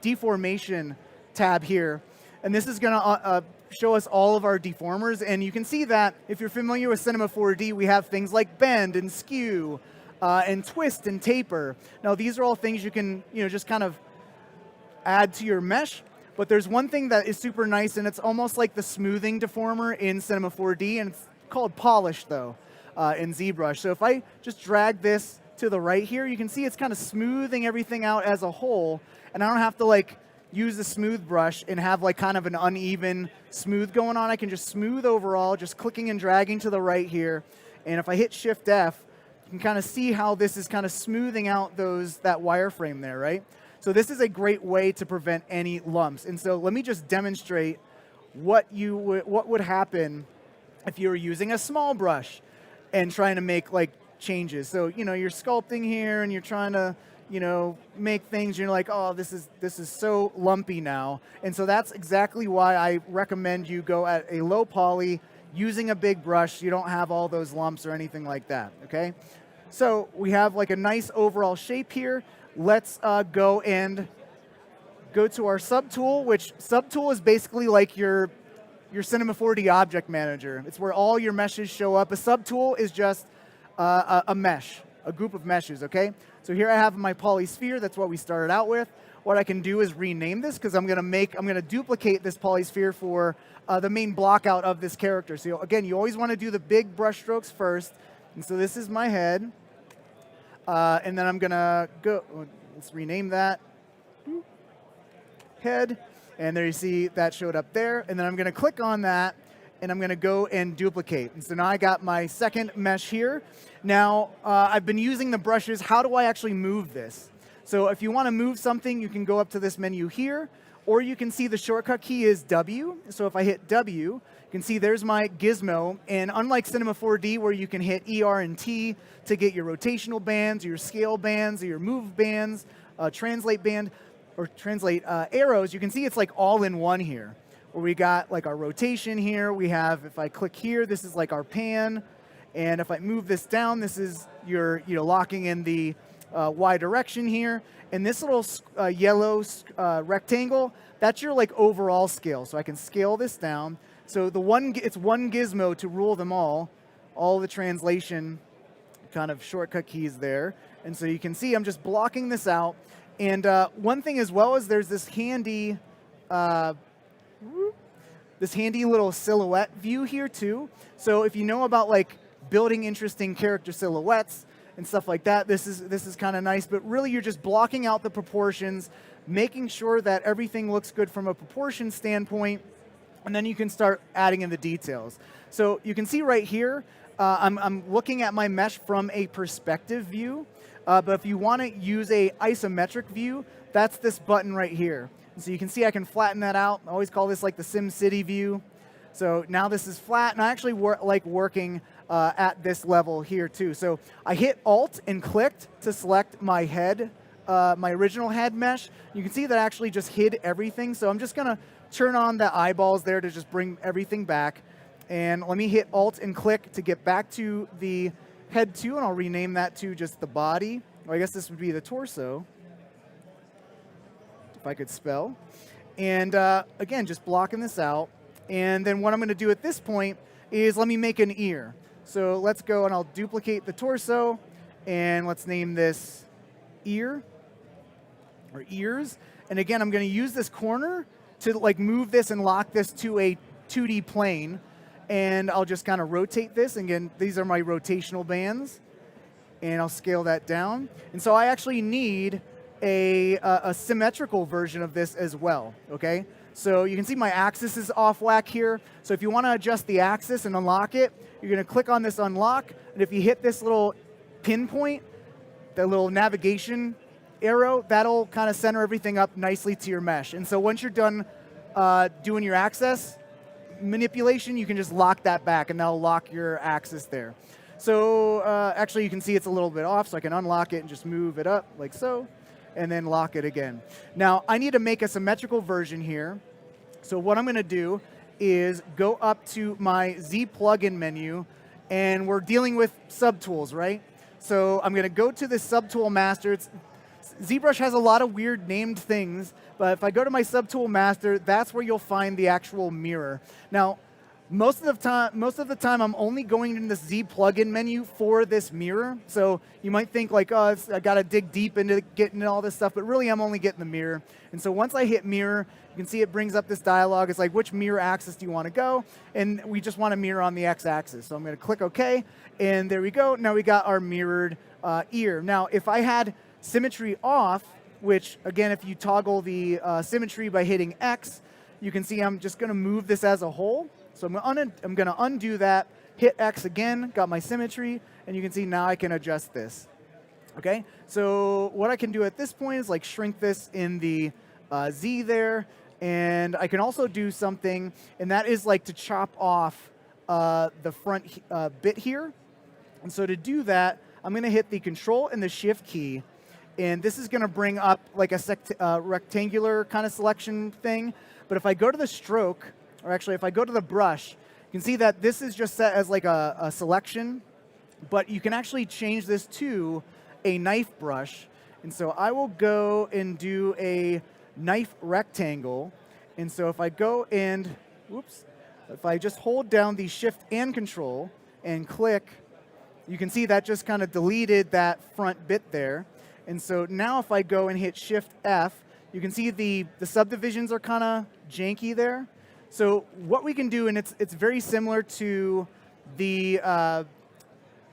H: deformation tab here. And this is going to show us all of our deformers. And you can see that if you're familiar with Cinema 4D, we have things like bend and skew and twist and taper. Now, these are all things you can just kind of add to your mesh. But there's one thing that is super nice, and it's almost like the smoothing deformer in Cinema 4D, and it's called polish, though, in ZBrush. So if I just drag this to the right here, you can see it's kind of smoothing everything out as a whole, and I don't have to like use the smooth brush and have like kind of an uneven smooth going on. I can just smooth overall, just clicking and dragging to the right here. And if I hit Shift F, you can kind of see how this is kind of smoothing out that wireframe there, right? So this is a great way to prevent any lumps. And so let me just demonstrate what would happen if you were using a small brush and trying to make like changes. So you're sculpting here and you're trying to make things, you're like, oh, this is so lumpy now. And so that's exactly why I recommend you go at a low poly using a big brush. You don't have all those lumps or anything like that, okay? So we have like a nice overall shape here. Let's go to our subtool, which subtool is basically like your Cinema 4D object manager. It's where all your meshes show up. A subtool is just a mesh, a group of meshes, okay? So here I have my polysphere. That's what we started out with. What I can do is rename this because I'm going to duplicate this polysphere for the main block out of this character. So again, you always want to do the big brush strokes first. And so this is my head. And then I'm going to go, let's rename that head. And there you see that showed up there. And then I'm going to click on that, and I'm going to go and duplicate. And so now I got my second mesh here. Now, I've been using the brushes. How do I actually move this? So if you want to move something, you can go up to this menu here, or you can see the shortcut key is W. So if I hit W, you can see there's my gizmo. And unlike Cinema 4D, where you can hit ER and T to get your rotational bands, or your scale bands, or your move bands, translate band, or translate arrows, you can see it's like all in one here, where we got like our rotation here. We have, if I click here, this is like our pan. And if I move this down, this is your locking in the Y direction here. And this little yellow rectangle, that's your like overall scale. So I can scale this down. So it's one gizmo to rule them all the translation kind of shortcut keys there. And so you can see I'm just blocking this out. And one thing as well is there's this handy little silhouette view here too. So if you know about like building interesting character silhouettes and stuff like that, this is kind of nice. But really, you're just blocking out the proportions, making sure that everything looks good from a proportion standpoint, and then you can start adding in the details. So you can see right here, I'm looking at my mesh from a perspective view. But if you want to use a isometric view, that's this button right here. And so you can see I can flatten that out. I always call this like the SimCity view. So now this is flat, and I actually like working at this level here too. So I hit Alt and clicked to select my head, my original head mesh. You can see that I actually just hid everything. So I'm just going to turn on the eyeballs there to just bring everything back. And let me hit Alt and click to get back to the head 2, and I'll rename that to just the body. Or I guess this would be the torso, if I could spell. And again, just blocking this out. And then what I'm going to do at this point is let me make an ear. So let's go, and I'll duplicate the torso, and let's name this ear, or ears. And again, I'm going to use this corner to like move this and lock this to a 2D plane. And I'll just kind of rotate this. Again, these are my rotational bands. And I'll scale that down. And so I actually need a symmetrical version of this as well, okay? So you can see my axis is off whack here. So if you want to adjust the axis and unlock it, you're going to click on this unlock. And if you hit this little pinpoint, the little navigation arrow, that'll kind of center everything up nicely to your mesh. And so once you're done doing your axis manipulation, you can just lock that back, and that'll lock your axis there. So actually, you can see it's a little bit off, so I can unlock it and just move it up like so, and then lock it again. Now, I need to make a symmetrical version here. So what I'm going to do is go up to my Z plugin menu, and we're dealing with subtools, right? So I'm going to go to this subtool master. ZBrush has a lot of weird named things, but if I go to my subtool master, that's where you'll find the actual mirror. Now, most of the time, I'm only going in this Z plugin menu for this mirror. So you might think like, oh, I got to dig deep into getting all this stuff, but really I'm only getting the mirror. And so once I hit mirror, you can see it brings up this dialog. It's like, which mirror axis do you want to go? And we just want to mirror on the x-axis. So I'm going to click OK, and there we go. Now we got our mirrored ear. Now, if I had symmetry off, which again, if you toggle the symmetry by hitting X, you can see I'm just going to move this as a whole. So I'm going to undo that, hit X again, got my symmetry, and you can see now I can adjust this. Okay, so what I can do at this point is like shrink this in the Z there, and I can also do something, and that is like to chop off the front bit here. And so to do that, I'm going to hit the Control and the Shift key, and this is going to bring up like a rectangular kind of selection thing. But if I go to the stroke, or actually if I go to the brush, you can see that this is just set as like a selection, but you can actually change this to a knife brush. And so I will go and do a knife rectangle. And so if I go and, whoops, if I just hold down the Shift and Control and click, you can see that just kind of deleted that front bit there. And so now if I go and hit Shift F, you can see the subdivisions are kind of janky there. So what we can do, and it's very similar to the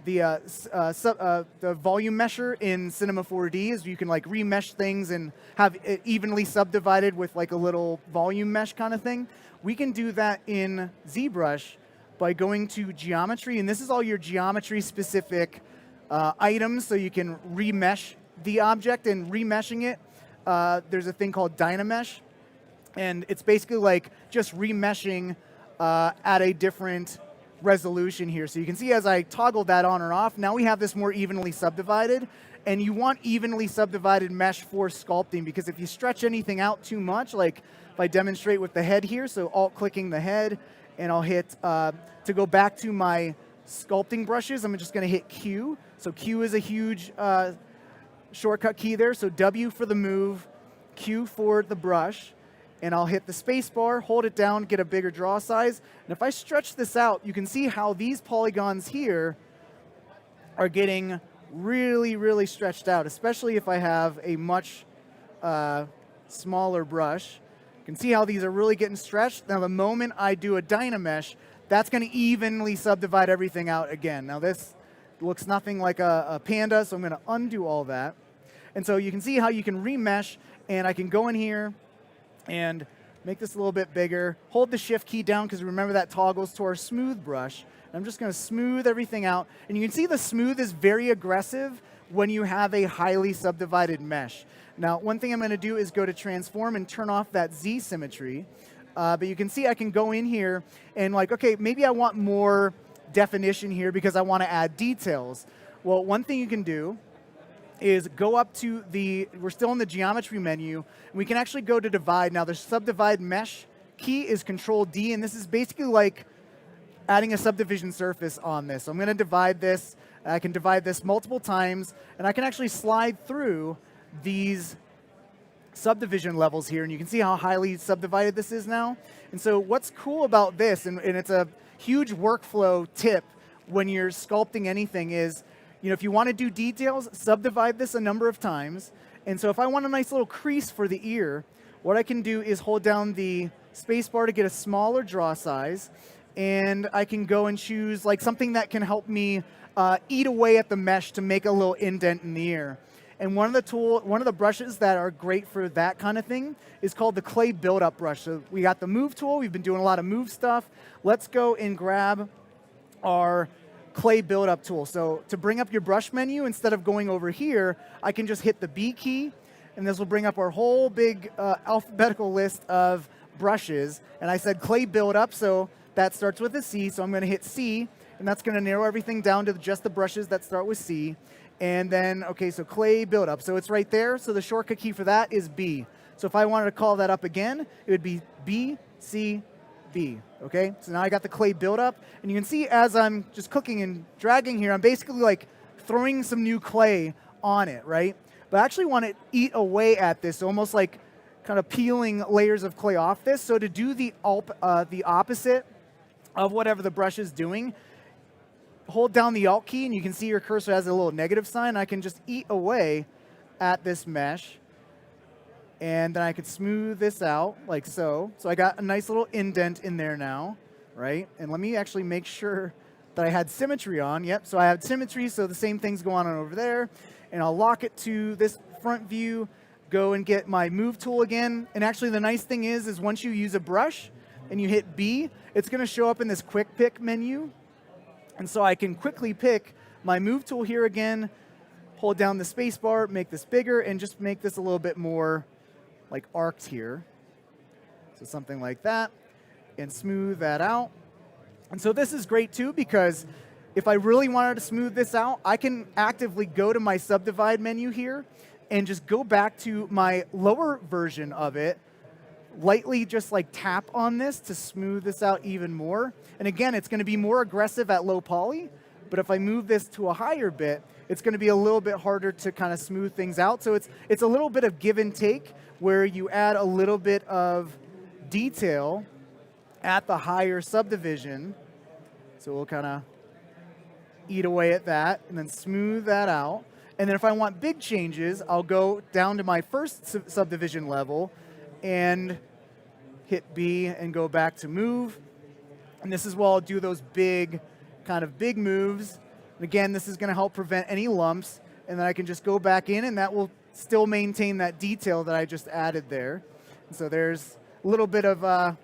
H: volume mesher in Cinema 4D, is you can like remesh things and have it evenly subdivided with like a little volume mesh kind of thing. We can do that in ZBrush by going to geometry, and this is all your geometry specific items, so you can remesh the object. And remeshing it, there's a thing called Dynamesh. And it's basically like just remeshing at a different resolution here. So you can see as I toggle that on or off, now we have this more evenly subdivided. And you want evenly subdivided mesh for sculpting, because if you stretch anything out too much, like if I demonstrate with the head here, so alt-clicking the head, and I'll hit, to go back to my sculpting brushes, I'm just going to hit Q. So Q is a huge shortcut key there. So W for the move, Q for the brush. And I'll hit the space bar, hold it down, get a bigger draw size. And if I stretch this out, you can see how these polygons here are getting really, really stretched out, especially if I have a much smaller brush. You can see how these are really getting stretched. Now, the moment I do a Dynamesh, that's going to evenly subdivide everything out again. Now, this looks nothing like a panda, so I'm going to undo all that. And so you can see how you can remesh, and I can go in here and make this a little bit bigger. Hold the Shift key down, because remember that toggles to our smooth brush. And I'm just going to smooth everything out. And you can see the smooth is very aggressive when you have a highly subdivided mesh. Now, one thing I'm going to do is go to Transform and turn off that Z symmetry. But you can see I can go in here and like, okay, maybe I want more definition here because I want to add details. Well, one thing you can do is go up to we're still in the geometry menu, and we can actually go to divide. Now the subdivide mesh key is Control D, and this is basically like adding a subdivision surface on this. So I'm going to divide this. I can divide this multiple times, and I can actually slide through these subdivision levels here, and you can see how highly subdivided this is now. And so what's cool about this, and it's a huge workflow tip when you're sculpting anything, is if you want to do details, subdivide this a number of times. And so if I want a nice little crease for the ear, what I can do is hold down the space bar to get a smaller draw size, and I can go and choose like something that can help me eat away at the mesh to make a little indent in the ear. And one of the brushes that are great for that kind of thing is called the clay build-up brush. So we got the move tool. We've been doing a lot of move stuff. Let's go and grab our clay build-up tool. So to bring up your brush menu, instead of going over here, I can just hit the B key, and this will bring up our whole big alphabetical list of brushes. And I said clay build-up, so that starts with a C. So I'm going to hit C, and that's going to narrow everything down to just the brushes that start with C. And then, okay, so clay build-up. So it's right there. So the shortcut key for that is B. So if I wanted to call that up again, it would be B, C, B. Okay, so now I got the clay build up, and you can see as I'm just clicking and dragging here, I'm basically like throwing some new clay on it, right? But I actually want to eat away at this, almost like kind of peeling layers of clay off this. So to do the opposite of whatever the brush is doing, hold down the Alt key, and you can see your cursor has a little negative sign. I can just eat away at this mesh, and then I could smooth this out like so. So I got a nice little indent in there now, right? And let me actually make sure that I had symmetry on. Yep, so I have symmetry, so the same thing's going on over there. And I'll lock it to this front view, go and get my move tool again. And actually the nice thing is once you use a brush and you hit B, it's gonna show up in this quick pick menu. And so I can quickly pick my move tool here again, hold down the space bar, make this bigger, and just make this a little bit more like arced here. So something like that, and smooth that out. And so this is great too, because if I really wanted to smooth this out, I can actively go to my subdivide menu here and just go back to my lower version of it, lightly just like tap on this to smooth this out even more. And again, it's going to be more aggressive at low poly, but if I move this to a higher bit, it's going to be a little bit harder to kind of smooth things out. So it's a little bit of give and take, where you add a little bit of detail at the higher subdivision. So we'll kind of eat away at that and then smooth that out. And then if I want big changes, I'll go down to my first subdivision level and hit B and go back to move. And this is where I'll do those big moves. And again, this is going to help prevent any lumps. And then I can just go back in, and that will still maintain that detail that I just added there. And so there's a little bit of a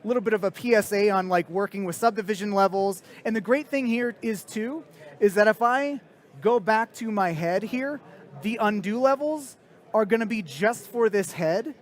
H: PSA on like working with subdivision levels. And the great thing here is that if I go back to my head here, the undo levels are going to be just for this head.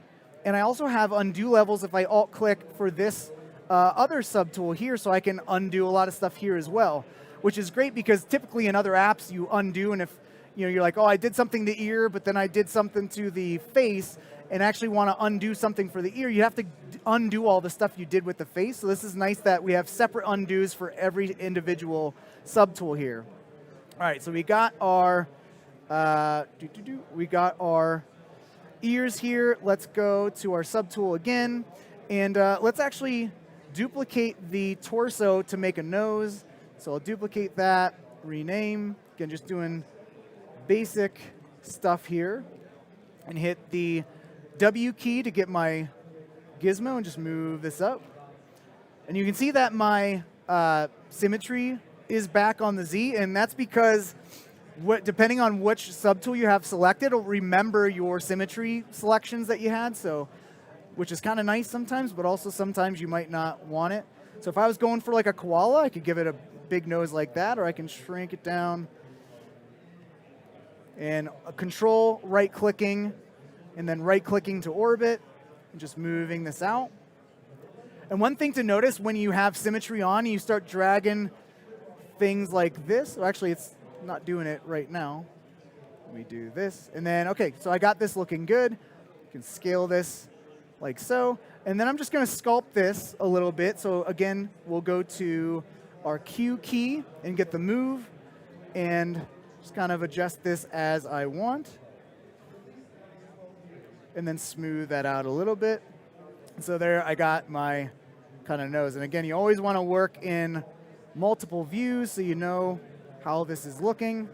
H: And I also have undo levels if I alt click for this other subtool here, so I can undo a lot of stuff here as well, which is great because typically in other apps you undo, and if you're like, oh, I did something to ear, but then I did something to the face, and actually want to undo something for the ear, you have to undo all the stuff you did with the face. So this is nice that we have separate undos for every individual subtool here. All right, so we got our ears here. Let's go to our subtool again, and let's actually duplicate the torso to make a nose. So I'll duplicate that, rename, again, just doing basic stuff here, and hit the W key to get my gizmo and just move this up. And you can see that my symmetry is back on the Z, and that's because depending on which subtool you have selected, it'll remember your symmetry selections that you had, so which is kind of nice sometimes, but also sometimes you might not want it. So if I was going for like a koala, I could give it a big nose like that, or I can shrink it down and control right-clicking, and then right-clicking to orbit, and just moving this out. And one thing to notice when you have symmetry on, you start dragging things like this. Well, actually, it's not doing it right now. Let me do this. And then, okay, so I got this looking good. You can scale this like so. And then I'm just going to sculpt this a little bit. So again, we'll go to our Q key and get the move, and just kind of adjust this as I want. And then smooth that out a little bit. So there I got my kind of nose. And again, you always want to work in multiple views so you know how this is looking.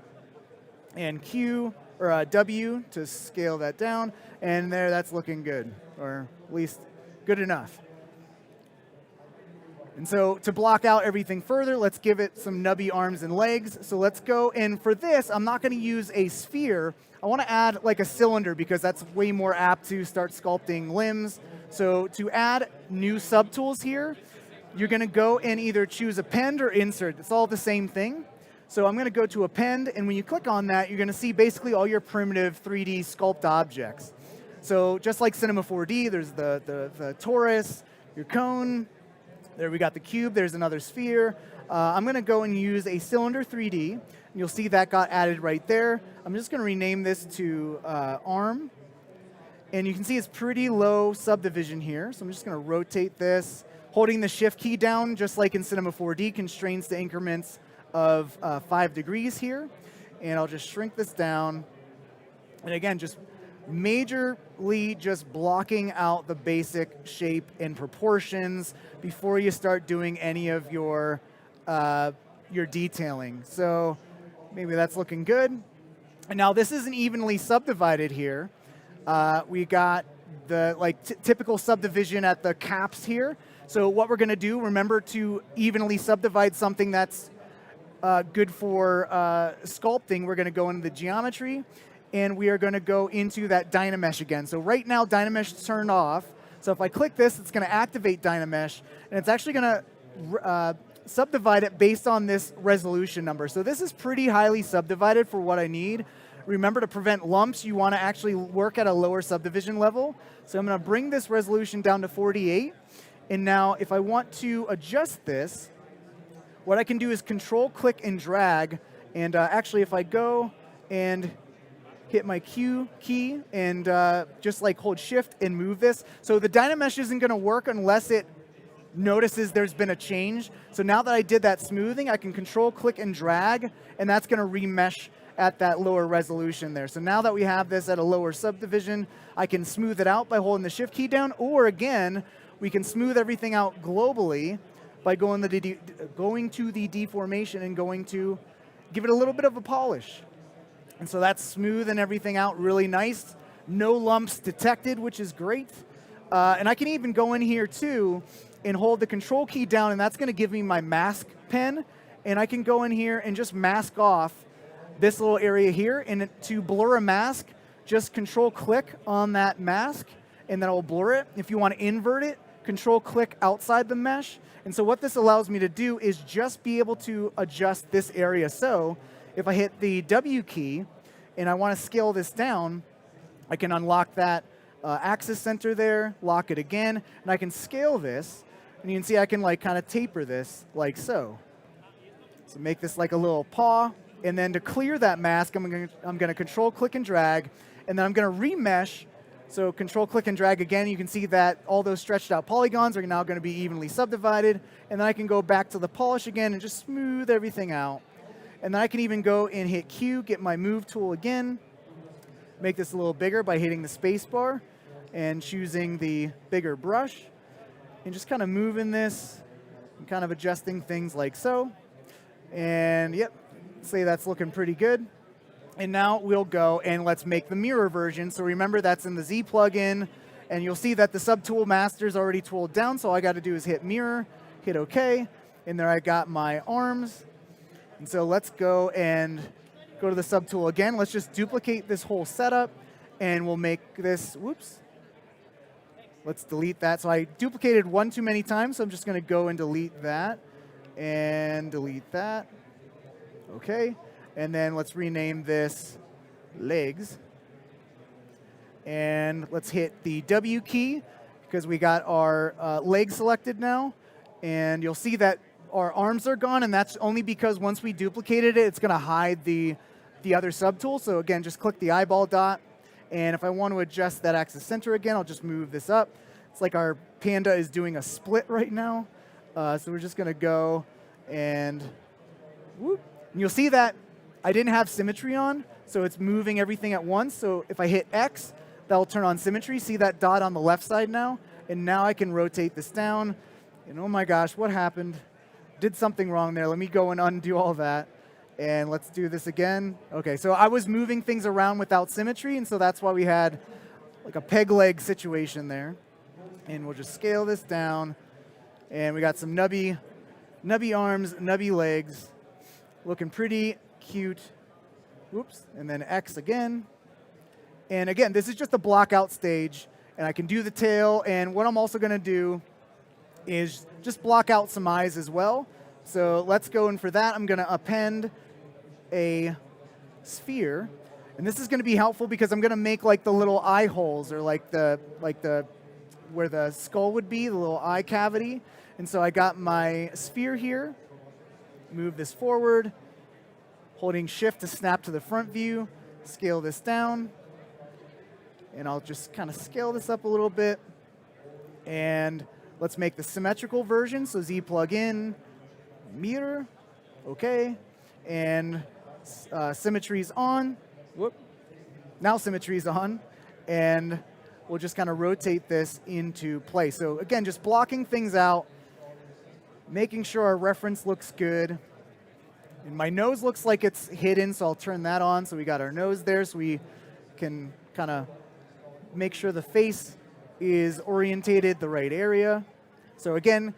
H: And Q, or W to scale that down. And there, that's looking good, or at least good enough. And so to block out everything further, let's give it some nubby arms and legs. So let's go, and for this, I'm not going to use a sphere. I want to add like a cylinder because that's way more apt to start sculpting limbs. So to add new subtools here, you're going to go and either choose append or insert. It's all the same thing. So I'm going to go to append, and when you click on that, you're going to see basically all your primitive 3D sculpt objects. So just like Cinema 4D, there's the torus, your cone. There we got the cube. There's another sphere. I'm going to go and use a cylinder 3D. And you'll see that got added right there. I'm just going to rename this to arm. And you can see it's pretty low subdivision here. So I'm just going to rotate this, holding the shift key down, just like in Cinema 4D, constrains to increments of 5 degrees here. And I'll just shrink this down. And again, just majorly just blocking out the basic shape and proportions before you start doing any of your detailing. So maybe that's looking good. And now this isn't evenly subdivided here. We got the typical subdivision at the caps here. So what we're going to do, remember to evenly subdivide something that's good for sculpting. We're going to go into the geometry, and we are going to go into that Dynamesh again. So right now, Dynamesh is turned off. So if I click this, it's going to activate Dynamesh, and it's actually going to subdivide it based on this resolution number. So this is pretty highly subdivided for what I need. Remember, to prevent lumps, you want to actually work at a lower subdivision level. So I'm going to bring this resolution down to 48. And now if I want to adjust this, what I can do is Control, click, and drag. And actually, if I go and hit my Q key and just hold Shift and move this. So the Dynamesh isn't going to work unless it notices there's been a change. So now that I did that smoothing, I can Control, click, and drag, and that's going to remesh at that lower resolution there. So now that we have this at a lower subdivision, I can smooth it out by holding the Shift key down, or again, we can smooth everything out globally by going to the deformation and going to give it a little bit of a polish. And so that's smoothing everything out really nice. No lumps detected, which is great. And I can even go in here too and hold the Control key down, and that's going to give me my mask pen. And I can go in here and just mask off this little area here. And to blur a mask, just Control click on that mask, and then it will blur it. If you want to invert it, Control click outside the mesh. And so what this allows me to do is just be able to adjust this area. So if I hit the W key and I want to scale this down, I can unlock that axis center there, lock it again, and I can scale this. And you can see I can kind of taper this like so. So make this like a little paw. And then to clear that mask, I'm going to Control click and drag, and then I'm going to remesh. So Control click and drag again. You can see that all those stretched out polygons are now going to be evenly subdivided. And then I can go back to the polish again and just smooth everything out. And then I can even go and hit Q, get my move tool again, make this a little bigger by hitting the space bar and choosing the bigger brush, and just kind of moving this and kind of adjusting things like so. And yep, say that's looking pretty good. And now we'll go and let's make the mirror version. So remember, that's in the Z plugin, and you'll see that the subtool master is already tooled down. So all I got to do is hit mirror, hit OK, and there I got my arms. And so let's go and go to the subtool again. Let's just duplicate this whole setup, and we'll make this, whoops. Let's delete that. So I duplicated one too many times, so I'm just going to go and delete that and delete that. OK. And then let's rename this legs. And let's hit the W key because we got our leg selected now. And you'll see that our arms are gone, and that's only because once we duplicated it, it's going to hide the other subtool. So again, just click the eyeball dot. And if I want to adjust that axis center again, I'll just move this up. It's like our panda is doing a split right now. So we're just going to go and whoop. And you'll see that I didn't have symmetry on, so it's moving everything at once. So if I hit X, that'll turn on symmetry. See that dot on the left side now? And now I can rotate this down. And oh my gosh, what happened? Did something wrong there. Let me go and undo all that. And let's do this again. OK, so I was moving things around without symmetry, and so that's why we had like a peg leg situation there. And we'll just scale this down. And we got some nubby arms, nubby legs, looking pretty cute. Whoops, and then X again. And again, this is just a block out stage, and I can do the tail. And what I'm also going to do is just block out some eyes as well. So let's go in for that. I'm going to append a sphere, and this is going to be helpful because I'm going to make like the little eye holes, or like the where the skull would be, the little eye cavity. And so I got my sphere here. Move this forward, holding Shift to snap to the front view. Scale this down. And I'll just kind of scale this up a little bit. And let's make the symmetrical version. So Z plug in, meter, okay. And symmetry's on. Whoop. Now symmetry's on. And we'll just kind of rotate this into place. So again, just blocking things out, making sure our reference looks good. And my nose looks like it's hidden, so I'll turn that on. So we got our nose there, so we can kind of make sure the face is orientated the right area. So again,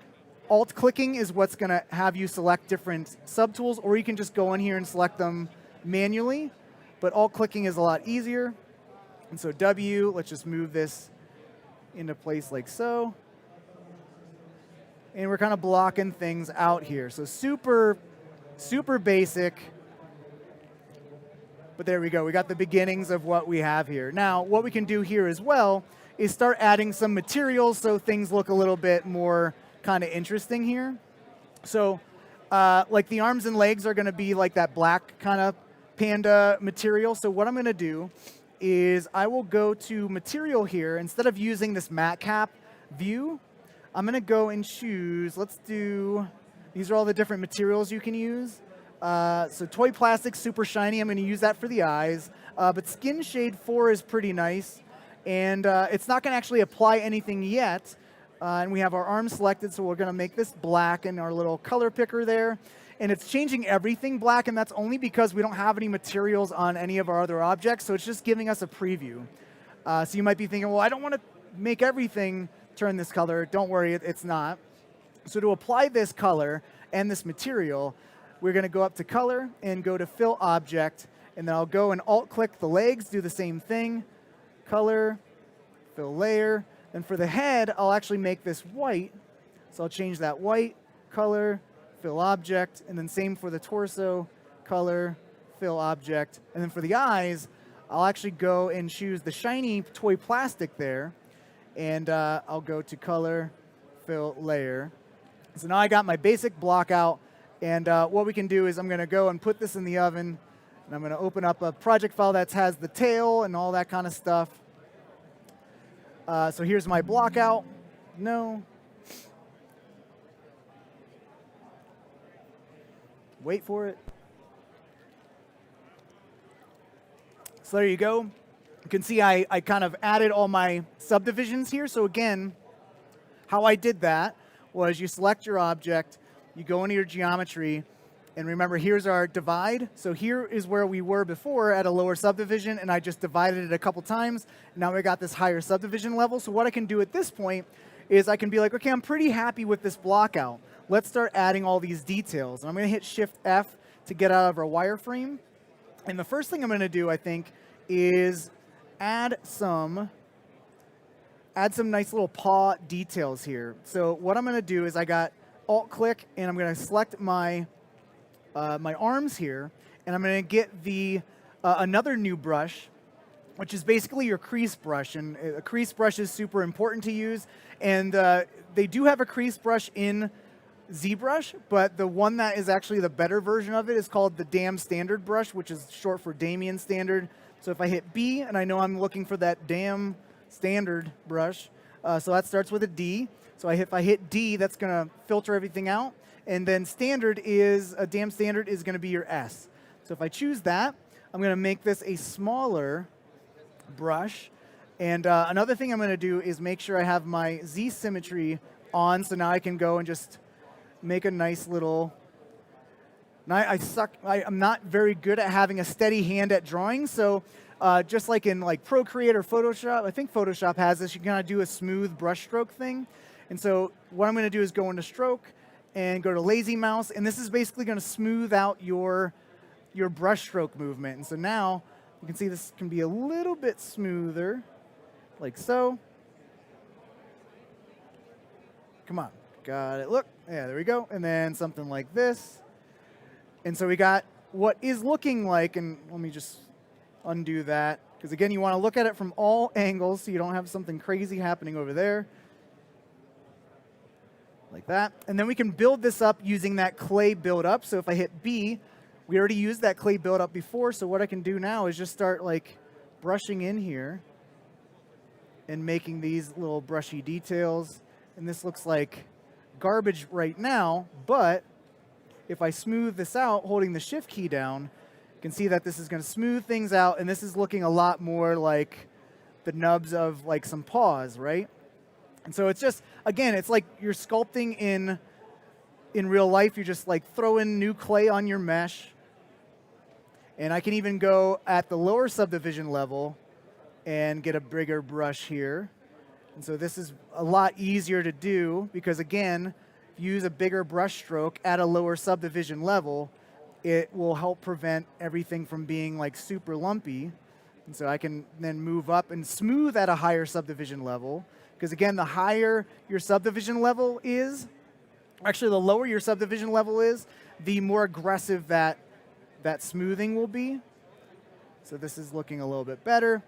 H: alt-clicking is what's going to have you select different subtools, or you can just go in here and select them manually. But alt-clicking is a lot easier. And so W, let's just move this into place like so. And we're kind of blocking things out here. So super, super basic. But there we go. We got the beginnings of what we have here. Now, what we can do here as well is start adding some materials so things look a little bit more kind of interesting here. So like the arms and legs are going to be like that black kind of panda material. So what I'm going to do is I will go to material here. Instead of using this matte cap view, I'm going to go and choose, let's do, these are all the different materials you can use. So toy plastic, super shiny, I'm going to use that for the eyes. But skin shade 4 is pretty nice. And it's not going to actually apply anything yet. And we have our arm selected, so we're going to make this black in our little color picker there. And it's changing everything black, and that's only because we don't have any materials on any of our other objects, so it's just giving us a preview. So you might be thinking, well, I don't want to make everything turn this color. Don't worry, it's not. So to apply this color and this material, we're going to go up to Color and go to Fill Object, and then I'll go and Alt-click the legs, do the same thing. Color, Fill Layer. And for the head, I'll actually make this white. So I'll change that white, Color, Fill Object, and then same for the torso, Color, Fill Object. And then for the eyes, I'll actually go and choose the shiny toy plastic there, and I'll go to Color, Fill Layer. So now I got my basic block out, and what we can do is I'm going to go and put this in the oven, and I'm going to open up a project file that has the tail and all that kind of stuff. So here's my block out. No. Wait for it. So there you go. You can see I kind of added all my subdivisions here. So again, how I did that was you select your object, you go into your geometry, and remember, here's our divide. So here is where we were before at a lower subdivision, and I just divided it a couple times. Now we got this higher subdivision level. So what I can do at this point is I can be like, okay, I'm pretty happy with this block out. Let's start adding all these details. And I'm going to hit Shift F to get out of our wireframe. And the first thing I'm going to do, I think, is add some nice little paw details here. So what I'm going to do is I got Alt-click, and I'm going to select my my arms here, and I'm going to get the another new brush, which is basically your crease brush. And a crease brush is super important to use. And they do have a crease brush in ZBrush, but the one that is actually the better version of it is called the Damn Standard brush, which is short for Damien Standard. So if I hit B, and I know I'm looking for that Damn Standard brush, so that starts with a D. So if I hit D, that's going to filter everything out. And then standard is, a Damn Standard is going to be your S. So if I choose that, I'm going to make this a smaller brush. And another thing I'm going to do is make sure I have my Z symmetry on, so now I can go and just make a nice little... Now I'm not very good at having a steady hand at drawing, so just like in like Procreate or Photoshop, I think Photoshop has this, you can kind of do a smooth brush stroke thing. And so what I'm going to do is go into Stroke and go to Lazy Mouse, and this is basically going to smooth out your brush stroke movement. And so now you can see this can be a little bit smoother, like so. Come on, got it. Look, yeah, there we go. And then something like this. And so we got what is looking like, and let me just undo that, because again, you want to look at it from all angles so you don't have something crazy happening over there. Like that. And then we can build this up using that clay build up. So if I hit B, we already used that clay build up before, so what I can do now is just start like brushing in here. and making these little brushy details. And this looks like garbage right now, but if I smooth this out, holding the shift key down, you can see that this is going to smooth things out, and this is looking a lot more like the nubs of like some paws, right? And so it's just, again, it's like you're sculpting in real life. You just like throw in new clay on your mesh. And I can even go at the lower subdivision level and get a bigger brush here. And so this is a lot easier to do because, again, if you use a bigger brush stroke at a lower subdivision level, it will help prevent everything from being like super lumpy. And so I can then move up and smooth at a higher subdivision level. Because again, the higher your subdivision level is, actually the lower your subdivision level is, the more aggressive that smoothing will be. So this is looking a little bit better.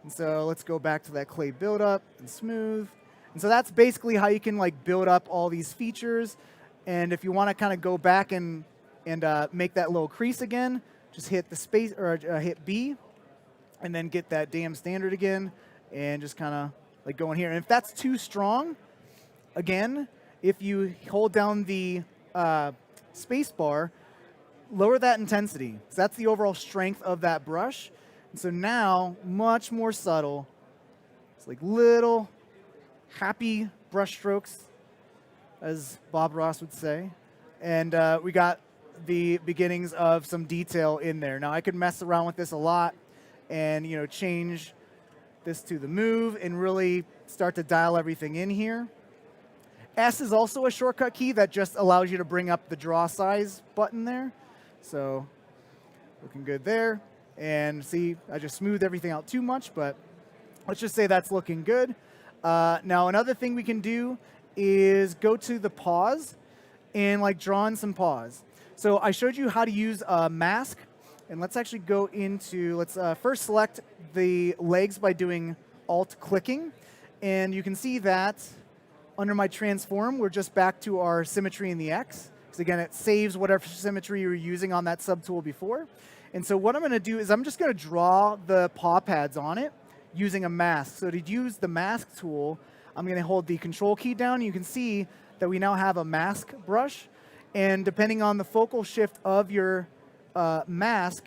H: And so let's go back to that clay buildup and smooth. And so that's basically how you can like build up all these features. And if you want to kind of go back and make that little crease again, just hit the space or hit B, and then get that damn standard again, and just kind of like go in here. And if that's too strong, again, if you hold down the space bar, lower that intensity. So that's the overall strength of that brush. And so now, much more subtle. It's like little happy brush strokes, as Bob Ross would say. And we got the beginnings of some detail in there. Now I could mess around with this a lot and change this to the move and really start to dial everything in here. S is also a shortcut key that just allows you to bring up the draw size button there. So looking good there. And see, I just smoothed everything out too much, but let's just say that's looking good. Now another thing we can do is go to the paws and like draw in some paws. So I showed you how to use a mask. And let's actually go into, let's first select the legs by doing Alt-clicking. And you can see that under my transform, we're just back to our symmetry in the X. Because again, it saves whatever symmetry you were using on that subtool before. And so what I'm going to do is I'm just going to draw the paw pads on it using a mask. So to use the mask tool, I'm going to hold the control key down. And you can see that we now have a mask brush. And depending on the focal shift of your mask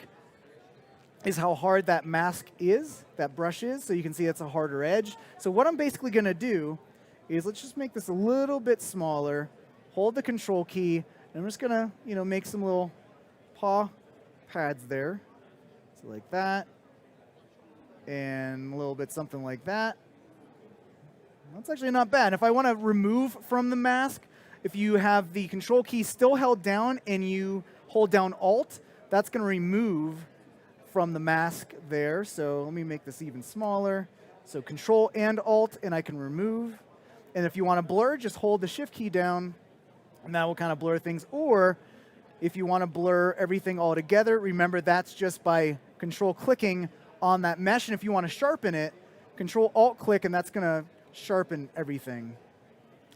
H: is how hard that mask is, that brush is. So you can see it's a harder edge. So what I'm basically going to do is let's just make this a little bit smaller, hold the control key, and I'm just going to make some little paw pads there. So like that, and a little bit something like that. That's actually not bad. If I want to remove from the mask, if you have the control key still held down and you hold down Alt, that's going to remove from the mask there. So let me make this even smaller. So Control and Alt, and I can remove. And if you want to blur, just hold the Shift key down, and that will kind of blur things. Or if you want to blur everything all together, remember that's just by Control-clicking on that mesh. And if you want to sharpen it, Control-Alt-click, and that's going to sharpen everything.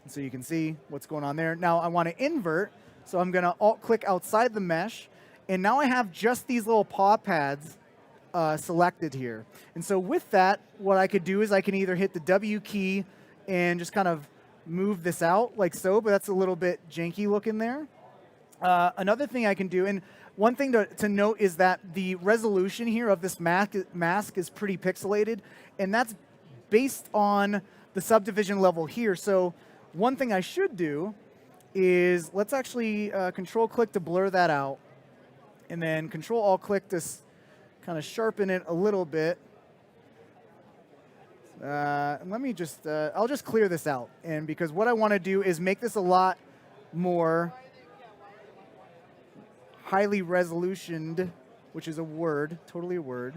H: So you can see what's going on there. Now I want to invert, so I'm going to Alt-click outside the mesh. And now I have just these little paw pads selected here. And so with that, what I could do is I can either hit the W key and just kind of move this out like so, but that's a little bit janky looking there. Another thing I can do, and one thing to note is that the resolution here of this mask is pretty pixelated, and that's based on the subdivision level here. So one thing I should do is let's actually Control-click to blur that out, and then Control-Alt-click to kind of sharpen it a little bit. And let me just, I'll just clear this out. And because what I want to do is make this a lot more highly resolutioned, which is a word, totally a word.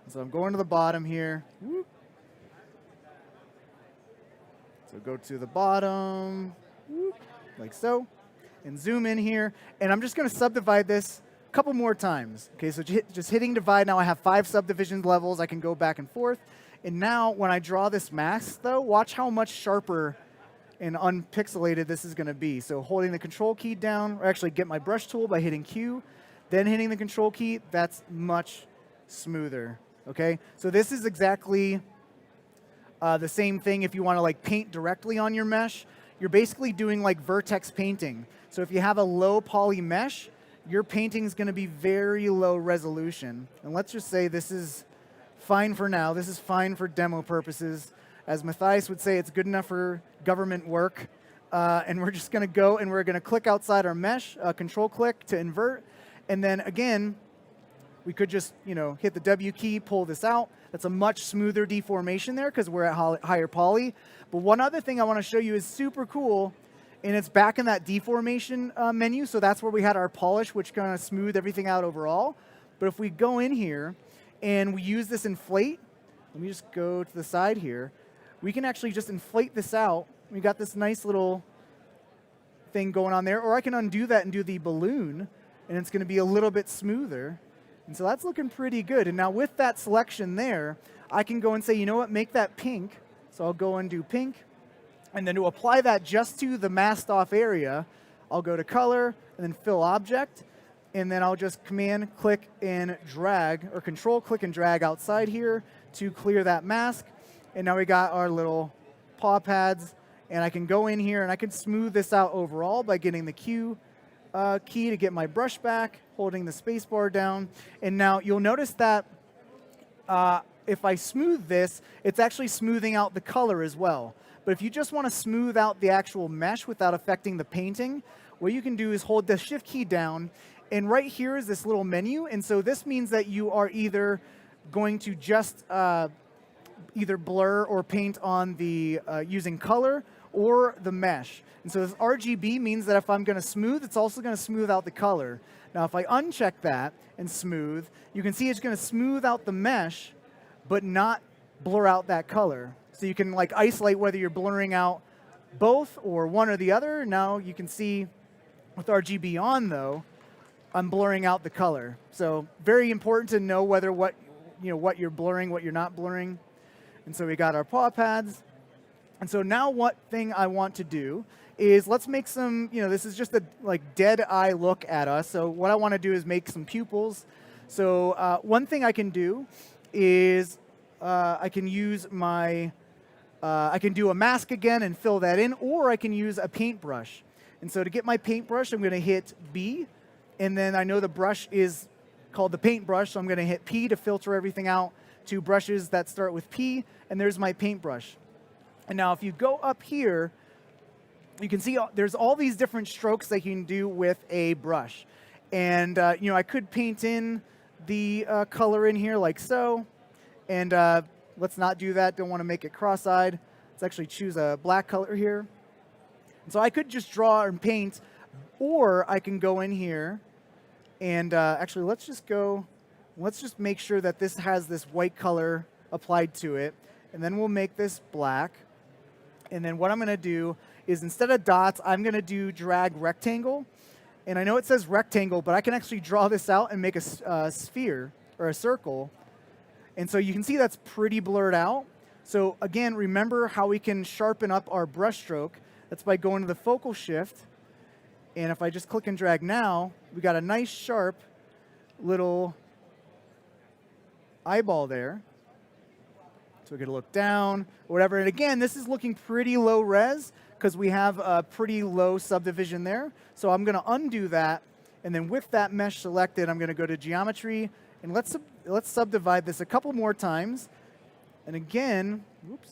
H: And so I'm going to the bottom here. Whoop. So go to the bottom, whoop, like so, and zoom in here. And I'm just going to subdivide this a couple more times. Okay, so just hitting divide. Now I have 5 subdivision levels. I can go back and forth. And now when I draw this mask, though, watch how much sharper and unpixelated this is going to be. So holding the control key down, or actually get my brush tool by hitting Q, then hitting the control key, that's much smoother. Okay, so this is exactly The same thing if you want to like paint directly on your mesh. You're basically doing like vertex painting. So if you have a low poly mesh, your painting is going to be very low resolution. And let's just say this is fine for now. This is fine for demo purposes. As Matthias would say, it's good enough for government work. And we're just going to go and we're going to click outside our mesh, control click to invert. And then again, we could just hit the W key, pull this out. That's a much smoother deformation there because we're at higher poly. But one other thing I want to show you is super cool, and it's back in that deformation menu. So that's where we had our polish, which kind of smoothed everything out overall. But if we go in here and we use this inflate, let me just go to the side here. We can actually just inflate this out. We got this nice little thing going on there. Or I can undo that and do the balloon, and it's going to be a little bit smoother. And so that's looking pretty good. And now with that selection there, I can go and say, you know what, make that pink. So I'll go and do pink. And then to apply that just to the masked off area, I'll go to color and then fill object. And then I'll just command click and drag, or control click and drag outside here to clear that mask. And now we got our little paw pads. And I can go in here and I can smooth this out overall by getting the Q key to get my brush back, holding the space bar down. And now you'll notice that if I smooth this, it's actually smoothing out the color as well. But if you just want to smooth out the actual mesh without affecting the painting, what you can do is hold the shift key down, and right here is this little menu. And so this means that you are either going to just either blur or paint on the using color or the mesh. And so this RGB means that if I'm going to smooth, it's also going to smooth out the color. Now if I uncheck that and smooth, you can see it's going to smooth out the mesh, but not blur out that color. So you can like isolate whether you're blurring out both or one or the other. Now you can see with RGB on though, I'm blurring out the color. So very important to know whether what you're blurring, what you're not blurring. And so we got our paw pads. And so now what thing I want to do is let's make some, this is just a like dead eye look at us. So what I want to do is make some pupils. So one thing I can do is I can use my, I can do a mask again and fill that in, or I can use a paintbrush. And so to get my paintbrush, I'm going to hit B, and then I know the brush is called the paintbrush, so I'm going to hit P to filter everything out to brushes that start with P, and there's my paintbrush. And now if you go up here, you can see there's all these different strokes that you can do with a brush. And I could paint in the color in here like so. And let's not do that. Don't want to make it cross-eyed. Let's actually choose a black color here. And so I could just draw and paint, or I can go in here and actually let's just make sure that this has this white color applied to it. And then we'll make this black. And then what I'm going to do is instead of dots, I'm going to do drag rectangle. And I know it says rectangle, but I can actually draw this out and make a sphere or a circle. And so you can see that's pretty blurred out. So again, remember how we can sharpen up our brush stroke. That's by going to the focal shift. And if I just click and drag now, we got a nice sharp little eyeball there. So we're going to look down, or whatever. And again, this is looking pretty low res because we have a pretty low subdivision there. So I'm going to undo that. And then with that mesh selected, I'm going to go to geometry. And let's subdivide this a couple more times. And again, whoops,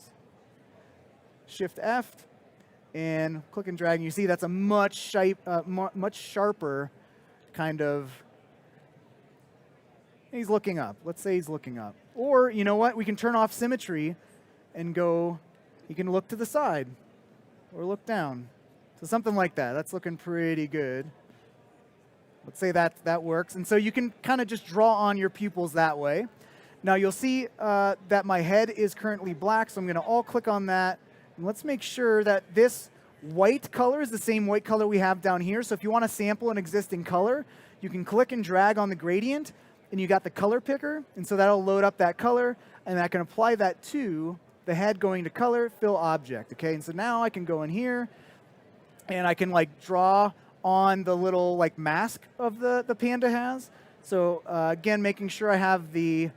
H: Shift F, and click and drag. And you see that's a much sharper kind of. He's looking up. Let's say he's looking up. Or, you know what? We can turn off symmetry and go, you can look to the side or look down. So something like that. That's looking pretty good. Let's say that works. And so you can kind of just draw on your pupils that way. Now you'll see that my head is currently black, so I'm going to all-click on that. And let's make sure that this white color is the same white color we have down here. So if you want to sample an existing color, you can click and drag on the gradient, and you got the color picker, and so that'll load up that color, and I can apply that to the head going to color, fill object, okay? And so now I can go in here, and I can like draw on the little like mask of the panda has. So again, making sure I have the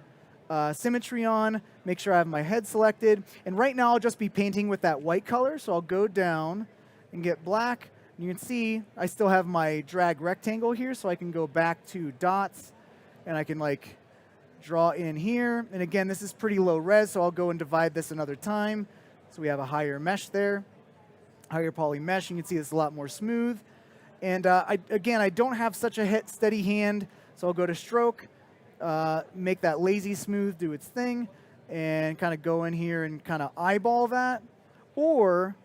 H: symmetry on, make sure I have my head selected. And right now I'll just be painting with that white color, so I'll go down and get black. And you can see I still have my drag rectangle here, so I can go back to dots, and I can like draw in here. And again, this is pretty low res, so I'll go and divide this another time. So we have a higher mesh there, higher poly mesh. You can see it's a lot more smooth. And again, I don't have such a steady hand, so I'll go to stroke, make that lazy smooth do its thing, and kind of go in here and kind of eyeball that. Or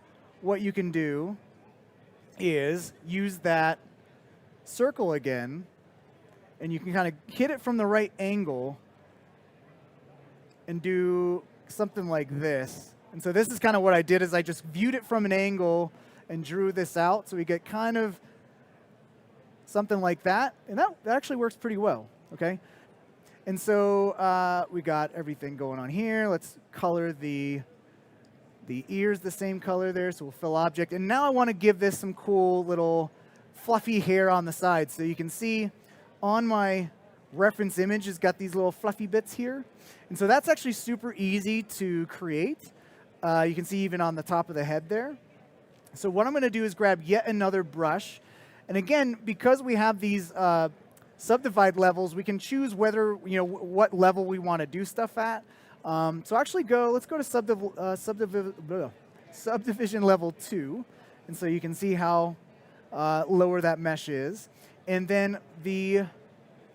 H: what you can do is use that circle again, and you can kind of hit it from the right angle and do something like this. And so this is kind of what I did, is I just viewed it from an angle and drew this out. So we get kind of something like that. And that actually works pretty well, okay? And so we got everything going on here. Let's color the ears the same color there, so we'll fill object. And now I want to give this some cool little fluffy hair on the side. So you can see on my reference image, it's got these little fluffy bits here. And so that's actually super easy to create. You can see even on the top of the head there. So what I'm going to do is grab yet another brush. And again, because we have these subdivide levels, we can choose whether, what level we want to do stuff at. So actually let's go to subdivision level 2. And so you can see how lower that mesh is. And then the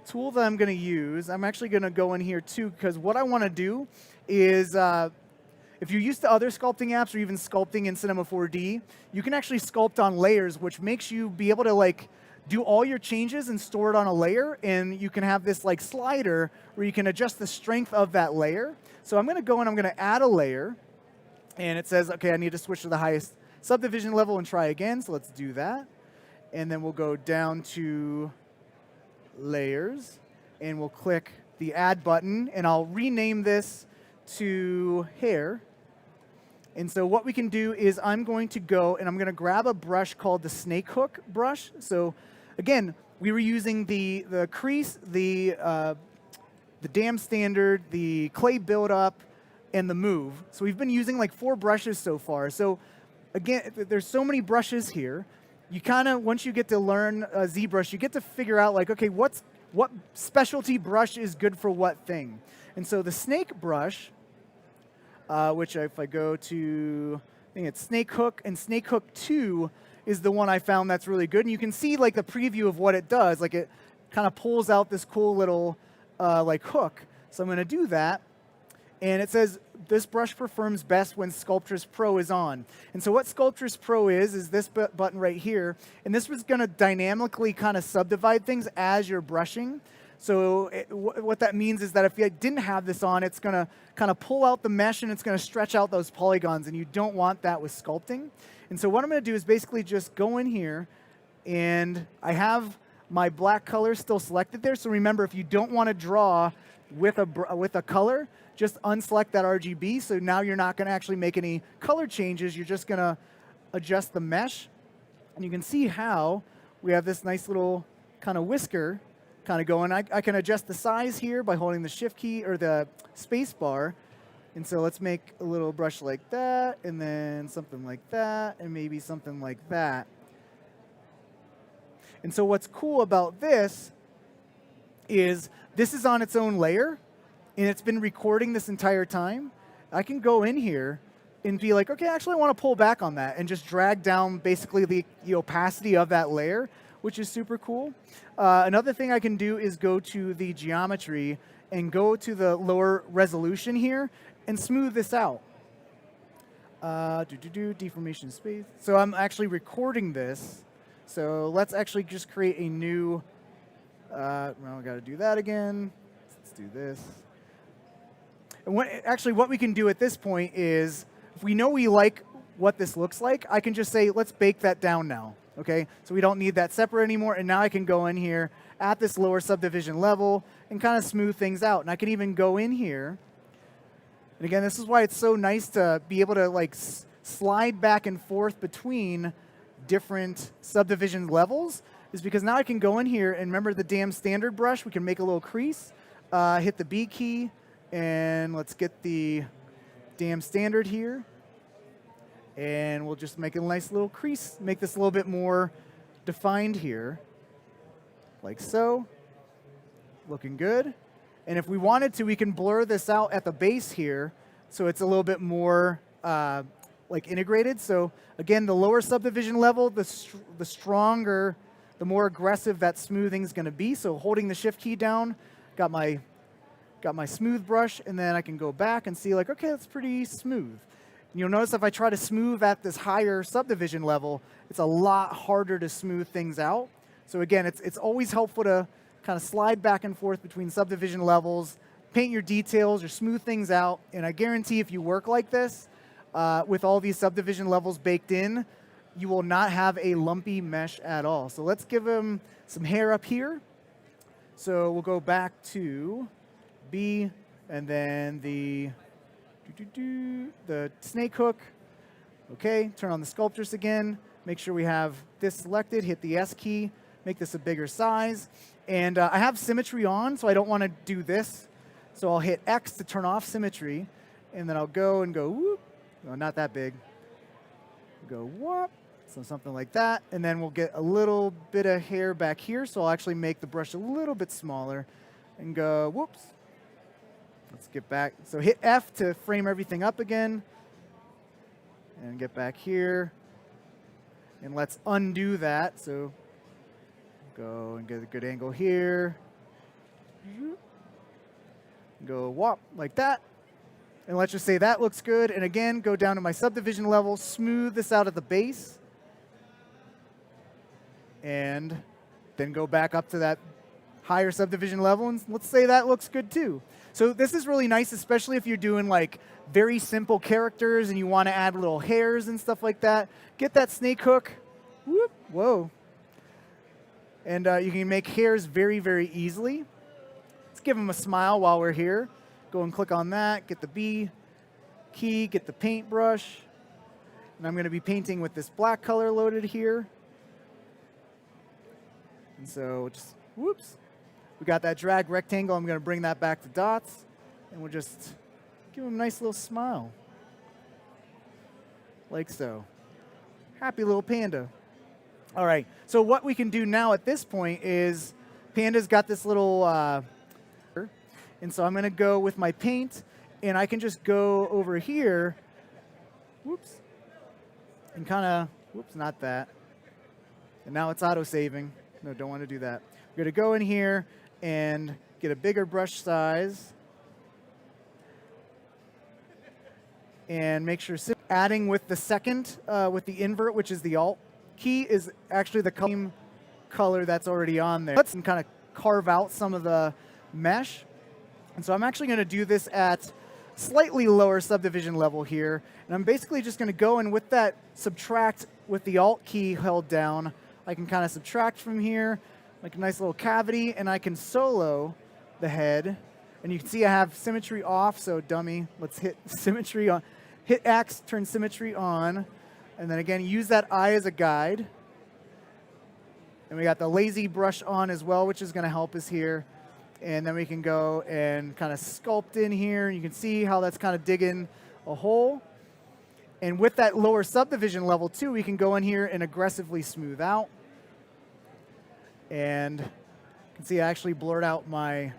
H: tool that I'm going to use, I'm actually going to go in here too, because what I want to do is, if you're used to other sculpting apps or even sculpting in Cinema 4D, you can actually sculpt on layers, which makes you be able to like do all your changes and store it on a layer. And you can have this like slider where you can adjust the strength of that layer. So I'm going to go and I'm going to add a layer. And it says, okay, I need to switch to the highest subdivision level and try again. So let's do that. And then we'll go down to layers, and we'll click the add button, and I'll rename this to hair. And so what we can do is I'm going to go and I'm going to grab a brush called the snake hook brush. So again, we were using the crease, the dam standard, the clay buildup, and the move. So we've been using like 4 brushes so far. So again, there's so many brushes here. You kind of, once you get to learn ZBrush, you get to figure out like, okay, what specialty brush is good for what thing. And so the snake brush, which if I go to, I think it's snake hook, and snake hook 2 is the one I found that's really good. And you can see like the preview of what it does. Like it kind of pulls out this cool little like hook. So I'm going to do that. And it says, this brush performs best when Sculptress Pro is on. And so what Sculptress Pro is this button right here. And this was going to dynamically kind of subdivide things as you're brushing. So what that means is that if you didn't have this on, it's going to kind of pull out the mesh and it's going to stretch out those polygons. And you don't want that with sculpting. And so what I'm going to do is basically just go in here. And I have my black color still selected there. So remember, if you don't want to draw with a color, just unselect that RGB. So now you're not going to actually make any color changes. You're just going to adjust the mesh. And you can see how we have this nice little kind of whisker kind of going. I can adjust the size here by holding the shift key or the space bar. And so let's make a little brush like that, and then something like that, and maybe something like that. And so what's cool about this is this is on its own layer, and it's been recording this entire time. I can go in here and be like, okay, actually I want to pull back on that and just drag down basically the opacity of that layer, which is super cool. Another thing I can do is go to the geometry and go to the lower resolution here and smooth this out. Deformation space. So I'm actually recording this. So let's actually just create a new, well, we got to do that again. Let's do this. And what we can do at this point is, if we know we like what this looks like, I can just say, let's bake that down now. Okay, so we don't need that separate anymore. And now I can go in here at this lower subdivision level and kind of smooth things out. And I can even go in here. And again, this is why it's so nice to be able to like slide back and forth between different subdivision levels, is because now I can go in here and remember the damn standard brush. We can make a little crease, hit the B key, And let's get the damn standard here. And we'll just make a nice little crease, make this a little bit more defined here, like so. Looking good. And if we wanted to, we can blur this out at the base here, so it's a little bit more like integrated. So again, the lower subdivision level, the stronger, the more aggressive that smoothing is going to be. So holding the shift key down, got my smooth brush, and then I can go back and see like, okay, that's pretty smooth. And you'll notice if I try to smooth at this higher subdivision level, it's a lot harder to smooth things out. So again, it's always helpful to kind of slide back and forth between subdivision levels, paint your details or smooth things out. And I guarantee if you work like this, with all these subdivision levels baked in, you will not have a lumpy mesh at all. So let's give him some hair up here. So we'll go back to B, and then the snake hook. Okay, turn on the sculptress again. Make sure we have this selected, hit the S key, make this a bigger size. And I have symmetry on, so I don't want to do this. So I'll hit X to turn off symmetry, and then I'll go and go whoop. No, not that big. Go whoop. So something like that. And then we'll get a little bit of hair back here, so I'll actually make the brush a little bit smaller and go whoops. Let's get back. So hit F to frame everything up again. And get back here. And let's undo that. So go and get a good angle here. Go whop like that. And let's just say that looks good. And again, go down to my subdivision level, smooth this out at the base. And then go back up to that higher subdivision level, and let's say that looks good too. So this is really nice, especially if you're doing like very simple characters and you want to add little hairs and stuff like that. Get that snake hook. Whoop, whoa. And you can make hairs very, very easily. Let's give them a smile while we're here. Go and click on that, get the B key, get the paintbrush. And I'm going to be painting with this black color loaded here. And so just, whoops. We got that drag rectangle. I'm going to bring that back to dots. And we'll just give them a nice little smile. Like so. Happy little panda. All right. So what we can do now at this point is Panda's got this little... and so I'm going to go with my paint. And I can just go over here. Whoops. And kind of... Whoops, not that. And now it's auto-saving. No, don't want to do that. We're going to go in here and get a bigger brush size. And make sure adding with the second, with the invert, which is the Alt key, is actually the same color that's already on there. Let's kind of carve out some of the mesh. And so I'm actually going to do this at slightly lower subdivision level here. And I'm basically just going to go and with that subtract with the Alt key held down, I can kind of subtract from here, like a nice little cavity, and I can solo the head. And you can see I have symmetry off, so dummy, let's hit symmetry on. Hit X, turn symmetry on, and then again, use that eye as a guide. And we got the lazy brush on as well, which is going to help us here. And then we can go and kind of sculpt in here. You can see how that's kind of digging a hole. And with that lower subdivision level too, we can go in here and aggressively smooth out. And you can see I actually blurred out my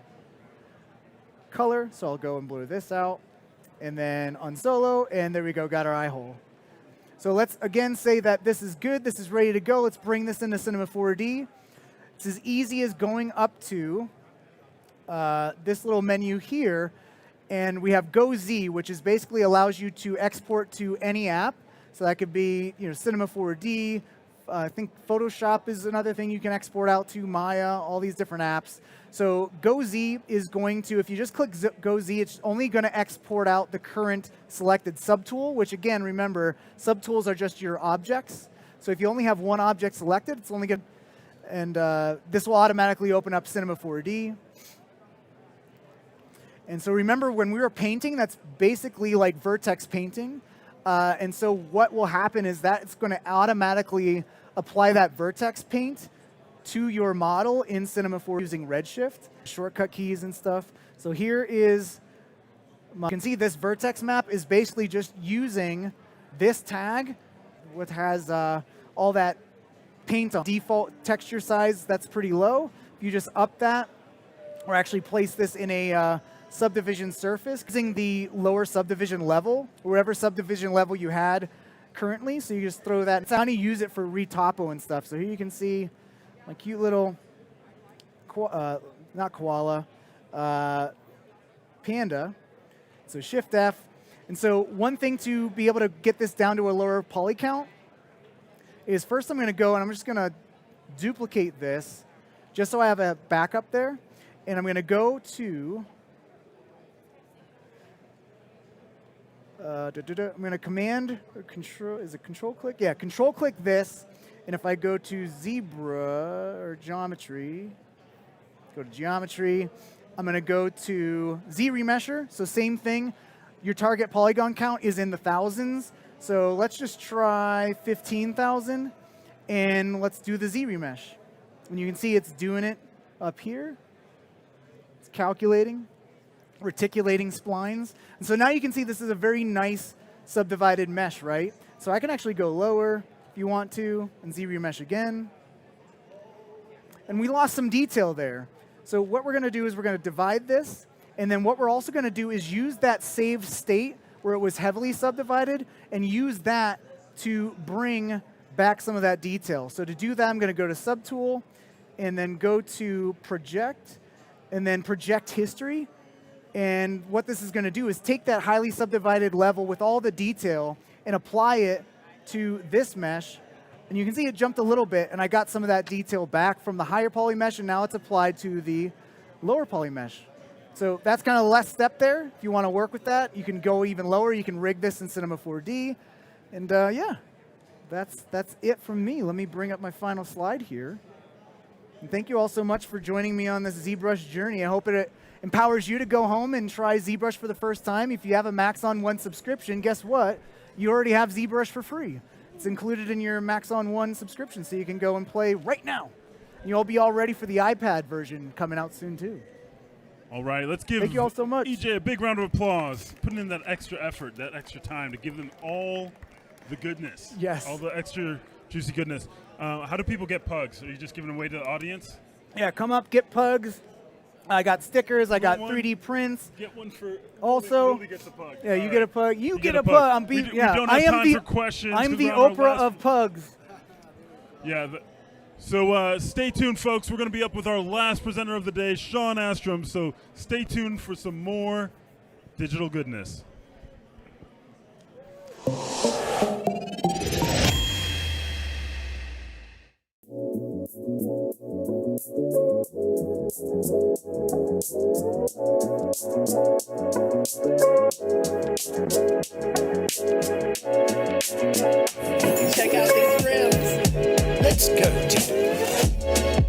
H: color, so I'll go and blur this out. And then unsolo, and there we go, got our eye hole. So let's again say that this is good, this is ready to go. Let's bring this into Cinema 4D. It's as easy as going up to this little menu here, and we have Go Z, which is basically allows you to export to any app. So that could be, you know, Cinema 4D. I think Photoshop is another thing you can export out to, Maya, all these different apps. So Go Z is going to, if you just click Go Z, it's only going to export out the current selected subtool, which again, remember, subtools are just your objects. So if you only have one object selected, it's only going to, and this will automatically open up Cinema 4D. And so remember, when we were painting, that's basically like vertex painting. And so what will happen is that it's going to automatically apply that vertex paint to your model in Cinema 4 using Redshift, shortcut keys and stuff. So here is You can see this vertex map is basically just using this tag, which has all that paint on default texture size that's pretty low. If you just up that, or actually place this in a subdivision surface, using the lower subdivision level, wherever subdivision level you had currently. So you just throw that. It's how you use it for retopo and stuff. So here you can see my cute little, not koala, panda. So Shift F. And so one thing to be able to get this down to a lower poly count is first I'm going to go and I'm just going to duplicate this just so I have a backup there. And I'm going to go to, I'm going to command, or control, is it control click? Yeah, control click this. And if I go to ZBrush or geometry, go to geometry, I'm going to go to Z remesher. So same thing. Your target polygon count is in the thousands. So let's just try 15,000. And let's do the Z remesh. And you can see it's doing it up here. It's calculating, reticulating splines. And so now you can see this is a very nice subdivided mesh, right? So I can actually go lower if you want to, and Z remesh again. And we lost some detail there. So what we're going to do is we're going to divide this. And then what we're also going to do is use that saved state where it was heavily subdivided and use that to bring back some of that detail. So to do that, I'm going to go to Subtool and then go to Project and then Project History. And what this is going to do is take that highly subdivided level with all the detail and apply it to this mesh. And you can see it jumped a little bit, and I got some of that detail back from the higher poly mesh, and now it's applied to the lower poly mesh. So that's kind of the last step there. If you want to work with that, you can go even lower. You can rig this in Cinema 4D. And yeah, that's it from me. Let me bring up my final slide here. And thank you all so much for joining me on this ZBrush journey. I hope it empowers you to go home and try ZBrush for the first time. If you have a Maxon 1 subscription, guess what? You already have ZBrush for free. It's included in your Maxon 1 subscription, so you can go and play right now. And you'll be all ready for the iPad version coming out soon, too.
C: All right, let's give
H: Thank you all so much.
C: EJ a big round of applause, putting in that extra effort, that extra time to give them all the goodness.
H: Yes.
C: All the extra juicy goodness. How do people get pugs? Are you just giving away to the audience?
H: Yeah, come up, get pugs. I got stickers. I got
C: one?
H: 3D prints.
C: Get one for
H: Also,
C: Lily gets a pug.
H: yeah, you
C: All
H: get a
C: right.
H: pug. You get
C: a
H: a pug. I'm being,
C: we
H: yeah.
C: don't
H: I
C: have
H: am
C: time
H: the
C: for questions.
H: I'm
C: 'cause
H: the
C: we're on our
H: Oprah
C: last-
H: of pugs.
C: Yeah. So stay tuned, folks. We're going to be up with our last presenter of the day, Sean Astrom. So stay tuned for some more digital goodness.
G: Check out these rims. Let's go deep.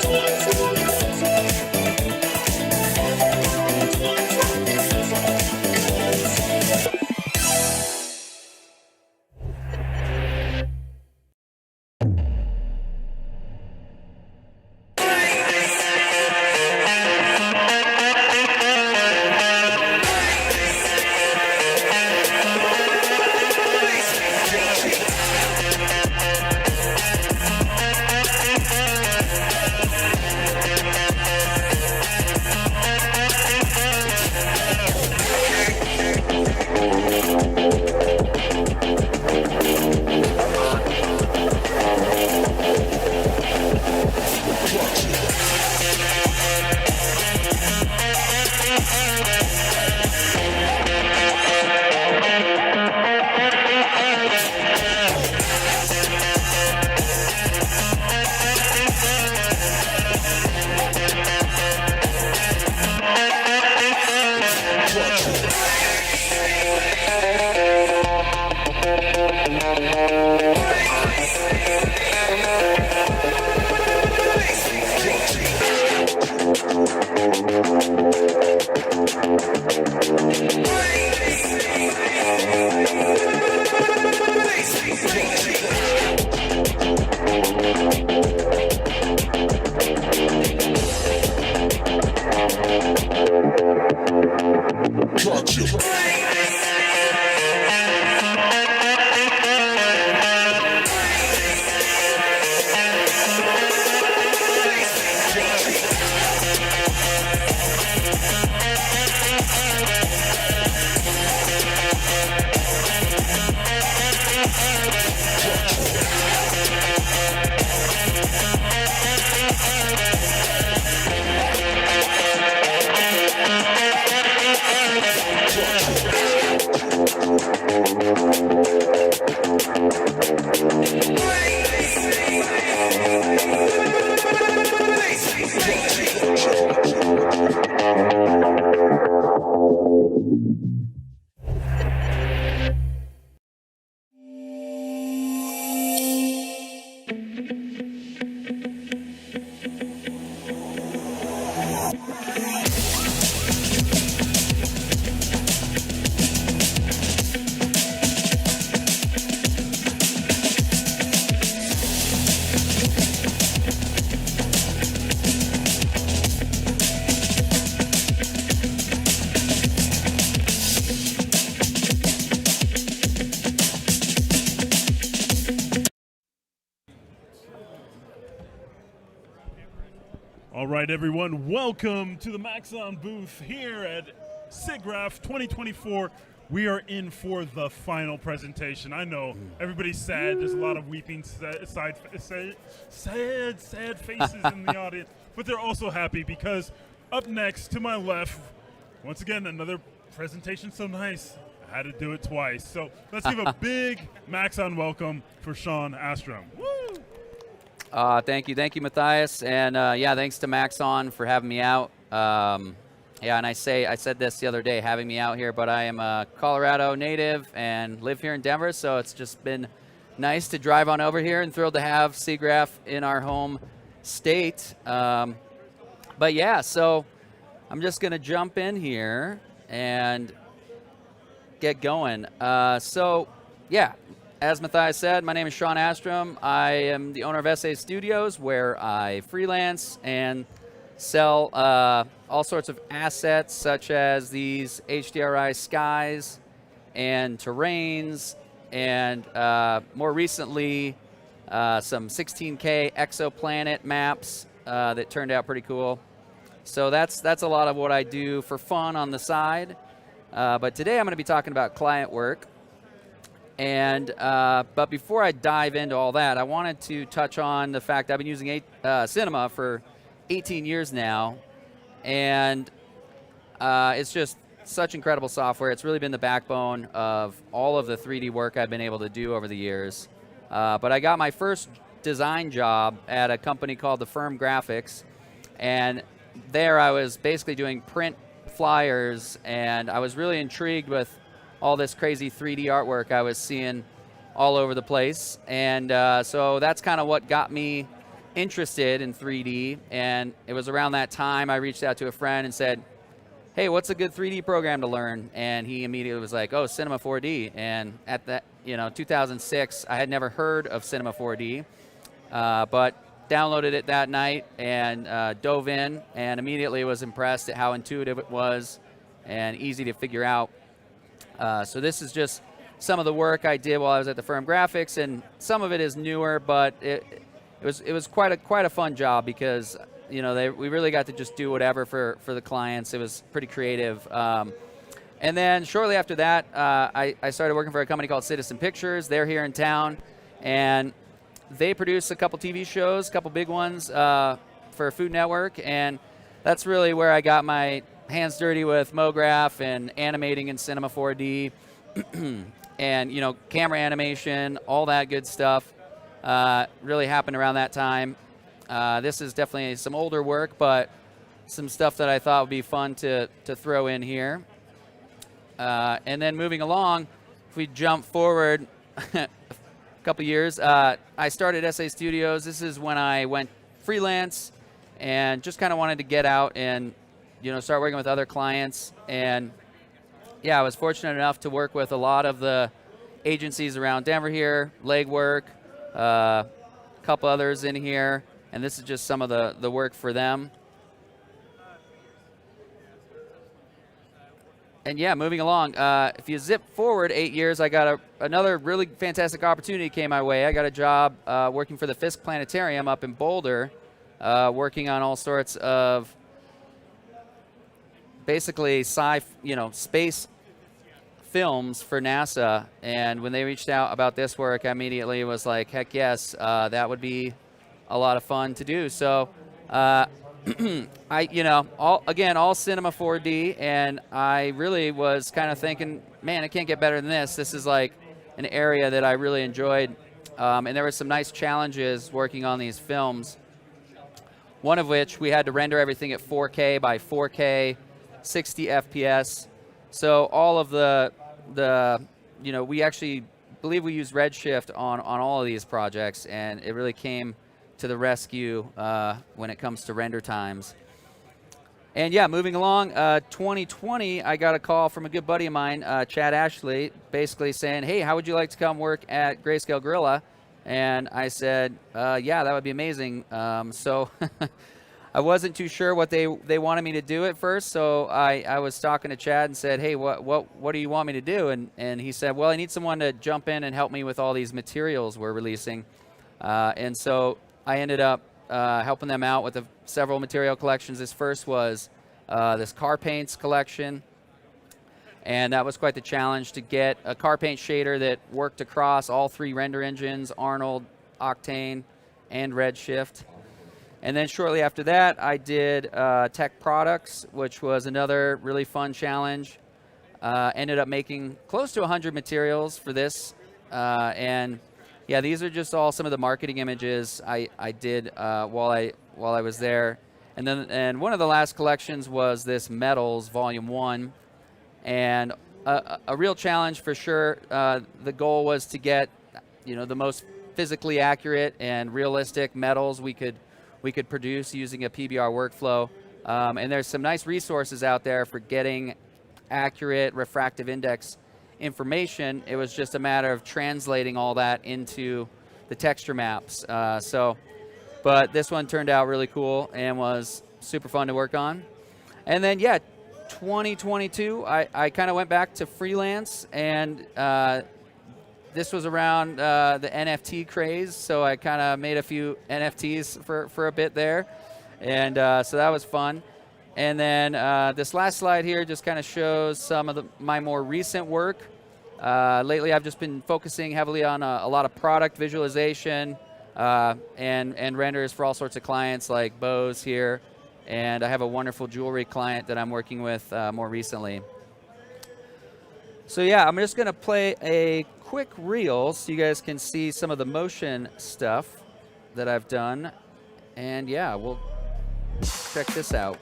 I: Dance.
C: All right, everyone, welcome to the Maxon booth here at SIGGRAPH 2024. We are in for the final presentation. I know everybody's sad. There's a lot of weeping, sad faces in the audience, but they're also happy because up next to my left, once again, another presentation so nice. I had to do it twice. So let's give a big Maxon welcome for Sean Astrom. Woo!
I: Thank you, Matthias, and yeah, thanks to Maxon for having me out. Yeah, and I said this the other day, having me out here, but I am a Colorado native and live here in Denver, so it's just been nice to drive on over here, and thrilled to have SIGGRAPH in our home state. But yeah, so I'm just gonna jump in here and get going. So yeah. As Matthias said, my name is Sean Astrom. I am the owner of SA Studios, where I freelance and sell all sorts of assets, such as these HDRI skies and terrains, and more recently, some 16K exoplanet maps that turned out pretty cool. So that's a lot of what I do for fun on the side. But today I'm going to be talking about client work. And but before I dive into all that, I wanted to touch on the fact I've been using Cinema for 18 years now, and it's just such incredible software. It's really been the backbone of all of the 3D work I've been able to do over the years. But I got my first design job at a company called the Firm Graphics, and there I was basically doing print flyers, and I was really intrigued with all this crazy 3D artwork I was seeing all over the place. And so that's kind of what got me interested in 3D. And it was around that time I reached out to a friend and said, hey, what's a good 3D program to learn? And he immediately was like, oh, Cinema 4D. And at that, 2006, I had never heard of Cinema 4D, but downloaded it that night and dove in, and immediately was impressed at how intuitive it was and easy to figure out. So this is just some of the work I did while I was at the Firm Graphics, and some of it is newer, but it was quite a fun job because we really got to just do whatever for the clients. It was pretty creative. And then shortly after that, I started working for a company called Citizen Pictures. They're here in town, and they produce a couple TV shows, a couple big ones for Food Network, and that's really where I got my hands dirty with MoGraph and animating in Cinema 4D and camera animation, all that good stuff really happened around that time. This is definitely some older work, but some stuff that I thought would be fun to throw in here. And then moving along, if we jump forward a couple years, I started SA Studios. This is when I went freelance and just kind of wanted to get out and start working with other clients. And yeah, I was fortunate enough to work with a lot of the agencies around Denver here, Legwork, a couple others in here, and this is just some of the work for them. And yeah, moving along, if you zip forward 8 years, I got another really fantastic opportunity came my way. I got a job working for the Fisk Planetarium up in Boulder, working on all sorts of basically space films for NASA. And when they reached out about this work, I immediately was like, heck yes, that would be a lot of fun to do. So all Cinema 4D, and I really was kind of thinking, man, it can't get better than this. This is like an area that I really enjoyed, and there were some nice challenges working on these films. One of which we had to render everything at 4K by 4K, 60 FPS. So all of we actually believe we used Redshift on all of these projects, and it really came to the rescue when it comes to render times. And yeah, moving along, 2020, I got a call from a good buddy of mine, Chad Ashley, basically saying, hey, how would you like to come work at Grayscale Gorilla? And I said, yeah, that would be amazing. So I wasn't too sure what they wanted me to do at first, so I was talking to Chad and said, hey, what do you want me to do? And he said, well, I need someone to jump in and help me with all these materials we're releasing. And so I ended up helping them out with several material collections. This first was this car paints collection. And that was quite the challenge to get a car paint shader that worked across all 3 render engines, Arnold, Octane, and Redshift. And then shortly after that, I did Tech Products, which was another really fun challenge. Ended up making close to 100 materials for this. And yeah, these are just all some of the marketing images I did while I was there. And one of the last collections was this Metals Volume 1. And a real challenge for sure. The goal was to get, the most physically accurate and realistic metals we could produce using a PBR workflow. And there's some nice resources out there for getting accurate refractive index information. It was just a matter of translating all that into the texture maps. But this one turned out really cool and was super fun to work on. And then, 2022, I kind of went back to freelance, and this was around the NFT craze, so I kind of made a few NFTs for a bit there, and so that was fun. And then this last slide here just kind of shows some of my more recent work. Lately, I've just been focusing heavily on a lot of product visualization and renders for all sorts of clients like Bose here. And I have a wonderful jewelry client that I'm working with more recently. So yeah, I'm just going to play a quick reel so you guys can see some of the motion stuff that I've done. And yeah, we'll check this out.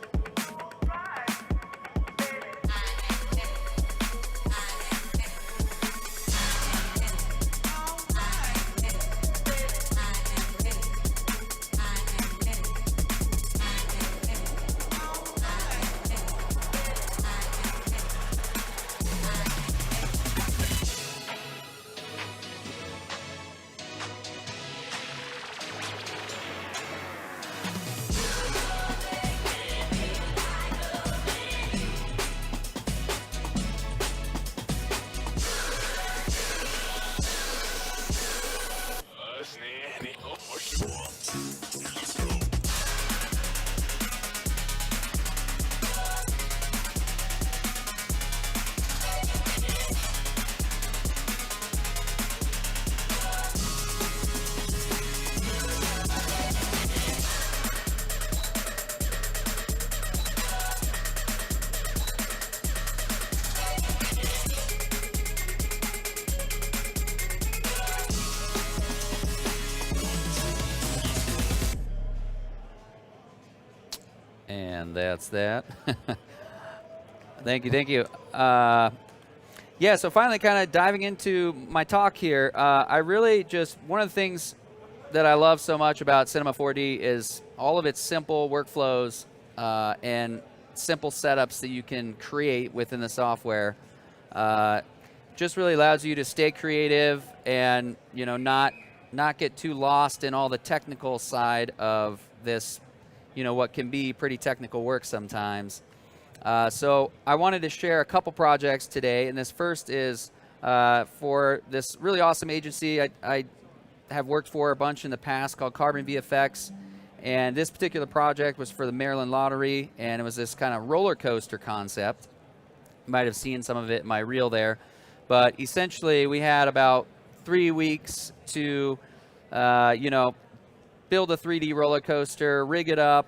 I: And that's that. Thank you. Yeah, so finally kind of diving into my talk here, I really just, one of the things that I love so much about Cinema 4D is all of its simple workflows and simple setups that you can create within the software. Just really allows you to stay creative and, not get too lost in all the technical side of this, what can be pretty technical work sometimes. So I wanted to share a couple projects today, and this first is for this really awesome agency I have worked for a bunch in the past called Carbon VFX, and this particular project was for the Maryland Lottery, and it was this kind of roller coaster concept. You might have seen some of it in my reel there, but essentially we had about 3 weeks to build a 3D roller coaster, rig it up,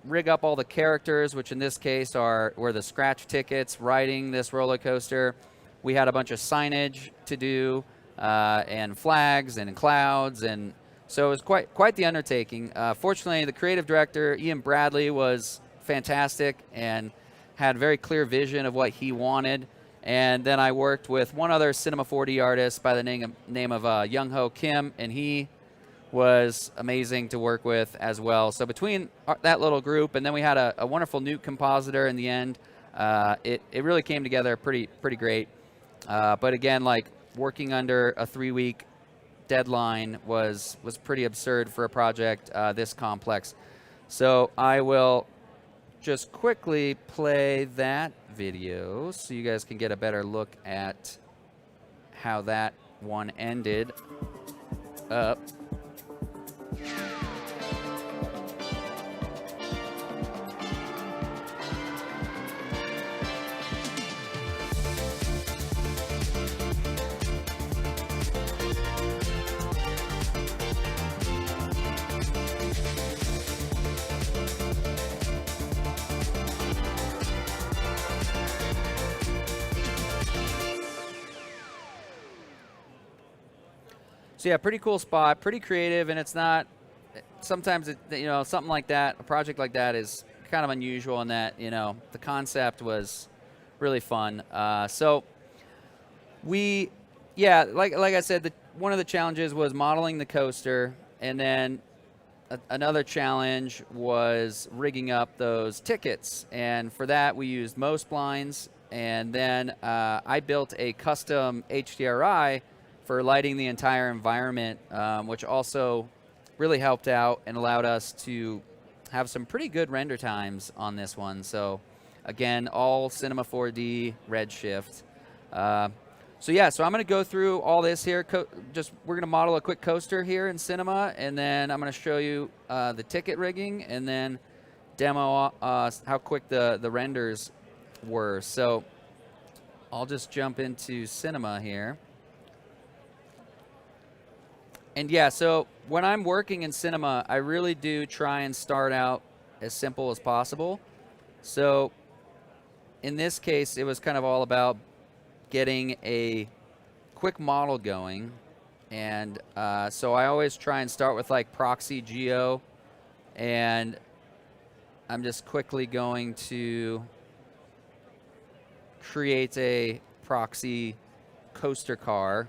I: rig up all the characters, which in this case were the scratch tickets riding this roller coaster. We had a bunch of signage to do, and flags and clouds, and so it was quite the undertaking. Fortunately, the creative director, Ian Bradley, was fantastic and had a very clear vision of what he wanted. And then I worked with one other Cinema 4D artist by the name of Young Ho Kim, and he was amazing to work with as well. So between that little group, and then we had a wonderful Newt compositor in the end, it really came together pretty great. But again, like working under a 3-week deadline was pretty absurd for a project this complex. So I will just quickly play that video so you guys can get a better look at how that one ended up. So yeah, pretty cool spot, pretty creative, and it's not. Sometimes something like that, a project like that is kind of unusual in that the concept was really fun. So like I said, one of the challenges was modeling the coaster, and then another challenge was rigging up those tickets. And for that, we used Mo splines, and then I built a custom HDRI for lighting the entire environment, which also really helped out and allowed us to have some pretty good render times on this one. So again, all Cinema 4D Redshift. So I'm going to go through all this here. We're going to model a quick coaster here in Cinema, and then I'm going to show you the ticket rigging, and then demo how quick the renders were. So I'll just jump into Cinema here. And so when I'm working in Cinema, I really do try and start out as simple as possible. So in this case, it was kind of all about getting a quick model going. And so I always try and start with like proxy geo, and I'm just quickly going to create a proxy coaster car.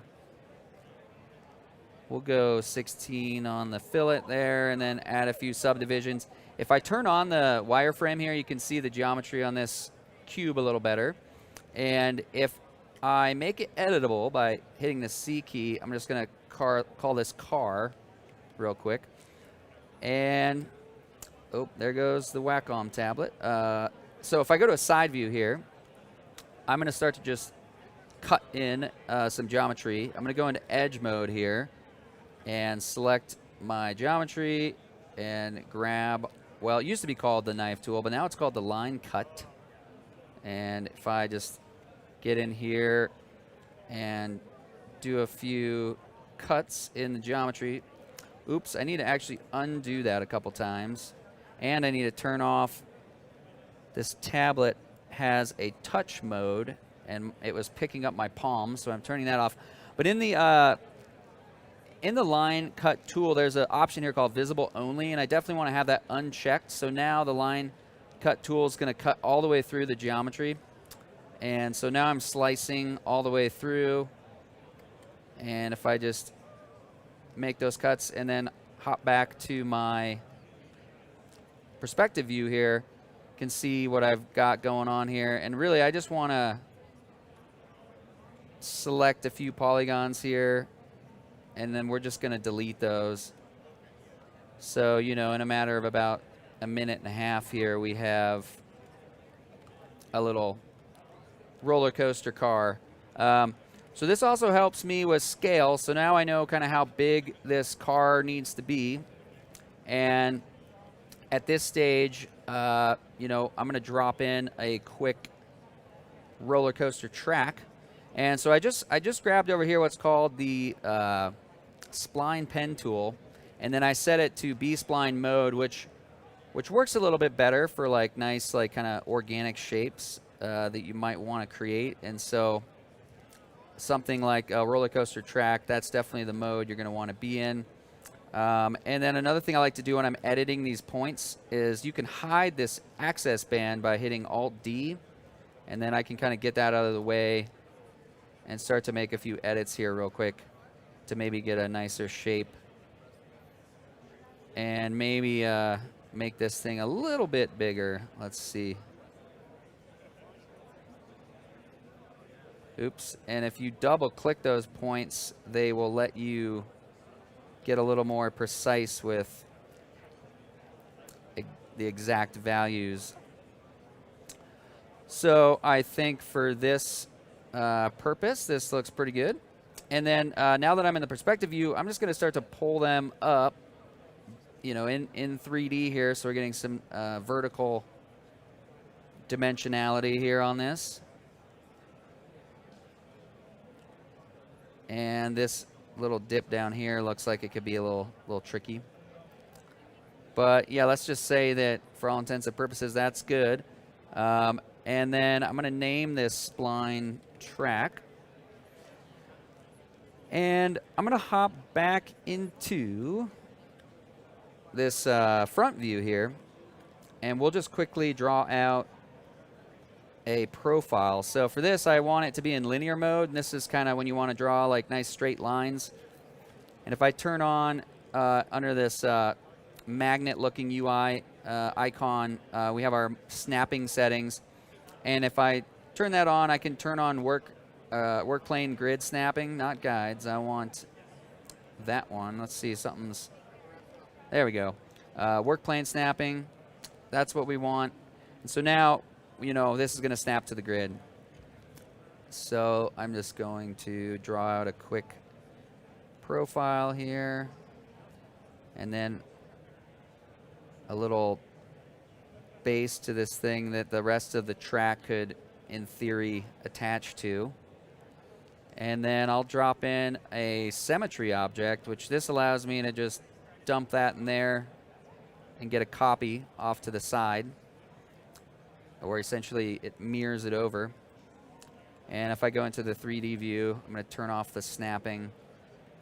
I: We'll go 16 on the fillet there, and then add a few subdivisions. If I turn on the wireframe here, you can see the geometry on this cube a little better. And if I make it editable by hitting the C key, I'm just going to call this car real quick. And, there goes the Wacom tablet. So if I go to a side view here, I'm going to start to just cut in some geometry. I'm going to go into edge mode here and select my geometry and grab, well, it used to be called the knife tool, but now it's called the line cut. And if I just get in here and do a few cuts in the geometry, I need to actually undo that a couple times. And I need to turn off, this tablet has a touch mode, and it was picking up my palm, so I'm turning that off. But in the line cut tool, there's an option here called visible only, and I definitely want to have that unchecked. So now the line cut tool is going to cut all the way through the geometry. And so now I'm slicing all the way through. And if I just make those cuts and then hop back to my perspective view here, you can see what I've got going on here. And really, I just want to select a few polygons here, and then we're just going to delete those. So, in a matter of about a minute and a half here, we have a little roller coaster car. So this also helps me with scale. So now I know kind of how big this car needs to be. And at this stage, I'm going to drop in a quick roller coaster track. And so I just grabbed over here what's called the spline pen tool, and then I set it to B-spline mode, which works a little bit better for like nice like kind of organic shapes that you might want to create. And so something like a roller coaster track, that's definitely the mode you're going to want to be in. And then another thing I like to do when I'm editing these points is you can hide this access band by hitting Alt-D, and then I can kind of get that out of the way and start to make a few edits here real quick to maybe get a nicer shape. And maybe make this thing a little bit bigger. Let's see. Oops. And if you double click those points, they will let you get a little more precise with the exact values. So I think for this purpose, this looks pretty good. And then now that I'm in the perspective view, I'm just going to start to pull them up, in 3D here. So we're getting some vertical dimensionality here on this. And this little dip down here looks like it could be a little tricky. But yeah, let's just say that for all intents and purposes, that's good. And then I'm going to name this spline track. And I'm going to hop back into this front view here, and we'll just quickly draw out a profile. So for this, I want it to be in linear mode, and this is kind of when you want to draw like nice straight lines. And if I turn on under this magnet-looking UI icon, we have our snapping settings. And if I turn that on, I can turn on work plane grid snapping, not guides. I want that one. Let's see, something's, there we go. Work plane snapping, that's what we want. And so now, you know, this is going to snap to the grid. So I'm just going to draw out a quick profile here, and then a little base to this thing that the rest of the track could, in theory, attach to. And then I'll drop in a symmetry object, which this allows me to just dump that in there and get a copy off to the side, or essentially it mirrors it over. And if I go into the 3D view, I'm going to turn off the snapping.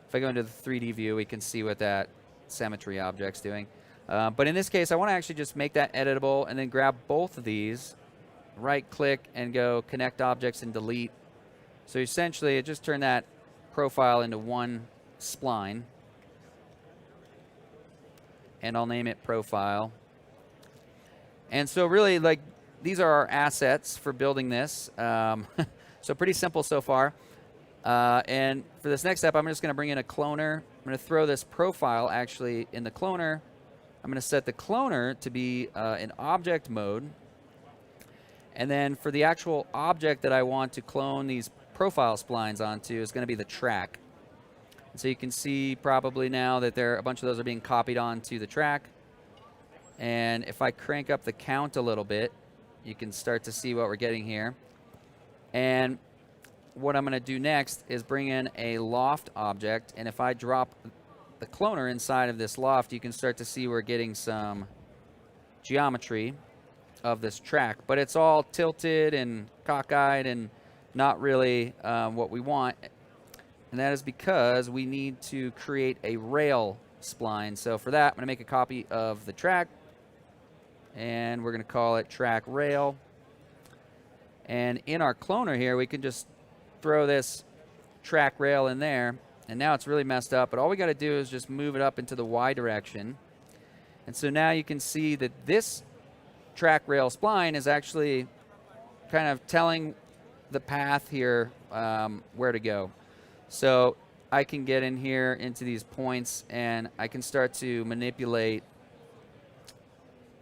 I: If I go into the 3D view, we can see what that symmetry object's doing. But in this case, I want to actually just make that editable and then grab both of these, right-click, and go Connect Objects and Delete. So essentially, it just turned that profile into one spline. And I'll name it Profile. And so really, like, these are our assets for building this. So pretty simple so far. And for this next step, I'm just going to bring in a cloner. I'm going to throw this profile actually in the cloner. I'm going to set the cloner to be in object mode. And then for the actual object that I want to clone these profile splines onto is going to be the track. And so you can see probably now that a bunch of those are being copied onto the track. And if I crank up the count a little bit, you can start to see what we're getting here. And what I'm going to do next is bring in a loft object. And if I drop the cloner inside of this loft, you can start to see we're getting some geometry of this track. But it's all tilted and cockeyed and not really what we want. And that is because we need to create a rail spline. So for that, I'm going to make a copy of the track. And we're going to call it track rail. And in our cloner here, we can just throw this track rail in there. And now it's really messed up. But all we got to do is just move it up into the Y direction. And so now you can see that this track rail spline is actually kind of telling the path here where to go. So I can get in here into these points, and I can start to manipulate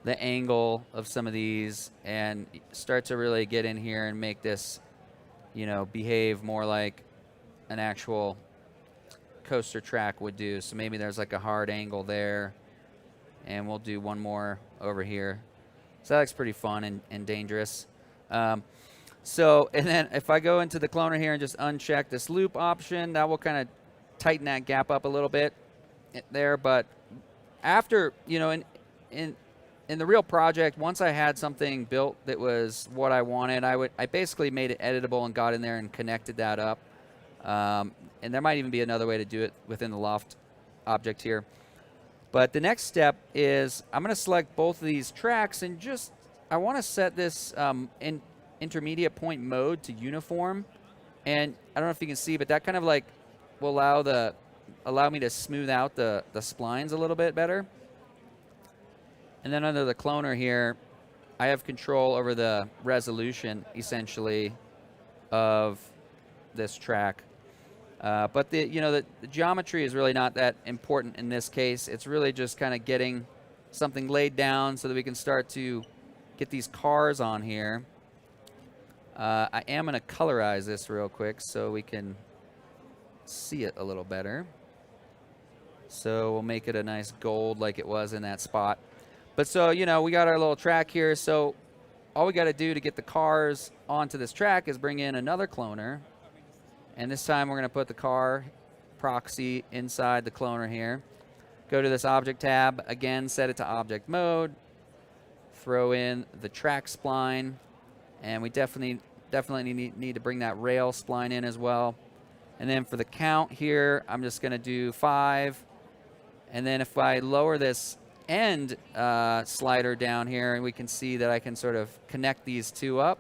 I: the angle of some of these and start to really get in here and make this, you know, behave more like an actual coaster track would do. So maybe there's like a hard angle there, and we'll do one more over here. So that looks pretty fun and dangerous. So, and then if I go into the cloner here and just uncheck this loop option, that will kind of tighten that gap up a little bit there. But after, you know, in the real project, once I had something built that was what I wanted, I basically made it editable and got in there and connected that up. And there might even be another way to do it within the loft object here. But the next step is I'm going to select both of these tracks and just, I want to set this intermediate point mode to uniform. And I don't know if you can see, but that kind of like will allow me to smooth out the splines a little bit better. And then under the cloner here, I have control over the resolution, essentially, of this track. But the geometry is really not that important in this case. It's really just kind of getting something laid down so that we can start to get these cars on here. I am going to colorize this real quick so we can see it a little better. So we'll make it a nice gold like it was in that spot. But so, you know, we got our little track here. So all we got to do to get the cars onto this track is bring in another cloner. And this time we're going to put the car proxy inside the cloner here. Go to this object tab, again, set it to object mode. Throw in the track spline. And we definitely need to bring that rail spline in as well. And then for the count here, I'm just going to do 5. And then if I lower this end slider down here, we can see that I can sort of connect these two up.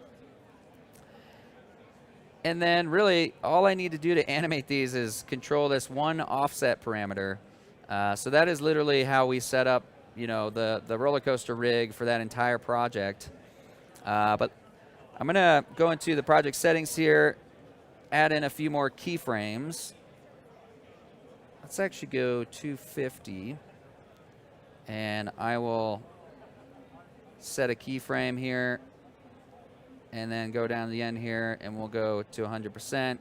I: And then really all I need to do to animate these is control this one offset parameter. So that is literally how we set up, you know, the roller coaster rig for that entire project. But I'm going to go into the project settings here, add in a few more keyframes. Let's actually go 250. And I will set a keyframe here and then go down to the end here and we'll go to 100%.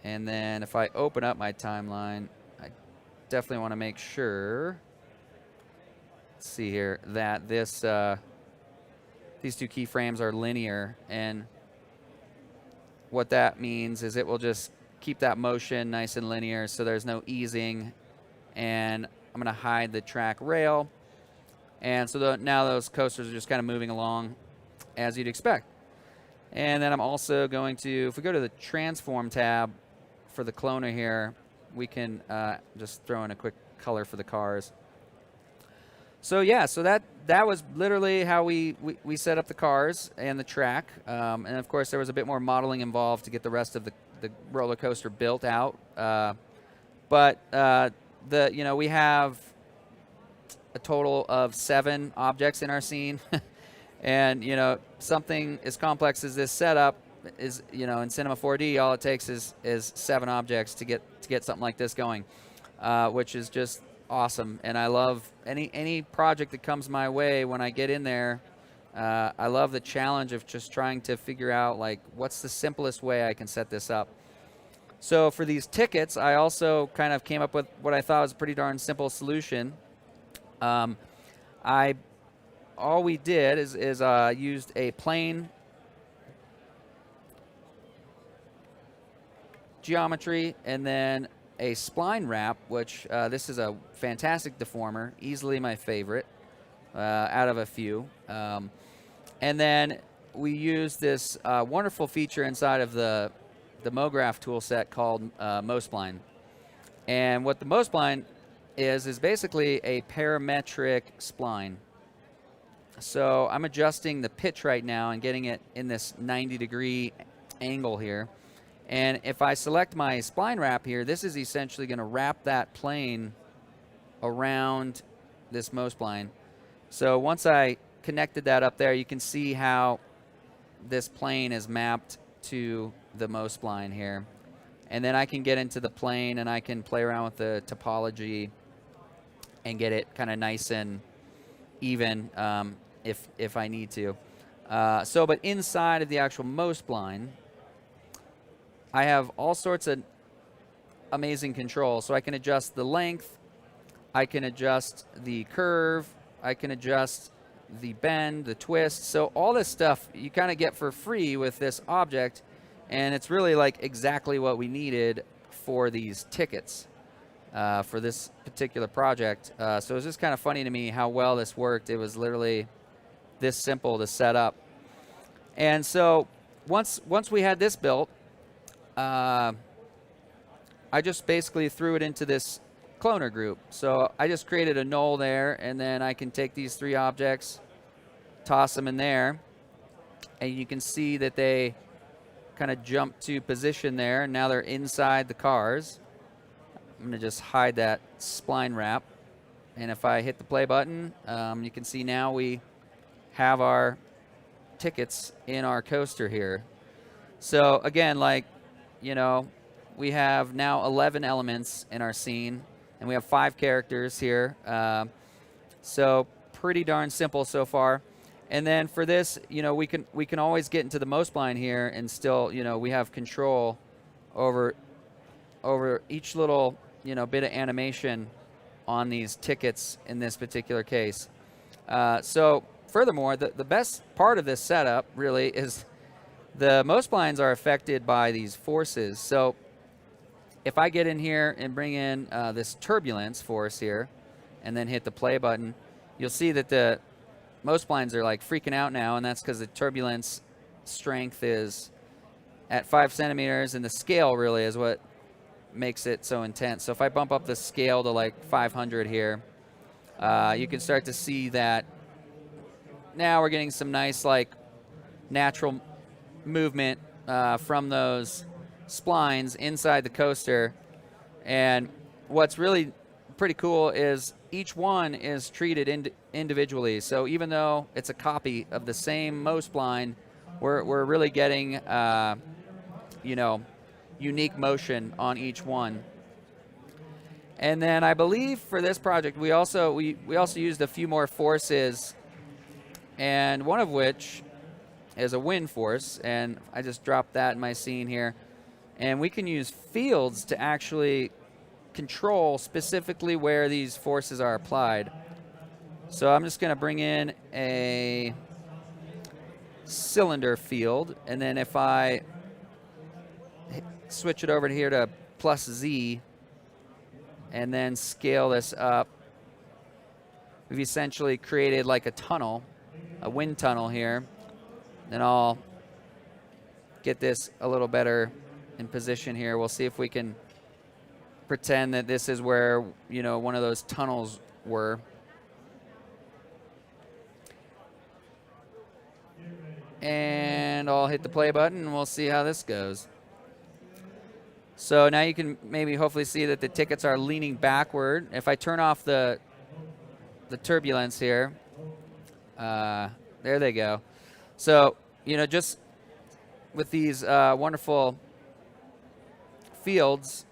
I: And then if I open up my timeline, I definitely want to make sure, let's see here, that this these two keyframes are linear. And what that means is it will just keep that motion nice and linear so there's no easing. And I'm going to hide the track rail. And so now those coasters are just kind of moving along as you'd expect. And then I'm also going to, if we go to the transform tab for the cloner here, we can just throw in a quick color for the cars. So yeah, so that was literally how we set up the cars and the track. And of course there was a bit more modeling involved to get the rest of the roller coaster built out. You know, we have a total of 7 objects in our scene. And, you know, something as complex as this setup is, you know, in Cinema 4D, all it takes is 7 objects to get something like this going, which is just awesome. And I love any project that comes my way when I get in there. I love the challenge of just trying to figure out, like, what's the simplest way I can set this up. So for these tickets, I also kind of came up with what I thought was a pretty darn simple solution. All we did is used a plain geometry and then a spline wrap, which this is a fantastic deformer, easily my favorite out of a few. And then we used this wonderful feature inside of the MoGraph toolset called MoSpline. And what the MoSpline is basically a parametric spline. So I'm adjusting the pitch right now and getting it in this 90-degree angle here. And if I select my spline wrap here, this is essentially going to wrap that plane around this MoSpline. So once I connected that up there, you can see how this plane is mapped to the MoSpline here. And then I can get into the plane and I can play around with the topology and get it kind of nice and even if I need to. But inside of the actual MoSpline, I have all sorts of amazing controls. So I can adjust the length, I can adjust the curve, I can adjust the bend, the twist. So all this stuff you kind of get for free with this object, and it's really like exactly what we needed for these tickets for this particular project. So it was just kind of funny to me how well this worked. It was literally this simple to set up. And so once we had this built, I just basically threw it into this cloner group. So I just created a null there, and then I can take these 3 objects, toss them in there, and you can see that they kind of jump to position there, and now they're inside the cars. I'm going to just hide that spline wrap, and if I hit the play button, you can see now we have our tickets in our coaster here. So again, like, you know, we have now 11 elements in our scene, and we have 5 characters here. So pretty darn simple so far. And then for this, you know, we can always get into the MoSpline here and still, you know, we have control over each little, you know, bit of animation on these tickets in this particular case. So furthermore, the best part of this setup really is the MoSplines are affected by these forces. So if I get in here and bring in this turbulence force here and then hit the play button, you'll see that the MoSplines are like freaking out now, and that's because the turbulence strength is at 5 centimeters, and the scale really is what makes it so intense. So if I bump up the scale to like 500 here, you can start to see that now we're getting some nice like natural movement from those splines inside the coaster. And what's really pretty cool is each one is treated individually. So even though it's a copy of the same Mo spline, we're really getting you know, unique motion on each one. And then I believe for this project we also used a few more forces, and one of which is a wind force, and I just dropped that in my scene here. And we can use fields to actually control specifically where these forces are applied. So I'm just going to bring in a cylinder field, and then if I switch it over to here to +Z and then scale this up, we've essentially created like a tunnel, a wind tunnel here. Then I'll get this a little better in position here. We'll see if we can pretend that this is where, you know, one of those tunnels were. And I'll hit the play button and we'll see how this goes. So now you can maybe hopefully see that the tickets are leaning backward. If I turn off the turbulence here, there they go. So, you know, just with these wonderful fields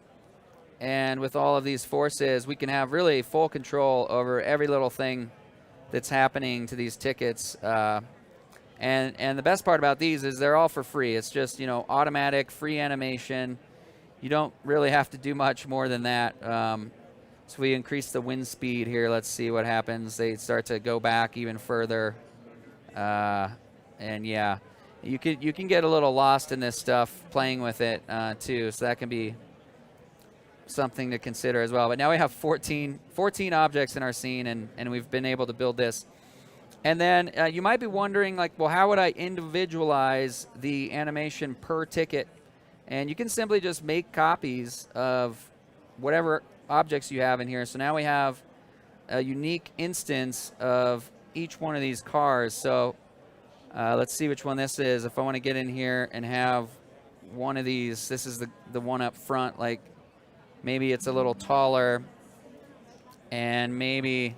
I: and with all of these forces, we can have really full control over every little thing that's happening to these tickets. And the best part about these is they're all for free. It's just, you know, automatic, free animation. You don't really have to do much more than that. So we increase the wind speed here. Let's see what happens. They start to go back even further. And yeah, you can get a little lost in this stuff playing with it too. So that can be something to consider as well. But now we have 14 objects in our scene, and we've been able to build this. And then you might be wondering, like, well, how would I individualize the animation per ticket? And you can simply just make copies of whatever objects you have in here. So now we have a unique instance of each one of these cars. So let's see which one this is. If I want to get in here and have one of these, this is the one up front. Like, maybe it's a little taller, and maybe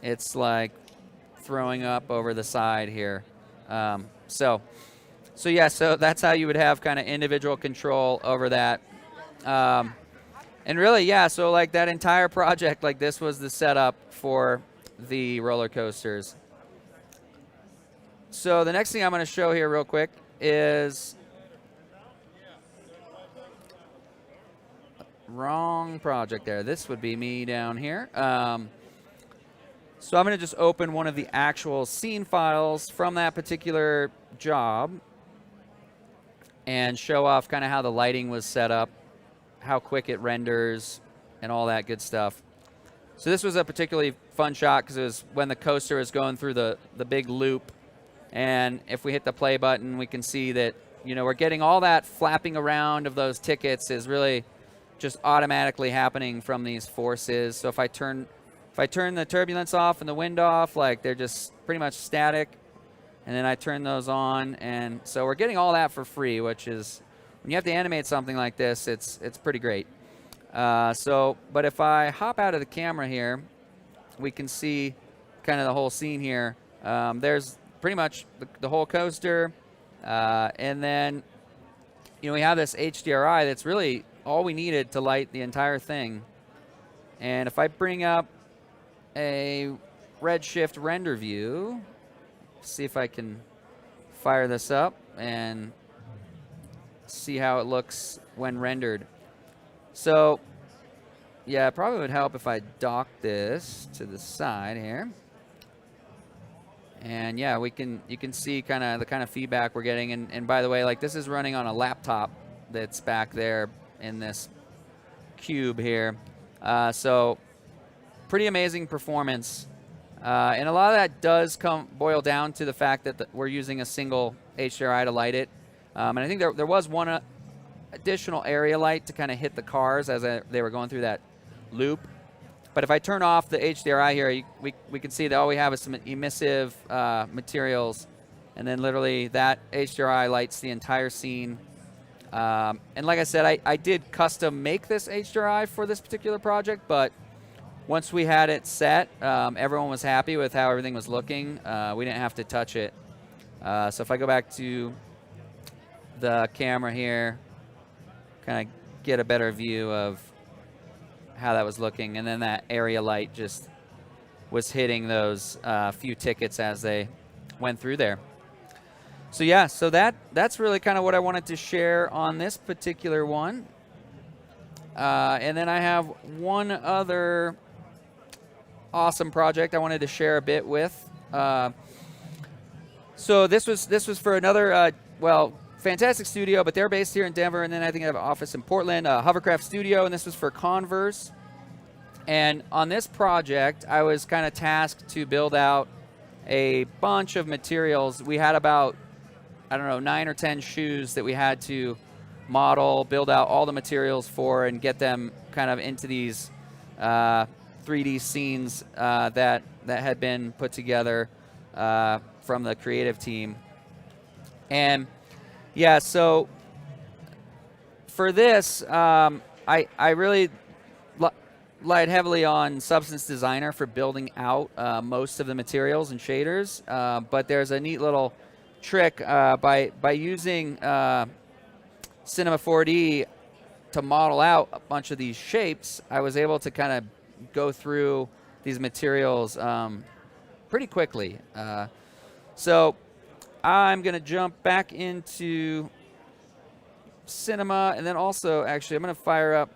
I: it's like throwing up over the side here. So yeah, so that's how you would have kind of individual control over that. And really, yeah, so like that entire project, like this was the setup for the roller coasters. So the next thing I'm going to show here real quick is wrong project there. This would be me down here. So I'm going to just open one of the actual scene files from that particular job and show off kind of how the lighting was set up, how quick it renders, and all that good stuff. So this was a particularly fun shot because it was when the coaster is going through the big loop. And if we hit the play button, we can see that, you know, we're getting all that flapping around of those tickets is really just automatically happening from these forces. So if I turn the turbulence off and the wind off, like they're just pretty much static. And then I turn those on, and so we're getting all that for free, which is, when you have to animate something like this, it's pretty great. But if I hop out of the camera here, we can see kind of the whole scene here. There's pretty much the whole coaster, and then, you know, we have this HDRI that's really all we needed to light the entire thing. And if I bring up a redshift render view, see if I can fire this up and see how it looks when rendered. So yeah, it probably would help if I dock this to the side here. And yeah, you can see kind of the kind of feedback we're getting. And by the way, like this is running on a laptop that's back there in this cube here. So pretty amazing performance. And a lot of that does boil down to the fact that we're using a single HDRI to light it. And I think there was one additional area light to kind of hit the cars as they were going through that loop. But if I turn off the HDRI here, we can see that all we have is some emissive materials, and then literally that HDRI lights the entire scene. And like I said, I did custom make this HDRI for this particular project, but once we had it set, everyone was happy with how everything was looking. We didn't have to touch it. So if I go back to the camera here, kind of get a better view of how that was looking, and then that area light just was hitting those few tickets as they went through there. So yeah, so that's really kind of what I wanted to share on this particular one. And then I have one other awesome project I wanted to share a bit with. So this was for another fantastic studio, but they're based here in Denver, and then I think I have an office in Portland, Hovercraft Studio, and this was for Converse. And on this project, I was kind of tasked to build out a bunch of materials. We had about, I don't know, 9 or 10 shoes that we had to model, build out all the materials for, and get them kind of into these 3D scenes that had been put together from the creative team. And yeah, so for this, I really relied heavily on Substance Designer for building out most of the materials and shaders, but there's a neat little trick by using Cinema 4D to model out a bunch of these shapes. I was able to kind of go through these materials pretty quickly. So I'm going to jump back into Cinema, and then also, actually, I'm going to fire up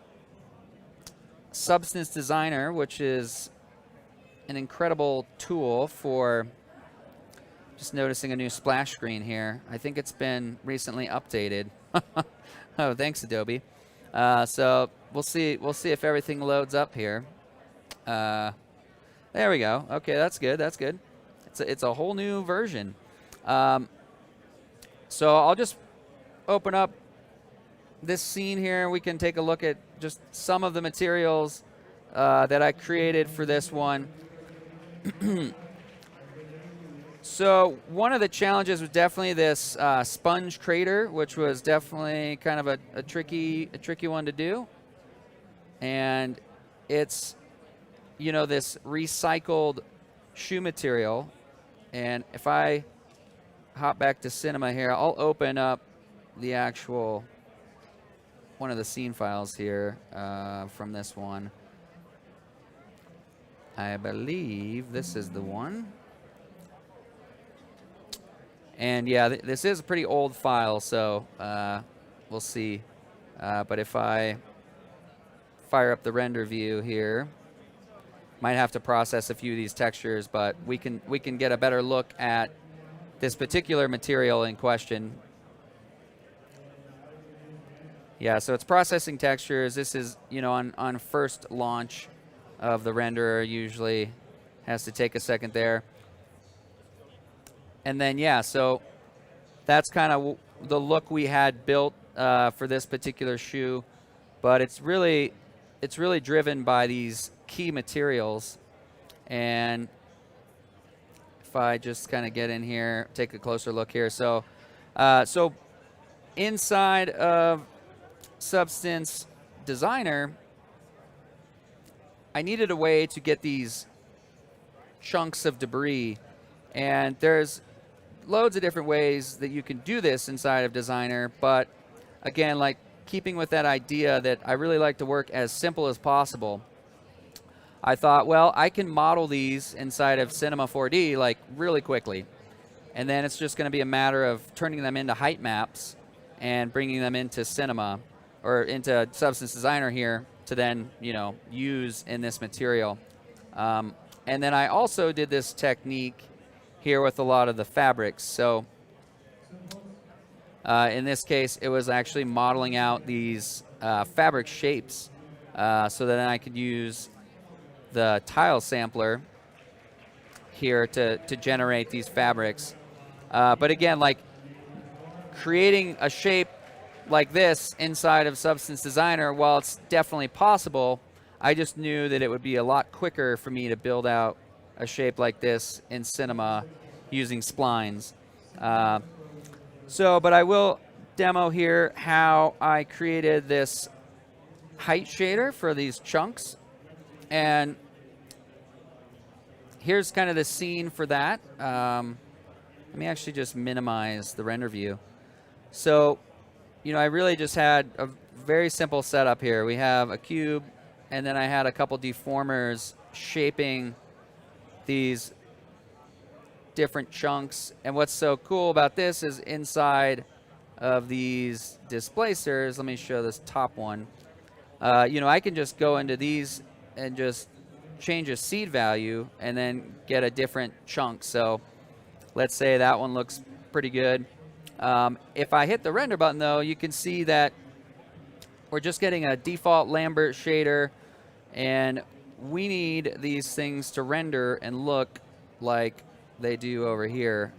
I: Substance Designer, which is an incredible tool for just noticing a new splash screen here. I think it's been recently updated. Oh, thanks, Adobe. So we'll see if everything loads up here. There we go. Okay, that's good. That's good. It's a whole new version. So I'll just open up this scene here. We can take a look at just some of the materials that I created for this one. So one of the challenges was definitely this sponge crater, which was definitely kind of a tricky one to do. And it's, you know, this recycled shoe material. And if I hop back to Cinema here, I'll open up the actual one of the scene files here from this one. I believe this is the one. And yeah, this is a pretty old file, so we'll see. But if I fire up the render view here, might have to process a few of these textures, but we can get a better look at this particular material in question. Yeah, so it's processing textures. This is, you know, on first launch of the renderer, usually has to take a second there. And then, yeah, so that's kind of the look we had built for this particular shoe. But it's really driven by these key materials. And if I just kind of get in here, take a closer look here. So, so inside of Substance Designer, I needed a way to get these chunks of debris. And there's loads of different ways that you can do this inside of Designer, but again, like keeping with that idea that I really like to work as simple as possible, I thought, well, I can model these inside of Cinema 4D like really quickly, and then it's just going to be a matter of turning them into height maps and bringing them into Cinema or into Substance Designer here to then, you know, use in this material. And then I also did this technique here with a lot of the fabrics. So in this case, it was actually modeling out these fabric shapes so that then I could use the tile sampler here to generate these fabrics. But again, like creating a shape like this inside of Substance Designer, while it's definitely possible, I just knew that it would be a lot quicker for me to build out a shape like this in Cinema using splines. But I will demo here how I created this height shader for these chunks. And here's kind of the scene for that. Let me actually just minimize the render view. So, I really just had a very simple setup here. We have a cube, and then I had a couple deformers shaping these different chunks. And what's so cool about this is inside of these displacers, let me show this top one. I can just go into these and just change a seed value and then get a different chunk. So let's say that one looks pretty good. If I hit the render button, though, you can see that we're just getting a default Lambert shader, and we need these things to render and look like they do over here,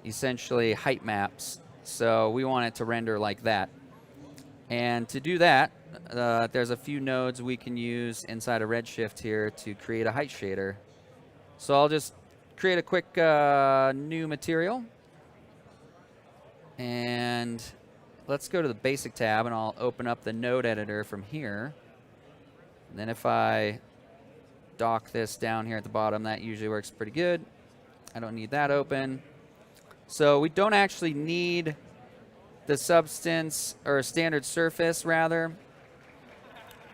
I: essentially height maps. So we want it to render like that. And to do that, there's a few nodes we can use inside of Redshift here to create a height shader. So I'll just create a quick new material. And let's go to the Basic tab, and I'll open up the node editor from here. And then if I dock this down here at the bottom, that usually works pretty good. I don't need that open. So we don't actually need the substance, or standard surface rather.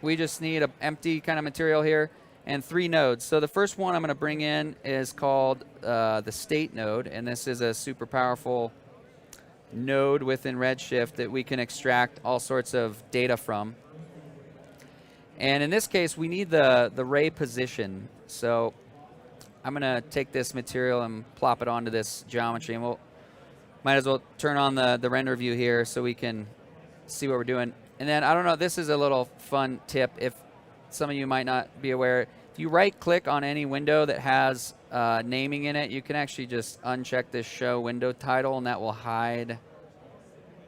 I: We just need an empty kind of material here and 3 nodes. So the first one I'm going to bring in is called the state node, and this is a super powerful node within Redshift that we can extract all sorts of data from. And in this case, we need the ray position. So I'm going to take this material and plop it onto this geometry, and we'll might as well turn on the render view here so we can see what we're doing. And then, I don't know, this is a little fun tip if some of you might not be aware. If you right-click on any window that has naming in it, you can actually just uncheck this show window title, and that will hide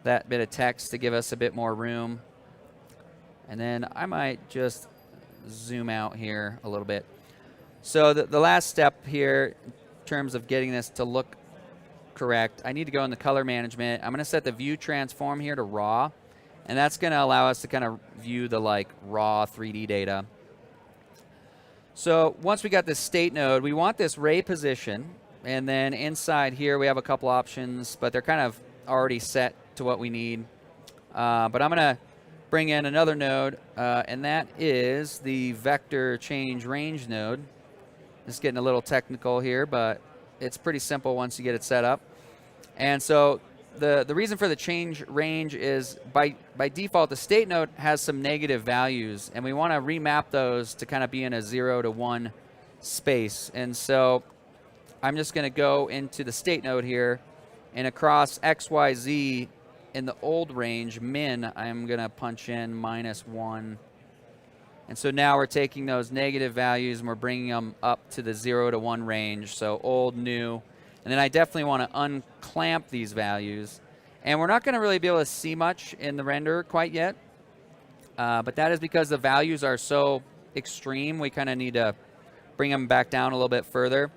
I: that bit of text to give us a bit more room. And then I might just zoom out here a little bit. So the last step here in terms of getting this to look correct, I need to go in the color management. I'm going to set the view transform here to raw, and that's going to allow us to kind of view the raw 3D data. So once we got this state node, we want this ray position, and then inside here we have a couple options, but they're kind of already set to what we need. But I'm going to bring in another node, and that is the vector change range node. It's getting a little technical here, but it's pretty simple once you get it set up. And so the reason for the change range is by default, the state node has some negative values, and we want to remap those to kind of be in a 0 to 1 space. And so I'm just going to go into the state node here, and across X, Y, Z in the old range, min, I'm going to punch in -1. And so now we're taking those negative values and we're bringing them up to the 0 to 1 range, so old, new. And then I definitely want to unclamp these values. And we're not going to really be able to see much in the render quite yet, but that is because the values are so extreme, we kind of need to bring them back down a little bit further.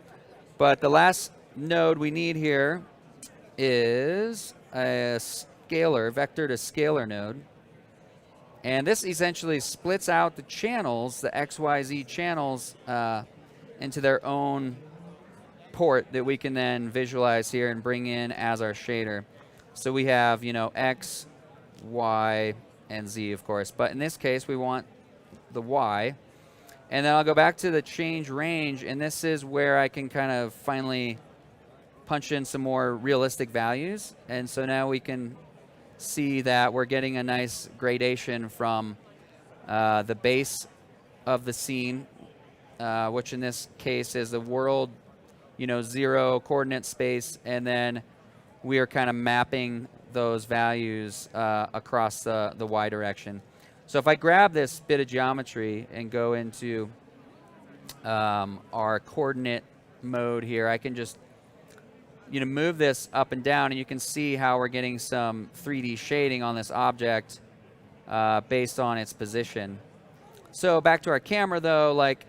I: But the last node we need here is a scalar, vector to scalar node. And this essentially splits out the channels, the XYZ channels, into their own port that we can then visualize here and bring in as our shader. So we have, X, Y, and Z, of course. But in this case, we want the Y. And then I'll go back to the change range, and this is where I can kind of finally punch in some more realistic values. And so now we can see that we're getting a nice gradation from the base of the scene, which in this case is the world, 0 coordinate space, and then we are kind of mapping those values across the Y direction. So if I grab this bit of geometry and go into our coordinate mode here, I can just move this up and down, and you can see how we're getting some 3D shading on this object based on its position. So back to our camera, though, like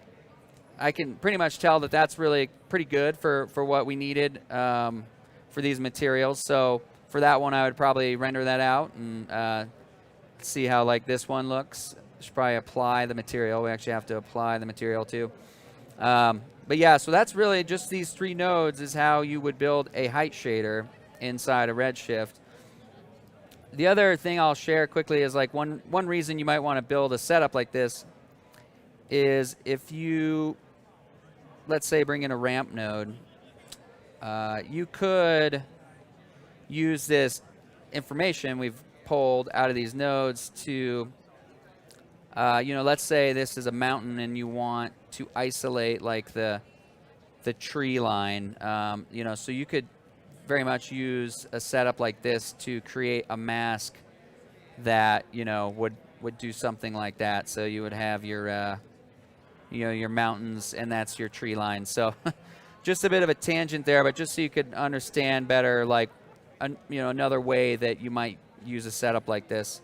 I: I can pretty much tell that that's really pretty good for what we needed for these materials. So for that one, I would probably render that out and see how like this one looks. Should probably apply the material. We actually have to apply the material too. But yeah, so that's really just these 3 nodes is how you would build a height shader inside of Redshift. The other thing I'll share quickly is like one reason you might want to build a setup like this is if you, let's say, bring in a ramp node, you could use this information we've pulled out of these nodes to, let's say this is a mountain and you want to isolate like the tree line, so you could very much use a setup like this to create a mask that, would do something like that. So you would have your, your mountains, and that's your tree line. So just a bit of a tangent there, but just so you could understand better, like, another way that you might use a setup like this.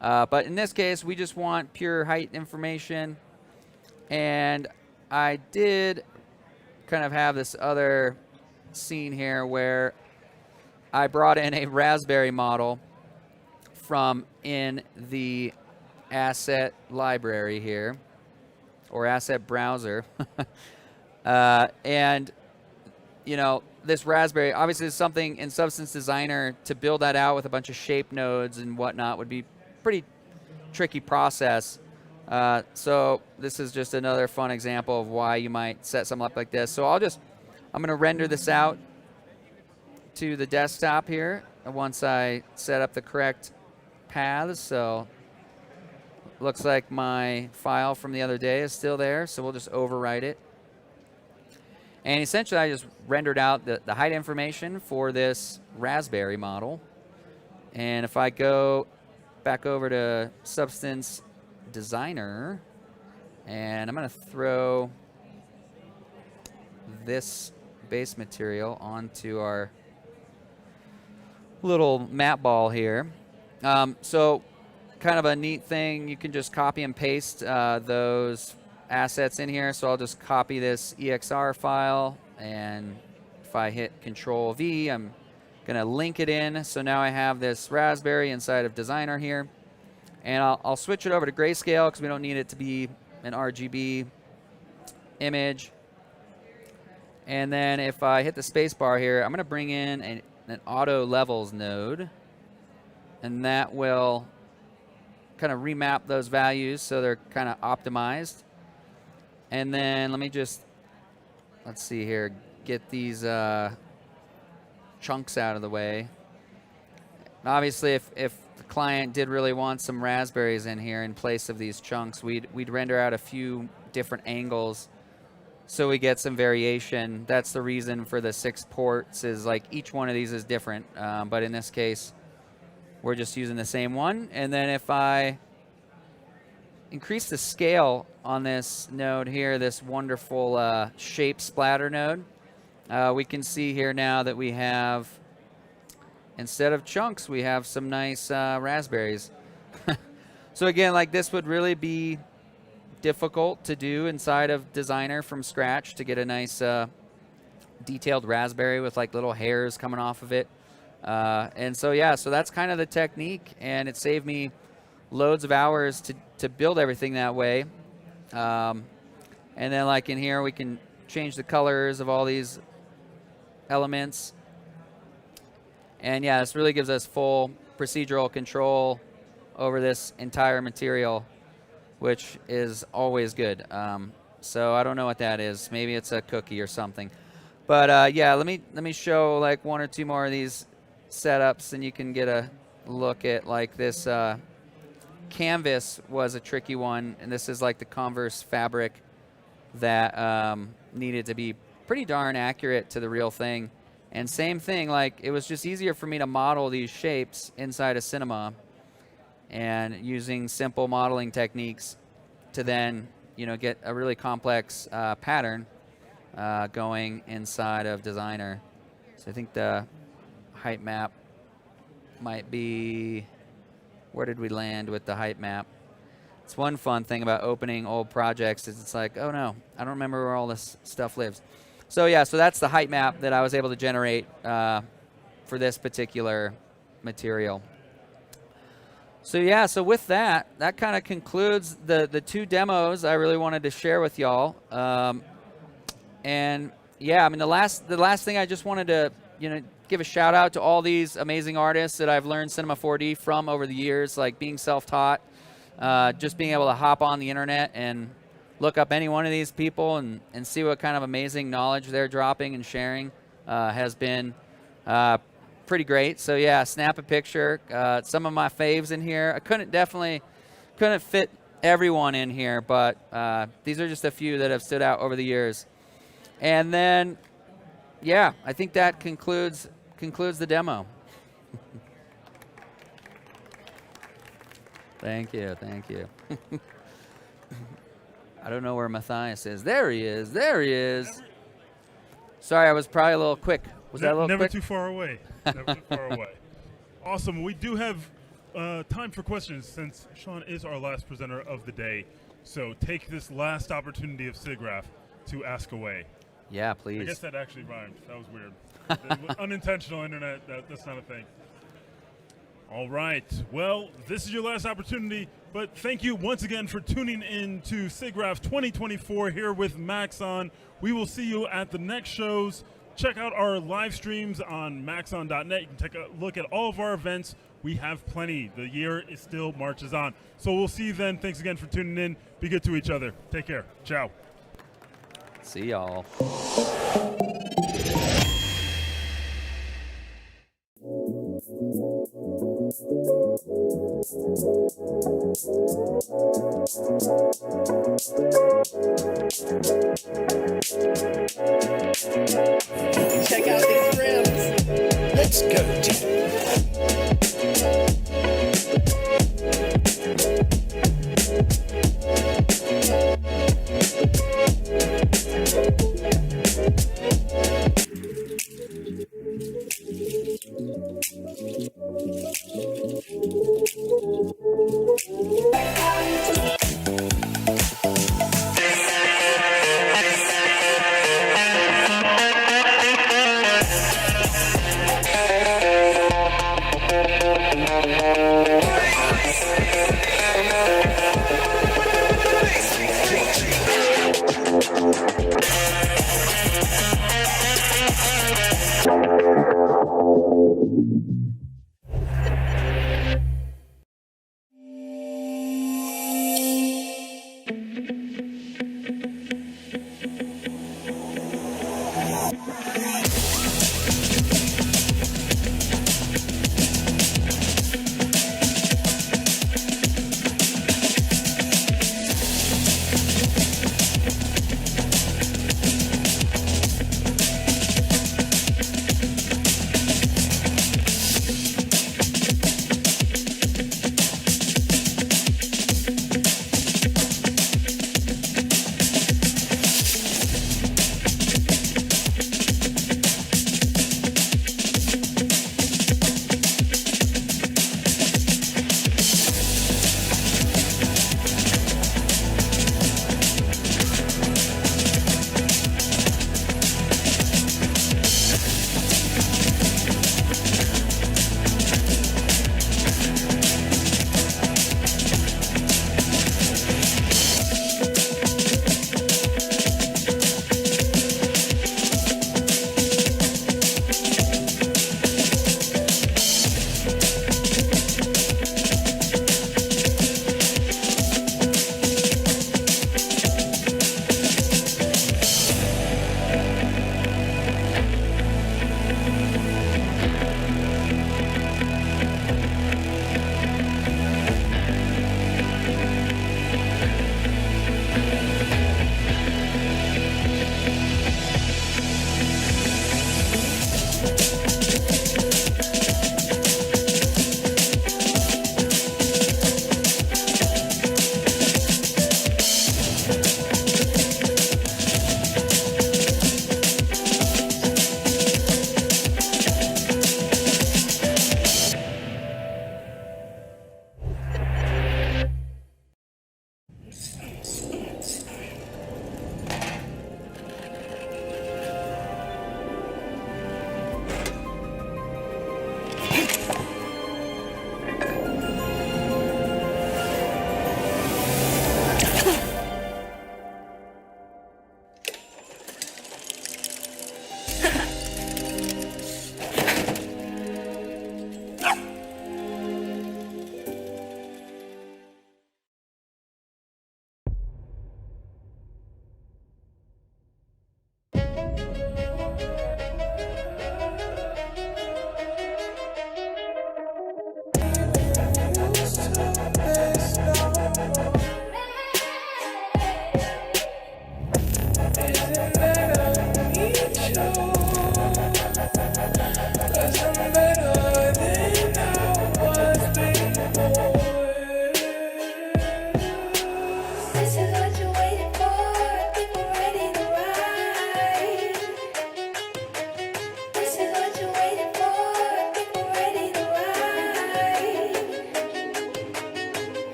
I: But in this case, we just want pure height information. And I did kind of have this other scene here where I brought in a raspberry model from in the asset library here, or asset browser. And, this raspberry, obviously is something in Substance Designer to build that out with a bunch of shape nodes and whatnot would be pretty tricky process. So this is just another fun example of why you might set something up like this. So I'm going to render this out to the desktop here once I set up the correct paths. So looks like my file from the other day is still there, so we'll just overwrite it. And essentially I just rendered out the height information for this raspberry model. And if I go back over to Substance Designer, and I'm going to throw this base material onto our little map ball here. So kind of a neat thing, you can just copy and paste those assets in here. So I'll just copy this EXR file, and if I hit Control V, I'm going to link it in. So now I have this raspberry inside of Designer here. And I'll switch it over to grayscale because we don't need it to be an RGB image. And then if I hit the space bar here, I'm going to bring in an auto levels node. And that will kind of remap those values so they're kind of optimized. And then let me just, let's see here, get these chunks out of the way. Obviously, if the client did really want some raspberries in here in place of these chunks, we'd render out a few different angles so we get some variation. That's the reason for the 6 ports, is like each one of these is different. But in this case, we're just using the same one. And then if I increase the scale on this node here, this wonderful shape splatter node, we can see here now that we have, instead of chunks, we have some nice raspberries. So again, like this would really be difficult to do inside of Designer from scratch to get a nice detailed raspberry with like little hairs coming off of it. And so yeah, so that's kind of the technique, and it saved me loads of hours to build everything that way. And then like in here, we can change the colors of all these elements. And yeah, this really gives us full procedural control over this entire material, which is always good. So I don't know what that is. Maybe it's a cookie or something. But yeah, let me show like 1 or 2 more of these setups, and you can get a look at like this. Canvas was a tricky one, and this is like the Converse fabric that needed to be pretty darn accurate to the real thing. And same thing, like it was just easier for me to model these shapes inside of Cinema, and using simple modeling techniques to then get a really complex pattern going inside of Designer. So I think the height map might be, where did we land with the height map? It's one fun thing about opening old projects is it's like, oh no, I don't remember where all this stuff lives. So yeah, so that's the height map that I was able to generate for this particular material. So yeah, so with that kind of concludes the 2 demos I really wanted to share with y'all. And yeah, I mean the last thing I just wanted to give a shout out to all these amazing artists that I've learned Cinema 4D from over the years, like being self-taught, just being able to hop on the internet and look up any one of these people and see what kind of amazing knowledge they're dropping and sharing has been pretty great. So yeah, snap a picture. Some of my faves in here. I couldn't fit everyone in here, but these are just a few that have stood out over the years. And then, yeah, I think that concludes the demo. Thank you. I don't know where Matthias is. There he is. Sorry, I was probably a little quick. Was that a little
C: never
I: quick?
C: Too far away. Never too far away. Awesome. We do have time for questions since Sean is our last presenter of the day. So take this last opportunity of SIGGRAPH to ask away.
I: Yeah, please.
C: I guess that actually rhymed. That was weird. Unintentional internet. That's not a thing. All right. Well, this is your last opportunity, but thank you once again for tuning in to SIGGRAPH 2024 here with Maxon. We will see you at the next shows. Check out our live streams on maxon.net. You can take a look at all of our events. We have plenty. The year is still marches on. So we'll see you then. Thanks again for tuning in. Be good to each other. Take care. Ciao.
I: See y'all.
G: Check out these rims. Let's go deep.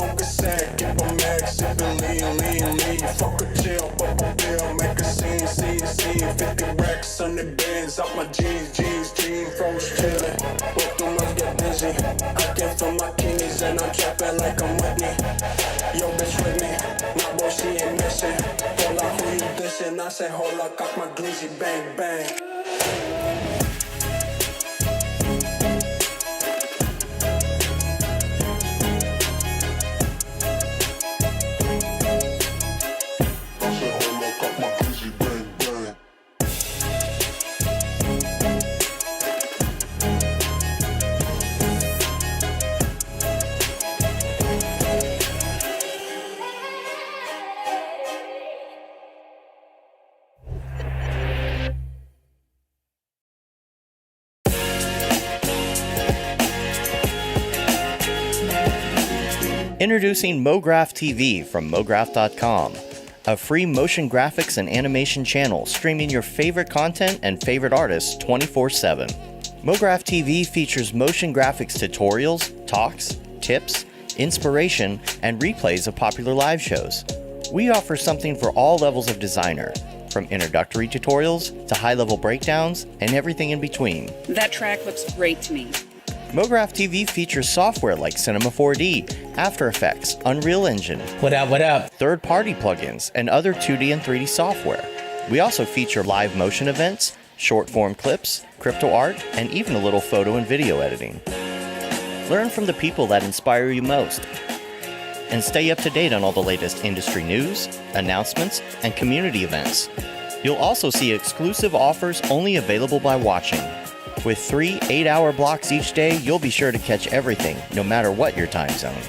G: smoke a sack, keep a max, sippin' lean. Fuck a chill, pop a bill, make a scene. 50 racks on the bins, off my jeans, froze chillin'. Both them must get busy. I came from my kidneys and I'm trapping like I'm Whitney. Yo, bitch with me, my boy, she ain't missing. Hold up, who you dissing? I say, hold up, cock my glizzy, bang, bang.
J: Introducing MoGraph TV from MoGraph.com, a free motion graphics and animation channel streaming your favorite content and favorite artists 24/7. MoGraph TV features motion graphics tutorials, talks, tips, inspiration, and replays of popular live shows. We offer something for all levels of designer, from introductory tutorials to high-level breakdowns and everything in between.
K: That track looks great to me.
J: MoGraph TV features software like Cinema 4D, After Effects, Unreal Engine,
L: What up?
J: third-party plugins, and other 2D and 3D software. We also feature live motion events, short-form clips, crypto art, and even a little photo and video editing. Learn from the people that inspire you most. And stay up to date on all the latest industry news, announcements, and community events. You'll also see exclusive offers only available by watching. With 3 8-hour blocks each day, you'll be sure to catch everything, no matter what your time zone.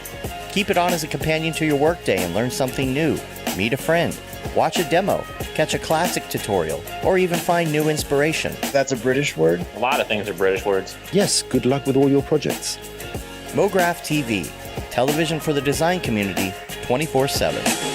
J: Keep it on as a companion to your workday and learn something new. Meet a friend, watch a demo, catch a classic tutorial, or even find new inspiration.
L: That's a British word?
M: A lot of things are British words.
L: Yes, good luck with all your projects.
J: MoGraph TV, television for the design community, 24/7.